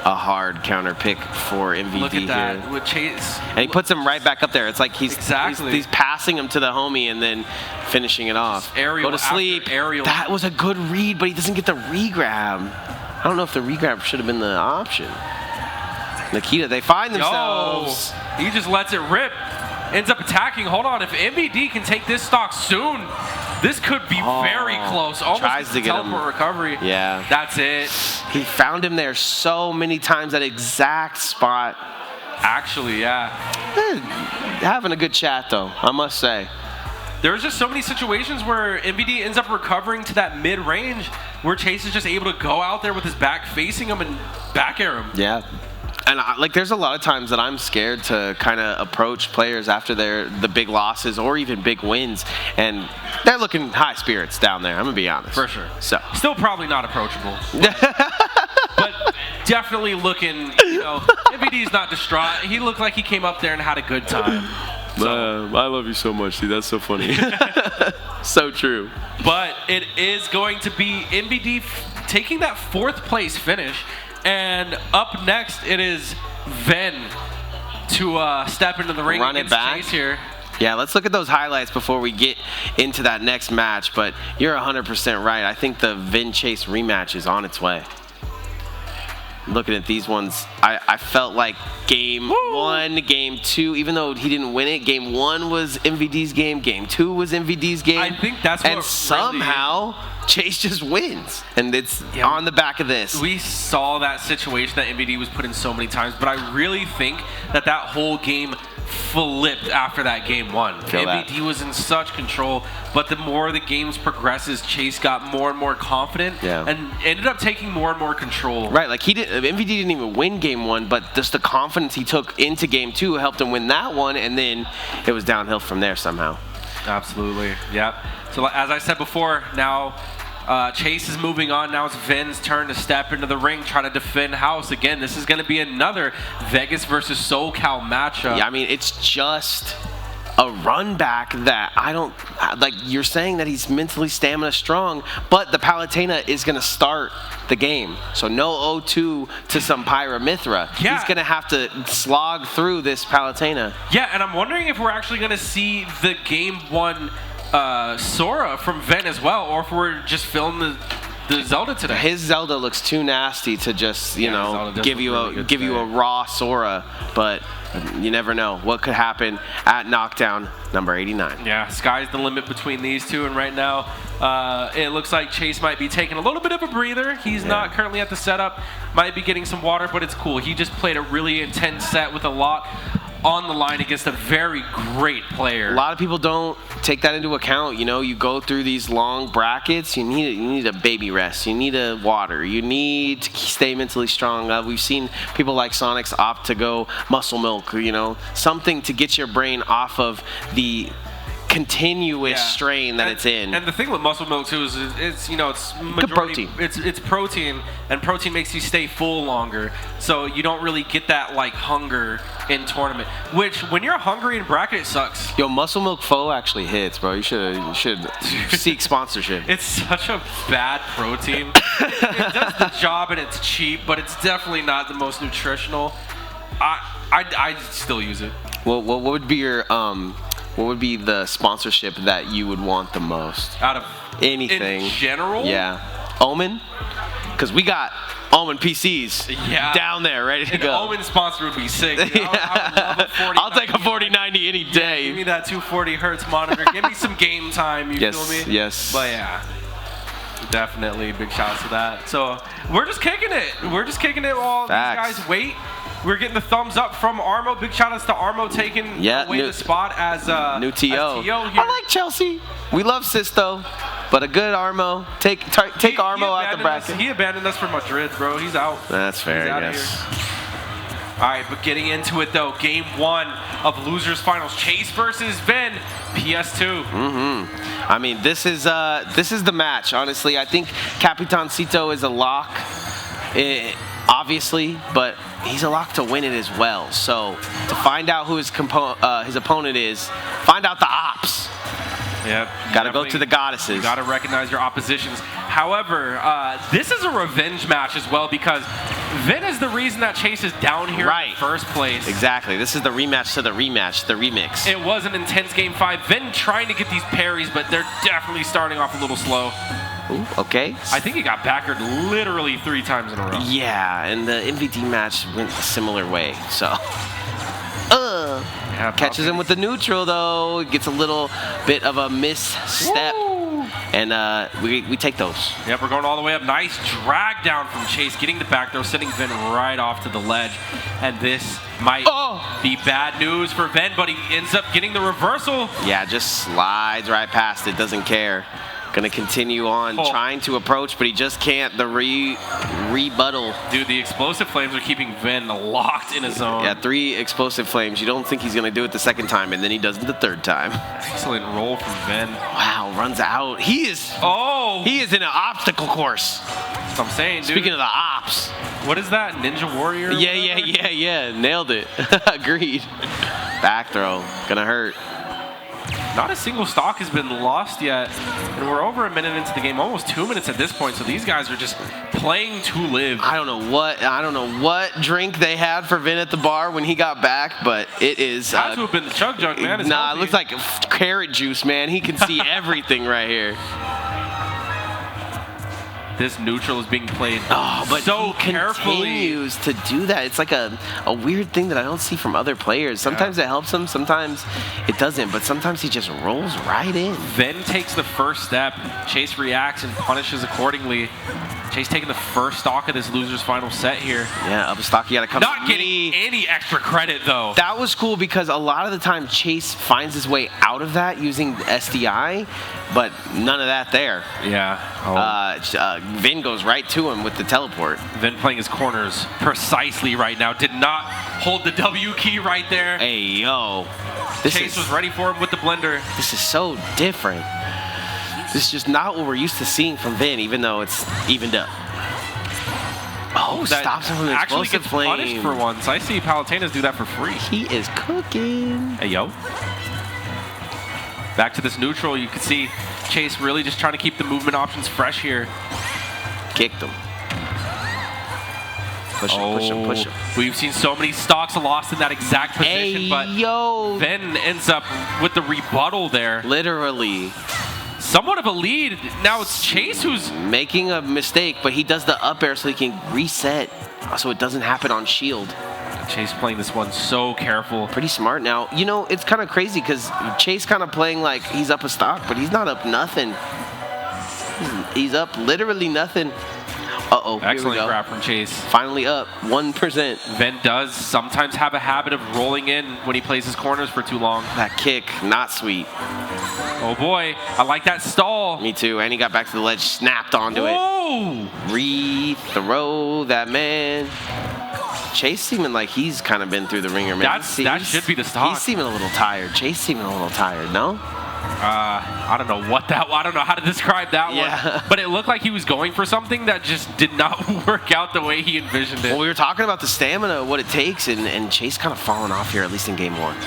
Speaker 1: a hard counter pick for MVD
Speaker 2: Look at that
Speaker 1: here.
Speaker 2: with Chase.
Speaker 1: And he puts him right back up there. It's like he's passing him to the homie and then finishing it off.
Speaker 2: Aerial
Speaker 1: Go to sleep.
Speaker 2: Aerial.
Speaker 1: That was a good read, but he doesn't get the re-grab. I don't know if the re-grab should have been the option. Nikita, they find themselves.
Speaker 2: He just lets it rip. Ends up attacking. Hold on. If MVD can take this stock soon, this could be very close. Almost
Speaker 1: tries to get
Speaker 2: teleport
Speaker 1: him.
Speaker 2: recovery.
Speaker 1: Yeah.
Speaker 2: That's it.
Speaker 1: He found him there so many times, that exact spot.
Speaker 2: Actually, yeah.
Speaker 1: Having a good chat, though, I must say.
Speaker 2: There's just so many situations where MVD ends up recovering to that mid-range where Chase is just able to go out there with his back facing him and back air him.
Speaker 1: Yeah. And like, there's a lot of times that I'm scared to kind of approach players after the big losses or even big wins, and they're looking high spirits down there. I'm gonna be honest.
Speaker 2: For sure.
Speaker 1: So
Speaker 2: still probably not approachable, but definitely looking. You know, MVD's not distraught. He looked like he came up there and had a good time.
Speaker 1: I love you so much, dude. That's so funny. So true.
Speaker 2: But it is going to be MVD taking that 4th place finish. And up next, it is Ven to step into the ring against Chase here.
Speaker 1: Yeah, let's look at those highlights before we get into that next match. But you're 100% right. I think the Ven Chase rematch is on its way. Looking at these ones, I felt like game 1, game 2, even though he didn't win it, game 1 was MVD's game, game 2 was MVD's game.
Speaker 2: I think that's what
Speaker 1: and somehow Chase just wins, and it's on the back of this.
Speaker 2: We saw that situation that MVD was put in so many times, but I really think that whole game flipped after that game 1. MVD was in such control, but the more the games progresses, Chase got more and more confident and ended up taking more and more control.
Speaker 1: Right, like MVD didn't even win game 1, but just the confidence he took into game 2 helped him win that one, and then it was downhill from there somehow.
Speaker 2: Absolutely, yep. So as I said before, now Chase is moving on. Now it's Ven's turn to step into the ring, trying to defend house. Again, this is going to be another Vegas versus SoCal matchup.
Speaker 1: Yeah, I mean, it's just a run back that I don't like. You're saying that he's mentally stamina strong, but the Palutena is going to start the game. So no 0-2 to some Pyra Mythra.
Speaker 2: Yeah.
Speaker 1: He's going to have to slog through this Palutena.
Speaker 2: Yeah, and I'm wondering if we're actually going to see the game 1 Sora from Ven as well, or if we're just filming the Zelda today.
Speaker 1: His Zelda looks too nasty to just give you a raw Sora, but you never know what could happen at Knockdown number 89.
Speaker 2: Yeah, sky's the limit between these two, and right now it looks like Chase might be taking a little bit of a breather. He's not currently at the setup, might be getting some water, but it's cool. He just played a really intense set with a lot on the line against a very great player.
Speaker 1: A lot of people don't take that into account. You know, you go through these long brackets, you need a baby rest, you need a water, you need to stay mentally strong. We've seen people like Sonics opt to go muscle milk, you know, something to get your brain off of the continuous strain that it's in.
Speaker 2: And the thing with muscle milk too is it's majority,
Speaker 1: protein.
Speaker 2: It's protein, and protein makes you stay full longer. So you don't really get that like hunger in tournament. Which when you're hungry in bracket, it sucks.
Speaker 1: Yo, muscle milk pho actually hits, bro. You should seek sponsorship.
Speaker 2: It's such a bad protein. It does the job and it's cheap, but it's definitely not the most nutritional. I still use it.
Speaker 1: Well, what would be your what would be the sponsorship that you would want the most?
Speaker 2: Out of
Speaker 1: anything.
Speaker 2: In general?
Speaker 1: Yeah. Omen? Because we got Omen PCs down there ready to go.
Speaker 2: Omen sponsor would be sick. You know? I would love a 4090.
Speaker 1: I'll take a 4090 any day.
Speaker 2: Give me that 240 hertz monitor. Give me some game time. You feel me?
Speaker 1: Yes.
Speaker 2: But yeah. Definitely big shouts to that. So we're just kicking it. We're just kicking it while these guys wait. We're getting the thumbs up from Armo. Big shout outs to Armo taking away the spot as
Speaker 1: new TO.
Speaker 2: As TO here.
Speaker 1: I like Chelsea. We love Sisto, but a good Armo. Take Armo out the bracket.
Speaker 2: He abandoned us for Madrid, bro. He's out.
Speaker 1: That's fair, I guess.
Speaker 2: All right, but getting into it though, game 1 of losers finals, Chase versus Ven, PS2.
Speaker 1: I mean, this is the match. Honestly, I think Capitancito is a lock, obviously, but he's a lock to win it as well. So to find out who his opponent is, find out the ops.
Speaker 2: Yep.
Speaker 1: Got to go to the goddesses.
Speaker 2: You got to recognize your oppositions. However, this is a revenge match as well because Vin is the reason that Chase is down here in the first place.
Speaker 1: Exactly. This is the rematch to the rematch, the remix.
Speaker 2: It was an intense game 5. Vin trying to get these parries, but they're definitely starting off a little slow.
Speaker 1: Ooh, okay.
Speaker 2: I think he got backered literally 3 times in a row.
Speaker 1: Yeah, and the MVD match went a similar way, so.
Speaker 2: Yeah,
Speaker 1: catches him with the neutral, though. Gets a little bit of a misstep. Woo! And we take those.
Speaker 2: Yep, we're going all the way up. Nice drag down from Chase, getting the back throw, sending Vin right off to the ledge. And this might be bad news for Vin, but he ends up getting the reversal.
Speaker 1: Yeah, just slides right past it, doesn't care. Gonna continue on trying to approach, but he just can't. The rebuttal.
Speaker 2: Dude, the explosive flames are keeping Vin locked in his zone.
Speaker 1: Yeah, 3 explosive flames. You don't think he's gonna do it the second time, and then he does it the third time.
Speaker 2: Excellent roll from Vin.
Speaker 1: Wow, runs out. He is in an obstacle course.
Speaker 2: That's what I'm saying, dude.
Speaker 1: Speaking of the ops.
Speaker 2: What is that? Ninja Warrior?
Speaker 1: Yeah. Nailed it. Agreed. Back throw. Gonna hurt.
Speaker 2: Not a single stock has been lost yet. And we're over a minute into the game, almost 2 minutes at this point. So these guys are just playing to live.
Speaker 1: I don't know what drink they had for Vin at the bar when he got back, but it is.
Speaker 2: Has to have been the chug jug, man. It's
Speaker 1: it looks like carrot juice, man. He can see everything right here.
Speaker 2: This neutral is being played
Speaker 1: but
Speaker 2: so
Speaker 1: he
Speaker 2: carefully.
Speaker 1: Continues to do that. It's like a weird thing that I don't see from other players. Sometimes it helps him, sometimes it doesn't, but sometimes he just rolls right in.
Speaker 2: Vin takes the first step. Chase reacts and punishes accordingly. Chase taking the first stock of this loser's final set here.
Speaker 1: Yeah, up a stock, you gotta come.
Speaker 2: Not getting any extra credit though.
Speaker 1: That was cool because a lot of the time Chase finds his way out of that using SDI, but none of that there.
Speaker 2: Yeah.
Speaker 1: Vin goes right to him with the teleport.
Speaker 2: Vin playing his corners precisely right now. Did not hold the W key right there.
Speaker 1: Hey, yo.
Speaker 2: Chase was ready for him with the blender.
Speaker 1: This is so different. This is just not what we're used to seeing from Vin, even though it's evened up. Stops him from the
Speaker 2: actually
Speaker 1: explosive
Speaker 2: gets
Speaker 1: flame.
Speaker 2: punished for once. I see Palutinas do that for free.
Speaker 1: He is cooking.
Speaker 2: Hey, yo. Back to this neutral. You can see Chase really just trying to keep the movement options fresh here.
Speaker 1: Kicked him. Push him.
Speaker 2: We've seen so many stocks lost in that exact position, but Vin ends up with the rebuttal there.
Speaker 1: Literally.
Speaker 2: Somewhat of a lead. Now it's Chase who's
Speaker 1: making a mistake, but he does the up air so he can reset, so it doesn't happen on shield.
Speaker 2: Chase playing this one so careful.
Speaker 1: Pretty smart now. You know, it's kind of crazy because Chase kind of playing like he's up a stock, but he's not up nothing. He's up literally nothing.
Speaker 2: Excellent grab from Chase.
Speaker 1: Finally up 1%.
Speaker 2: Vin does sometimes have a habit of rolling in when he plays his corners for too long.
Speaker 1: That kick, not sweet.
Speaker 2: Oh boy, I like that stall.
Speaker 1: Me too, and he got back to the ledge, snapped onto it. Re-throw that man. Chase seeming like he's kind of been through the ringer, man.
Speaker 2: That should be the stock.
Speaker 1: He's seeming a little tired. Chase seeming a little tired, no?
Speaker 2: I don't know I don't know how to describe that one. But it looked like he was going for something that just did not work out the way he envisioned it.
Speaker 1: Well, we were talking about the stamina, what it takes, and Chase kind of falling off here, at least in game 1.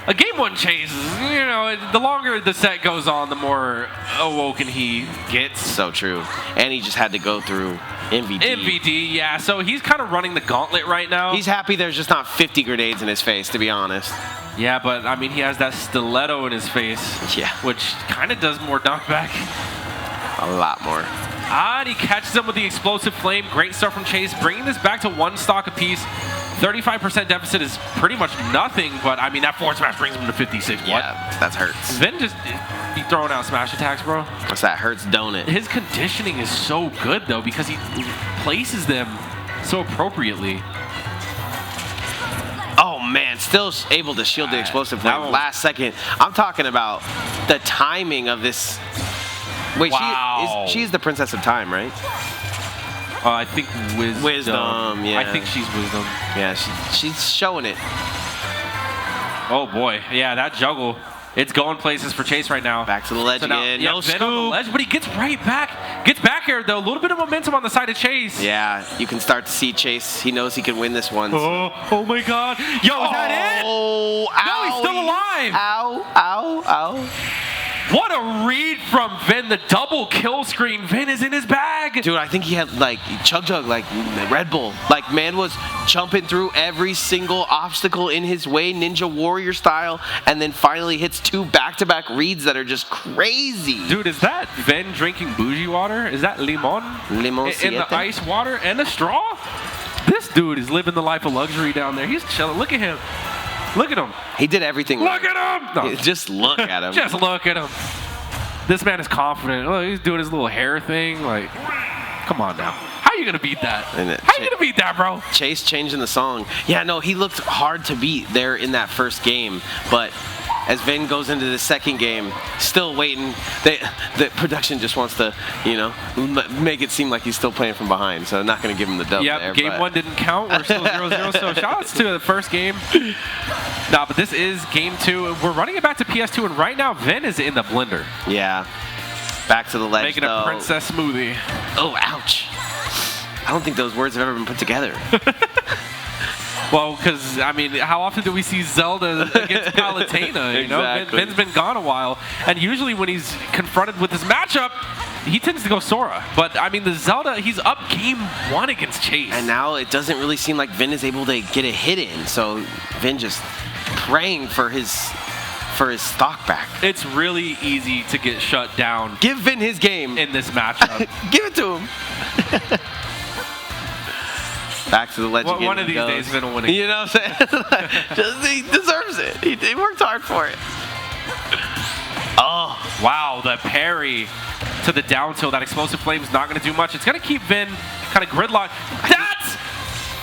Speaker 2: A game 1 Chase, you know, the longer the set goes on, the more awoken he gets.
Speaker 1: So true. And he just had to go through MVD.
Speaker 2: Yeah, so he's kind of running the gauntlet right now.
Speaker 1: He's happy there's just not 50 grenades in his face, to be honest.
Speaker 2: Yeah, but I mean, he has that stiletto in his face.
Speaker 1: Yeah.
Speaker 2: Which kind of does more knockback.
Speaker 1: A lot more.
Speaker 2: And he catches him with the explosive flame. Great start from Chase, bringing this back to 1 stock apiece. 35% deficit is pretty much nothing, but I mean, that forward smash brings him to 56.
Speaker 1: Yeah, that hurts.
Speaker 2: Vin just be throwing out smash attacks, bro.
Speaker 1: What's that? Hurts, don't it?
Speaker 2: His conditioning is so good, though, because he places them so appropriately.
Speaker 1: Oh, man, still able to shield the explosive flame last second. I'm talking about the timing of this. Wait, she's the Princess of Time, right?
Speaker 2: I think Wisdom.
Speaker 1: Yeah.
Speaker 2: I think she's Wisdom.
Speaker 1: Yeah, she's showing it.
Speaker 2: Oh, boy. Yeah, that juggle. It's going places for Chase right now.
Speaker 1: Back to the ledge again. No scoop.
Speaker 2: On the ledge, but he gets right back. Gets back here, though. A little bit of momentum on the side of Chase.
Speaker 1: Yeah, you can start to see Chase. He knows he can win this one.
Speaker 2: Oh my God. Yo, is that it?
Speaker 1: Oh, ow.
Speaker 2: No, he's still alive.
Speaker 1: Ow, ow, ow.
Speaker 2: What a read from Vin. The double kill screen. Vin is in his bag.
Speaker 1: Dude, I think he had like chug like Red Bull. Like man was jumping through every single obstacle in his way, Ninja Warrior style, and then finally hits 2 back-to-back reads that are just crazy.
Speaker 2: Dude, is that Vin drinking bougie water? Is that limon?
Speaker 1: Limon
Speaker 2: in the ice water and the straw? This dude is living the life of luxury down there. He's chilling. Look at him. Look at him.
Speaker 1: He did everything.
Speaker 2: Look at him. No.
Speaker 1: Just look at him.
Speaker 2: Just look at him. This man is confident. Look, he's doing his little hair thing. Like, come on now. How are you going to beat that? How are you going to beat that, bro?
Speaker 1: Chase changing the song. Yeah, no, he looked hard to beat there in that first game. But as Vin goes into the second game, still waiting. The production just wants to, you know, make it seem like he's still playing from behind. So not going to give him the dub there.
Speaker 2: Yep, game 1 didn't count. We're still 0-0. So shout-outs to the first game. Nah, but this is game 2. We're running it back to PS2, and right now Vin is in the blender.
Speaker 1: Yeah. Back to the ledge,
Speaker 2: making a princess smoothie.
Speaker 1: Oh, ouch. I don't think those words have ever been put together.
Speaker 2: Well, because, I mean, how often do we see Zelda against Palutena? You know,
Speaker 1: Exactly.
Speaker 2: Vin's been gone a while. And usually when he's confronted with this matchup, he tends to go Sora. But, I mean, the Zelda, he's up game 1 against Chase.
Speaker 1: And now it doesn't really seem like Vin is able to get a hit in. So Vin just praying for his stock back.
Speaker 2: It's really easy to get shut down.
Speaker 1: Give Vin his game.
Speaker 2: In this matchup.
Speaker 1: Give it to him. Back to the ledge again.
Speaker 2: One of these days, Vin will win it.
Speaker 1: You know what I'm saying? He deserves it. He worked hard for it.
Speaker 2: Oh, wow. The parry to the down tilt. That explosive flame is not going to do much. It's going to keep Vin kind of gridlocked.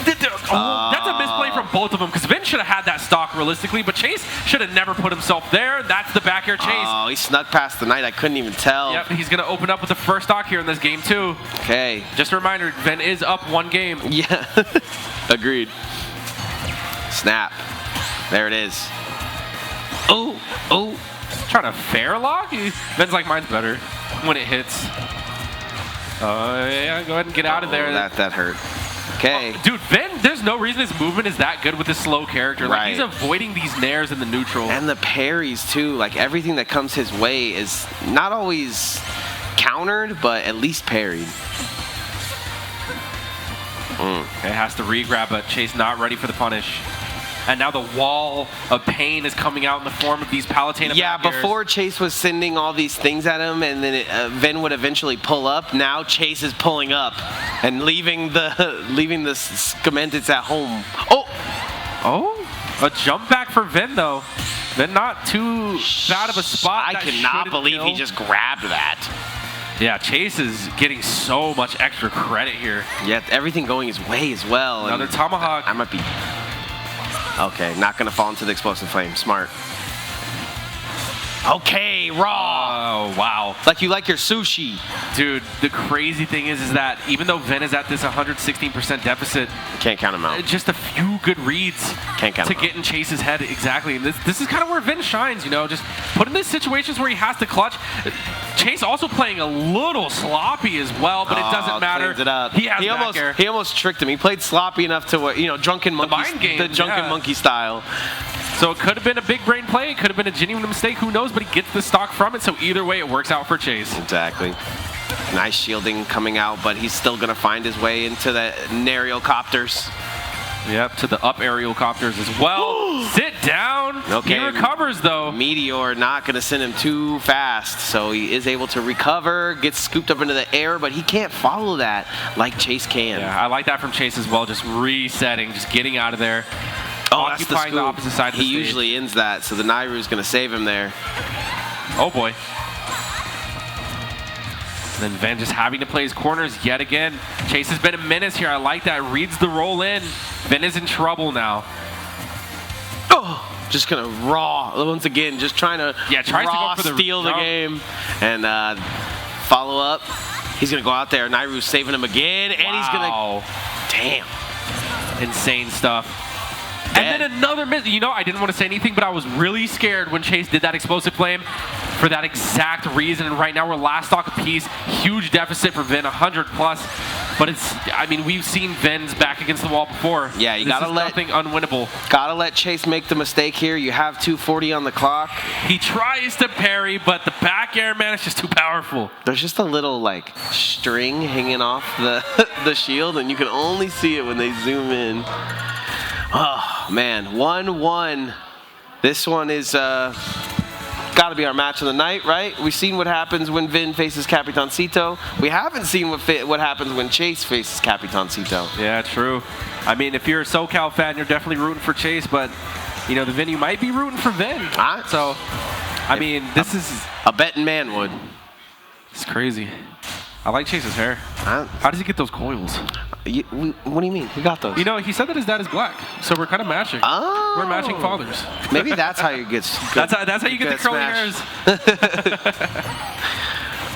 Speaker 2: That's a misplay from both of them because Vin should have had that stock realistically, but Chase should have never put himself there. That's the back air Chase.
Speaker 1: Oh, he snuck past the knight. I couldn't even tell.
Speaker 2: Yep, he's going to open up with the first stock here in this game, too.
Speaker 1: Okay.
Speaker 2: Just a reminder, Vin is up 1 game.
Speaker 1: Yeah. Agreed. Snap. There it is. Oh.
Speaker 2: Trying to fair lock? Vin's like, mine's better when it hits. Yeah, go ahead and get out of there.
Speaker 1: That hurt. Okay.
Speaker 2: Oh, dude, Vin, there's no reason his movement is that good with this slow character. Like,
Speaker 1: Right.
Speaker 2: he's avoiding these nairs in the neutral.
Speaker 1: And the parries, too. Like, everything that comes his way is not always countered, but at least parried.
Speaker 2: It has to re-grab, but Chase not ready for the punish. And now the wall of pain is coming out in the form of these Palutena
Speaker 1: Yeah,
Speaker 2: back airs.
Speaker 1: before Chase was sending all these things at him, and then Vin would eventually pull up. Now Chase is pulling up and leaving the Scamentics at home.
Speaker 2: Oh, a jump back for Vin, though. Vin not too bad of a spot.
Speaker 1: I cannot believe he just grabbed that.
Speaker 2: Yeah, Chase is getting so much extra credit here.
Speaker 1: Yeah, everything going his way as well.
Speaker 2: Another tomahawk.
Speaker 1: I might be... Okay, not going to fall into the explosive flame. Smart. Okay, raw.
Speaker 2: Oh, wow.
Speaker 1: Like you like your sushi.
Speaker 2: Dude, the crazy thing is that even though Vin is at this 116% deficit,
Speaker 1: can't count him out.
Speaker 2: Just a few good reads
Speaker 1: can't count
Speaker 2: to
Speaker 1: him
Speaker 2: get in Chase's head. Exactly. And this is kind of where Vin shines, you know, just put in these situations where he has to clutch. Chase also playing a little sloppy as well, but it doesn't matter.
Speaker 1: It up.
Speaker 2: He has back air.
Speaker 1: He almost tricked him. He played sloppy enough to where, you know, drunken monkey, the drunken monkey style.
Speaker 2: So it could have been a big brain play. It could have been a genuine mistake. Who knows? But he gets the stock from it. So either way, it works out for Chase.
Speaker 1: Exactly. Nice shielding coming out, but he's still going to find his way into the aerial copters.
Speaker 2: Yep, to the up aerial copters as well. Sit down.
Speaker 1: Okay.
Speaker 2: He recovers, though.
Speaker 1: Meteor not going to send him too fast, so he is able to recover, gets scooped up into the air, but he can't follow that like Chase can.
Speaker 2: Yeah, I like that from Chase as well, just resetting, just getting out of there.
Speaker 1: Oh, that's the
Speaker 2: occupying
Speaker 1: scoop.
Speaker 2: the opposite side of the
Speaker 1: He
Speaker 2: stage.
Speaker 1: usually ends that, so the Nairu's going to save him there.
Speaker 2: Oh, boy. And then Vin just having to play his corners yet again. Chase has been a menace here. I like that. Reads the roll in. Vin is in trouble now.
Speaker 1: Oh, just going to raw. Once again, just trying to raw
Speaker 2: to go for the
Speaker 1: steal the game. And follow up. He's going to go out there. Nairu's saving him again. And he's going to... Damn.
Speaker 2: Insane stuff. And then another miss. You know, I didn't want to say anything, but I was really scared when Chase did that explosive flame for that exact reason. And right now we're last stock apiece. Huge deficit for Vin, 100 plus. But I mean, we've seen Ven's back against the wall before.
Speaker 1: Yeah, you gotta let
Speaker 2: nothing unwinnable.
Speaker 1: Gotta let Chase make the mistake here. You have 240 on the clock.
Speaker 2: He tries to parry, but the back air, man, is just too powerful.
Speaker 1: There's just a little like string hanging off the the shield, and you can only see it when they zoom in. Oh man, 1-1. This one is got to be our match of the night, right? We've seen what happens when Vin faces Capitancito. We haven't seen what happens when Chase faces Capitancito.
Speaker 2: Yeah, true. I mean, if you're a SoCal fan, you're definitely rooting for Chase, but you know, the Vin, you might be rooting for Vin. So, I mean, this is
Speaker 1: a betting man would.
Speaker 2: It's crazy. I like Chase's hair. How does he get those coils?
Speaker 1: What do you mean? Who got those?
Speaker 2: You know, he said that his dad is black, so we're kind of matching.
Speaker 1: Oh.
Speaker 2: We're matching fathers.
Speaker 1: Maybe that's how you get.
Speaker 2: That's how you get the curly hairs.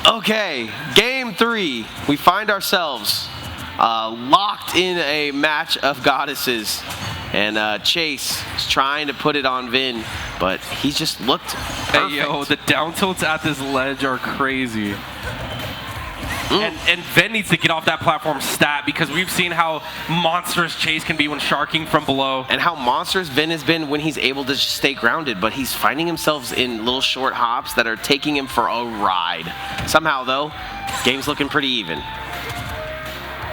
Speaker 1: Okay, game 3. We find ourselves locked in a match of goddesses, and Chase is trying to put it on Vin, but he just looked perfect.
Speaker 2: Hey, yo, the down tilts at this ledge are crazy. And Vin needs to get off that platform stat, because we've seen how monstrous Chase can be when sharking from below.
Speaker 1: And how monstrous Vin has been when he's able to just stay grounded, but he's finding himself in little short hops that are taking him for a ride. Somehow, though, game's looking pretty even.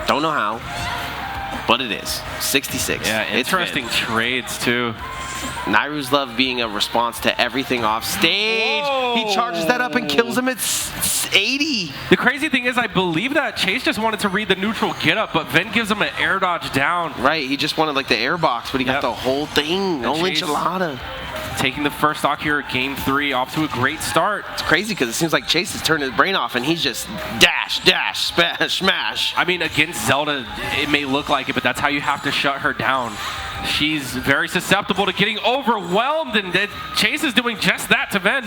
Speaker 1: Don't know how, but it is. 66.
Speaker 2: Yeah, interesting trades, too.
Speaker 1: Nairu's love being a response to everything off stage.
Speaker 2: Whoa.
Speaker 1: He charges that up and kills him at 80.
Speaker 2: The crazy thing is, I believe that Chase just wanted to read the neutral get up, but Vin gives him an air dodge down.
Speaker 1: Right, he just wanted like the air box, but he got the whole thing. No enchilada.
Speaker 2: Taking the first stock here at game 3, off to a great start.
Speaker 1: It's crazy because it seems like Chase has turned his brain off and he's just dash, smash, smash.
Speaker 2: I mean, against Zelda, it may look like it, but that's how you have to shut her down. She's very susceptible to getting overwhelmed, and Chase is doing just that to Vin.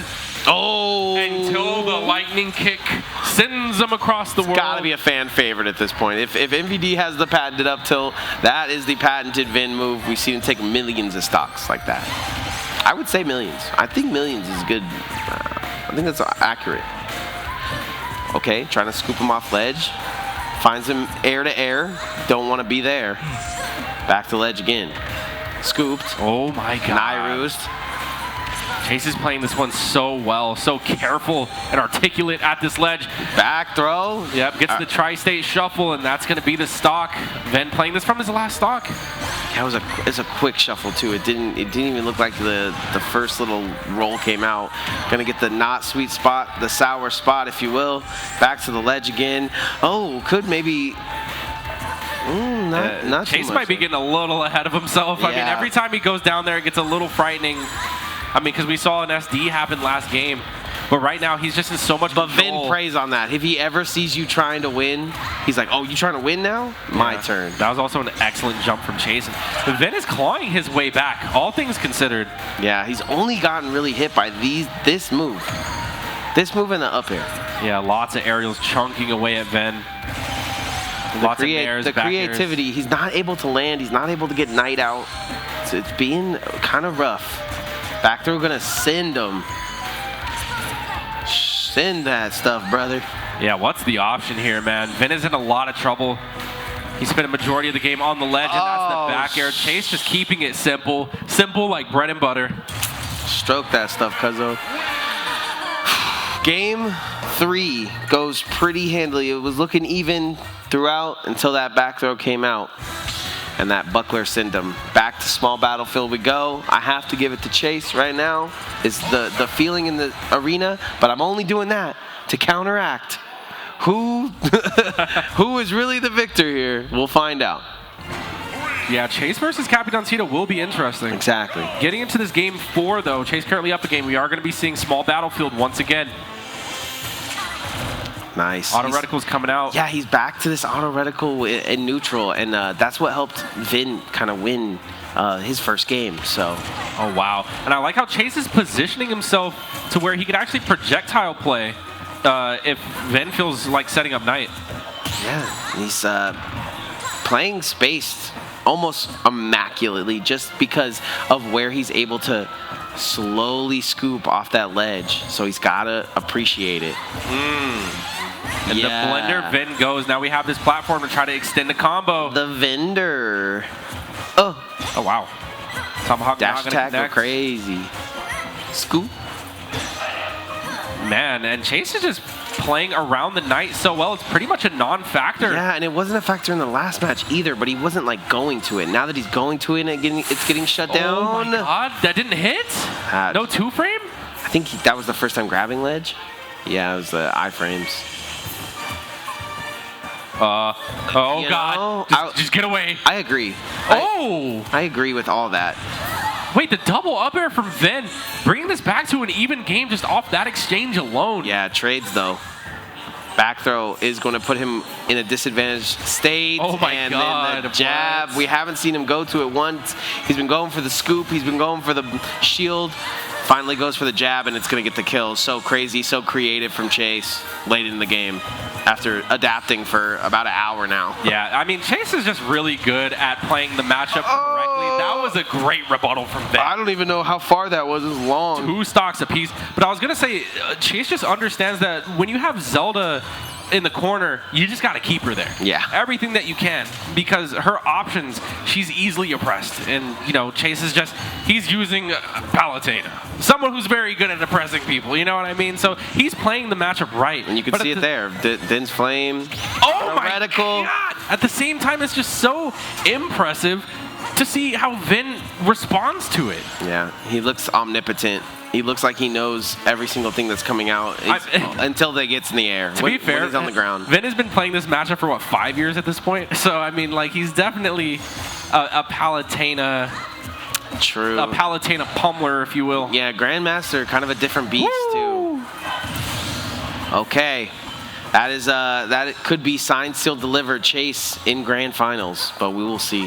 Speaker 1: Oh!
Speaker 2: Until the lightning kick sends him across the world.
Speaker 1: It's gotta be a fan favorite at this point. If MVD has the patented up tilt, that is the patented Vin move. We've seen him take millions of stocks like that. I would say millions. I think millions is good. I think that's accurate. Okay, trying to scoop him off ledge. Finds him air to air. Don't want to be there. Back to ledge again. Scooped.
Speaker 2: Oh my god.
Speaker 1: Nairu's.
Speaker 2: Chase is playing this one so well, so careful and articulate at this ledge.
Speaker 1: Back throw.
Speaker 2: Yep, gets the tri-state shuffle, and that's going to be the stock. Vin playing this from his last stock.
Speaker 1: Yeah, it was a quick shuffle too. It didn't even look like the first little roll came out. Gonna get the not sweet spot, the sour spot, if you will. Back to the ledge again. Oh, could maybe. Not
Speaker 2: Chase
Speaker 1: too much.
Speaker 2: might be getting a little ahead of himself.
Speaker 1: Yeah.
Speaker 2: I mean, every time he goes down there, it gets a little frightening. I mean, because we saw an SD happen last game. But right now, he's just in so much control.
Speaker 1: But Vin preys on that. If he ever sees you trying to win, he's like, oh, you trying to win now? My turn.
Speaker 2: That was also an excellent jump from Chase. But Vin is clawing his way back, all things considered.
Speaker 1: Yeah, he's only gotten really hit by this move. This move and the up air.
Speaker 2: Yeah, lots of aerials chunking away at Vin. Lots of airs,
Speaker 1: the
Speaker 2: back
Speaker 1: creativity,
Speaker 2: airs.
Speaker 1: he's not able to land. He's not able to get Knight out. So it's being kind of rough. Back throw gonna send him. Send that stuff, brother.
Speaker 2: Yeah, what's the option here, man? Vin is in a lot of trouble. He spent a majority of the game on the ledge, and that's the back air. Chase just keeping it simple. Simple like bread and butter.
Speaker 1: Stroke that stuff, cuzzo. Game 3 goes pretty handily. It was looking even throughout until that back throw came out. And that buckler sent him back to small battlefield we go. I have to give it to Chase right now. Is the feeling in the arena, but I'm only doing that to counteract. Who is really the victor here? We'll find out.
Speaker 2: Yeah, Chase versus Capitancito will be interesting.
Speaker 1: Exactly.
Speaker 2: Getting into this game 4, though, Chase currently up a game. We are going to be seeing small battlefield once again.
Speaker 1: Nice.
Speaker 2: Auto reticle's coming out.
Speaker 1: Yeah, he's back to this auto reticle in neutral, and that's what helped Vin kind of win his first game. So.
Speaker 2: Oh wow! And I like how Chase is positioning himself to where he could actually projectile play if Vin feels like setting up Knight.
Speaker 1: Yeah, he's playing spaced almost immaculately just because of where he's able to slowly scoop off that ledge. So he's gotta appreciate it.
Speaker 2: And the blender, Vin goes. Now we have this platform to try to extend the combo.
Speaker 1: The vendor. Oh.
Speaker 2: Oh, wow. Tomahawk
Speaker 1: dash attack, go crazy. Scoop.
Speaker 2: Man, and Chase is just playing around the knight so well. It's pretty much a non-factor.
Speaker 1: Yeah, and it wasn't a factor in the last match either, but he wasn't like going to it. Now that he's going to it and it's getting shut down.
Speaker 2: Oh my god, that didn't hit? No two-frame?
Speaker 1: I think that was the first time grabbing ledge. Yeah, it was the iframes.
Speaker 2: Oh god, just get away.
Speaker 1: I agree. I agree with all that.
Speaker 2: Wait, the double up air from Vin, bringing this back to an even game just off that exchange alone.
Speaker 1: Yeah, trades though. Back throw is going to put him in a disadvantaged state.
Speaker 2: Oh my
Speaker 1: and
Speaker 2: god.
Speaker 1: then the jab, we haven't seen him go to it once. He's been going for the scoop, he's been going for the shield. Finally goes for the jab, and it's going to get the kill. So crazy, so creative from Chase late in the game after adapting for about an hour now.
Speaker 2: Yeah, I mean, Chase is just really good at playing the matchup correctly. That was a great rebuttal from Vin.
Speaker 1: I don't even know how far that was. It was long.
Speaker 2: 2 stocks apiece. But I was going to say, Chase just understands that when you have Zelda in the corner, you just got to keep her there.
Speaker 1: Yeah.
Speaker 2: Everything that you can, because her options, she's easily oppressed. And, you know, Chase is just, he's using Palutena. Someone who's very good at oppressing people, you know what I mean? So he's playing the matchup right.
Speaker 1: And you can see it there. Din's Flame.
Speaker 2: Oh my
Speaker 1: reticle.
Speaker 2: god! At the same time, it's just so impressive to see how Vin responds to it.
Speaker 1: Yeah, he looks omnipotent. He looks like he knows every single thing that's coming out until they gets in the air.
Speaker 2: To be fair,
Speaker 1: when he's on the ground.
Speaker 2: Vin has been playing this matchup for, what, 5 years at this point? So, I mean, like, he's definitely a Palutena...
Speaker 1: True.
Speaker 2: A Palutena pummeler, if you will.
Speaker 1: Yeah, Grandmaster, kind of a different beast, too. Okay. That is that could be signed, sealed, delivered Chase in grand finals, but we will see.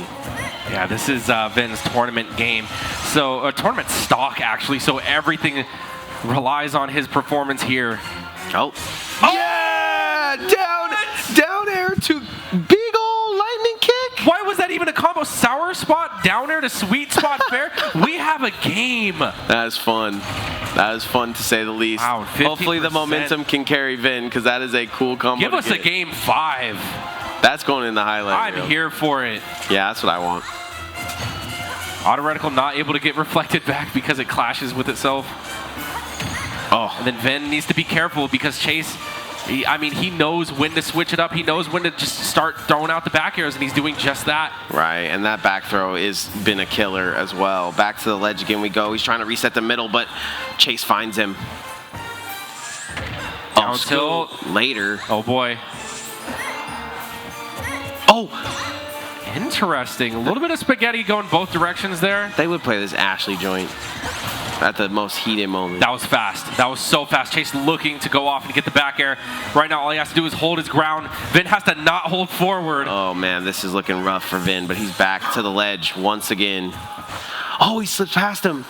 Speaker 2: Yeah, this is Vin's tournament game. So, tournament stock, actually, so everything relies on his performance here.
Speaker 1: Oh. Yeah! Down air to big ol' lightning kick.
Speaker 2: Why was that even a combo? Sour spot, down air to sweet spot fair? We have a game.
Speaker 1: That is fun. That is fun to say the least.
Speaker 2: Wow, 50%.
Speaker 1: Hopefully the momentum can carry Vin, because that is a cool combo.
Speaker 2: Give us a game 5.
Speaker 1: That's going in the highlight reel.
Speaker 2: I'm here for it.
Speaker 1: Yeah, that's what I want.
Speaker 2: Auto reticle not able to get reflected back because it clashes with itself.
Speaker 1: Oh.
Speaker 2: And then Vin needs to be careful because Chase, he knows when to switch it up. He knows when to just start throwing out the back airs, and he's doing just that.
Speaker 1: Right, and that back throw has been a killer as well. Back to the ledge again we go. He's trying to reset the middle, but Chase finds him.
Speaker 2: Down tilt.
Speaker 1: Later.
Speaker 2: Oh, boy.
Speaker 1: Oh!
Speaker 2: Interesting. A little bit of spaghetti going both directions there.
Speaker 1: They would play this Ashley joint at the most heated moment.
Speaker 2: That was fast. That was so fast. Chase looking to go off and get the back air. Right now, all he has to do is hold his ground. Vin has to not hold forward.
Speaker 1: Oh, man, this is looking rough for Vin, but he's back to the ledge once again. Oh, he slips past him.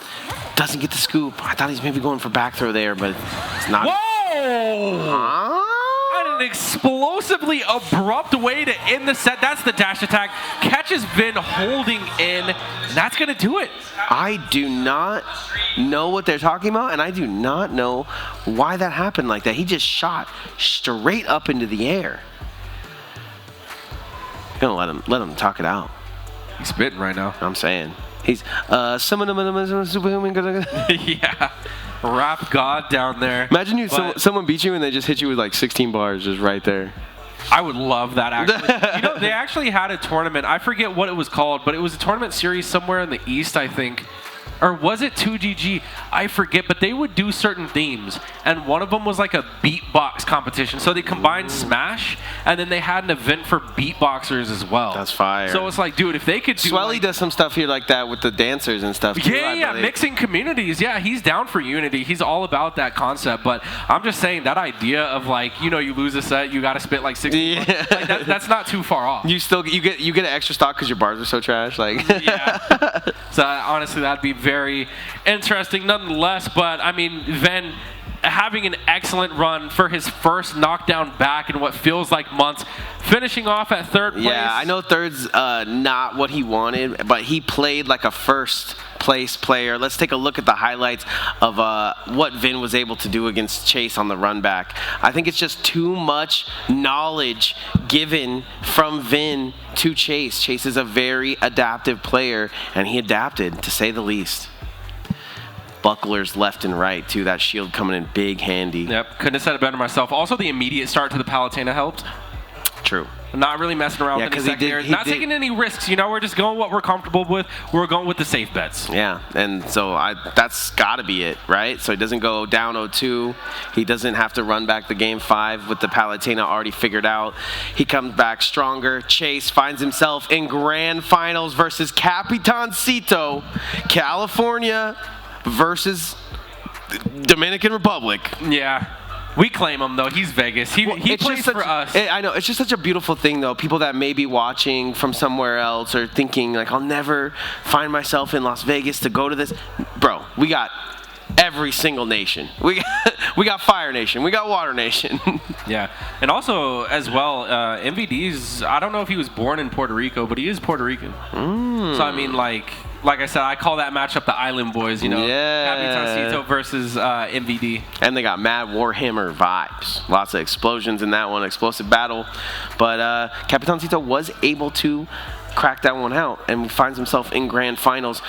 Speaker 1: Doesn't get the scoop. I thought he's maybe going for back throw there, but it's not.
Speaker 2: Whoa!
Speaker 1: Huh?
Speaker 2: An explosively abrupt way to end the set. That's the dash attack. Catches Vin holding in, and that's going to do it.
Speaker 1: I do not know what they're talking about, and I do not know why that happened like that. He just shot straight up into the air. I'm gonna let him talk it out.
Speaker 2: He's spitting right now.
Speaker 1: I'm saying. He's superhuman.
Speaker 2: Yeah. Rap God down there.
Speaker 1: Imagine someone beat you and they just hit you with like 16 bars just right there.
Speaker 2: I would love that, actually. You know, they actually had a tournament. I forget what it was called, but it was a tournament series somewhere in the East, I think. Or was it 2GG? I forget, but they would do certain themes. And one of them was like a beatbox competition. So they combined Smash, and then they had an event for beatboxers as well.
Speaker 1: That's fire.
Speaker 2: So it's like, dude, if they could do
Speaker 1: Swelly does some stuff here like that with the dancers and stuff too.
Speaker 2: Yeah, mixing communities. Yeah, he's down for unity. He's all about that concept. But I'm just saying that idea of like, you know, you lose a set, you got to spit like 60 like that's not too far off.
Speaker 1: You get an extra stock because your bars are so trash. Like
Speaker 2: yeah. So honestly, that'd be very interesting nonetheless. But I mean, Vin having an excellent run for his first knockdown back in what feels like months, finishing off at third place.
Speaker 1: Yeah, I know third's not what he wanted, but he played like a first place player. Let's take a look at the highlights of what Vin was able to do against Chase on the run back. I think it's just too much knowledge given from Vin to Chase. Chase is a very adaptive player, and he adapted, to say the least. Bucklers left and right, too. That shield coming in big handy.
Speaker 2: Yep, couldn't have said it better myself. Also, the immediate start to the Palutena helped.
Speaker 1: True.
Speaker 2: Not really messing around with any secondaries. Not taking any risks, you know. We're just going what we're comfortable with. We're going with the safe bets.
Speaker 1: Yeah, and so that's got to be it, right? So he doesn't go down 0-2. He doesn't have to run back the game 5 with the Palutena already figured out. He comes back stronger. Chase finds himself in grand finals versus Capitancito, California versus Dominican Republic.
Speaker 2: Yeah. We claim him, though. He's Vegas. He plays for us.
Speaker 1: I know. It's just such a beautiful thing, though. People that may be watching from somewhere else or thinking, like, I'll never find myself in Las Vegas to go to this. Bro, we got every single nation. We got Fire Nation. We got Water Nation.
Speaker 2: Yeah. And also, as well, MVD's, I don't know if he was born in Puerto Rico, but he is Puerto Rican. So, I mean, like I said, I call that matchup the Island Boys, you know.
Speaker 1: Yeah.
Speaker 2: Capitancito versus MVD.
Speaker 1: And they got mad Warhammer vibes. Lots of explosions in that one, explosive battle. But Capitancito was able to crack that one out and finds himself in grand finals.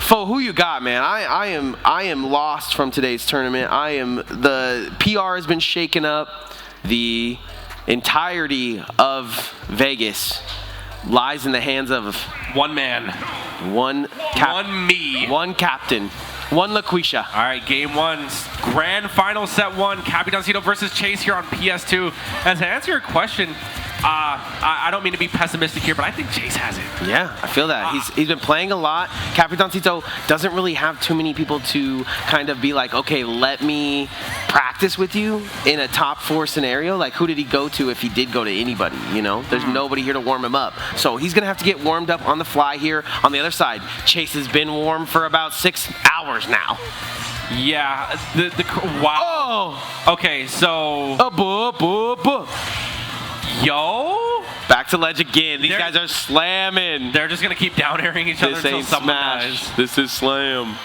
Speaker 1: Fo, who you got, man? I am lost from today's tournament. The PR has been shaken up. The entirety of Vegas lies in the hands of
Speaker 2: one man,
Speaker 1: one
Speaker 2: me,
Speaker 1: one captain, one LaQuisha.
Speaker 2: All right, game 1, grand final set 1, Capitancito versus Chase here on PS2. And to answer your question, I don't mean to be pessimistic here, but I think Chase has it.
Speaker 1: Yeah, I feel that. He's been playing a lot. Capitancito doesn't really have too many people to kind of be like, okay, let me practice with you in a top 4 scenario. Like, who did he go to if he did go to anybody, you know? There's nobody here to warm him up. So he's going to have to get warmed up on the fly here. On the other side, Chase has been warm for about 6 hours now.
Speaker 2: Yeah, wow.
Speaker 1: Oh!
Speaker 2: Okay, so... Yo!
Speaker 1: Back to ledge again. These guys are slamming.
Speaker 2: They're just going to keep down airing each other until someone dies.
Speaker 1: This is slam.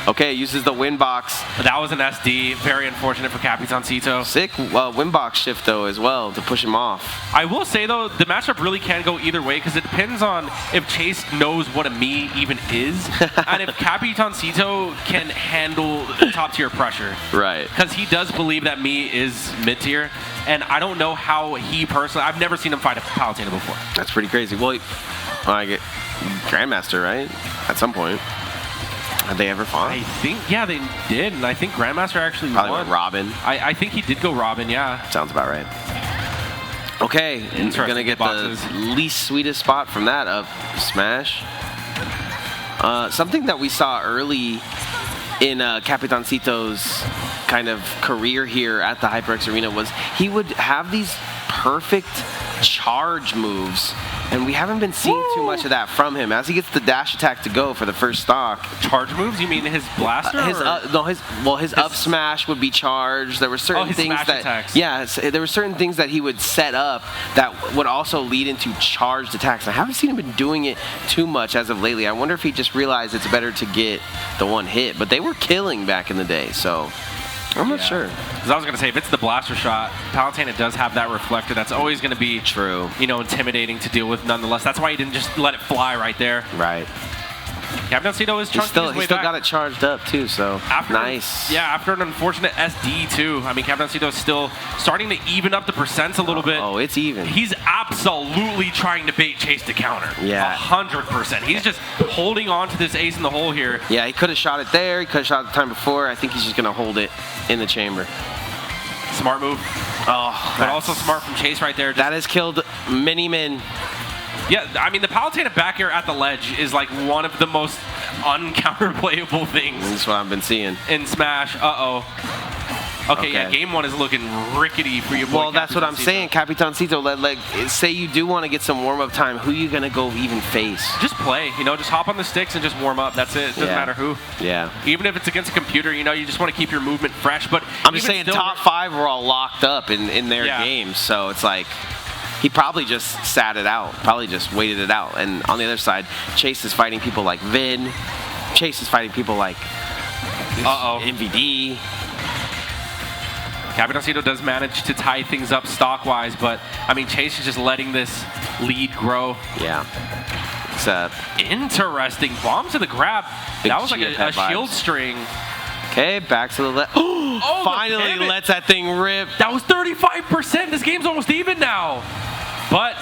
Speaker 1: Okay, uses the win box.
Speaker 2: That was an SD. Very unfortunate for Capitancito.
Speaker 1: Sick win box shift, though, as well, to push him off.
Speaker 2: I will say, though, the matchup really can go either way because it depends on if Chase knows what a Mii even is and if Capitancito can handle top-tier pressure.
Speaker 1: Right.
Speaker 2: Because he does believe that Mii is mid-tier, and I don't know how he personally... I've never seen him fight a Palutena before.
Speaker 1: That's pretty crazy. Well, I get Grandmaster, right? At some point. Have they ever fought?
Speaker 2: I think, yeah, they did, and I think Grandmaster actually
Speaker 1: probably
Speaker 2: won.
Speaker 1: Went Robin.
Speaker 2: I think he did go Robin, yeah.
Speaker 1: Sounds about right. Okay, and we're going to get boxes. The least sweetest spot from that of Smash. Something that we saw early in Capitancito's kind of career here at the HyperX Arena was he would have these perfect charge moves, and we haven't been seeing too much of that from him. As he gets the dash attack to go for the first stock.
Speaker 2: Charge moves? You mean his blaster?
Speaker 1: His up smash would be charged. There were certain things that
Speaker 2: attacks.
Speaker 1: Yeah, there were certain things that he would set up that would also lead into charged attacks. I haven't seen him been doing it too much as of lately. I wonder if he just realized it's better to get the one hit, but they were killing back in the day, so I'm not sure.
Speaker 2: Because I was going to say, if it's the blaster shot, Palutena does have that reflector. That's always going to be,
Speaker 1: true,
Speaker 2: you know, intimidating to deal with nonetheless. That's why he didn't just let it fly right there.
Speaker 1: Right.
Speaker 2: Capitancito is chunking his way
Speaker 1: He still
Speaker 2: back.
Speaker 1: got it charged up, too, so nice.
Speaker 2: Yeah, after an unfortunate SD, too. I mean, Capitancito is still starting to even up the percents a little bit.
Speaker 1: Oh, it's even.
Speaker 2: He's absolutely trying to bait Chase to counter.
Speaker 1: Yeah.
Speaker 2: 100%. He's just holding on to this ace in the hole here.
Speaker 1: Yeah, he could have shot it there. He could have shot it the time before. I think he's just going to hold it in the chamber.
Speaker 2: Smart move.
Speaker 1: Oh,
Speaker 2: but also smart from Chase right there.
Speaker 1: That has killed many men.
Speaker 2: Yeah, I mean, the Palutena back air at the ledge is like one of the most uncounterplayable things.
Speaker 1: That's what I've been seeing.
Speaker 2: In Smash. Uh-oh. Okay, yeah, game 1 is looking rickety for your boy.
Speaker 1: Well, that's what I'm saying, Capitancito. Like, say you do want to get some warm-up time. Who are you gonna go even face?
Speaker 2: Just play, just hop on the sticks and just warm up. That's it. It doesn't matter who.
Speaker 1: Yeah.
Speaker 2: Even if it's against a computer, you just want to keep your movement fresh. But
Speaker 1: I'm just saying, top 5 were all locked up in their games, so it's like he probably just sat it out, probably just waited it out. And on the other side, Chase is fighting people like Vin. Chase is fighting people like MVD.
Speaker 2: Capitancito does manage to tie things up stock-wise, but, Chase is just letting this lead grow.
Speaker 1: Yeah. It's
Speaker 2: interesting. Bomb to the grab. That was like a shield string.
Speaker 1: Okay, back to the left. Finally lets that thing rip.
Speaker 2: That was 35%. This game's almost even now. But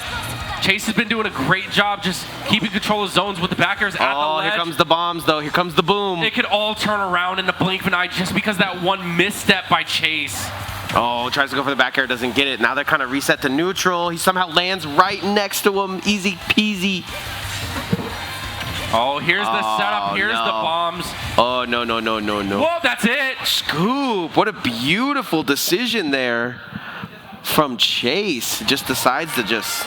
Speaker 2: Chase has been doing a great job just keeping control of zones with the backers at the ledge.
Speaker 1: Here comes the bombs, though. Here comes the boom.
Speaker 2: It could all turn around in the blink of an eye just because that one misstep by Chase.
Speaker 1: Oh, tries to go for the back air, doesn't get it. Now they're kind of reset to neutral. He somehow lands right next to him. Easy peasy.
Speaker 2: Oh, here's the setup. Here's the bombs.
Speaker 1: Oh, no.
Speaker 2: Whoa, that's it.
Speaker 1: Scoop. What a beautiful decision there from Chase. Just decides to just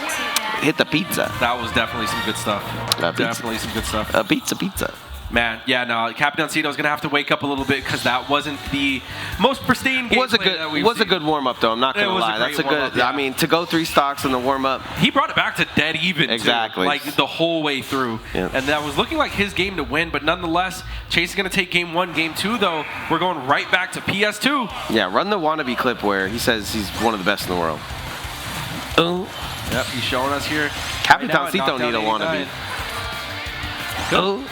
Speaker 1: hit the pizza.
Speaker 2: That was definitely some good stuff. Definitely some good stuff.
Speaker 1: Pizza.
Speaker 2: Man, yeah, no, Capitancito is going to have to wake up a little bit because that wasn't the most pristine game.
Speaker 1: Was a good warm-up, though. I'm not going to lie. That's a good,
Speaker 2: yeah.
Speaker 1: To go 3 stocks in the warm-up.
Speaker 2: He brought it back to dead even,
Speaker 1: exactly.
Speaker 2: Too, like the whole way through.
Speaker 1: Yeah.
Speaker 2: And that was looking like his game to win, but nonetheless, Chase is going to take game 1. Game 2, though, we're going right back to PS2.
Speaker 1: Yeah, run the wannabe clip where he says he's one of the best in the world. Oh.
Speaker 2: Yep, he's showing us here.
Speaker 1: Capitancito need a wannabe.
Speaker 2: Oh.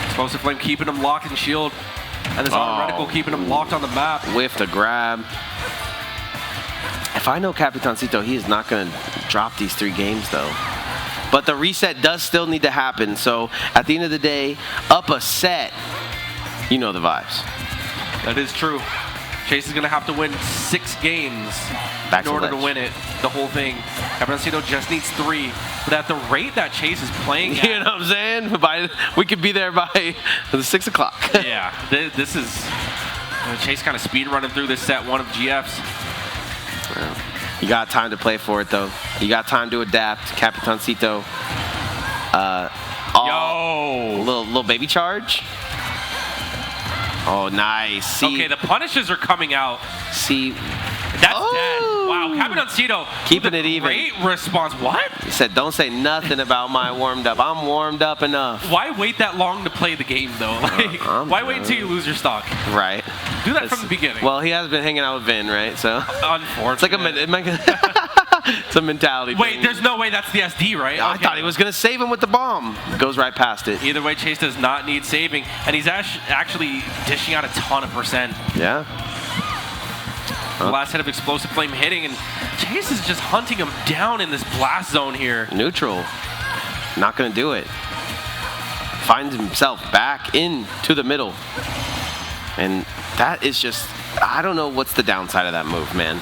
Speaker 2: Explosive Flame keeping him locked in shield. And this auto reticle keeping him locked on the map.
Speaker 1: Whiff the grab. If I know Capitancito, he is not going to drop these 3 games, though. But the reset does still need to happen. So at the end of the day, up a set, you know the vibes.
Speaker 2: That is true. Chase is going to have to win 6 games in order to win it, the whole thing. Capitancito just needs 3. But at the rate that Chase is playing at,
Speaker 1: you know what I'm saying? We could be there by 6 o'clock.
Speaker 2: Yeah, this is Chase kind of speed running through this set 1 of GF's.
Speaker 1: Well, you got time to play for it, though. You got time to adapt. Capitancito. Little baby charge. Oh, nice. See,
Speaker 2: okay, the punishes are coming out.
Speaker 1: See.
Speaker 2: That's dead. Wow, Capitancito
Speaker 1: keeping it even.
Speaker 2: Great response. What?
Speaker 1: He said, don't say nothing about my warmed up. I'm warmed up enough.
Speaker 2: Why wait that long to play the game, though? Like, why wait until you lose your stock?
Speaker 1: Right.
Speaker 2: Do that from the beginning.
Speaker 1: Well, he has been hanging out with Vin, right? So
Speaker 2: unfortunately.
Speaker 1: It's like it's a mentality thing.
Speaker 2: Wait, there's no way that's the SD, right?
Speaker 1: I thought he was going to save him with the bomb. Goes right past it.
Speaker 2: Either way, Chase does not need saving, and he's actually dishing out a ton of %.
Speaker 1: Yeah.
Speaker 2: The last hit of Explosive Flame hitting, and Chase is just hunting him down in this blast zone here.
Speaker 1: Neutral. Not going to do it. Finds himself back into the middle. And that is just, I don't know what's the downside of that move, man.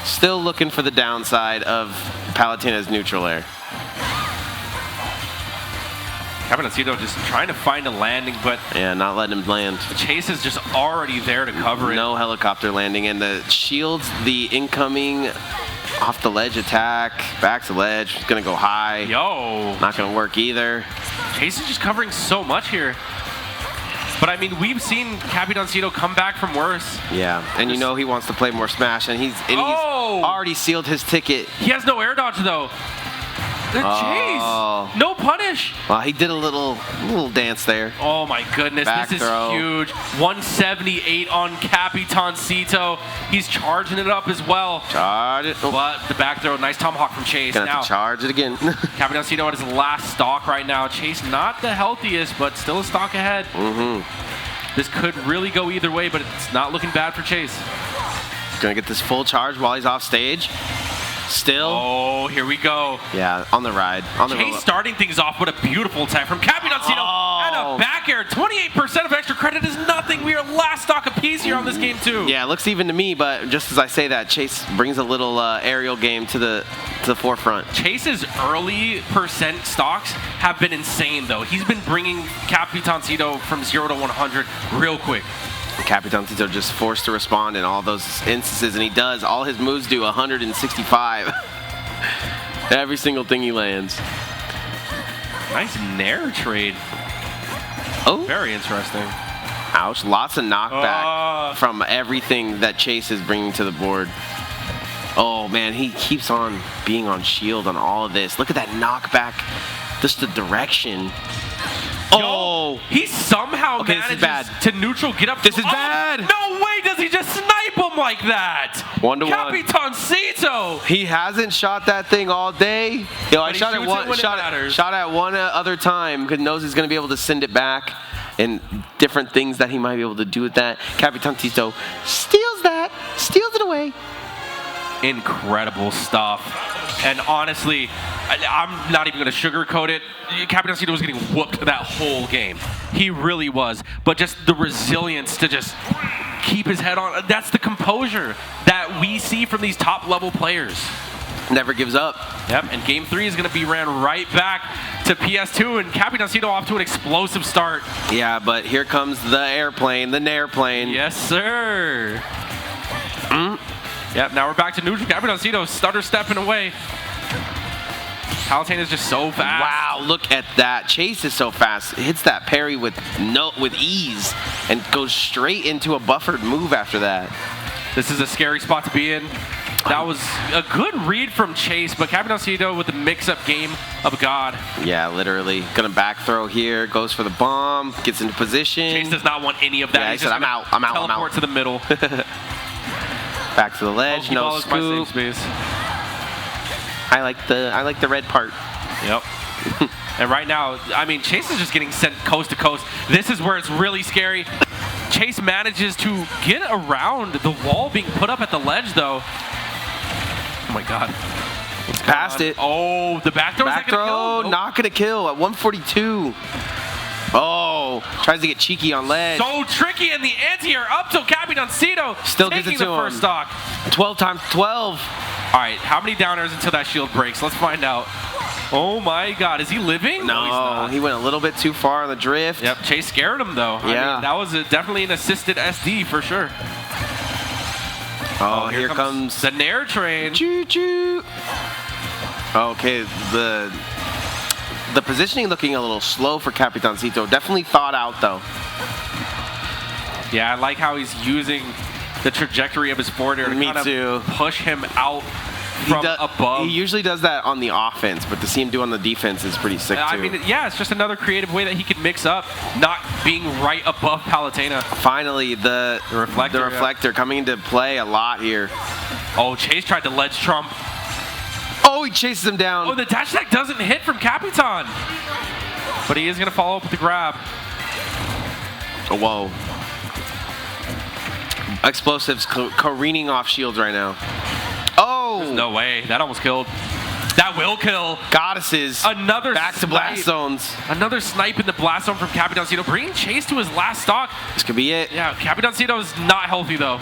Speaker 1: Still looking for the downside of Palutena's neutral air.
Speaker 2: Capitancito just trying to find a landing, but
Speaker 1: yeah, not letting him land.
Speaker 2: Chase is just already there to cover it.
Speaker 1: No helicopter landing, and the shields the incoming off the ledge attack, back to ledge, gonna go high.
Speaker 2: Yo.
Speaker 1: Not gonna work either.
Speaker 2: Chase is just covering so much here. But I mean, we've seen Capitancito come back from worse.
Speaker 1: Yeah, and you know he wants to play more Smash, and he's already sealed his ticket.
Speaker 2: He has no air dodge though. Chase, no punish.
Speaker 1: Well, he did a little dance there.
Speaker 2: Oh my goodness,
Speaker 1: Back
Speaker 2: this
Speaker 1: throw.
Speaker 2: is huge. 178 on Capitancito. He's charging it up as well.
Speaker 1: Charge it.
Speaker 2: But the back throw, nice tomahawk from Chase.
Speaker 1: Gonna have to charge it again.
Speaker 2: Capitancito at his last stock right now. Chase not the healthiest, but still a stock ahead. This could really go either way, but it's not looking bad for Chase.
Speaker 1: He's gonna get this full charge while he's off stage. Still.
Speaker 2: Oh, here we go.
Speaker 1: Yeah, on the ride.
Speaker 2: Chase starting things off with a beautiful attack from Capitancito and a back air. 28% of extra credit is nothing. We are last stock apiece here on this game too.
Speaker 1: Yeah, it looks even to me, but just as I say that, Chase brings a little aerial game to the forefront.
Speaker 2: Chase's early % stocks have been insane though. He's been bringing Capitancito from 0 to 100 real quick.
Speaker 1: Capitancito just forced to respond in all those instances, and he does. All his moves do 165. Every single thing he lands.
Speaker 2: Nice nair trade.
Speaker 1: Oh.
Speaker 2: Very interesting.
Speaker 1: Ouch. Lots of knockback from everything that Chase is bringing to the board. Oh, man. He keeps on being on shield on all of this. Look at that knockback. Just the direction. Oh.
Speaker 2: He somehow manages to neutral get up.
Speaker 1: This is bad.
Speaker 2: No way does he just snipe him like that.
Speaker 1: 1-1.
Speaker 2: Capitancito.
Speaker 1: He hasn't shot that thing all day. Yo, I shot at one other time because knows he's going to be able to send it back and different things that he might be able to do with that. Capitancito steals it away.
Speaker 2: Incredible stuff. And honestly, I'm not even going to sugarcoat it. Capitancito was getting whooped that whole game. He really was. But just the resilience to just keep his head on. That's the composure that we see from these top-level players.
Speaker 1: Never gives up.
Speaker 2: Yep, and Game 3 is going to be ran right back to PS2, and Capitancito off to an explosive start.
Speaker 1: Yeah, but here comes the airplane, the nairplane.
Speaker 2: Yes, sir. Yep, now we're back to neutral. Capitancito stutter stepping away. Palutena is just so fast.
Speaker 1: Wow, look at that. Chase is so fast. Hits that parry with ease and goes straight into a buffered move after that.
Speaker 2: This is a scary spot to be in. That was a good read from Chase, but Capitancito with the mix-up game of God.
Speaker 1: Yeah, literally. Gonna back throw here. Goes for the bomb. Gets into position.
Speaker 2: Chase does not want any of that.
Speaker 1: Yeah, he said, I'm out.
Speaker 2: Teleport to the middle.
Speaker 1: Back to the ledge. No scoop. I like the red part.
Speaker 2: Yep. And right now, I mean, Chase is just getting sent coast to coast. This is where it's really scary. Chase manages to get around the wall being put up at the ledge, though. Oh my God.
Speaker 1: Passed it.
Speaker 2: Oh, the back throw.
Speaker 1: Back throw, not gonna kill at 142. Oh, tries to get cheeky on ledge.
Speaker 2: So tricky, and the ante are up to Capitancito.
Speaker 1: Still gives it to him.
Speaker 2: First stock.
Speaker 1: 12 times 12.
Speaker 2: All right, how many downers until that shield breaks? Let's find out. Oh my God, is he living?
Speaker 1: No,
Speaker 2: he's not.
Speaker 1: He went a little bit too far on the drift.
Speaker 2: Yep, Chase scared him though.
Speaker 1: Yeah.
Speaker 2: I mean, that was definitely an assisted SD for sure.
Speaker 1: Oh, here comes
Speaker 2: the Nair train.
Speaker 1: Choo choo. Okay, the positioning looking a little slow for Capitancito. Definitely thought out though.
Speaker 2: Yeah, I like how he's using the trajectory of his forward air to kind of push him out from above.
Speaker 1: He usually does that on the offense, but to see him do on the defense is pretty sick too.
Speaker 2: I mean, yeah, it's just another creative way that he can mix up, not being right above Palutena.
Speaker 1: Finally, the reflector coming into play a lot here.
Speaker 2: Oh, Chase tried to ledge trump.
Speaker 1: Oh, he chases him down.
Speaker 2: Oh, the dash attack doesn't hit from Capitan. But he is going to follow up with the grab.
Speaker 1: Oh, whoa. Explosives careening off shields right now. Oh!
Speaker 2: There's no way. That almost killed. That will kill.
Speaker 1: Goddesses.
Speaker 2: Another
Speaker 1: back to blast zones.
Speaker 2: Another snipe in the blast zone from Capitancito, bringing Chase to his last stock.
Speaker 1: This could be it.
Speaker 2: Yeah, Capitancito is not healthy though.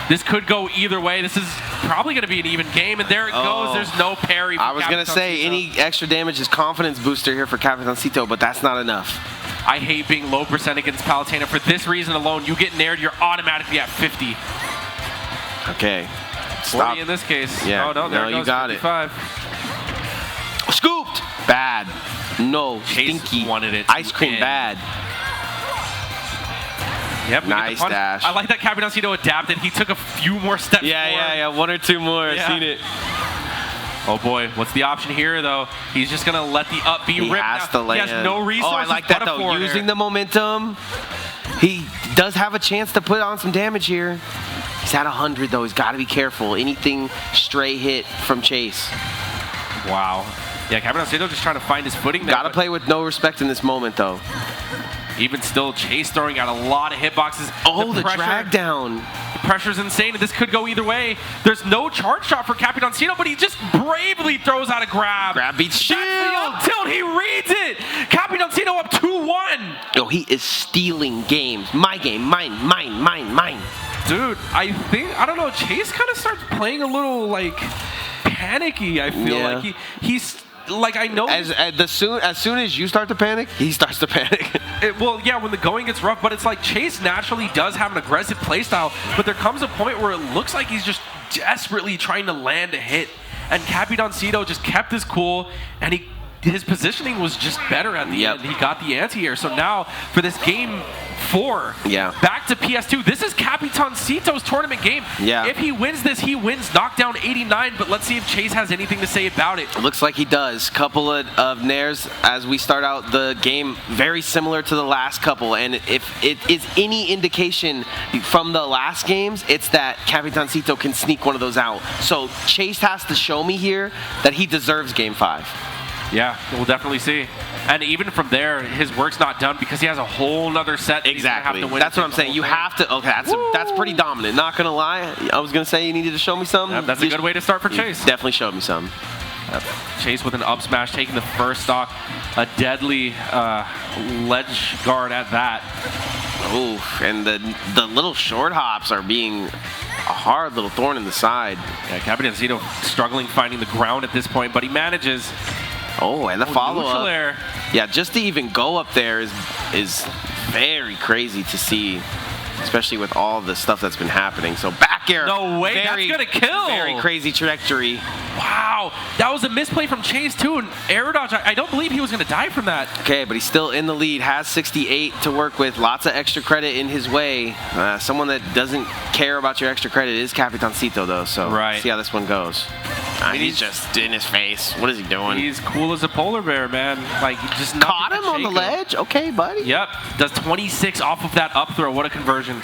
Speaker 2: This could go either way. This is probably going to be an even game, and there it goes. There's no parry.
Speaker 1: I was going to say any extra damage is confidence booster here for Capitancito, but that's not enough.
Speaker 2: I hate being low percent against Palutena. For this reason alone, you get nared, you're automatically at 50.
Speaker 1: Okay.
Speaker 2: 40 in this case.
Speaker 1: Yeah.
Speaker 2: Oh, no, there it goes,
Speaker 1: you got
Speaker 2: 55.
Speaker 1: it. Scooped. Bad. No.
Speaker 2: Chase
Speaker 1: stinky.
Speaker 2: wanted it.
Speaker 1: Ice cream bad.
Speaker 2: Yep,
Speaker 1: nice dash.
Speaker 2: I like that Capitancito adapted. He took a few more steps forward.
Speaker 1: Yeah. One or two more. I've seen it.
Speaker 2: Oh boy, what's the option here though? He's just gonna let the up be ripped.
Speaker 1: He has
Speaker 2: He has no resources.
Speaker 1: Oh, I like that though. Using the momentum. He does have a chance to put on some damage here. He's at 100 though. He's got to be careful. Anything stray hit from Chase.
Speaker 2: Wow. Yeah, Capitancito just trying to find his footing there.
Speaker 1: Got to play with no respect in this moment though.
Speaker 2: Even still, Chase throwing out a lot of hitboxes.
Speaker 1: Oh, the drag down.
Speaker 2: The pressure's insane, and this could go either way. There's no charge shot for Capitancito, but he just bravely throws out a grab.
Speaker 1: Grab beats shield.
Speaker 2: That's the up tilt. He reads it. Capitancito up 2-1.
Speaker 1: Oh, he is stealing games. My game. Mine.
Speaker 2: Dude, I don't know. Chase kind of starts playing a little, like, panicky, I feel like. He's like, I know
Speaker 1: as soon as you start to panic, he starts to panic.
Speaker 2: Well, yeah, when the going gets rough, but it's like Chase naturally does have an aggressive playstyle, but there comes a point where it looks like he's just desperately trying to land a hit, and Capitancito just kept his cool, and his positioning was just better at the end. He got the anti-air. So now for this game 4, back to PS2. This is Capitancito's tournament game. If he wins this, he wins Knockdown 89, but let's see if Chase has anything to say about it.
Speaker 1: Looks like he does. Couple of nairs as we start out the game, very similar to the last couple, and if it is any indication from the last games, it's that Capitancito can sneak one of those out. So Chase has to show me here that he deserves game 5.
Speaker 2: Yeah, we'll definitely see. And even from there, his work's not done because he has a whole nother set.
Speaker 1: Exactly. That's what I'm saying. You have to. Okay, that's pretty dominant. Not gonna lie. I was gonna say you needed to show me something.
Speaker 2: That's a good way to start for Chase.
Speaker 1: Definitely showed me some.
Speaker 2: Chase with an up smash, taking the first stock. A deadly ledge guard at that.
Speaker 1: Ooh, and the little short hops are being a hard little thorn in the side.
Speaker 2: Yeah, Capitancito struggling finding the ground at this point, but he manages.
Speaker 1: Oh, and the follow-up. Yeah, just to even go up there is very crazy to see, especially with all the stuff that's been happening. So back air.
Speaker 2: No way, that's going to kill.
Speaker 1: Very crazy trajectory.
Speaker 2: Wow, that was a misplay from Chase, too. And air dodge, I don't believe he was going to die from that.
Speaker 1: Okay, but he's still in the lead, has 68 to work with, lots of extra credit in his way. Someone that doesn't care about your extra credit is Capitancito, though, so see how this one goes. He's just in his face. What is he doing?
Speaker 2: He's cool as a polar bear, man. Like, just
Speaker 1: caught him on the ledge? Okay, buddy.
Speaker 2: Yep, does 26 off of that up throw. What a conversion.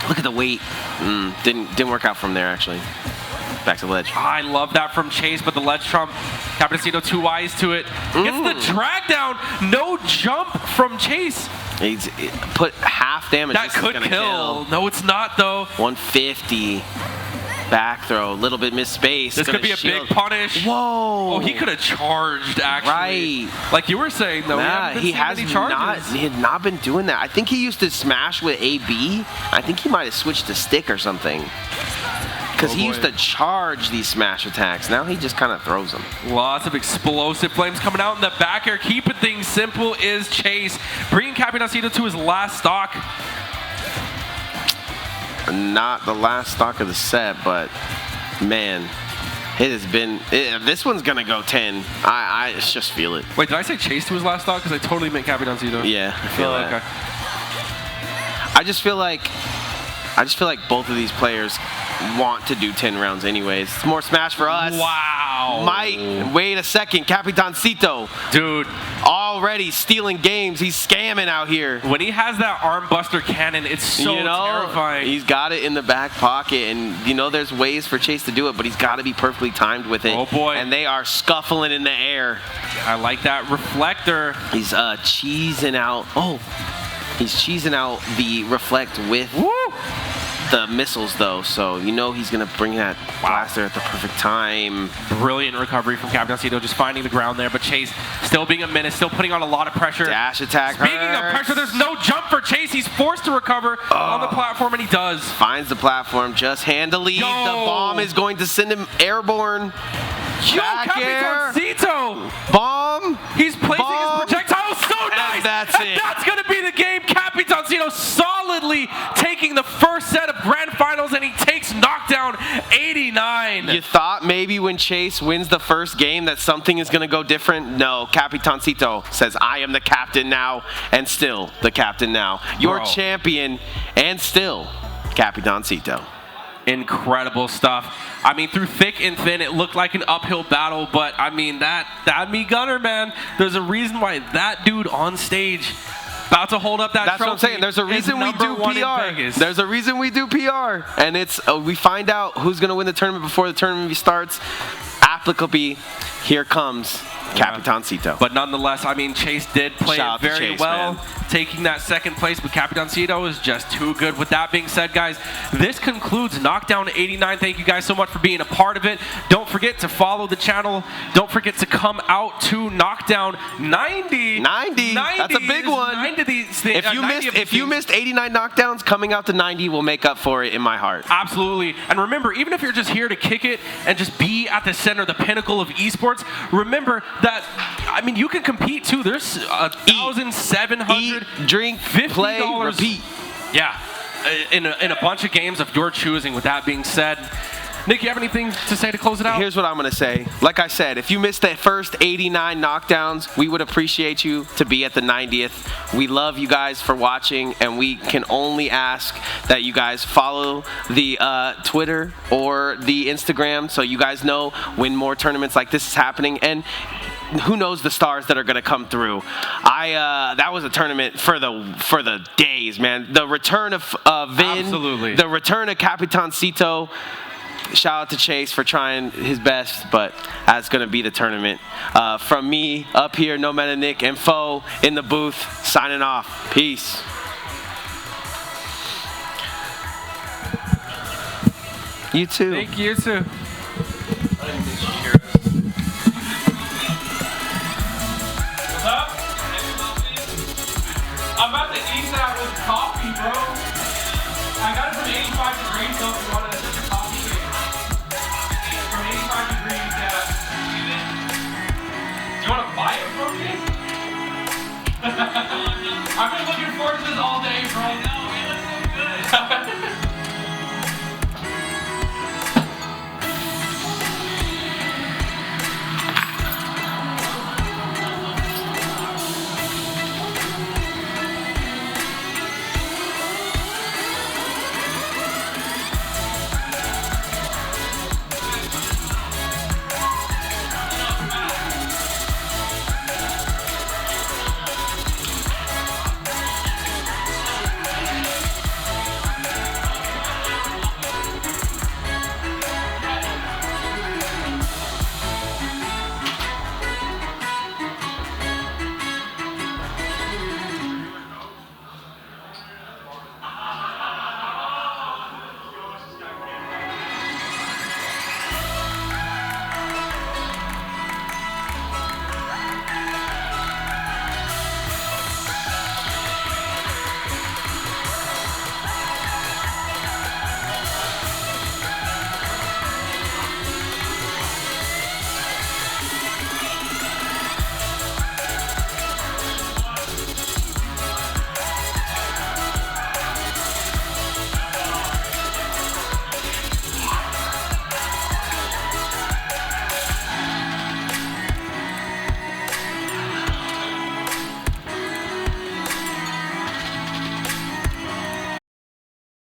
Speaker 1: Look at the weight. Didn't work out from there, actually. Back to the ledge.
Speaker 2: I love that from Chase, but the ledge trump. Capitancito too wise to it. Gets the drag down. No jump from Chase.
Speaker 1: He's put half damage.
Speaker 2: That could kill. No, it's not, though.
Speaker 1: 150. Back throw, a little bit misspaced.
Speaker 2: This could be a big punish.
Speaker 1: Whoa!
Speaker 2: Oh, he could have charged, actually.
Speaker 1: Right.
Speaker 2: Like you were saying, though.
Speaker 1: He had not been doing that. I think he used to smash with AB. I think he might have switched to stick or something. Because he used to charge these smash attacks. Now he just kind of throws them.
Speaker 2: Lots of explosive flames coming out in the back air. Keeping things simple is Chase. Bringing Capitancito to his last stock.
Speaker 1: Not the last stock of the set, but man, it has been. This one's gonna go 10. I just feel it.
Speaker 2: Wait, did I say Chase to his last stock? Because I totally meant Capitancito.
Speaker 1: Yeah, I feel that.
Speaker 2: Okay.
Speaker 1: I just feel like both of these players want to do 10 rounds anyways. It's more smash for us.
Speaker 2: Wow.
Speaker 1: Wait a second, Capitancito.
Speaker 2: Dude.
Speaker 1: Already stealing games. He's scamming out here.
Speaker 2: When he has that arm buster cannon, it's so terrifying.
Speaker 1: He's got it in the back pocket, and there's ways for Chase to do it, but he's got to be perfectly timed with it.
Speaker 2: Oh boy.
Speaker 1: And they are scuffling in the air.
Speaker 2: I like that reflector.
Speaker 1: He's cheesing out. Oh. He's cheesing out the reflect with the missiles, though, so he's going to bring that blaster at the perfect time.
Speaker 2: Brilliant recovery from Capitancito, just finding the ground there, but Chase still being a menace, still putting on a lot of pressure.
Speaker 1: Dash attack.
Speaker 2: Speaking of pressure, there's no jump for Chase. He's forced to recover on the platform, and he does.
Speaker 1: Finds the platform just handily. The bomb is going to send him airborne.
Speaker 2: Capitancito!
Speaker 1: Bomb!
Speaker 2: He's placing his projectile so nice!
Speaker 1: And that's it.
Speaker 2: That's going to be the game. Capitancito solidly taking the first set of grand finals, and he takes Knockdown 89.
Speaker 1: You thought maybe when Chase wins the first game that something is going to go different? No, Capitancito says, I am the captain now, and still the captain now. Your champion, and still Capitancito.
Speaker 2: Incredible stuff. I mean, through thick and thin, it looked like an uphill battle, but I mean, that Mii Gunner, man, there's a reason why that dude on stage about to hold up that
Speaker 1: trophy. That's what I'm saying. There's a reason we do PR. There's a reason we do PR. And it's we find out who's going to win the tournament before the tournament starts. Applicably, here comes Capitancito.
Speaker 2: But nonetheless, I mean, Chase did play
Speaker 1: Shout
Speaker 2: it
Speaker 1: out to
Speaker 2: very
Speaker 1: Chase,
Speaker 2: well,
Speaker 1: man.
Speaker 2: taking that second place, but Capitancito is just too good. With that being said, guys, this concludes Knockdown 89. Thank you guys so much for being a part of it. Don't forget to follow the channel. Don't forget to come out to Knockdown 90.
Speaker 1: 90. That's a big one.
Speaker 2: 90 of these things,
Speaker 1: If you missed 89 knockdowns, coming out to 90 will make up for it in my heart.
Speaker 2: Absolutely. And remember, even if you're just here to kick it and just be at the center, the pinnacle of esports, remember that, I mean, you can compete too. There's $1,700,
Speaker 1: Eat, drink,
Speaker 2: $50.
Speaker 1: play, repeat.
Speaker 2: Yeah, in a bunch of games of your choosing. With that being said, Nick, you have anything to say to close it out?
Speaker 1: Here's what I'm going to say. Like I said, if you missed the first 89 knockdowns, we would appreciate you to be at the 90th. We love you guys for watching, and we can only ask that you guys follow the Twitter or the Instagram so you guys know when more tournaments like this is happening. And who knows the stars that are going to come through. That was a tournament for the days, man. The return of Vin.
Speaker 2: Absolutely.
Speaker 1: The return of Capitancito. Shout out to Chase for trying his best, but that's going to be the tournament. From me up here, No Meta Nick and Foe in the booth, signing off. Peace. You too.
Speaker 2: Thank you too. What's up? I'm about to eat that with coffee, bro. I got it from 85 degrees, so if you want to take a coffee cake. From 85 degrees, yeah. Do you want to buy it from me? I've been looking forward to this all day, bro. No, it looks so good.